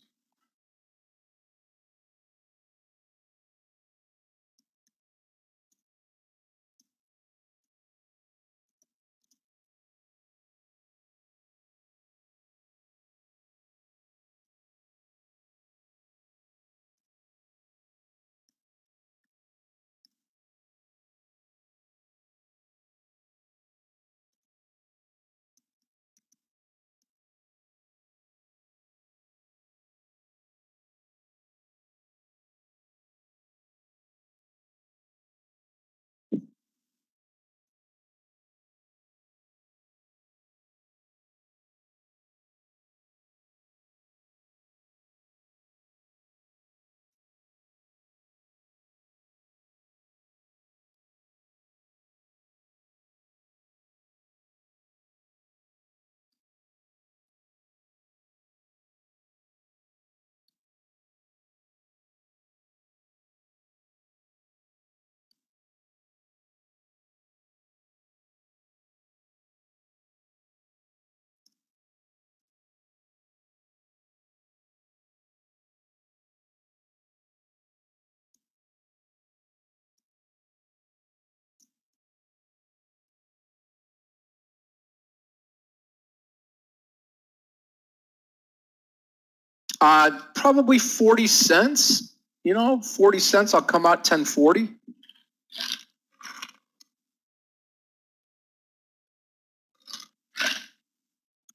Probably 40 cents, 40 cents. I'll come out 1040.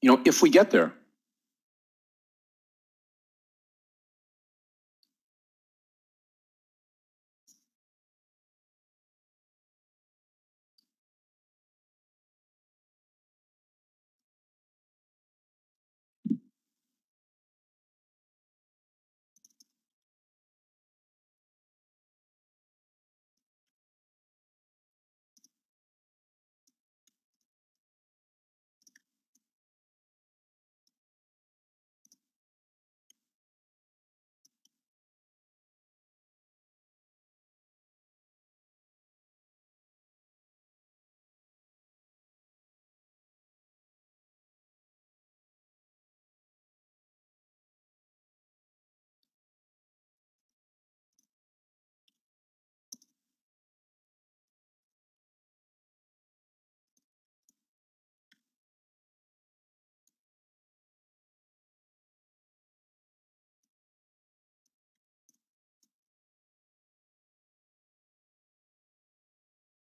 If we get there.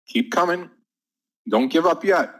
Keep coming. Don't give up yet.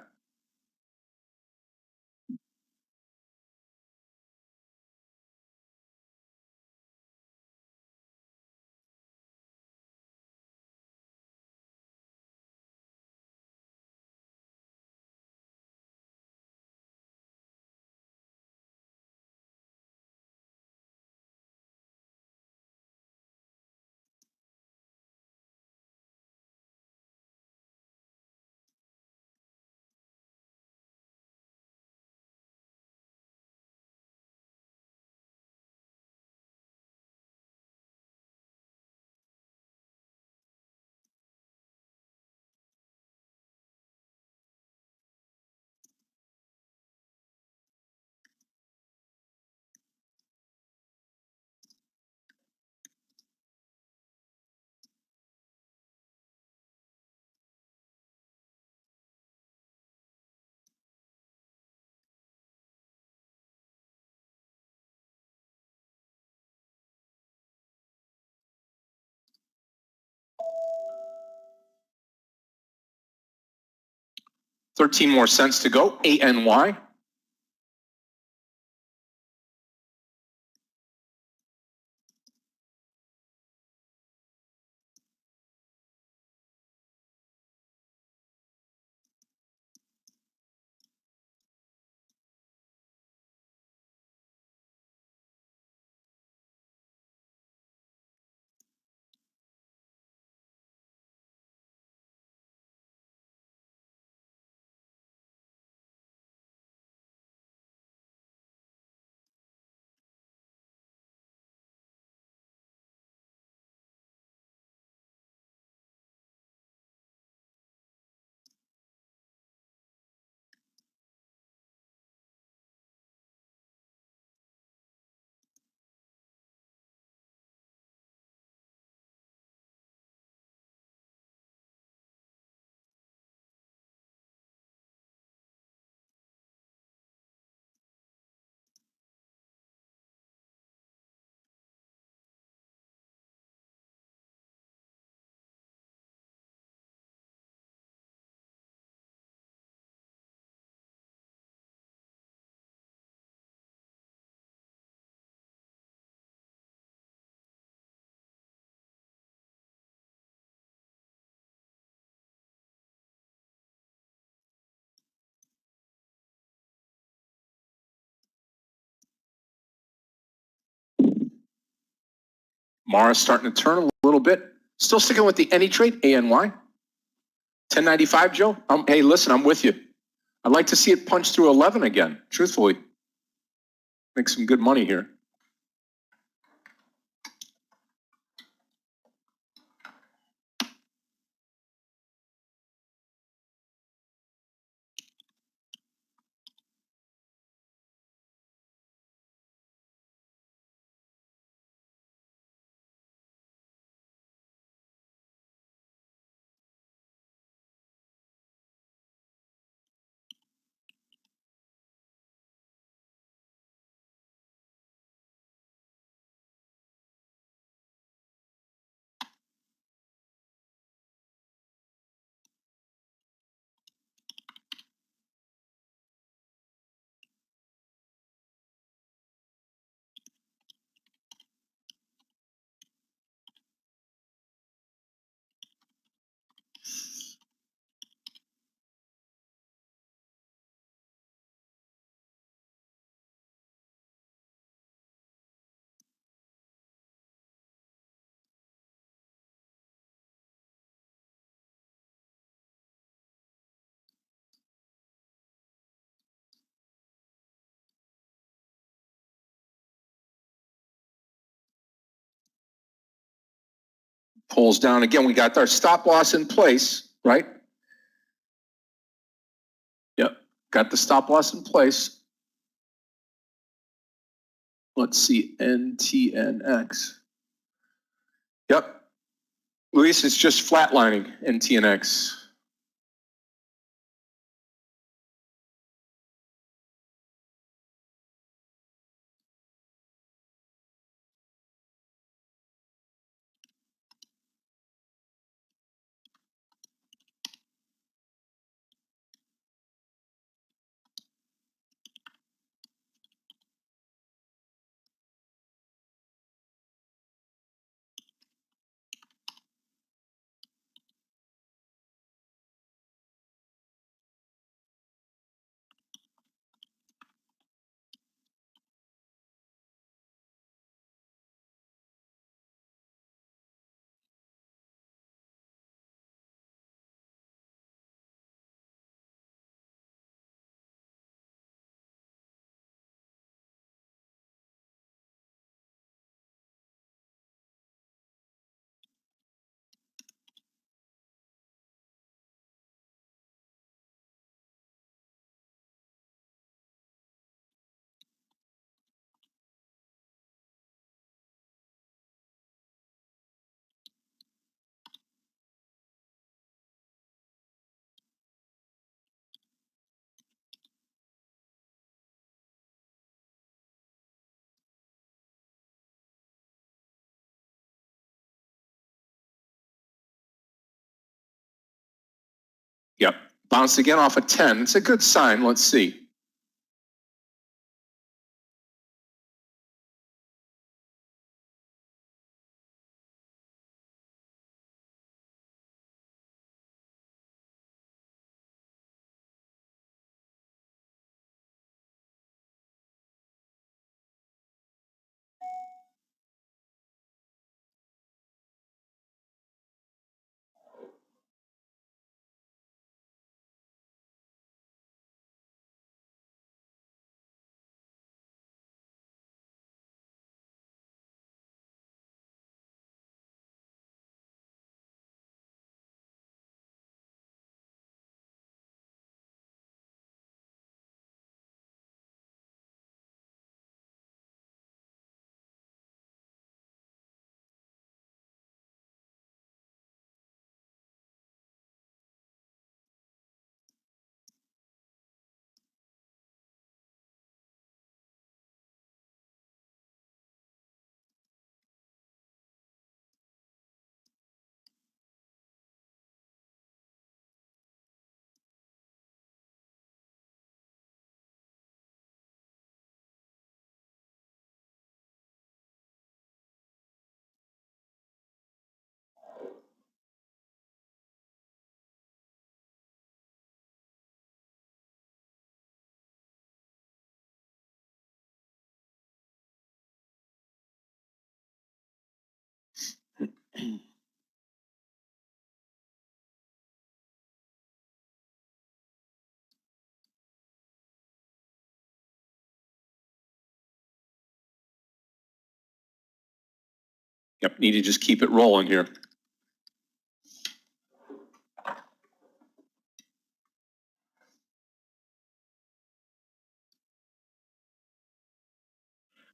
$13 more cents to go. ANY. Mara's starting to turn a little bit. Still sticking with the any trade, ANY. 1095, Joe. Hey, listen, I'm with you. I'd like to see it punch through 11 again, truthfully. Make some good money here. Pulls down. Again, we got our stop loss in place, right? Yep, got the stop loss in place. Let's see, NTNX. Yep. Luis, it's just flatlining NTNX. Yep, bounced again off a 10. It's a good sign. Let's see. Yep, need to just keep it rolling here.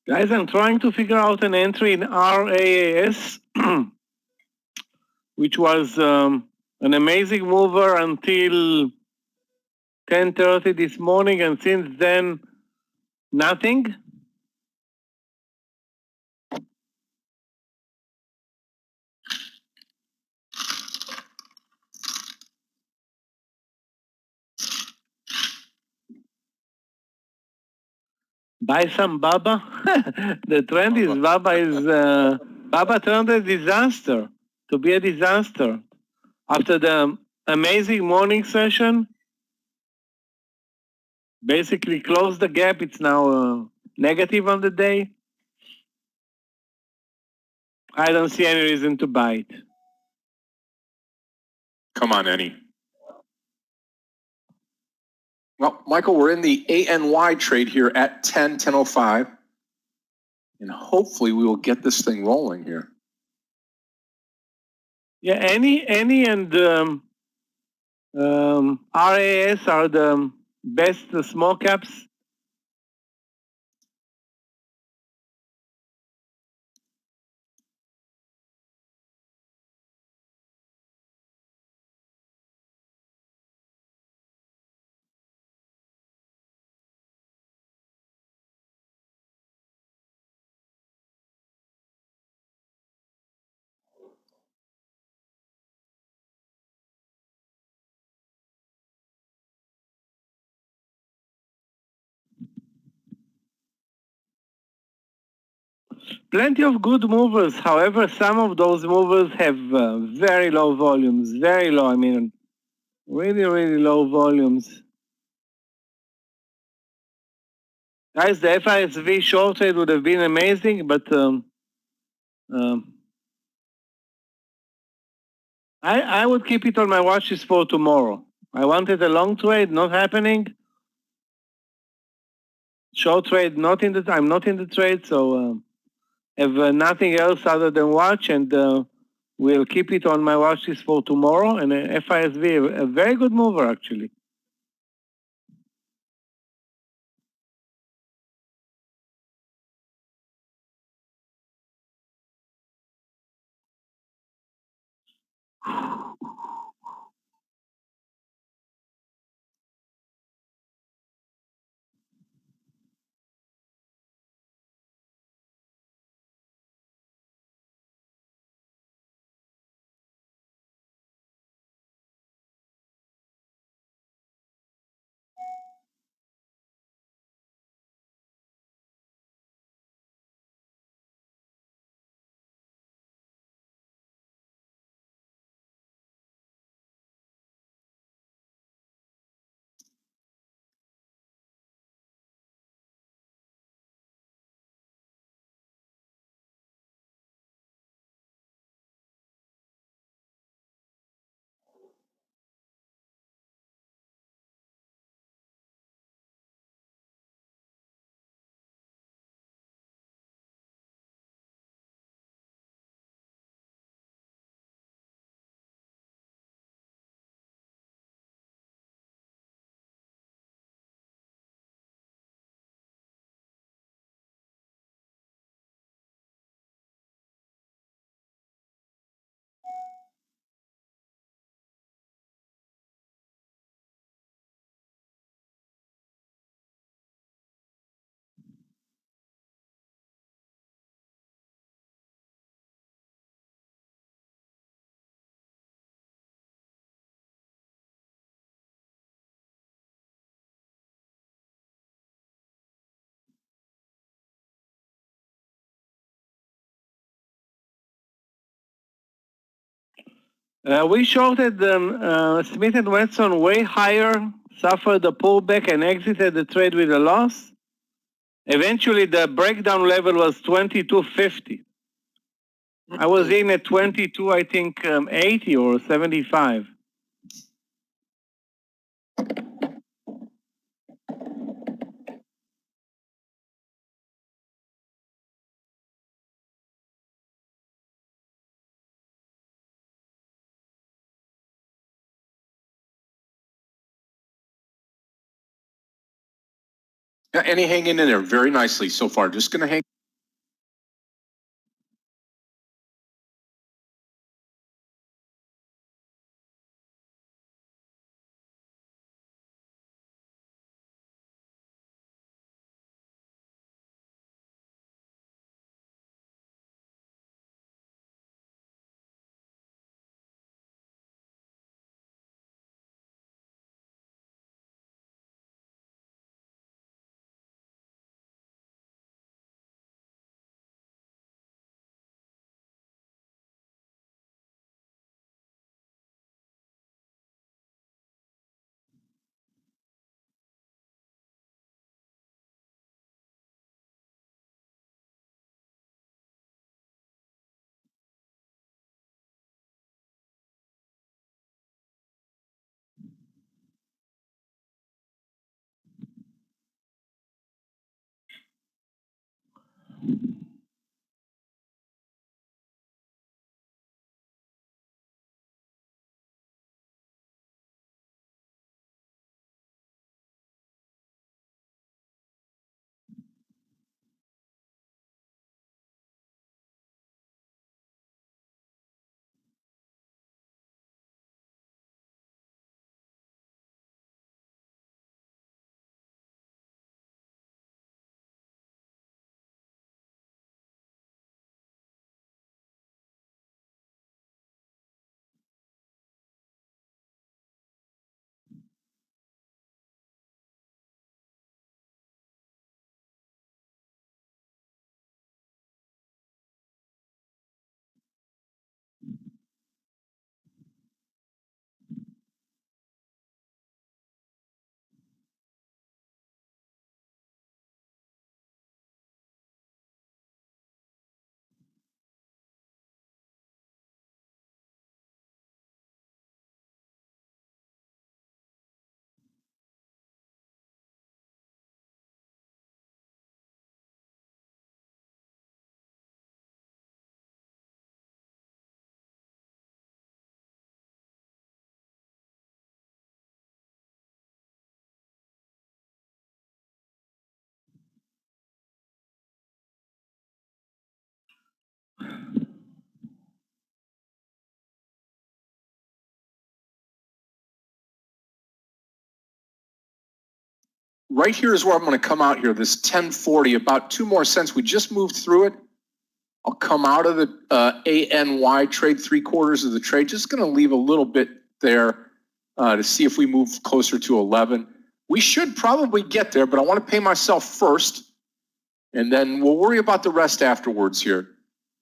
Guys, I'm trying to figure out an entry in RAAS, which was an amazing mover until 10:30 this morning, and since then, nothing. Buy some Baba. The trend is Baba turned a disaster to be a disaster. After the amazing morning session, basically closed the gap. It's now negative on the day. I don't see any reason to buy it. Come on, Eddie. Well, Michael, we're in the ANY trade here at 10:05. And hopefully we will get this thing rolling here. Yeah, any and RAS are the best small caps. Plenty of good movers. However, some of those movers have very low volumes, very low. I mean, really, really low volumes. Guys, the FISV short trade would have been amazing, but I would keep it on my watch list for tomorrow. I wanted a long trade, not happening. Short trade, I'm not in the trade, so have nothing else other than watch, and we'll keep it on my watch list for tomorrow. And FISV, a very good mover actually. We shorted Smith and Wesson way higher, suffered a pullback, and exited the trade with a loss. Eventually, the breakdown level was 22.50. I was in at 22, I think 80 or 75. Yeah, and he hanging in there very nicely so far. Just going to hang. right here is where I'm going to come out here, this 1040, about 2 more cents. We just moved through it. I'll come out of the ANY trade, 3/4 of the trade. Just going to leave a little bit there to see if we move closer to 11. We should probably get there, but I want to pay myself first, and then we'll worry about the rest afterwards here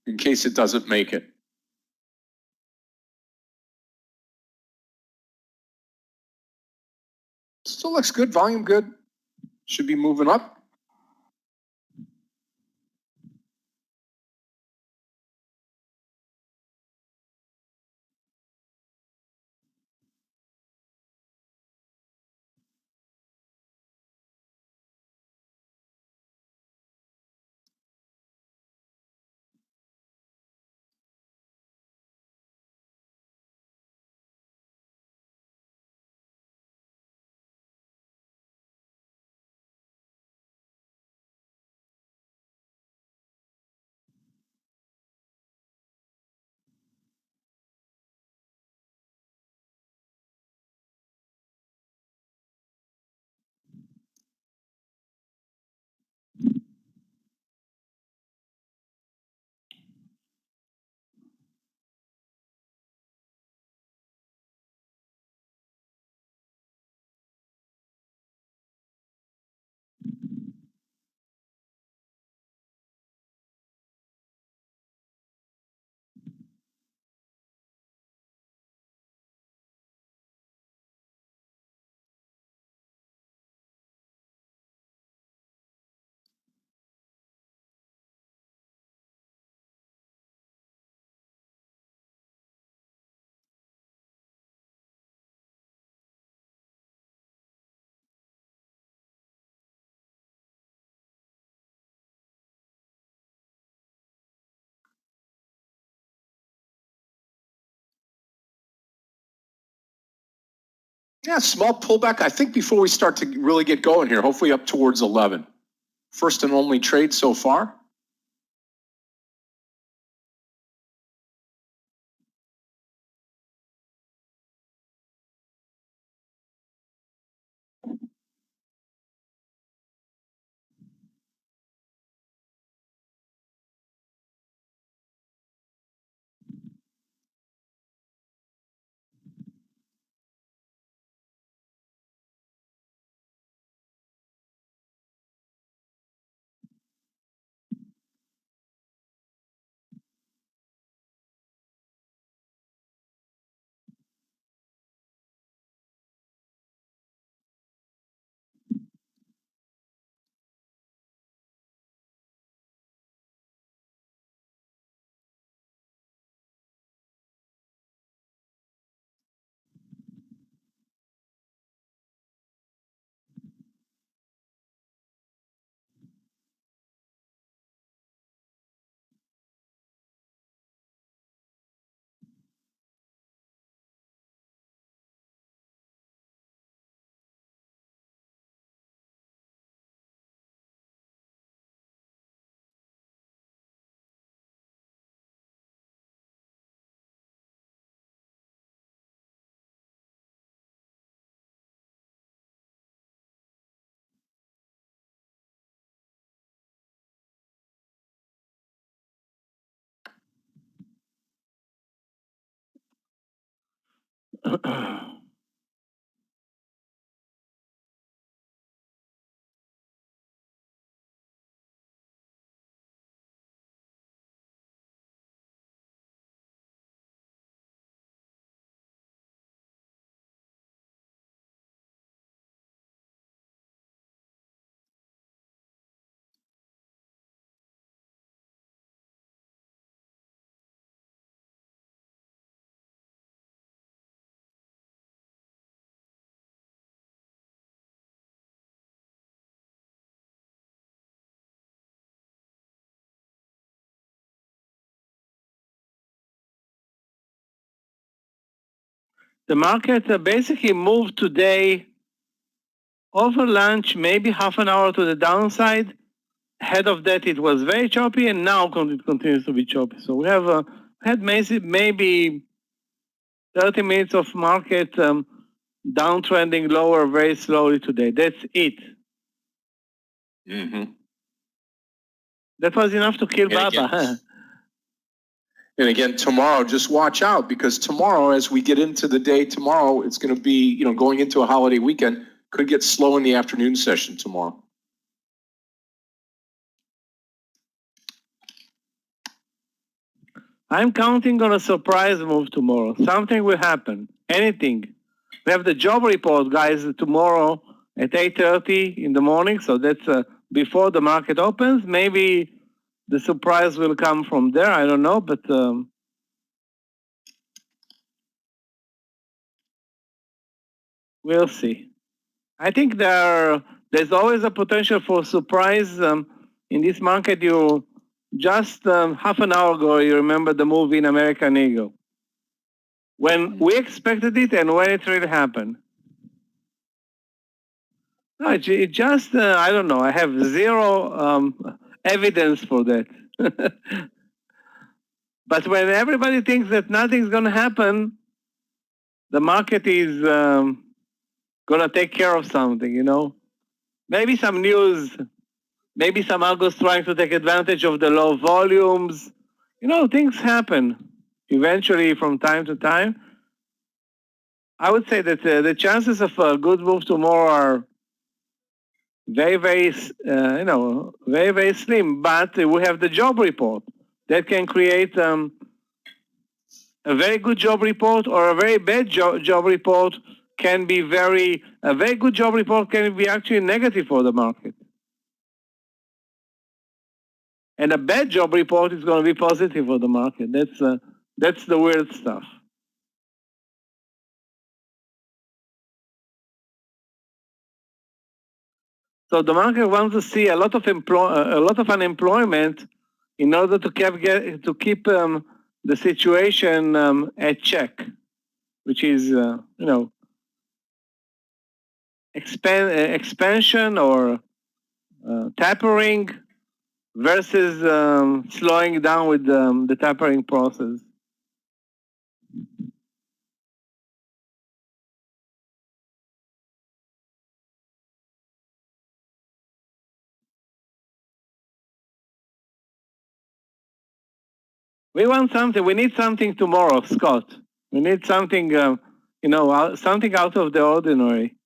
in case it doesn't make it. Still looks good, volume good. Should be moving up. Yeah, small pullback. I think before we start to really get going here, hopefully up towards 11. First and only trade so far. The market basically moved today over lunch, maybe half an hour to the downside. Ahead of that, it was very choppy, and now it continues to be choppy. So we have had maybe 30 minutes of market downtrending lower very slowly today. That's it. Mm-hmm. That was enough to kill And Baba. again- And again, tomorrow, just watch out, because tomorrow, as we get into the day tomorrow, it's going to be, going into a holiday weekend, could get slow in the afternoon session tomorrow. I'm counting on a surprise move tomorrow. Something will happen. Anything. We have the job report, guys, tomorrow at 8:30 in the morning. So that's before the market opens. Maybe the surprise will come from there. I don't know, but we'll see. I think there's always a potential for surprise in this market. You just half an hour ago, you remember the movie in American Eagle, when we expected it and when it really happened. No, it just I don't know. I have zero evidence for that. But when everybody thinks that nothing's going to happen, the market is going to take care of something. Maybe some news. Maybe some algos trying to take advantage of the low volumes. Things happen eventually from time to time. I would say that the chances of a good move tomorrow are very, very, very, very slim. But we have the job report that can create a very good job report, or a very bad job report can be a very good job report can be actually negative for the market. And a bad job report is going to be positive for the market. That's the weird stuff. So the market wants to see a lot of unemployment in order to keep the situation at check, which is expansion or tapering versus slowing down with the tapering process. We want something. We need something tomorrow, Scott. We need something, something out of the ordinary,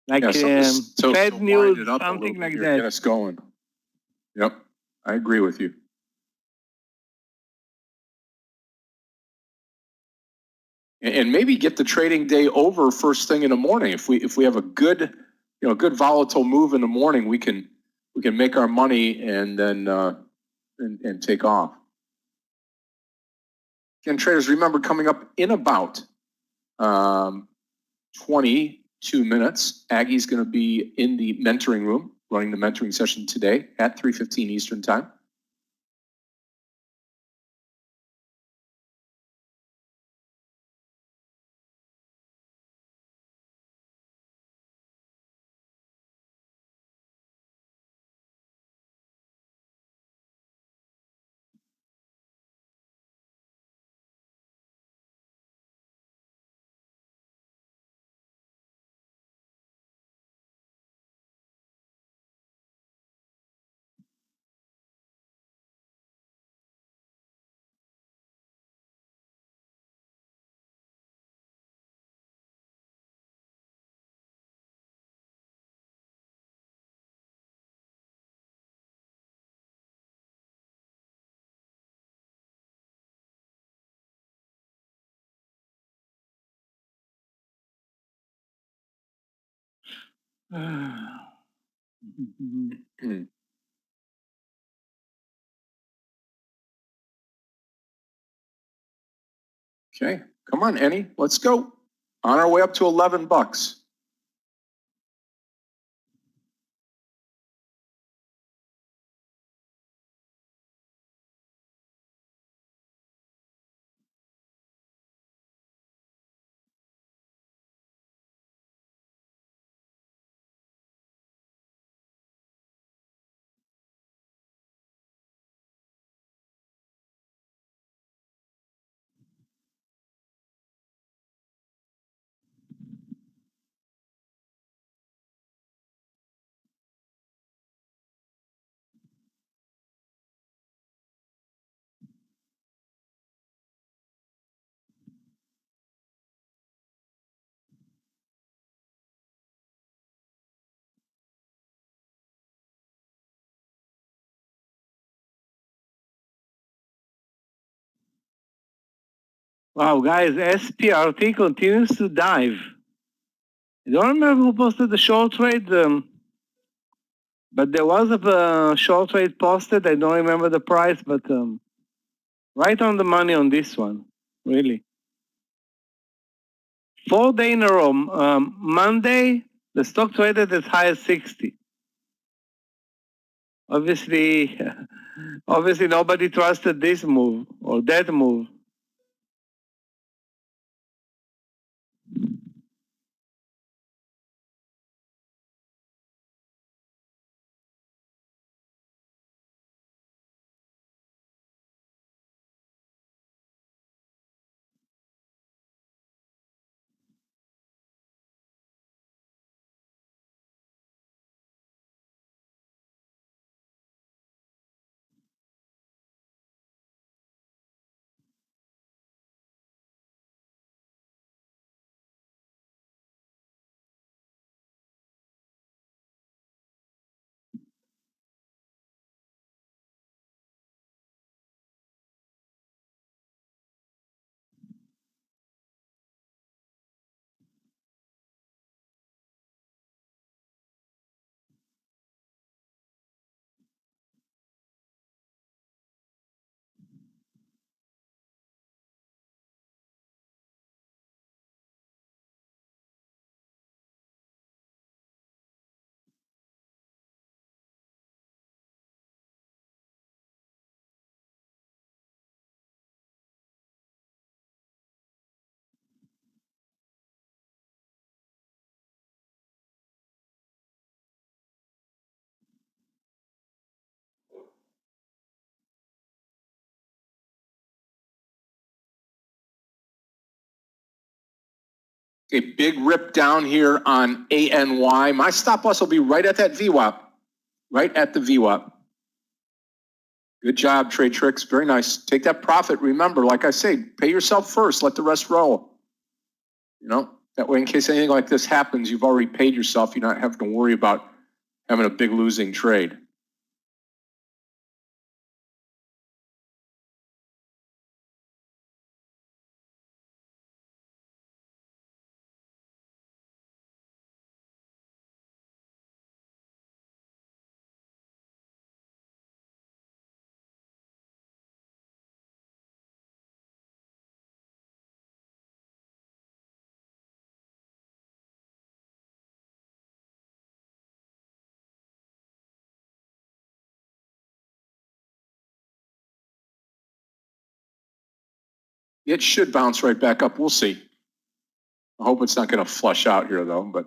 like Fed news, something like that. Get us going. Yep, I agree with you. And maybe get the trading day over first thing in the morning. If we have a good, good volatile move in the morning, we can make our money and then and take off. Again, traders, remember, coming up in about 22 minutes, Aggie's going to be in the mentoring room, running the mentoring session today at 3:15 Eastern Time. Okay, come on, Annie, let's go. On our way up to $11. Wow, guys, SPRT continues to dive. I don't remember who posted the short trade, but there was a short trade posted. I don't remember the price, but right on the money on this one, really. 4 days in a row. Monday, the stock traded as high as 60. Obviously, obviously nobody trusted this move or that move. A big rip down here on ANY. My stop loss will be right at that VWAP, right at the VWAP. Good job, Trade Tricks. Very nice. Take that profit. Remember, like I say, pay yourself first. Let the rest roll. You know, that way, in case anything like this happens, you've already paid yourself. You're not having to worry about having a big losing trade. It should bounce right back up. We'll see. I hope it's not going to flush out here, though, but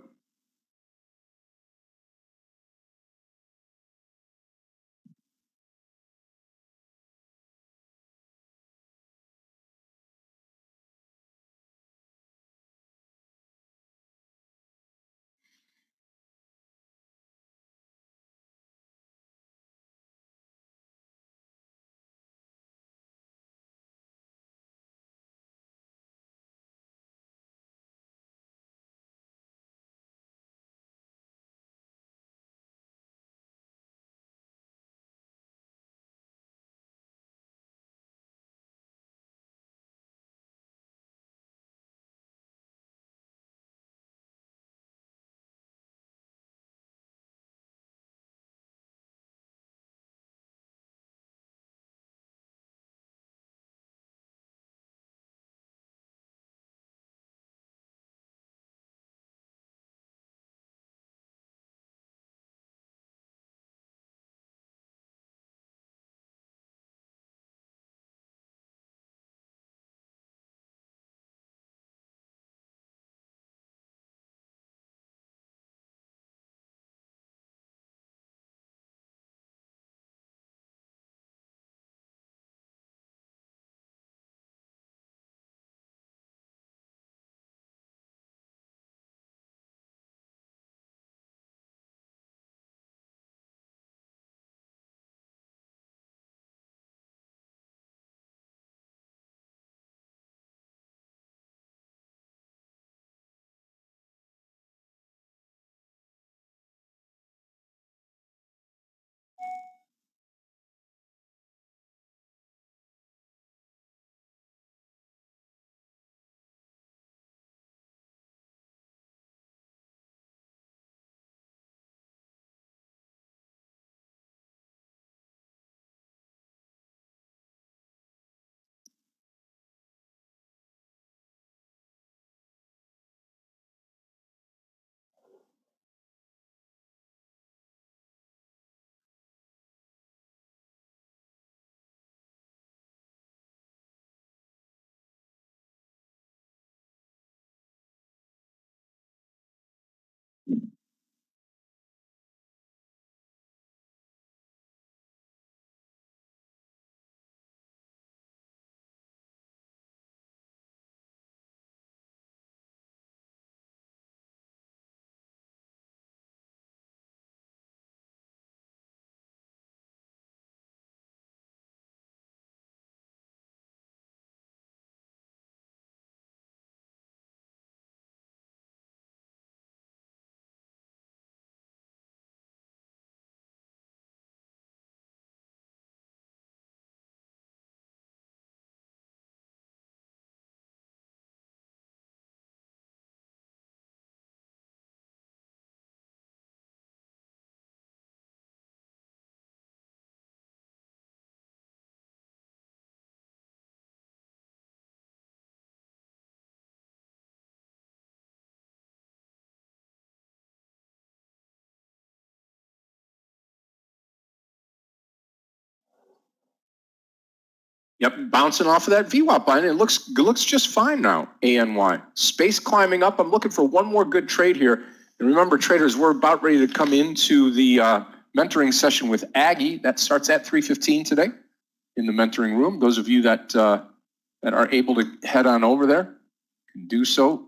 Yep, bouncing off of that VWAP line. It looks just fine now, ANY. Space climbing up. I'm looking for one more good trade here. And remember, traders, we're about ready to come into the mentoring session with Aggie. That starts at 3:15 today in the mentoring room. Those of you that are able to head on over there can do so.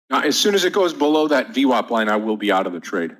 Now, as soon as it goes below that VWAP line, I will be out of the trade.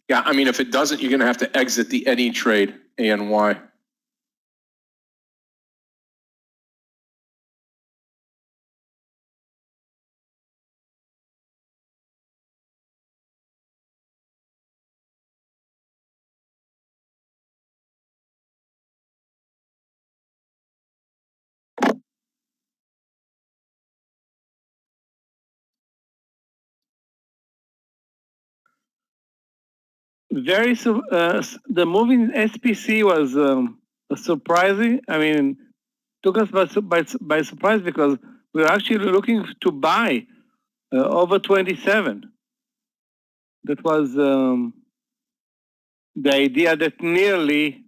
Yeah, I mean, if it doesn't, you're going to have to exit the any trade, ANY. the move in SPC was surprising. I mean, took us by surprise because we were actually looking to buy over 27. That was the idea that nearly,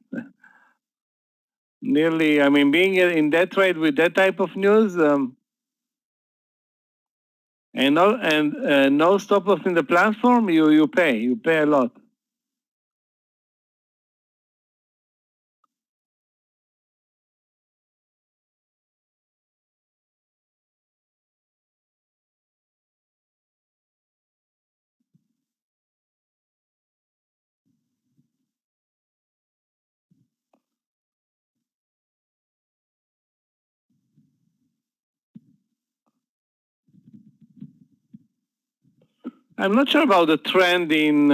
I mean, being in that trade with that type of news, and no stop loss in the platform, you pay a lot. I'm not sure about the trend in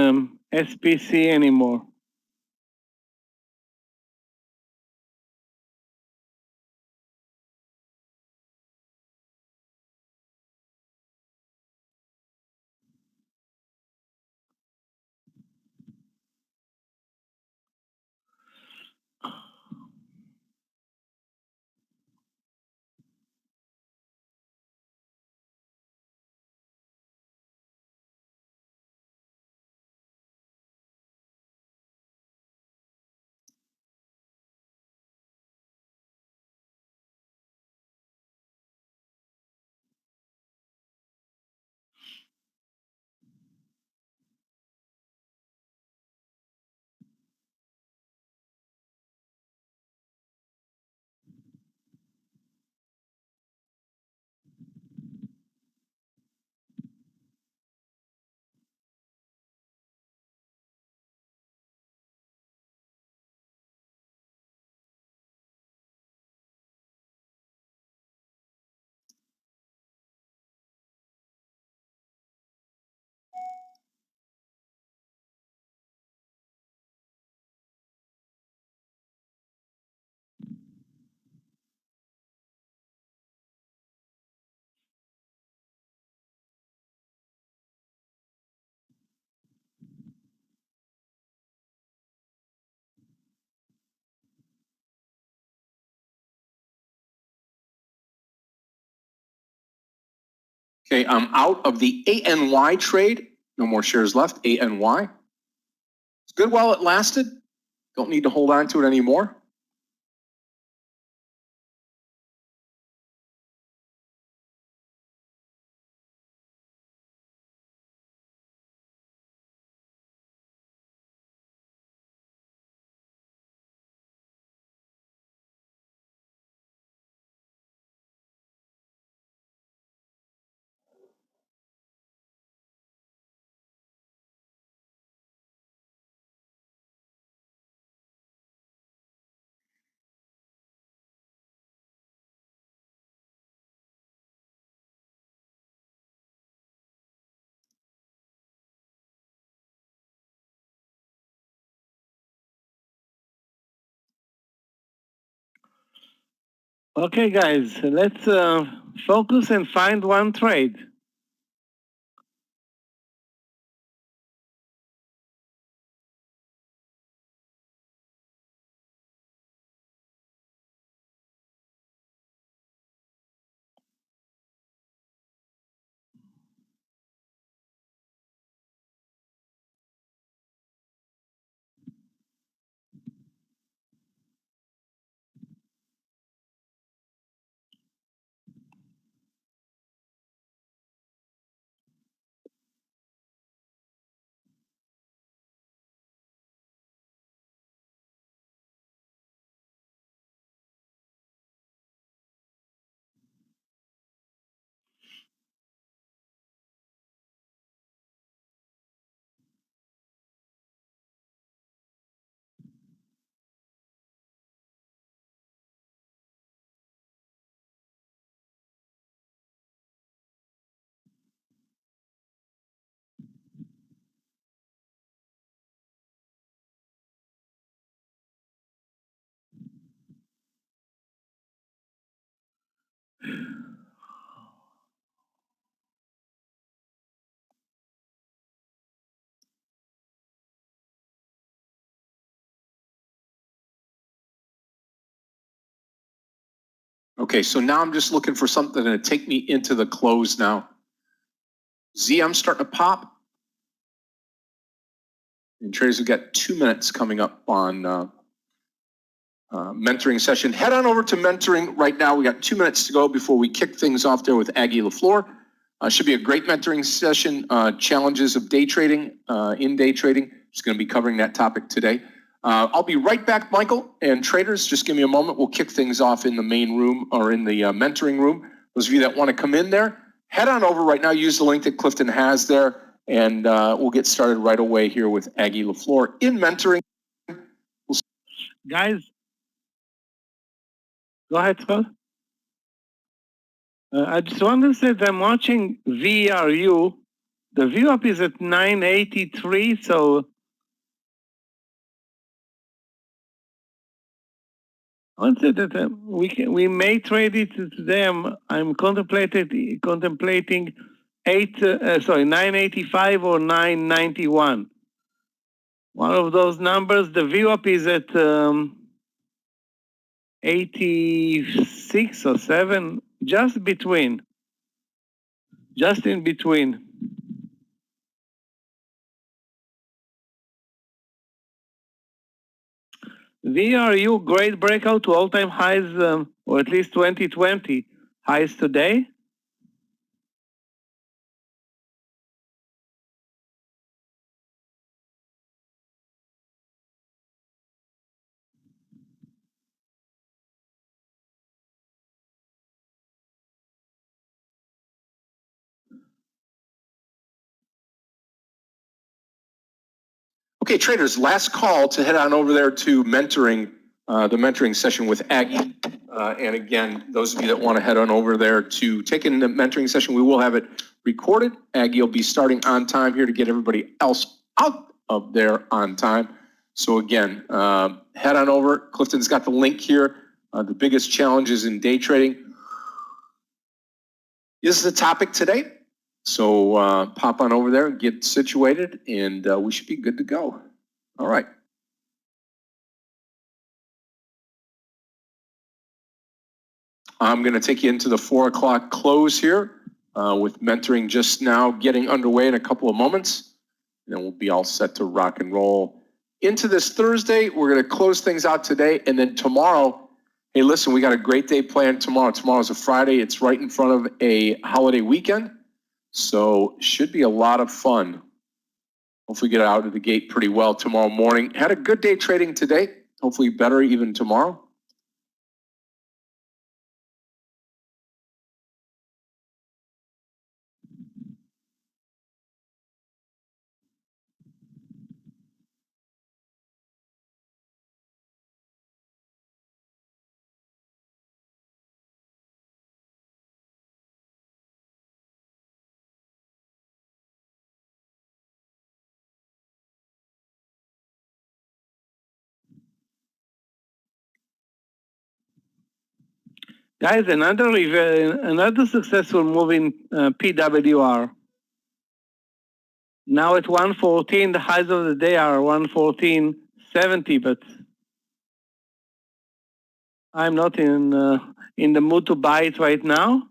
SPC anymore. Okay, I'm out of the ANY trade. No more shares left. ANY. It's good while it lasted. Don't need to hold on to it anymore. Okay, guys, let's focus and find one trade. Okay, so now I'm just looking for something to take me into the close now. Z, I'm starting to pop. And traders, we've got 2 minutes coming up on mentoring session. Head on over to mentoring right now. We got 2 minutes to go before we kick things off there with Aggie LaFleur. Should be a great mentoring session. Challenges of day trading, in day trading. Just going to be covering that topic today. I'll be right back, Michael, and traders, just give me a moment. We'll kick things off in the main room or in the mentoring room. Those of you that want to come in there, head on over right now. Use the link that Clifton has there. And we'll get started right away here with Aggie LaFleur in mentoring. Guys, go ahead, Scott. I just want to say that I'm watching VRU. The view up is at 983, so I want to say that we may trade it today. I'm contemplating 985 or 991. One of those numbers. The view up is at 86 or 7, just in between. VRU, great breakout to all-time highs, or at least 2020 highs today. Okay, traders, last call to head on over there to mentoring, the mentoring session with Aggie. And again, those of you that want to head on over there to take in the mentoring session, we will have it recorded. Aggie will be starting on time here to get everybody else out of there on time. So again, head on over. Clifton's got the link here. The biggest challenges in day trading is the topic today. So pop on over there and get situated, and we should be good to go. All right. I'm going to take you into the 4 o'clock close here with mentoring just now getting underway in a couple of moments. And then we'll be all set to rock and roll into this Thursday. We're going to close things out today, and then tomorrow, hey, listen, we got a great day planned tomorrow. Tomorrow's a Friday. It's right in front of a holiday weekend. So should be a lot of fun. Hopefully get out of the gate pretty well tomorrow morning. Had a good day trading today. Hopefully better even tomorrow. Guys, another successful move in PWR. Now at 114, the highs of the day are 114.70, but I'm not in the mood to buy it right now.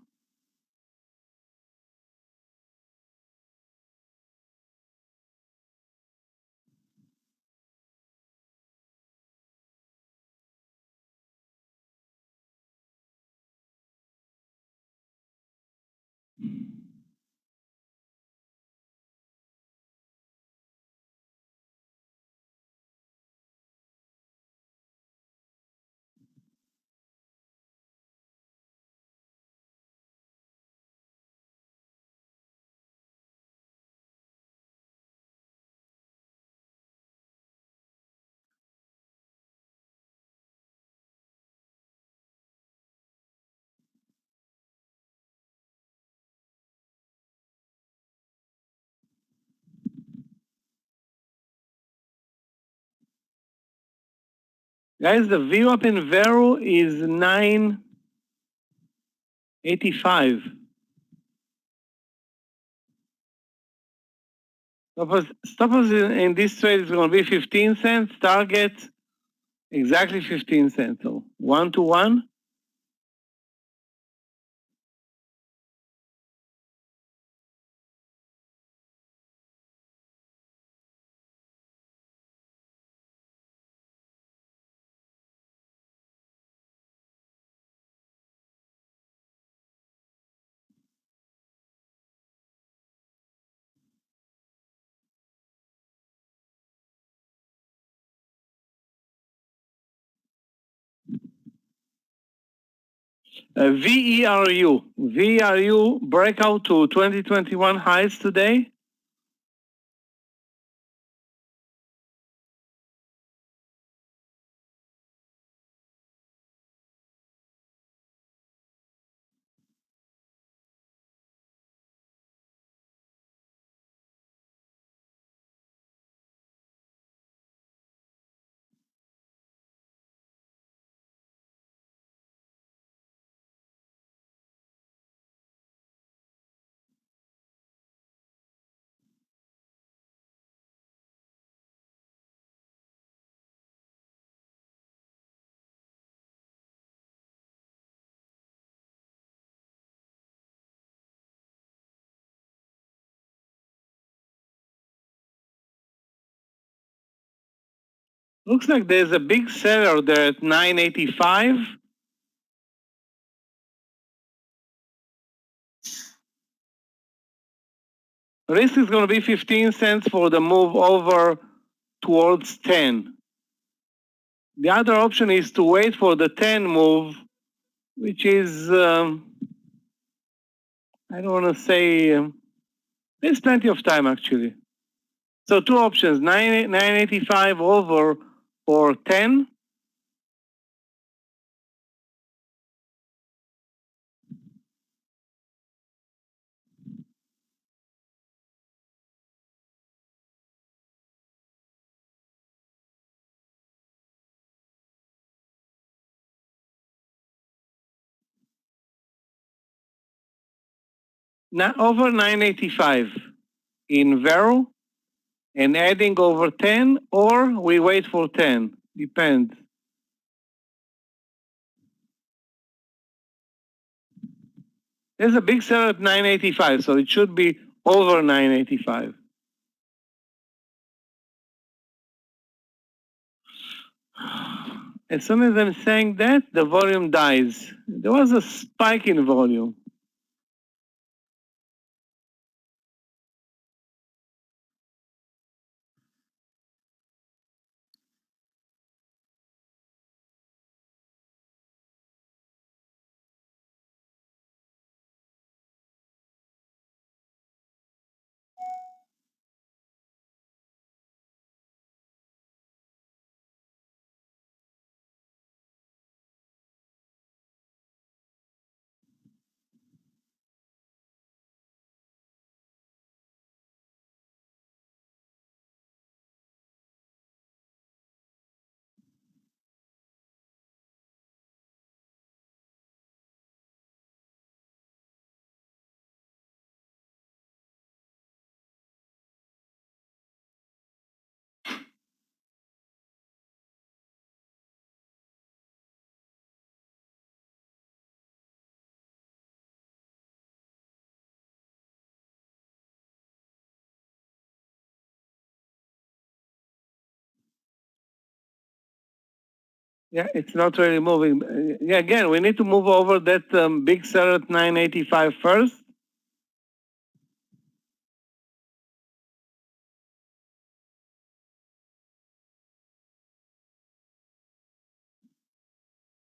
Guys, the view up in Vero is 985. Stop us in this trade is going to be 15 cents. Target exactly 15 cents. So 1 to 1. VERU. VERU breakout to 2021 highs today. Looks like there's a big seller there at 985. Risk is going to be 15 cents for the move over towards 10. The other option is to wait for the 10 move, which is, I don't want to say, there's plenty of time actually. So two options, 985 over or 10. Now over 985 in Vero and adding over 10, or we wait for 10, depends. There's a big seller at 985, so it should be over 985. As soon as I'm saying that, the volume dies. There was a spike in volume. Yeah, it's not really moving. Yeah, again, we need to move over that big seller at 985 first.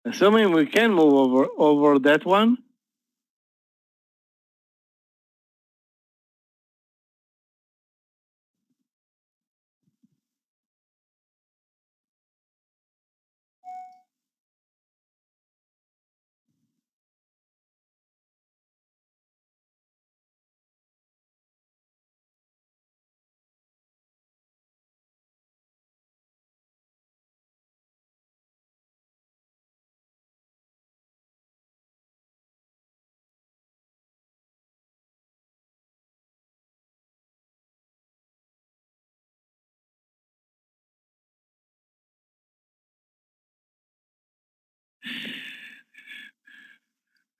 Assuming we can move over that one.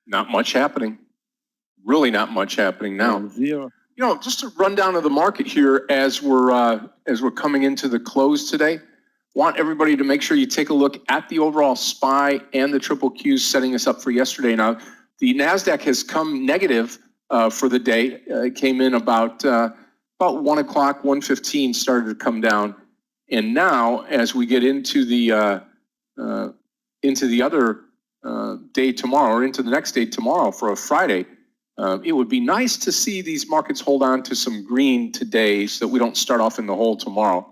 Not much happening. Really not much happening now. Zero. You know, just a rundown of the market here as we're coming into the close today. Want everybody to make sure you take a look at the overall SPY and the triple Qs setting us up for yesterday. Now, the Nasdaq has come negative for the day. It came in about 1 o'clock, 1:15, started to come down, and now as we get into the other day tomorrow or into the next day tomorrow for a Friday. It would be nice to see these markets hold on to some green today so that we don't start off in the hole tomorrow.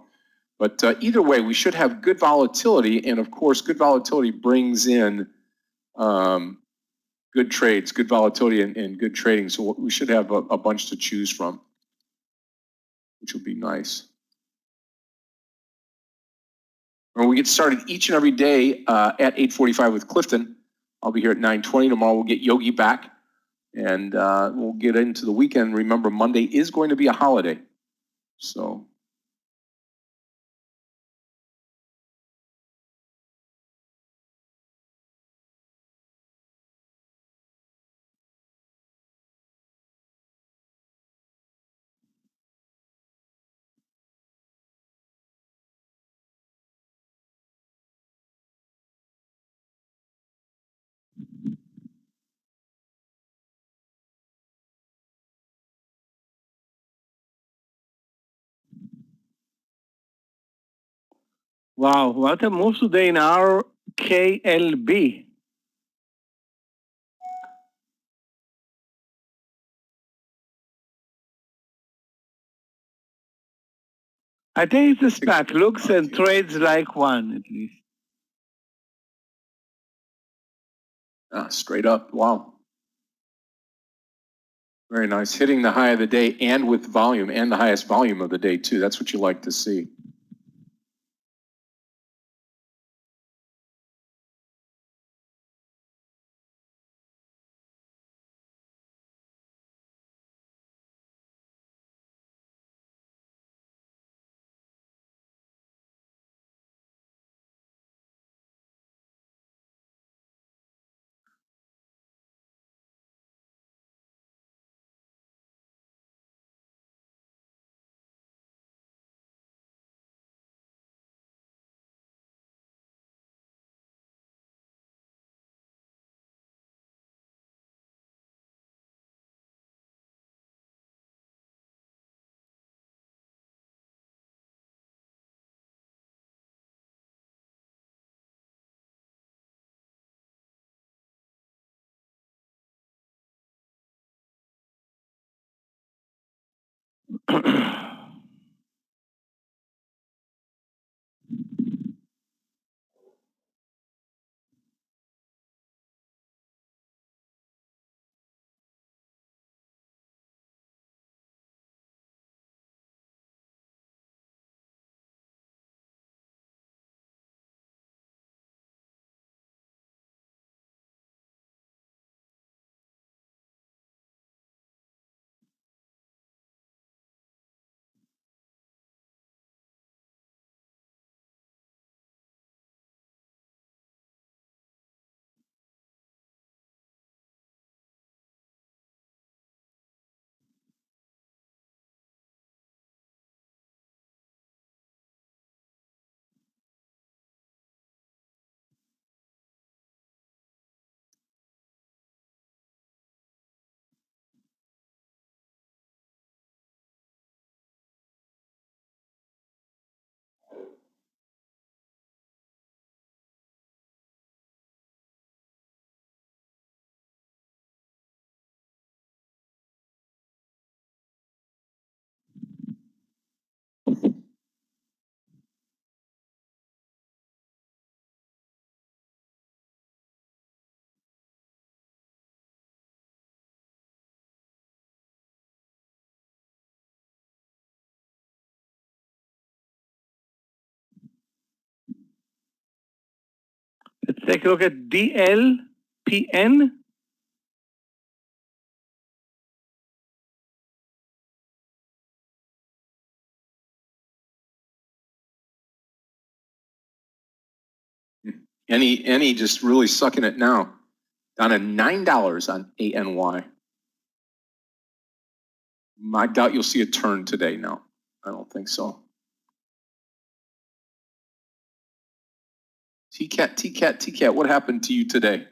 But either way, we should have good volatility. And of course, good volatility brings in good trades, good volatility and good trading. So we should have a bunch to choose from, which would be nice. When we get started each and every day at 8:45 with Clifton, I'll be here at 9:20. Tomorrow we'll get Yogi back and we'll get into the weekend. Remember, Monday is going to be a holiday. So. Wow, what a move today in our KLB. I think it's a SPAC. Looks and trades like one, at least. Straight up. Wow. Very nice. Hitting the high of the day and with volume and the highest volume of the day, too. That's what you like to see. Let's take a look at DLPN. Any just really sucking it now. Down to $9 on ANY. I doubt you'll see a turn today. No, I don't think so. TCAT, what happened to you today?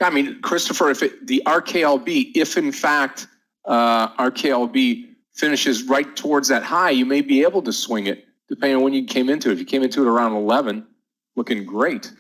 I mean, Christopher, if the RKLB, if in fact RKLB finishes right towards that high, you may be able to swing it, depending on when you came into it. If you came into it around 11, looking great.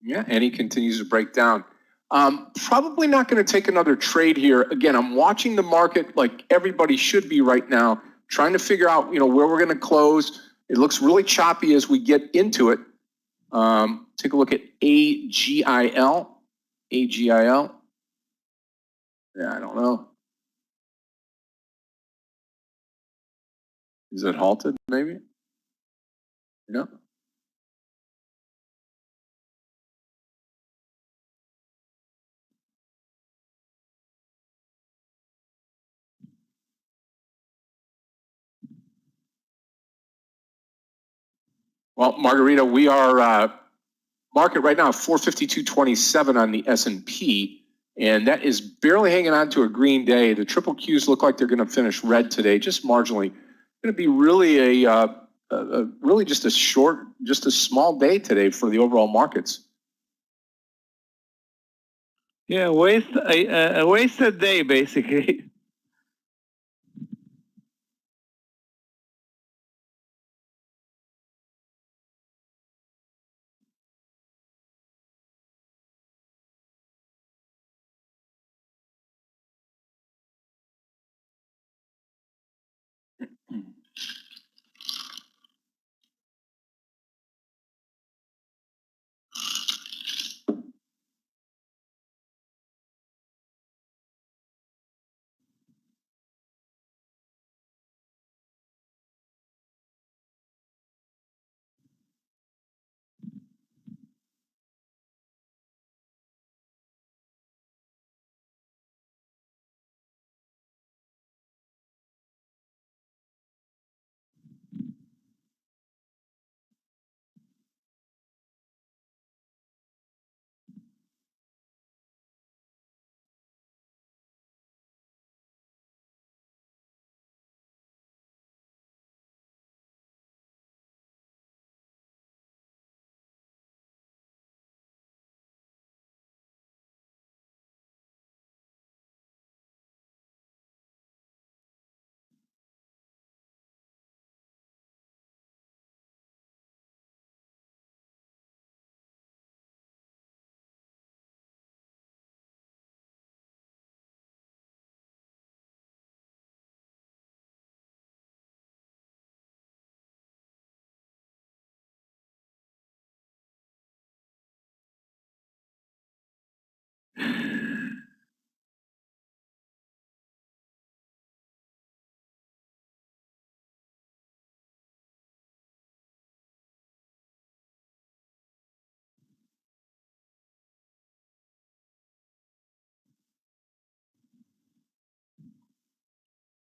Yeah, and he continues to break down. Probably not going to take another trade here. Again, I'm watching the market like everybody should be right now, trying to figure out, where we're going to close. It looks really choppy as we get into it. Take a look at AGIL. AGIL. Yeah, I don't know. Is it halted, maybe? No. Well, Margarita, we are market right now 452.27 on the S&P, and that is barely hanging on to a green day. The triple Qs look like they're going to finish red today, just marginally. Going to be really really just a small day today for the overall markets. Yeah, a wasted day, basically.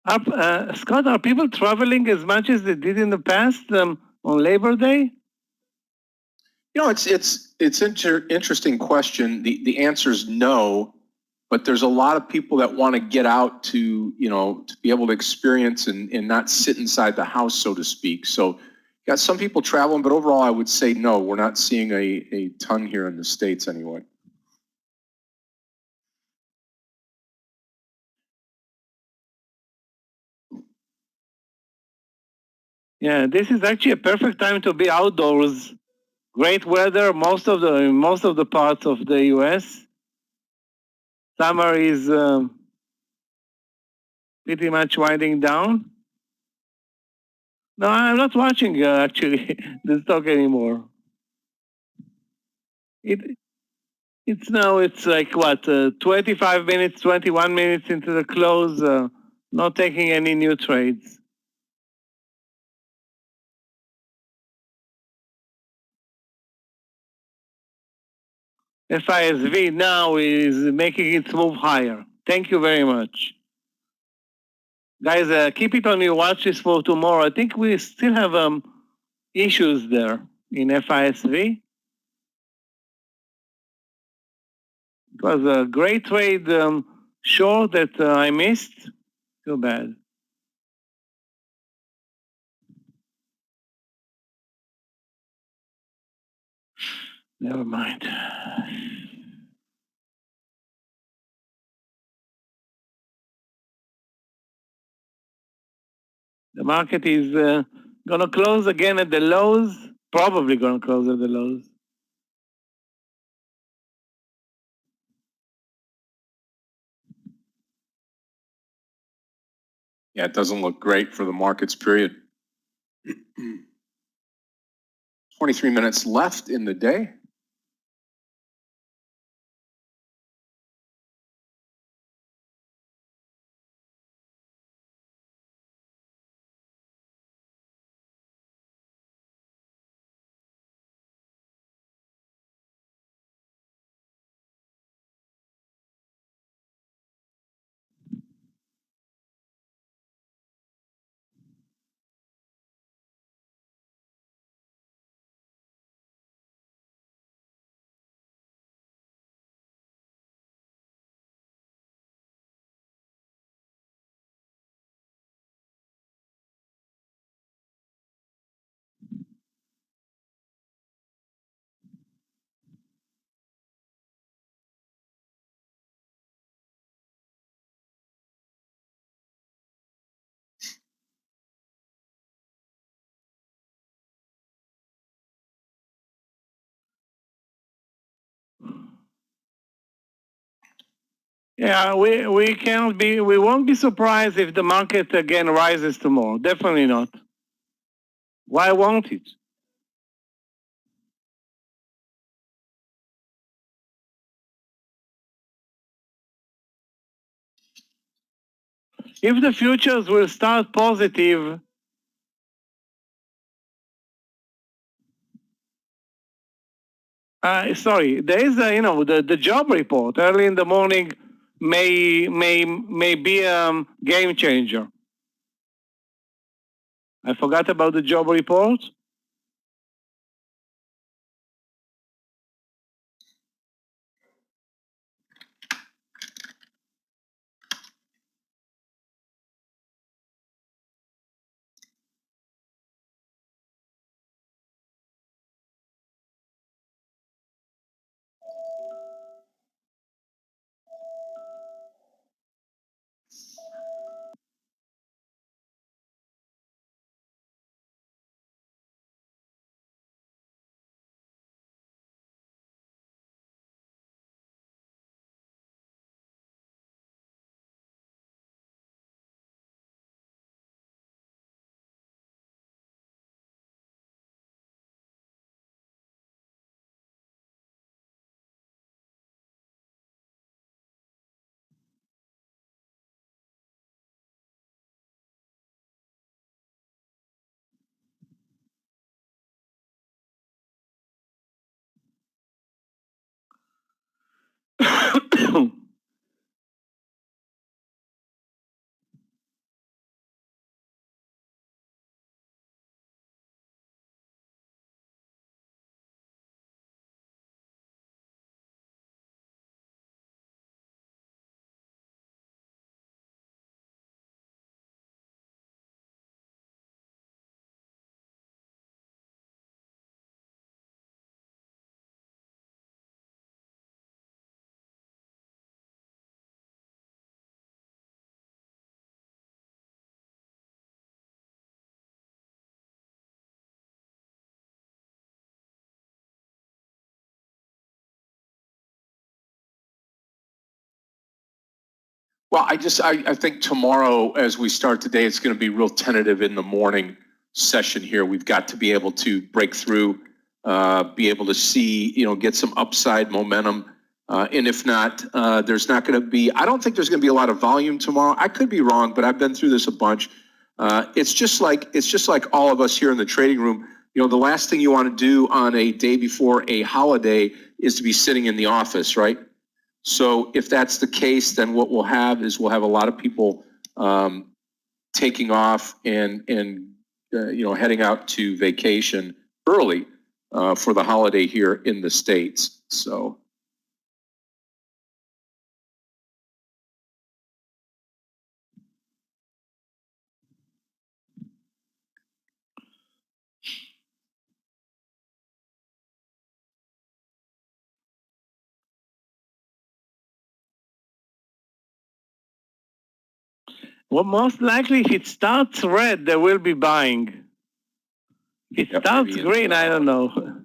Scott, are people traveling as much as they did in the past on Labor Day? It's interesting question. The answer is no, but there's a lot of people that want to get out to be able to experience and not sit inside the house, so to speak. So you got some people traveling, but overall I would say no, we're not seeing a ton here in the States anyway. Yeah, this is actually a perfect time to be outdoors. Great weather in most of the parts of the U.S. Summer is pretty much winding down. No, I'm not watching actually the stock anymore. It's now it's like what 25 minutes, 21 minutes into the close. Not taking any new trades. FISV now is making its move higher. Thank you very much. Guys, keep it on your watch list for tomorrow. I think we still have issues there in FISV. It was a great trade short that I missed. Too bad. Never mind. The market is going to close again at the lows, probably going to close at the lows. Yeah, it doesn't look great for the markets, period. 23 minutes left in the day. Yeah, we won't be surprised if the market again rises tomorrow. Definitely not. Why won't it? If the futures will start positive, sorry, there is the job report early in the morning may be a game changer. I forgot about the job report. Well, I think tomorrow, as we start today, it's going to be real tentative in the morning session here. We've got to be able to break through, be able to see, get some upside momentum. And if not, there's not going to be, I don't think there's going to be a lot of volume tomorrow. I could be wrong, but I've been through this a bunch. It's just like all of us here in the trading room. The last thing you want to do on a day before a holiday is to be sitting in the office, right? So if that's the case, then what we'll have is a lot of people taking off and heading out to vacation early for the holiday here in the States. So. Well, most likely, if it starts red, they will be buying. If it starts green, I don't know.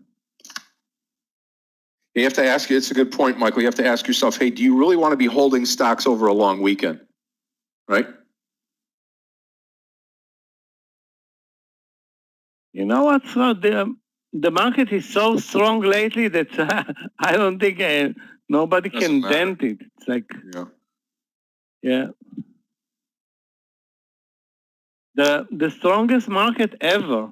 You have to ask, it's a good point, Michael. You have to ask yourself, hey, do you really want to be holding stocks over a long weekend? Right? You know what? So the market is so strong lately that I don't think nobody can dent it. It's like, yeah. The strongest market ever.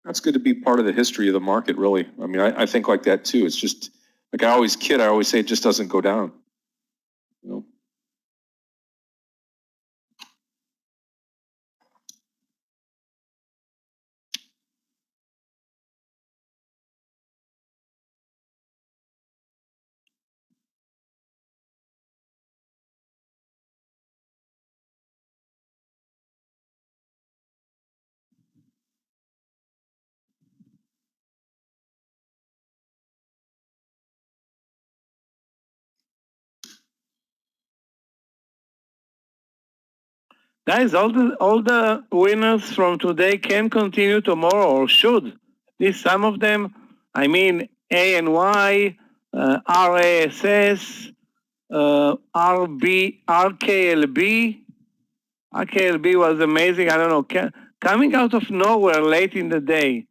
That's good to be part of the history of the market, really. I mean, I think like that too. It's just, like I always say it just doesn't go down. Guys, all the winners from today can continue tomorrow, or should. At least some of them. I mean, A and Y, RASS, RKLB. RKLB was amazing. I don't know, coming out of nowhere late in the day.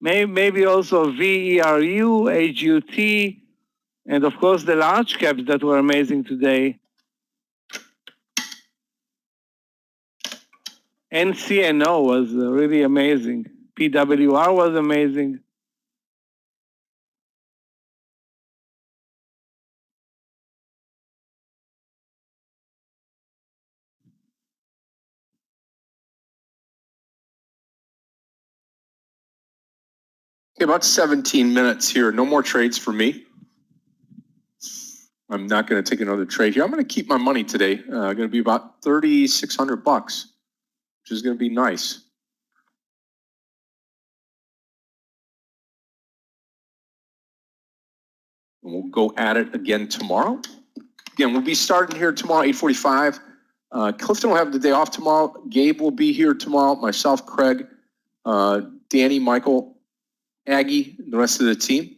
Maybe also VERU, HUT, and of course the large caps that were amazing today. NCNO was really amazing. PWR was amazing. Okay, about 17 minutes here. No more trades for me. I'm not going to take another trade here. I'm going to keep my money today. Going to be about $3,600, which is going to be nice. And we'll go at it again tomorrow. Again, we'll be starting here tomorrow, 8:45. Clifton will have the day off tomorrow. Gabe will be here tomorrow. Myself, Craig, Danny, Michael, Aggie, and the rest of the team.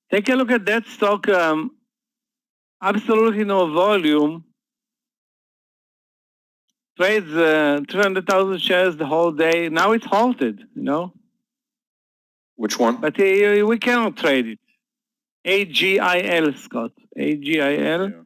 Take a look at that stock. Absolutely no volume. Trades 300,000 shares the whole day. Now it's halted, Which one? But we cannot trade it. AGIL, Scott. AGIL. Yeah.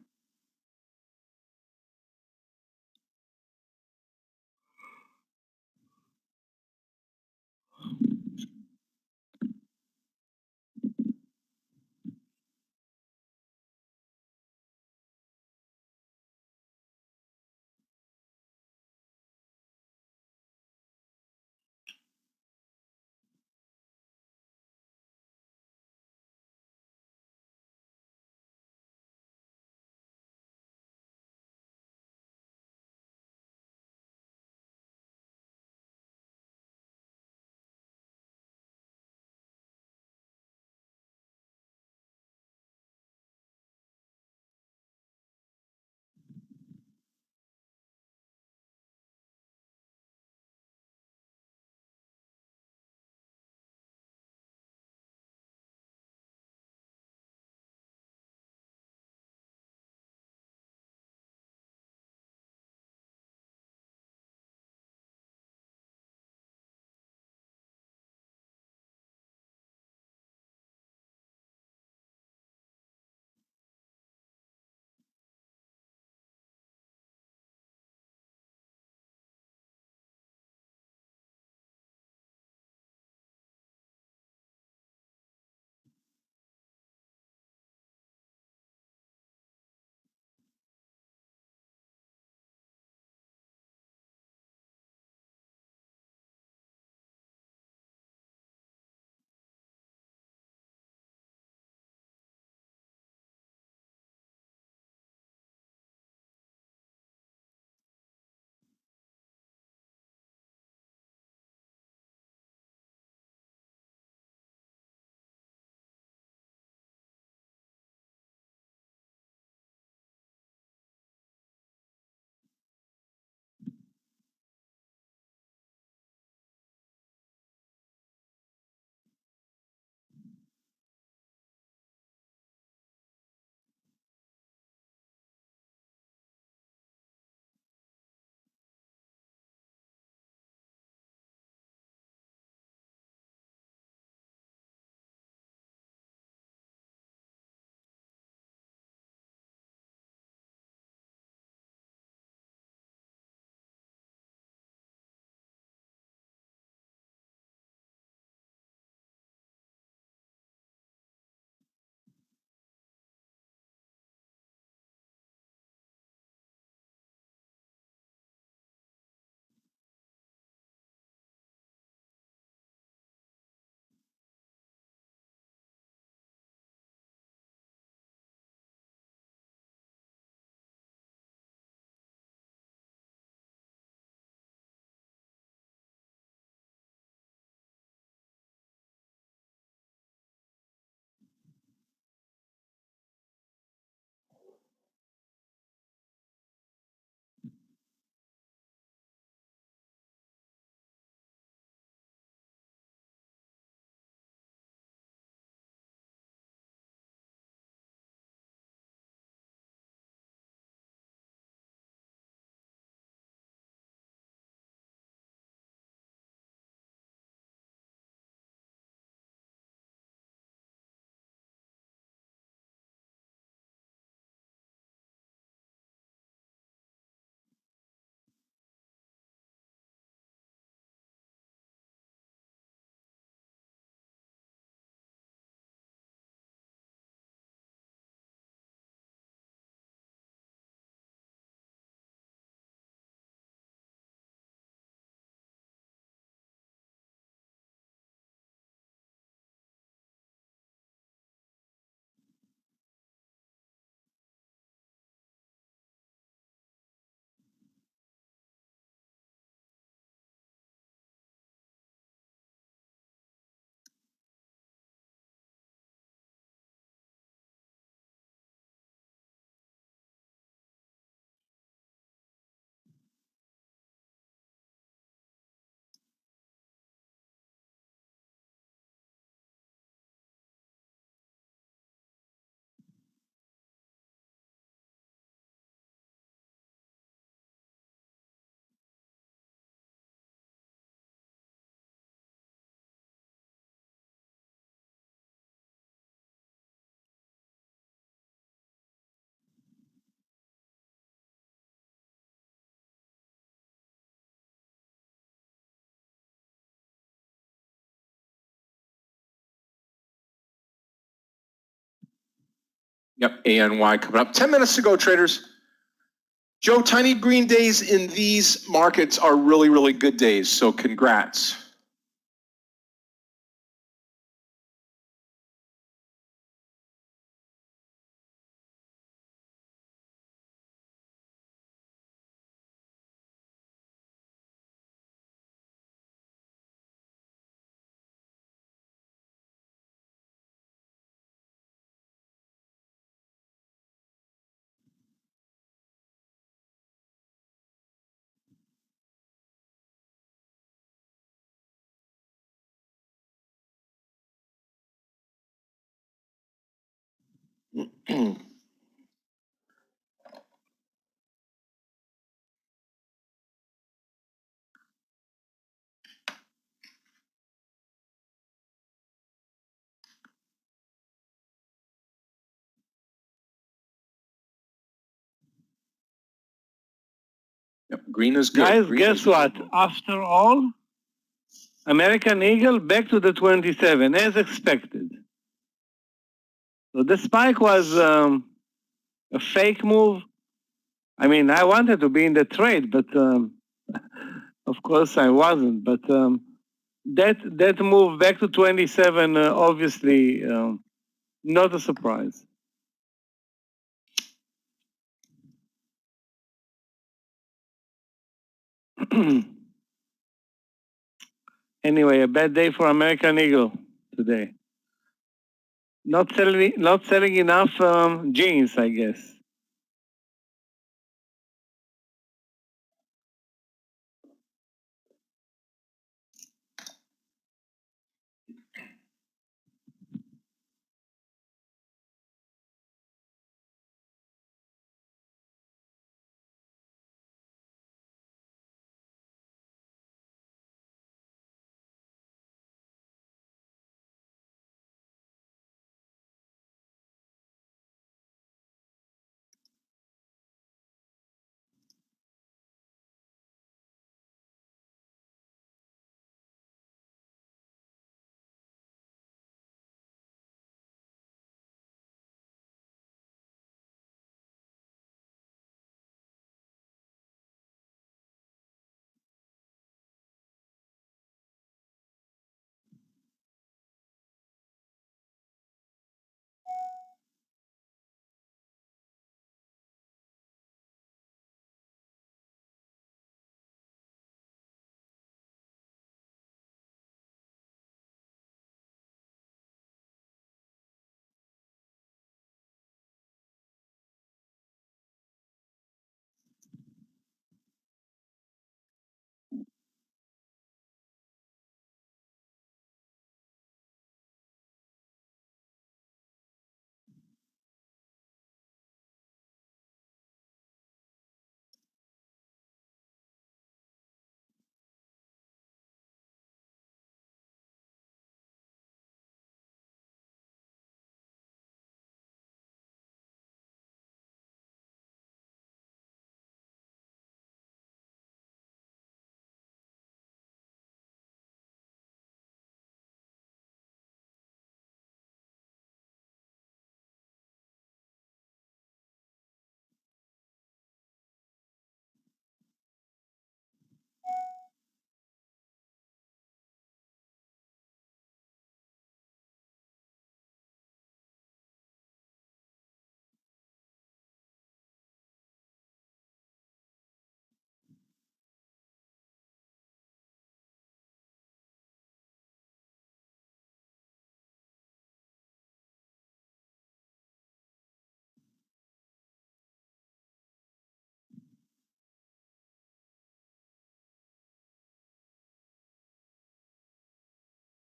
Yep, ANY coming up. 10 minutes to go, traders. Joe, tiny green days in these markets are really, really good days, so congrats. Yep, green is good. Guys, Green guess is what? good. After all, American Eagle back to the 27, as expected. So the spike was a fake move. I mean, I wanted to be in the trade, but of course I wasn't. But that move back to 27, obviously, not a surprise. Anyway, a bad day for American Eagle today. Not selling enough jeans, I guess.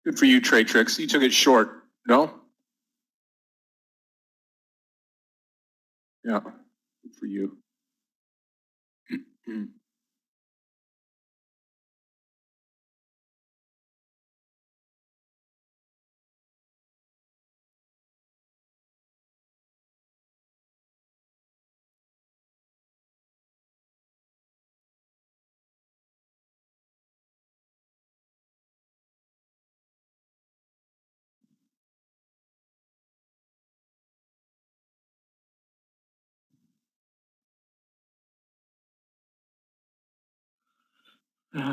Good for you, Trade Tricks. You took it short, no? Yeah, good for you. Okay.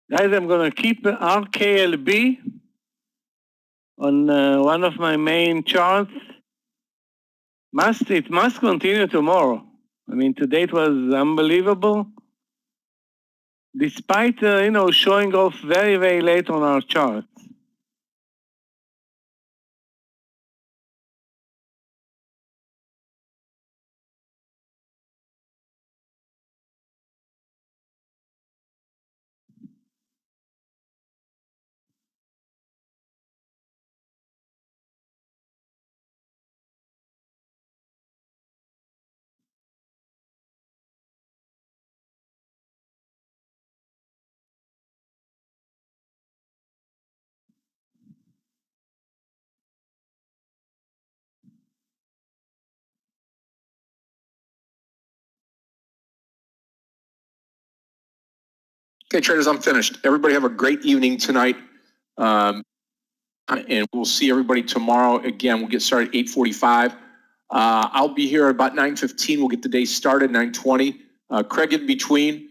Guys, I'm going to keep RKLB on one of my main charts. It must continue tomorrow. I mean, today it was unbelievable. Despite, showing off very, very late on our charts. Okay, traders, I'm finished. Everybody have a great evening tonight. And we'll see everybody tomorrow. Again, we'll get started at 8:45. I'll be here about 9:15. We'll get the day started, 9:20. Craig in between.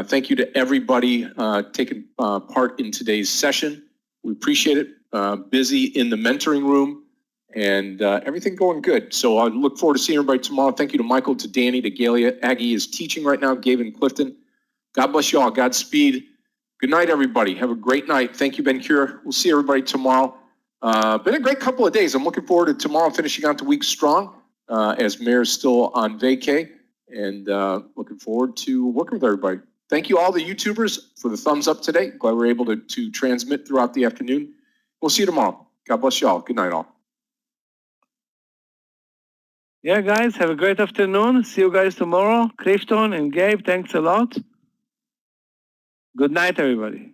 Thank you to everybody taking part in today's session. We appreciate it. Busy in the mentoring room and everything going good. So I look forward to seeing everybody tomorrow. Thank you to Michael, to Danny, to Galia. Aggie is teaching right now, Gabe and Clifton. God bless you all. Godspeed. Good night, everybody. Have a great night. Thank you, Ben Cure. We'll see everybody tomorrow. Been a great couple of days. I'm looking forward to tomorrow finishing out the week strong as Meir is still on vacay, and looking forward to working with everybody. Thank you all the YouTubers for the thumbs up today. Glad we're able to transmit throughout the afternoon. We'll see you tomorrow. God bless you all. Good night, all. Yeah, guys, have a great afternoon. See you guys tomorrow. Clifton and Gabe, thanks a lot. Good night, everybody.